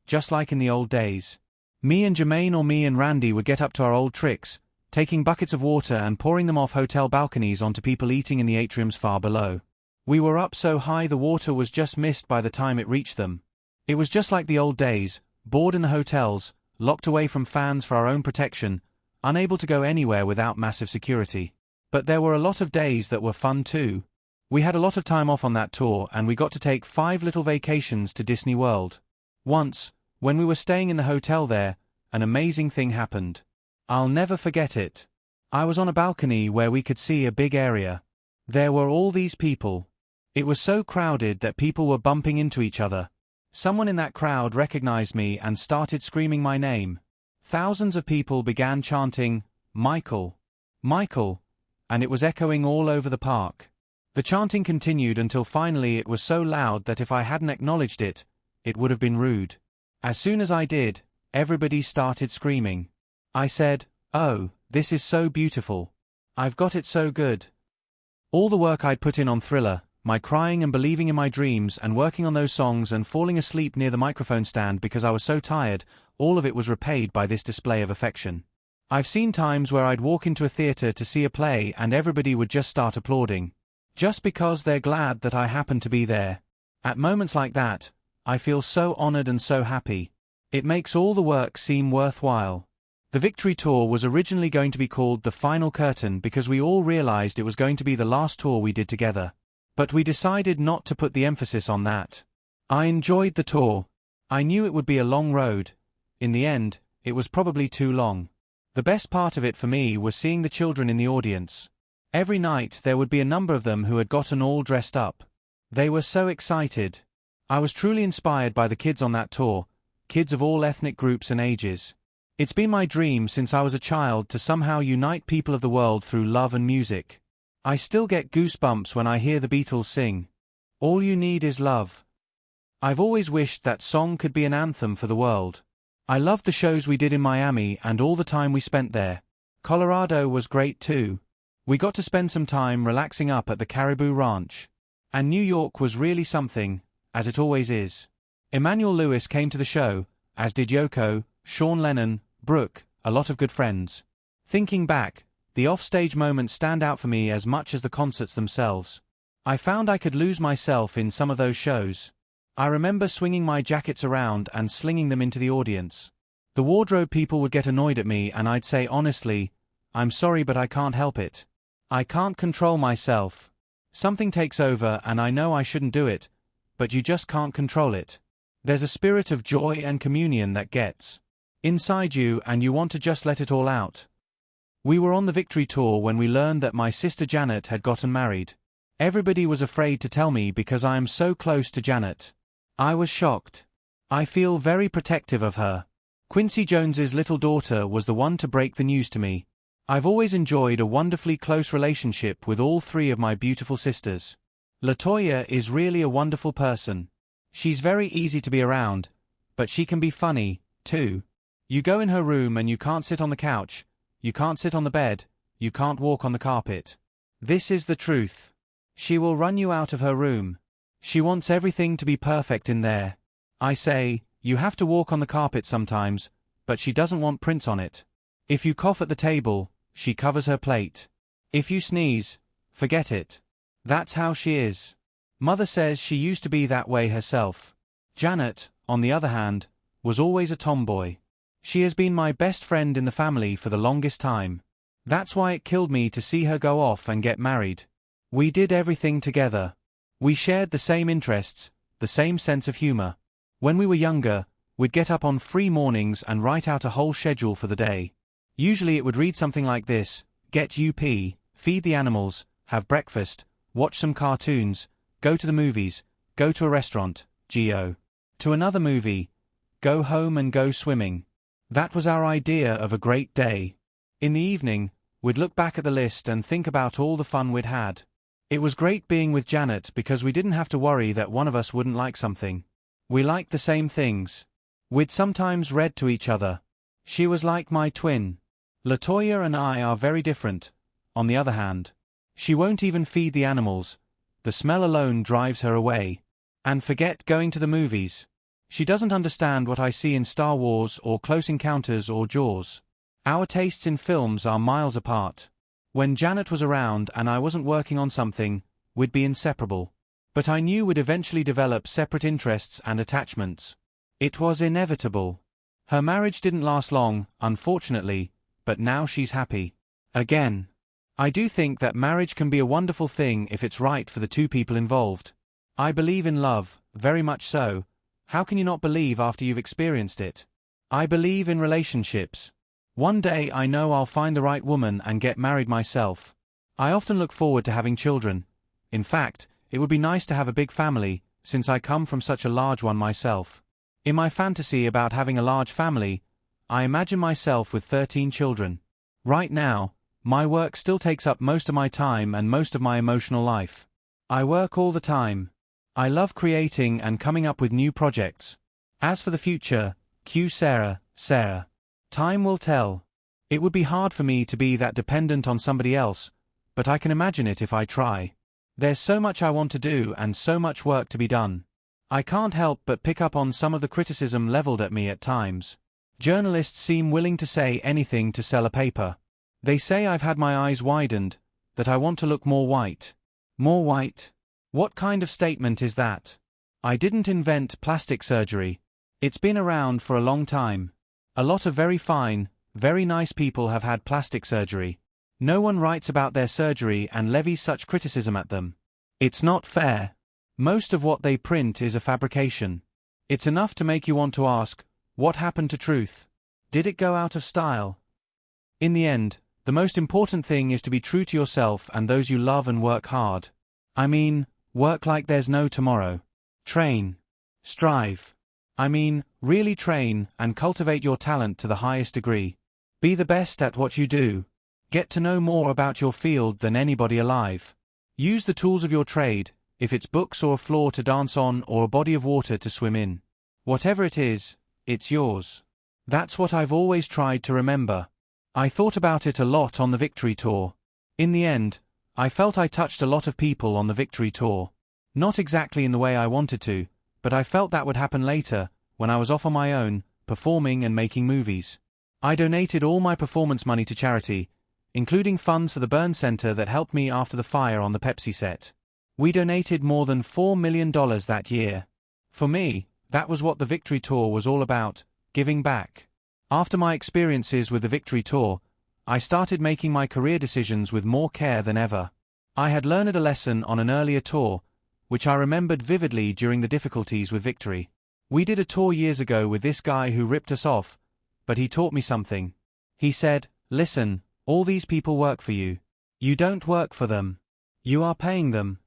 just like in the old days. Me and Jermaine or me and Randy would get up to our old tricks, taking buckets of water and pouring them off hotel balconies onto people eating in the atriums far below. We were up so high the water was just mist by the time it reached them. It was just like the old days, bored in the hotels, locked away from fans for our own protection, unable to go anywhere without massive security. But there were a lot of days that were fun too. We had a lot of time off on that tour and we got to take 5 little vacations to Disney World. Once, when we were staying in the hotel there, an amazing thing happened. I'll never forget it. I was on a balcony where we could see a big area. There were all these people. It was so crowded that people were bumping into each other. Someone in that crowd recognized me and started screaming my name. Thousands of people began chanting, "Michael, Michael," and it was echoing all over the park. The chanting continued until finally it was so loud that if I hadn't acknowledged it, it would have been rude. As soon as I did, everybody started screaming. I said, "Oh, this is so beautiful. I've got it so good." All the work I'd put in on Thriller, my crying and believing in my dreams and working on those songs and falling asleep near the microphone stand because I was so tired, all of it was repaid by this display of affection. I've seen times where I'd walk into a theater to see a play and everybody would just start applauding. Just because they're glad that I happened to be there. At moments like that, I feel so honored and so happy. It makes all the work seem worthwhile. The Victory Tour was originally going to be called The Final Curtain because we all realized it was going to be the last tour we did together. But we decided not to put the emphasis on that. I enjoyed the tour. I knew it would be a long road. In the end, it was probably too long. The best part of it for me was seeing the children in the audience. Every night there would be a number of them who had gotten all dressed up. They were so excited. I was truly inspired by the kids on that tour, kids of all ethnic groups and ages. It's been my dream since I was a child to somehow unite people of the world through love and music. I still get goosebumps when I hear the Beatles sing, "All you need is love." I've always wished that song could be an anthem for the world. I loved the shows we did in Miami and all the time we spent there. Colorado was great too. We got to spend some time relaxing up at the Caribou Ranch. And New York was really something, as it always is. Emmanuel Lewis came to the show, as did Yoko, Sean Lennon, Brooke, a lot of good friends. Thinking back, the offstage moments stand out for me as much as the concerts themselves. I found I could lose myself in some of those shows. I remember swinging my jackets around and slinging them into the audience. The wardrobe people would get annoyed at me and I'd say honestly, "I'm sorry but I can't help it. I can't control myself. Something takes over and I know I shouldn't do it, but you just can't control it. There's a spirit of joy and communion that gets inside you and you want to just let it all out." We were on the Victory Tour when we learned that my sister Janet had gotten married. Everybody was afraid to tell me because I am so close to Janet. I was shocked. I feel very protective of her. Quincy Jones's little daughter was the one to break the news to me. I've always enjoyed a wonderfully close relationship with all 3 of my beautiful sisters. LaToya is really a wonderful person. She's very easy to be around, but she can be funny, too. You go in her room and you can't sit on the couch, you can't sit on the bed, you can't walk on the carpet. This is the truth. She will run you out of her room. She wants everything to be perfect in there. I say, you have to walk on the carpet sometimes, but she doesn't want prints on it. If you cough at the table, she covers her plate. If you sneeze, forget it. That's how she is. Mother says she used to be that way herself. Janet, on the other hand, was always a tomboy. She has been my best friend in the family for the longest time. That's why it killed me to see her go off and get married. We did everything together. We shared the same interests, the same sense of humor. When we were younger, we'd get up on free mornings and write out a whole schedule for the day. Usually it would read something like this: get UP, feed the animals, have breakfast, watch some cartoons, go to the movies, go to a restaurant, go to another movie, go home and go swimming. That was our idea of a great day. In the evening, we'd look back at the list and think about all the fun we'd had. It was great being with Janet because we didn't have to worry that one of us wouldn't like something. We liked the same things. We'd sometimes read to each other. She was like my twin. LaToya and I are very different, on the other hand. She won't even feed the animals. The smell alone drives her away. And forget going to the movies. She doesn't understand what I see in Star Wars or Close Encounters or Jaws. Our tastes in films are miles apart. When Janet was around and I wasn't working on something, we'd be inseparable. But I knew we'd eventually develop separate interests and attachments. It was inevitable. Her marriage didn't last long, unfortunately, but now she's happy. Again. I do think that marriage can be a wonderful thing if it's right for the two people involved. I believe in love, very much so. How can you not believe after you've experienced it? I believe in relationships. One day I know I'll find the right woman and get married myself. I often look forward to having children. In fact, it would be nice to have a big family, since I come from such a large one myself. In my fantasy about having a large family, I imagine myself with 13 children. Right now, my work still takes up most of my time and most of my emotional life. I work all the time. I love creating and coming up with new projects. As for the future, cue Sarah. Time will tell. It would be hard for me to be that dependent on somebody else, but I can imagine it if I try. There's so much I want to do and so much work to be done. I can't help but pick up on some of the criticism leveled at me at times. Journalists seem willing to say anything to sell a paper. They say I've had my eyes widened, that I want to look more white. More white? What kind of statement is that? I didn't invent plastic surgery. It's been around for a long time. A lot of very fine, very nice people have had plastic surgery. No one writes about their surgery and levies such criticism at them. It's not fair. Most of what they print is a fabrication. It's enough to make you want to ask, what happened to truth? Did it go out of style? In the end, the most important thing is to be true to yourself and those you love and work hard. I mean, work like there's no tomorrow. Train. Strive. I mean, really train and cultivate your talent to the highest degree. Be the best at what you do. Get to know more about your field than anybody alive. Use the tools of your trade, if it's books or a floor to dance on or a body of water to swim in. Whatever it is, it's yours. That's what I've always tried to remember. I thought about it a lot on the Victory Tour. In the end, I felt I touched a lot of people on the Victory Tour. Not exactly in the way I wanted to, but I felt that would happen later, when I was off on my own, performing and making movies. I donated all my performance money to charity, including funds for the burn center that helped me after the fire on the Pepsi set. We donated more than $4 million that year. For me, that was what the Victory Tour was all about, giving back. After my experiences with the Victory Tour, I started making my career decisions with more care than ever. I had learned a lesson on an earlier tour, which I remembered vividly during the difficulties with Victory. We did a tour years ago with this guy who ripped us off, but he taught me something. He said, "Listen, all these people work for you. You don't work for them. You are paying them."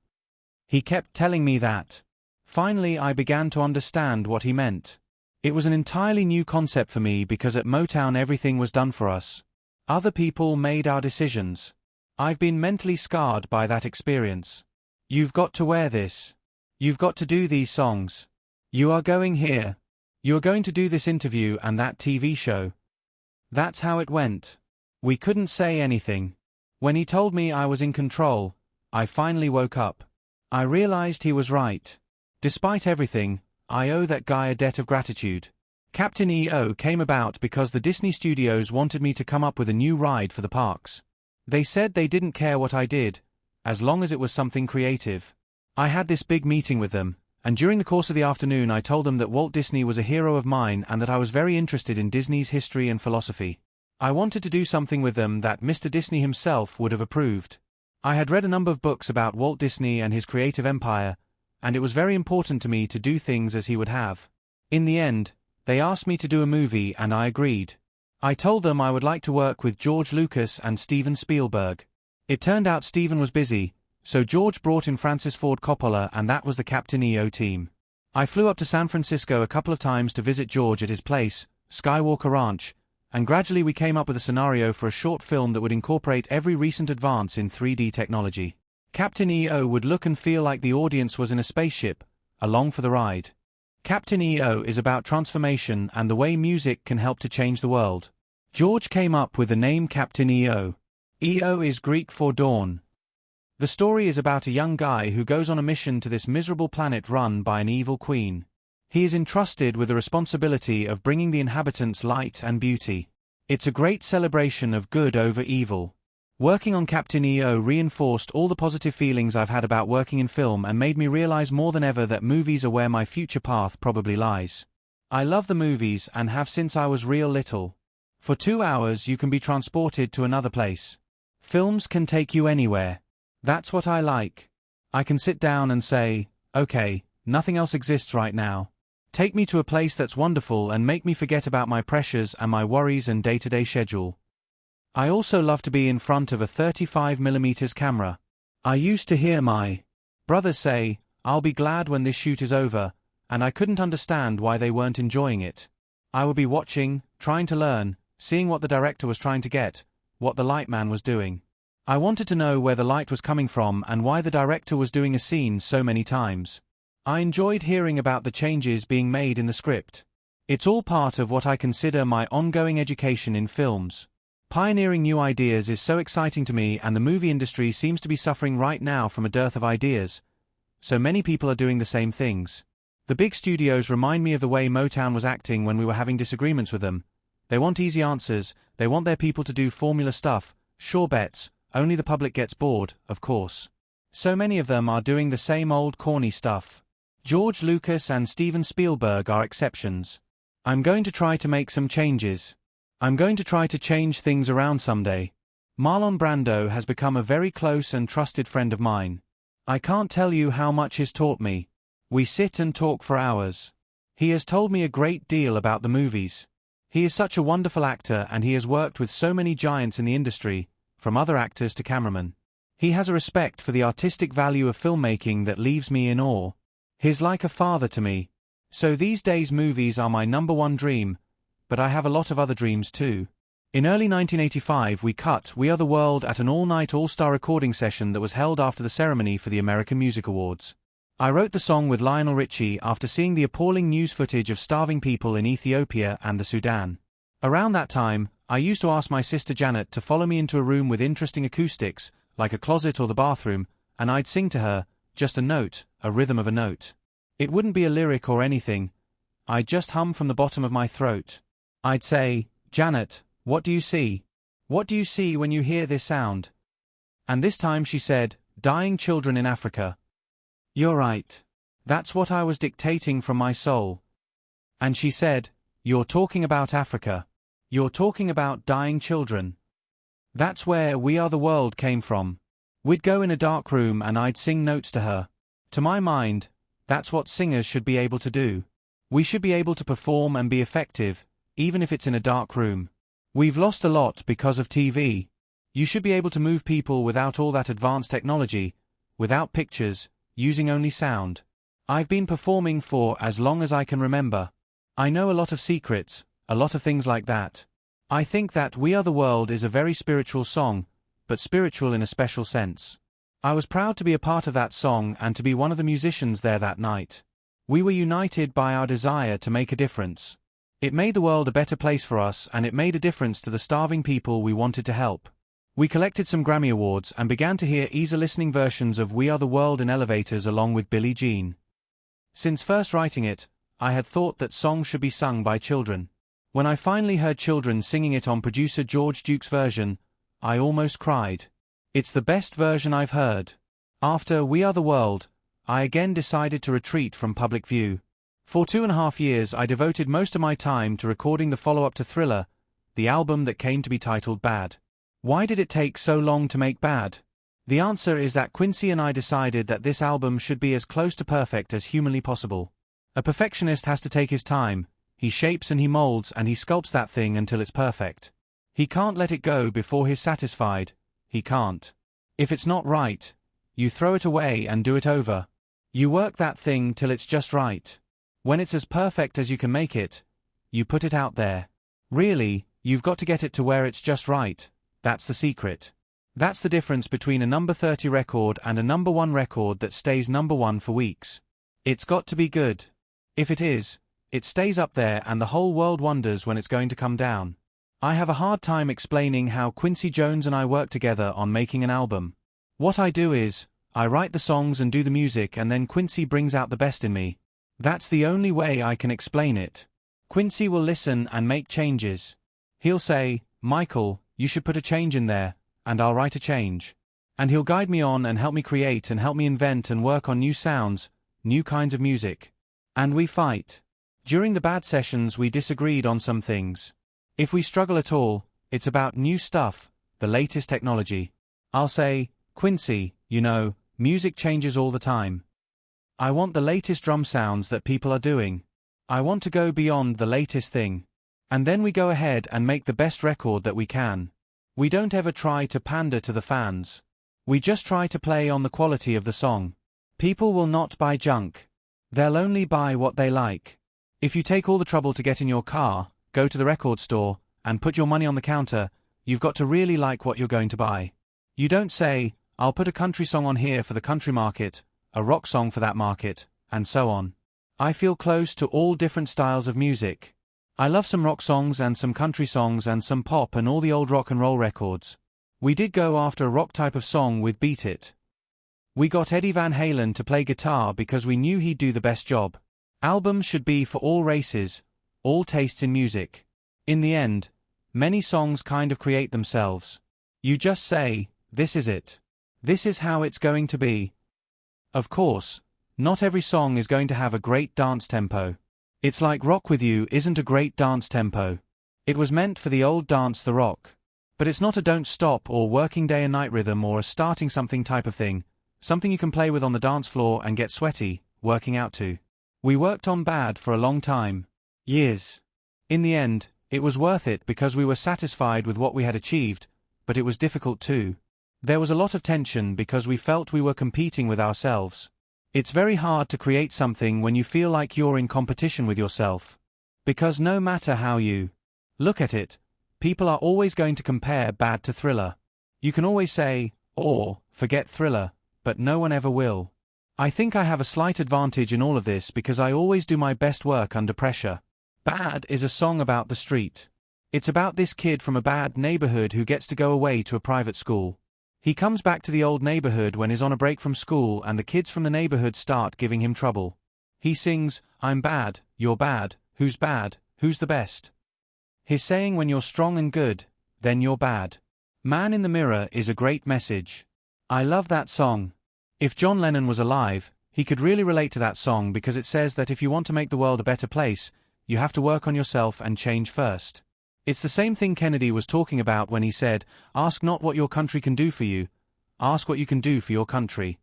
He kept telling me that. Finally, I began to understand what he meant. It was an entirely new concept for me because at Motown everything was done for us. Other people made our decisions. I've been mentally scarred by that experience. You've got to wear this. You've got to do these songs. You are going here. You're going to do this interview and that TV show. That's how it went. We couldn't say anything. When he told me I was in control, I finally woke up. I realized he was right. Despite everything, I owe that guy a debt of gratitude. Captain EO came about because the Disney Studios wanted me to come up with a new ride for the parks. They said they didn't care what I did, as long as it was something creative. I had this big meeting with them, and during the course of the afternoon I told them that Walt Disney was a hero of mine and that I was very interested in Disney's history and philosophy. I wanted to do something with them that Mr. Disney himself would have approved. I had read a number of books about Walt Disney and his creative empire, and it was very important to me to do things as he would have. In the end, they asked me to do a movie and I agreed. I told them I would like to work with George Lucas and Steven Spielberg. It turned out Steven was busy, so George brought in Francis Ford Coppola and that was the Captain EO team. I flew up to San Francisco a couple of times to visit George at his place, Skywalker Ranch, and gradually we came up with a scenario for a short film that would incorporate every recent advance in 3D technology. Captain EO would look and feel like the audience was in a spaceship, along for the ride. Captain EO is about transformation and the way music can help to change the world. George came up with the name Captain EO. EO is Greek for dawn. The story is about a young guy who goes on a mission to this miserable planet run by an evil queen. He is entrusted with the responsibility of bringing the inhabitants light and beauty. It's a great celebration of good over evil. Working on Captain EO reinforced all the positive feelings I've had about working in film and made me realize more than ever that movies are where my future path probably lies. I love the movies and have since I was real little. For 2 hours you can be transported to another place. Films can take you anywhere. That's what I like. I can sit down and say, okay, nothing else exists right now. Take me to a place that's wonderful and make me forget about my pressures and my worries and day-to-day schedule. I also love to be in front of a 35mm camera. I used to hear my brothers say, I'll be glad when this shoot is over, and I couldn't understand why they weren't enjoying it. I would be watching, trying to learn, seeing what the director was trying to get, what the light man was doing. I wanted to know where the light was coming from and why the director was doing a scene so many times. I enjoyed hearing about the changes being made in the script. It's all part of what I consider my ongoing education in films. Pioneering new ideas is so exciting to me, and the movie industry seems to be suffering right now from a dearth of ideas. So many people are doing the same things. The big studios remind me of the way Motown was acting when we were having disagreements with them. They want easy answers, they want their people to do formula stuff, sure bets. Only the public gets bored, of course. So many of them are doing the same old corny stuff. George Lucas and Steven Spielberg are exceptions. I'm going to try to make some changes. I'm going to try to change things around someday. Marlon Brando has become a very close and trusted friend of mine. I can't tell you how much he's taught me. We sit and talk for hours. He has told me a great deal about the movies. He is such a wonderful actor and he has worked with so many giants in the industry, from other actors to cameramen. He has a respect for the artistic value of filmmaking that leaves me in awe. He's like a father to me. So these days movies are my #1 dream, but I have a lot of other dreams too. In early 1985 we cut We Are the World at an all-night all-star recording session that was held after the ceremony for the American Music Awards. I wrote the song with Lionel Richie after seeing the appalling news footage of starving people in Ethiopia and the Sudan. Around that time, I used to ask my sister Janet to follow me into a room with interesting acoustics, like a closet or the bathroom, and I'd sing to her, just a note, a rhythm of a note. It wouldn't be a lyric or anything. I'd just hum from the bottom of my throat. I'd say, Janet, what do you see? What do you see when you hear this sound? And this time she said, dying children in Africa. You're right. That's what I was dictating from my soul. And she said, you're talking about Africa. You're talking about dying children. That's where We Are the World came from. We'd go in a dark room and I'd sing notes to her. To my mind, that's what singers should be able to do. We should be able to perform and be effective, even if it's in a dark room. We've lost a lot because of TV. You should be able to move people without all that advanced technology, without pictures, using only sound. I've been performing for as long as I can remember. I know a lot of secrets, a lot of things like that. I think that We Are the World is a very spiritual song, but spiritual in a special sense. I was proud to be a part of that song and to be one of the musicians there that night. We were united by our desire to make a difference. It made the world a better place for us, and it made a difference to the starving people we wanted to help. We collected some Grammy Awards and began to hear easy-listening versions of We Are the World in elevators along with Billie Jean. Since first writing it, I had thought that songs should be sung by children. When I finally heard children singing it on producer George Duke's version, I almost cried. It's the best version I've heard. After We Are the World, I again decided to retreat from public view. For 2.5 years I devoted most of my time to recording the follow-up to Thriller, the album that came to be titled Bad. Why did it take so long to make Bad? The answer is that Quincy and I decided that this album should be as close to perfect as humanly possible. A perfectionist has to take his time. He shapes and he molds and he sculpts that thing until it's perfect. He can't let it go before he's satisfied. He can't. If it's not right, you throw it away and do it over. You work that thing till it's just right. When it's as perfect as you can make it, you put it out there. Really, you've got to get it to where it's just right. That's the secret. That's the difference between a number 30 record and a number 1 record that stays number 1 for weeks. It's got to be good. If it is, it stays up there and the whole world wonders when it's going to come down. I have a hard time explaining how Quincy Jones and I work together on making an album. What I do is, I write the songs and do the music and then Quincy brings out the best in me. That's the only way I can explain it. Quincy will listen and make changes. He'll say, "Michael, you should put a change in there," and I'll write a change. And he'll guide me on and help me create and help me invent and work on new sounds, new kinds of music. And we fight. During the Bad sessions we disagreed on some things. If we struggle at all, it's about new stuff, the latest technology. I'll say, "Quincy, you know, music changes all the time. I want the latest drum sounds that people are doing. I want to go beyond the latest thing." And then we go ahead and make the best record that we can. We don't ever try to pander to the fans. We just try to play on the quality of the song. People will not buy junk. They'll only buy what they like. If you take all the trouble to get in your car, go to the record store, and put your money on the counter, you've got to really like what you're going to buy. You don't say, "I'll put a country song on here for the country market, a rock song for that market," and so on. I feel close to all different styles of music. I love some rock songs and some country songs and some pop and all the old rock and roll records. We did go after a rock type of song with Beat It. We got Eddie Van Halen to play guitar because we knew he'd do the best job. Albums should be for all races, all tastes in music. In the end, many songs kind of create themselves. You just say, "This is it. This is how it's going to be." Of course, not every song is going to have a great dance tempo. It's like Rock With You isn't a great dance tempo. It was meant for the old dance the rock. But it's not a don't stop or working day and night rhythm or a starting something type of thing, something you can play with on the dance floor and get sweaty, working out to. We worked on Bad for a long time. Years. In the end, it was worth it because we were satisfied with what we had achieved, but it was difficult too. There was a lot of tension because we felt we were competing with ourselves. It's very hard to create something when you feel like you're in competition with yourself. Because no matter how you look at it, people are always going to compare Bad to Thriller. You can always say, or, forget Thriller, but no one ever will. I think I have a slight advantage in all of this because I always do my best work under pressure. Bad is a song about the street. It's about this kid from a bad neighborhood who gets to go away to a private school. He comes back to the old neighborhood when he's on a break from school and the kids from the neighborhood start giving him trouble. He sings, "I'm bad, you're bad, who's the best?" He's saying when you're strong and good, then you're bad. Man in the Mirror is a great message. I love that song. If John Lennon was alive, he could really relate to that song because it says that if you want to make the world a better place, you have to work on yourself and change first. It's the same thing Kennedy was talking about when he said, "Ask not what your country can do for you, ask what you can do for your country."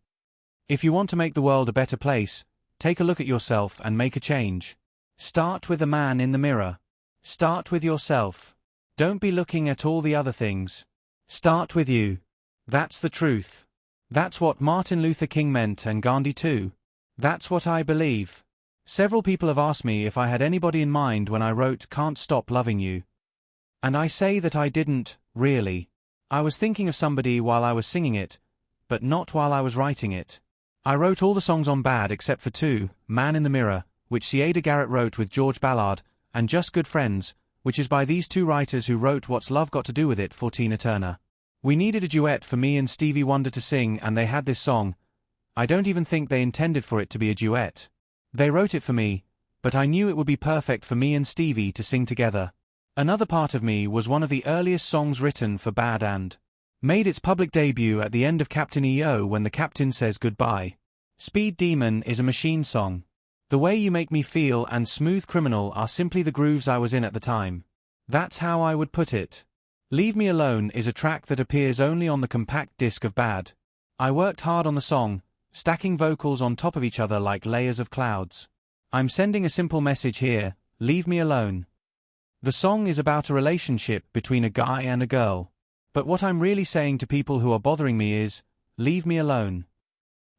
If you want to make the world a better place, take a look at yourself and make a change. Start with the man in the mirror. Start with yourself. Don't be looking at all the other things. Start with you. That's the truth. That's what Martin Luther King meant and Gandhi too. That's what I believe. Several people have asked me if I had anybody in mind when I wrote Can't Stop Loving You. And I say that I didn't, really. I was thinking of somebody while I was singing it, but not while I was writing it. I wrote all the songs on Bad except for two, Man in the Mirror, which Ciada Garrett wrote with George Ballard, and Just Good Friends, which is by these two writers who wrote What's Love Got to Do With It for Tina Turner. We needed a duet for me and Stevie Wonder to sing and they had this song. I don't even think they intended for it to be a duet. They wrote it for me, but I knew it would be perfect for me and Stevie to sing together. Another Part of Me was one of the earliest songs written for Bad and made its public debut at the end of Captain EO when the captain says goodbye. Speed Demon is a Machine song. The Way You Make Me Feel and Smooth Criminal are simply the grooves I was in at the time. That's how I would put it. Leave Me Alone is a track that appears only on the compact disc of Bad. I worked hard on the song, stacking vocals on top of each other like layers of clouds. I'm sending a simple message here: leave me alone. The song is about a relationship between a guy and a girl. But what I'm really saying to people who are bothering me is, leave me alone.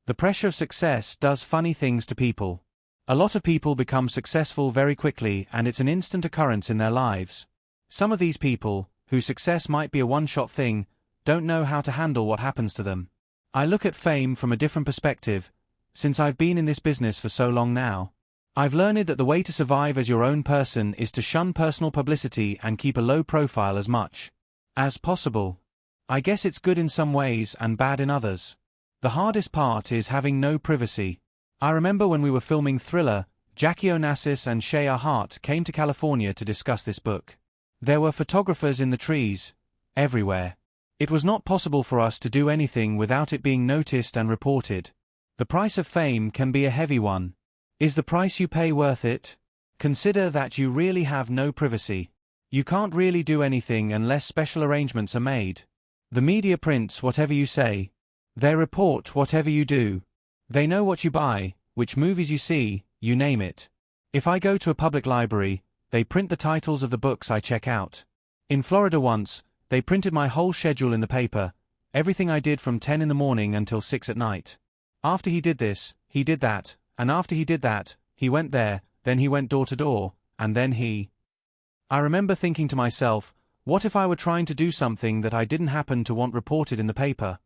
The pressure of success does funny things to people. A lot of people become successful very quickly, and it's an instant occurrence in their lives. Some of these people, whose success might be a one-shot thing, don't know how to handle what happens to them. I look at fame from a different perspective, since I've been in this business for so long now. I've learned that the way to survive as your own person is to shun personal publicity and keep a low profile as much as possible. I guess it's good in some ways and bad in others. The hardest part is having no privacy. I remember when we were filming Thriller, Jackie Onassis and Shea Hart came to California to discuss this book. There were photographers in the trees, everywhere. It was not possible for us to do anything without it being noticed and reported. The price of fame can be a heavy one. Is the price you pay worth it? Consider that you really have no privacy. You can't really do anything unless special arrangements are made. The media prints whatever you say. They report whatever you do. They know what you buy, which movies you see, you name it. If I go to a public library, they print the titles of the books I check out. In Florida once, they printed my whole schedule in the paper, everything I did from 10 in the morning until 6 at night. After he did this, he did that, and after he did that, he went there, then he went door to door, and then he... I remember thinking to myself, what if I were trying to do something that I didn't happen to want reported in the paper?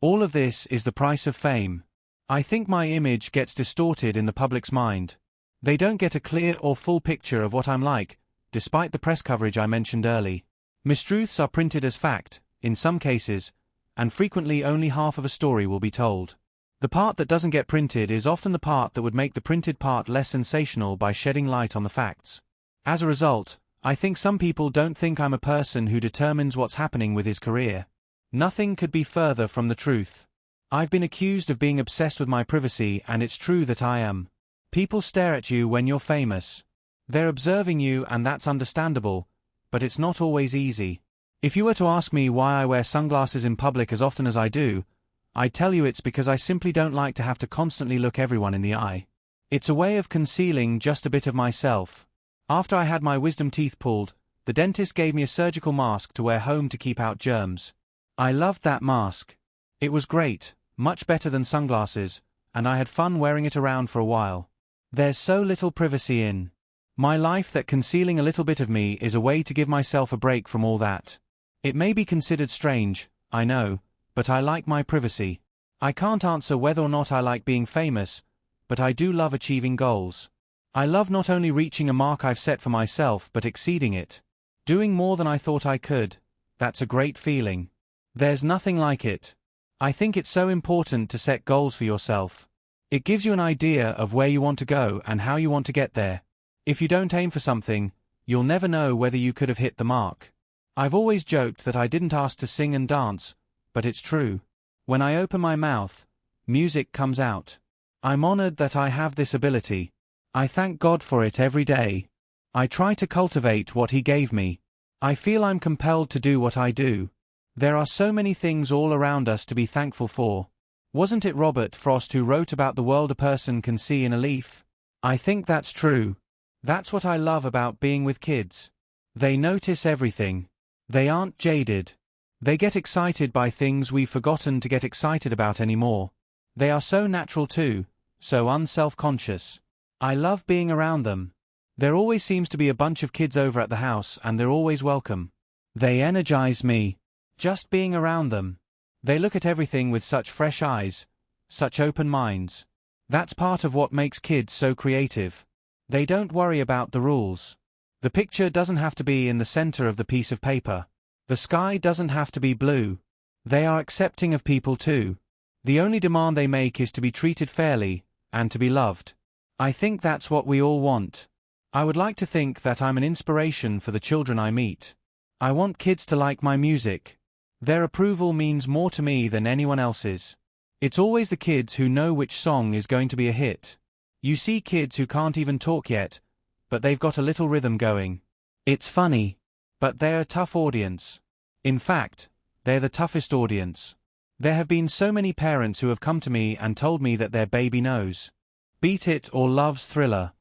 All of this is the price of fame. I think my image gets distorted in the public's mind. They don't get a clear or full picture of what I'm like, despite the press coverage I mentioned early. Mistruths are printed as fact, in some cases, and frequently only half of a story will be told. The part that doesn't get printed is often the part that would make the printed part less sensational by shedding light on the facts. As a result, I think some people don't think I'm a person who determines what's happening with his career. Nothing could be further from the truth. I've been accused of being obsessed with my privacy, and it's true that I am. People stare at you when you're famous. They're observing you, and that's understandable, but it's not always easy. If you were to ask me why I wear sunglasses in public as often as I do, I'd tell you it's because I simply don't like to have to constantly look everyone in the eye. It's a way of concealing just a bit of myself. After I had my wisdom teeth pulled, the dentist gave me a surgical mask to wear home to keep out germs. I loved that mask. It was great, much better than sunglasses, and I had fun wearing it around for a while. There's so little privacy in my life that concealing a little bit of me is a way to give myself a break from all that. It may be considered strange, I know, but I like my privacy. I can't answer whether or not I like being famous, but I do love achieving goals. I love not only reaching a mark I've set for myself but exceeding it. Doing more than I thought I could. That's a great feeling. There's nothing like it. I think it's so important to set goals for yourself. It gives you an idea of where you want to go and how you want to get there. If you don't aim for something, you'll never know whether you could have hit the mark. I've always joked that I didn't ask to sing and dance, but it's true. When I open my mouth, music comes out. I'm honored that I have this ability. I thank God for it every day. I try to cultivate what He gave me. I feel I'm compelled to do what I do. There are so many things all around us to be thankful for. Wasn't it Robert Frost who wrote about the world a person can see in a leaf? I think that's true. That's what I love about being with kids. They notice everything. They aren't jaded. They get excited by things we've forgotten to get excited about anymore. They are so natural too, so unself-conscious. I love being around them. There always seems to be a bunch of kids over at the house and they're always welcome. They energize me. Just being around them. They look at everything with such fresh eyes, such open minds. That's part of what makes kids so creative. They don't worry about the rules. The picture doesn't have to be in the center of the piece of paper. The sky doesn't have to be blue. They are accepting of people too. The only demand they make is to be treated fairly, and to be loved. I think that's what we all want. I would like to think that I'm an inspiration for the children I meet. I want kids to like my music. Their approval means more to me than anyone else's. It's always the kids who know which song is going to be a hit. You see kids who can't even talk yet, but they've got a little rhythm going. It's funny, but they're a tough audience. In fact, they're the toughest audience. There have been so many parents who have come to me and told me that their baby knows Beat It or loves Thriller.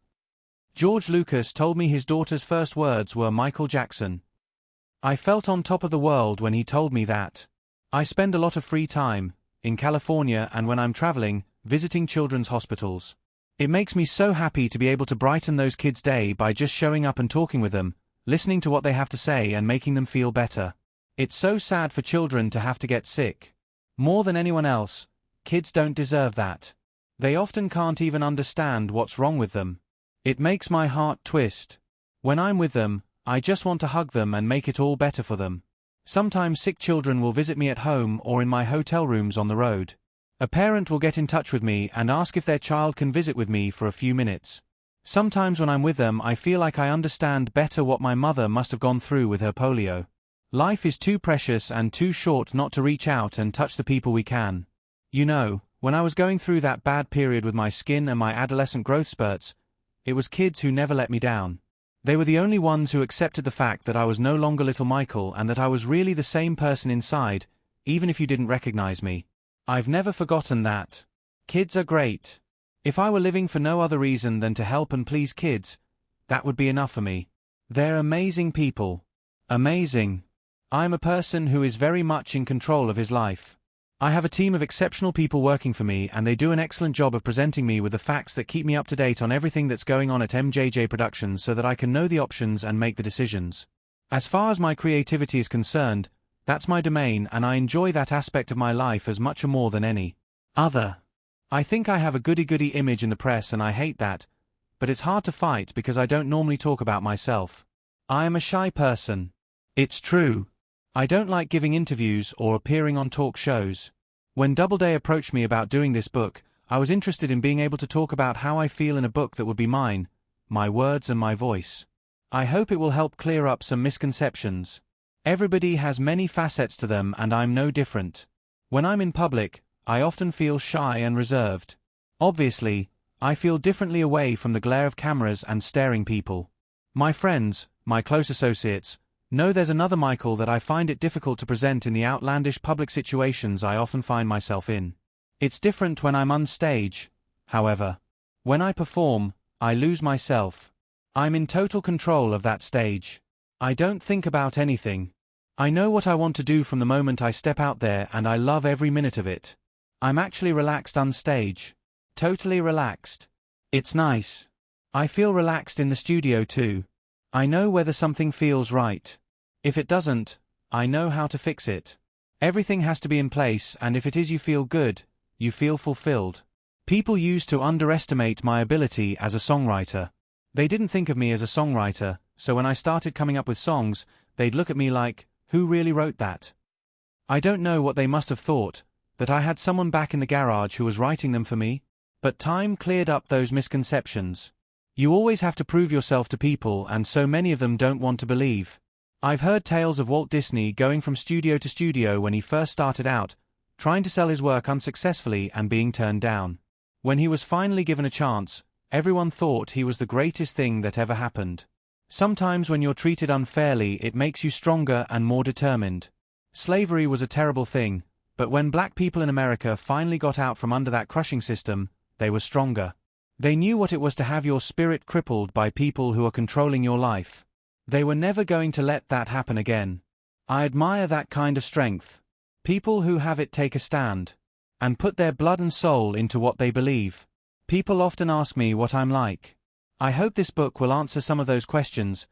George Lucas told me his daughter's first words were Michael Jackson. I felt on top of the world when he told me that. I spend a lot of free time, in California and when I'm traveling, visiting children's hospitals. It makes me so happy to be able to brighten those kids' day by just showing up and talking with them, listening to what they have to say and making them feel better. It's so sad for children to have to get sick. More than anyone else, kids don't deserve that. They often can't even understand what's wrong with them. It makes my heart twist. When I'm with them, I just want to hug them and make it all better for them. Sometimes sick children will visit me at home or in my hotel rooms on the road. A parent will get in touch with me and ask if their child can visit with me for a few minutes. Sometimes when I'm with them I feel like I understand better what my mother must have gone through with her polio. Life is too precious and too short not to reach out and touch the people we can. You know, when I was going through that bad period with my skin and my adolescent growth spurts, it was kids who never let me down. They were the only ones who accepted the fact that I was no longer little Michael and that I was really the same person inside, even if you didn't recognize me. I've never forgotten that. Kids are great. If I were living for no other reason than to help and please kids, that would be enough for me. They're amazing people. Amazing. I'm a person who is very much in control of his life. I have a team of exceptional people working for me and they do an excellent job of presenting me with the facts that keep me up to date on everything that's going on at MJJ Productions so that I can know the options and make the decisions. As far as my creativity is concerned, that's my domain and I enjoy that aspect of my life as much or more than any other. I think I have a goody-goody image in the press and I hate that, but it's hard to fight because I don't normally talk about myself. I am a shy person. It's true. I don't like giving interviews or appearing on talk shows. When Doubleday approached me about doing this book, I was interested in being able to talk about how I feel in a book that would be mine, my words and my voice. I hope it will help clear up some misconceptions. Everybody has many facets to them and I'm no different. When I'm in public, I often feel shy and reserved. Obviously, I feel differently away from the glare of cameras and staring people. My friends, my close associates, know there's another Michael that I find it difficult to present in the outlandish public situations I often find myself in. It's different when I'm on stage, however. When I perform, I lose myself. I'm in total control of that stage. I don't think about anything. I know what I want to do from the moment I step out there and I love every minute of it. I'm actually relaxed on stage. Totally relaxed. It's nice. I feel relaxed in the studio too. I know whether something feels right. If it doesn't, I know how to fix it. Everything has to be in place and if it is you feel good, you feel fulfilled. People used to underestimate my ability as a songwriter. They didn't think of me as a songwriter, so when I started coming up with songs, they'd look at me like, who really wrote that? I don't know what they must have thought, that I had someone back in the garage who was writing them for me, but time cleared up those misconceptions. You always have to prove yourself to people and so many of them don't want to believe. I've heard tales of Walt Disney going from studio to studio when he first started out, trying to sell his work unsuccessfully and being turned down. When he was finally given a chance, everyone thought he was the greatest thing that ever happened. Sometimes when you're treated unfairly it makes you stronger and more determined. Slavery was a terrible thing, but when black people in America finally got out from under that crushing system, they were stronger. They knew what it was to have your spirit crippled by people who are controlling your life. They were never going to let that happen again. I admire that kind of strength. People who have it take a stand and put their blood and soul into what they believe. People often ask me what I'm like. I hope this book will answer some of those questions,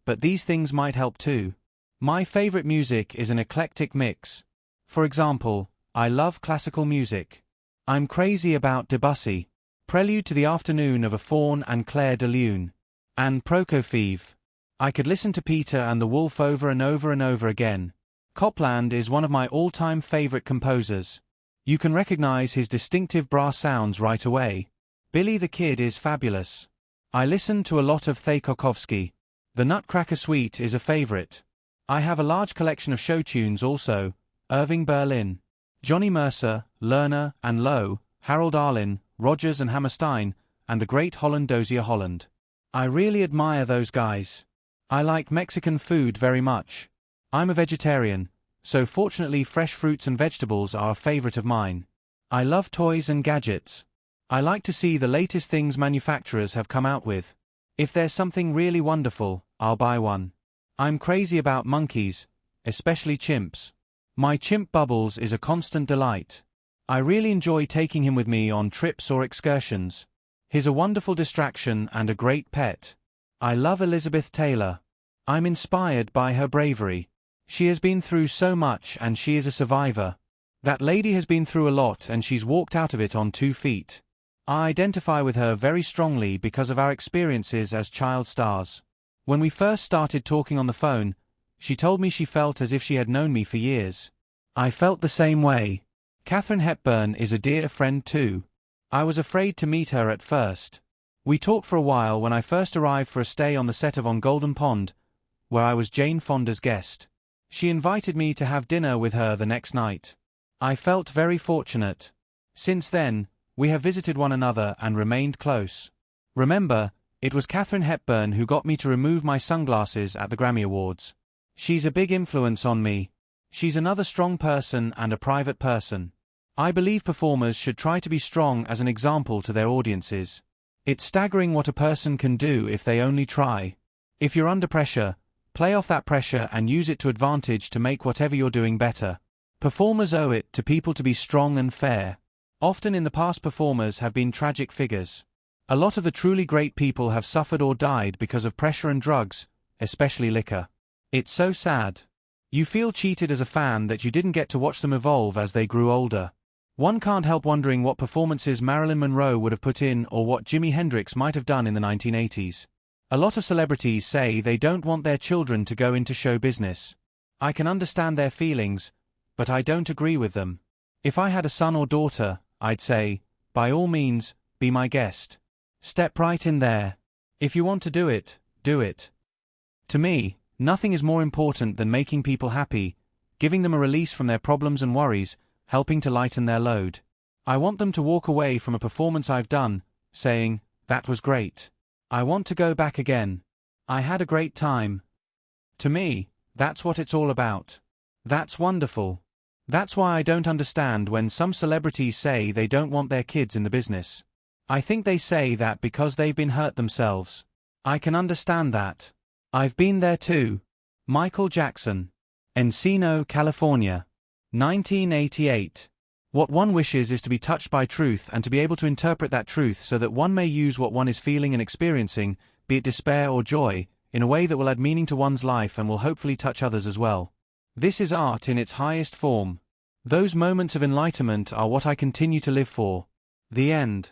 but these things might help too. My favorite music is an eclectic mix. For example, I love classical music. I'm crazy about Debussy, Prelude to the Afternoon of a Faun and Clair de Lune, and Prokofiev. I could listen to Peter and the Wolf over and over and over again. Copland is one of my all-time favorite composers. You can recognize his distinctive brass sounds right away. Billie the Kid is fabulous. I listen to a lot of Tchaikovsky. The Nutcracker Suite is a favorite. I have a large collection of show tunes also, Irving Berlin, Johnny Mercer, Lerner and Lowe, Harold Arlen, Rodgers and Hammerstein, and the great Holland Dozier Holland. I really admire those guys. I like Mexican food very much. I'm a vegetarian, so fortunately fresh fruits and vegetables are a favorite of mine. I love toys and gadgets. I like to see the latest things manufacturers have come out with. If there's something really wonderful, I'll buy one. I'm crazy about monkeys, especially chimps. My chimp Bubbles is a constant delight. I really enjoy taking him with me on trips or excursions. He's a wonderful distraction and a great pet. I love Elizabeth Taylor. I'm inspired by her bravery. She has been through so much and she is a survivor. That lady has been through a lot and she's walked out of it on 2 feet. I identify with her very strongly because of our experiences as child stars. When we first started talking on the phone, she told me she felt as if she had known me for years. I felt the same way. Katharine Hepburn is a dear friend too. I was afraid to meet her at first. We talked for a while when I first arrived for a stay on the set of On Golden Pond, where I was Jane Fonda's guest. She invited me to have dinner with her the next night. I felt very fortunate. Since then, we have visited one another and remained close. Remember, it was Katharine Hepburn who got me to remove my sunglasses at the Grammy Awards. She's a big influence on me. She's another strong person and a private person. I believe performers should try to be strong as an example to their audiences. It's staggering what a person can do if they only try. If you're under pressure, play off that pressure and use it to advantage to make whatever you're doing better. Performers owe it to people to be strong and fair. Often in the past performers have been tragic figures. A lot of the truly great people have suffered or died because of pressure and drugs, especially liquor. It's so sad. You feel cheated as a fan that you didn't get to watch them evolve as they grew older. One can't help wondering what performances Marilyn Monroe would have put in or what Jimi Hendrix might have done in the 1980s. A lot of celebrities say they don't want their children to go into show business. I can understand their feelings, but I don't agree with them. If I had a son or daughter, I'd say, by all means, be my guest. Step right in there. If you want to do it, do it. To me, nothing is more important than making people happy, giving them a release from their problems and worries, helping to lighten their load. I want them to walk away from a performance I've done, saying, that was great. I want to go back again. I had a great time. To me, that's what it's all about. That's wonderful. That's why I don't understand when some celebrities say they don't want their kids in the business. I think they say that because they've been hurt themselves. I can understand that. I've been there too. Michael Jackson. Encino, California. 1988. What one wishes is to be touched by truth and to be able to interpret that truth so that one may use what one is feeling and experiencing, be it despair or joy, in a way that will add meaning to one's life and will hopefully touch others as well. This is art in its highest form. Those moments of enlightenment are what I continue to live for. The end.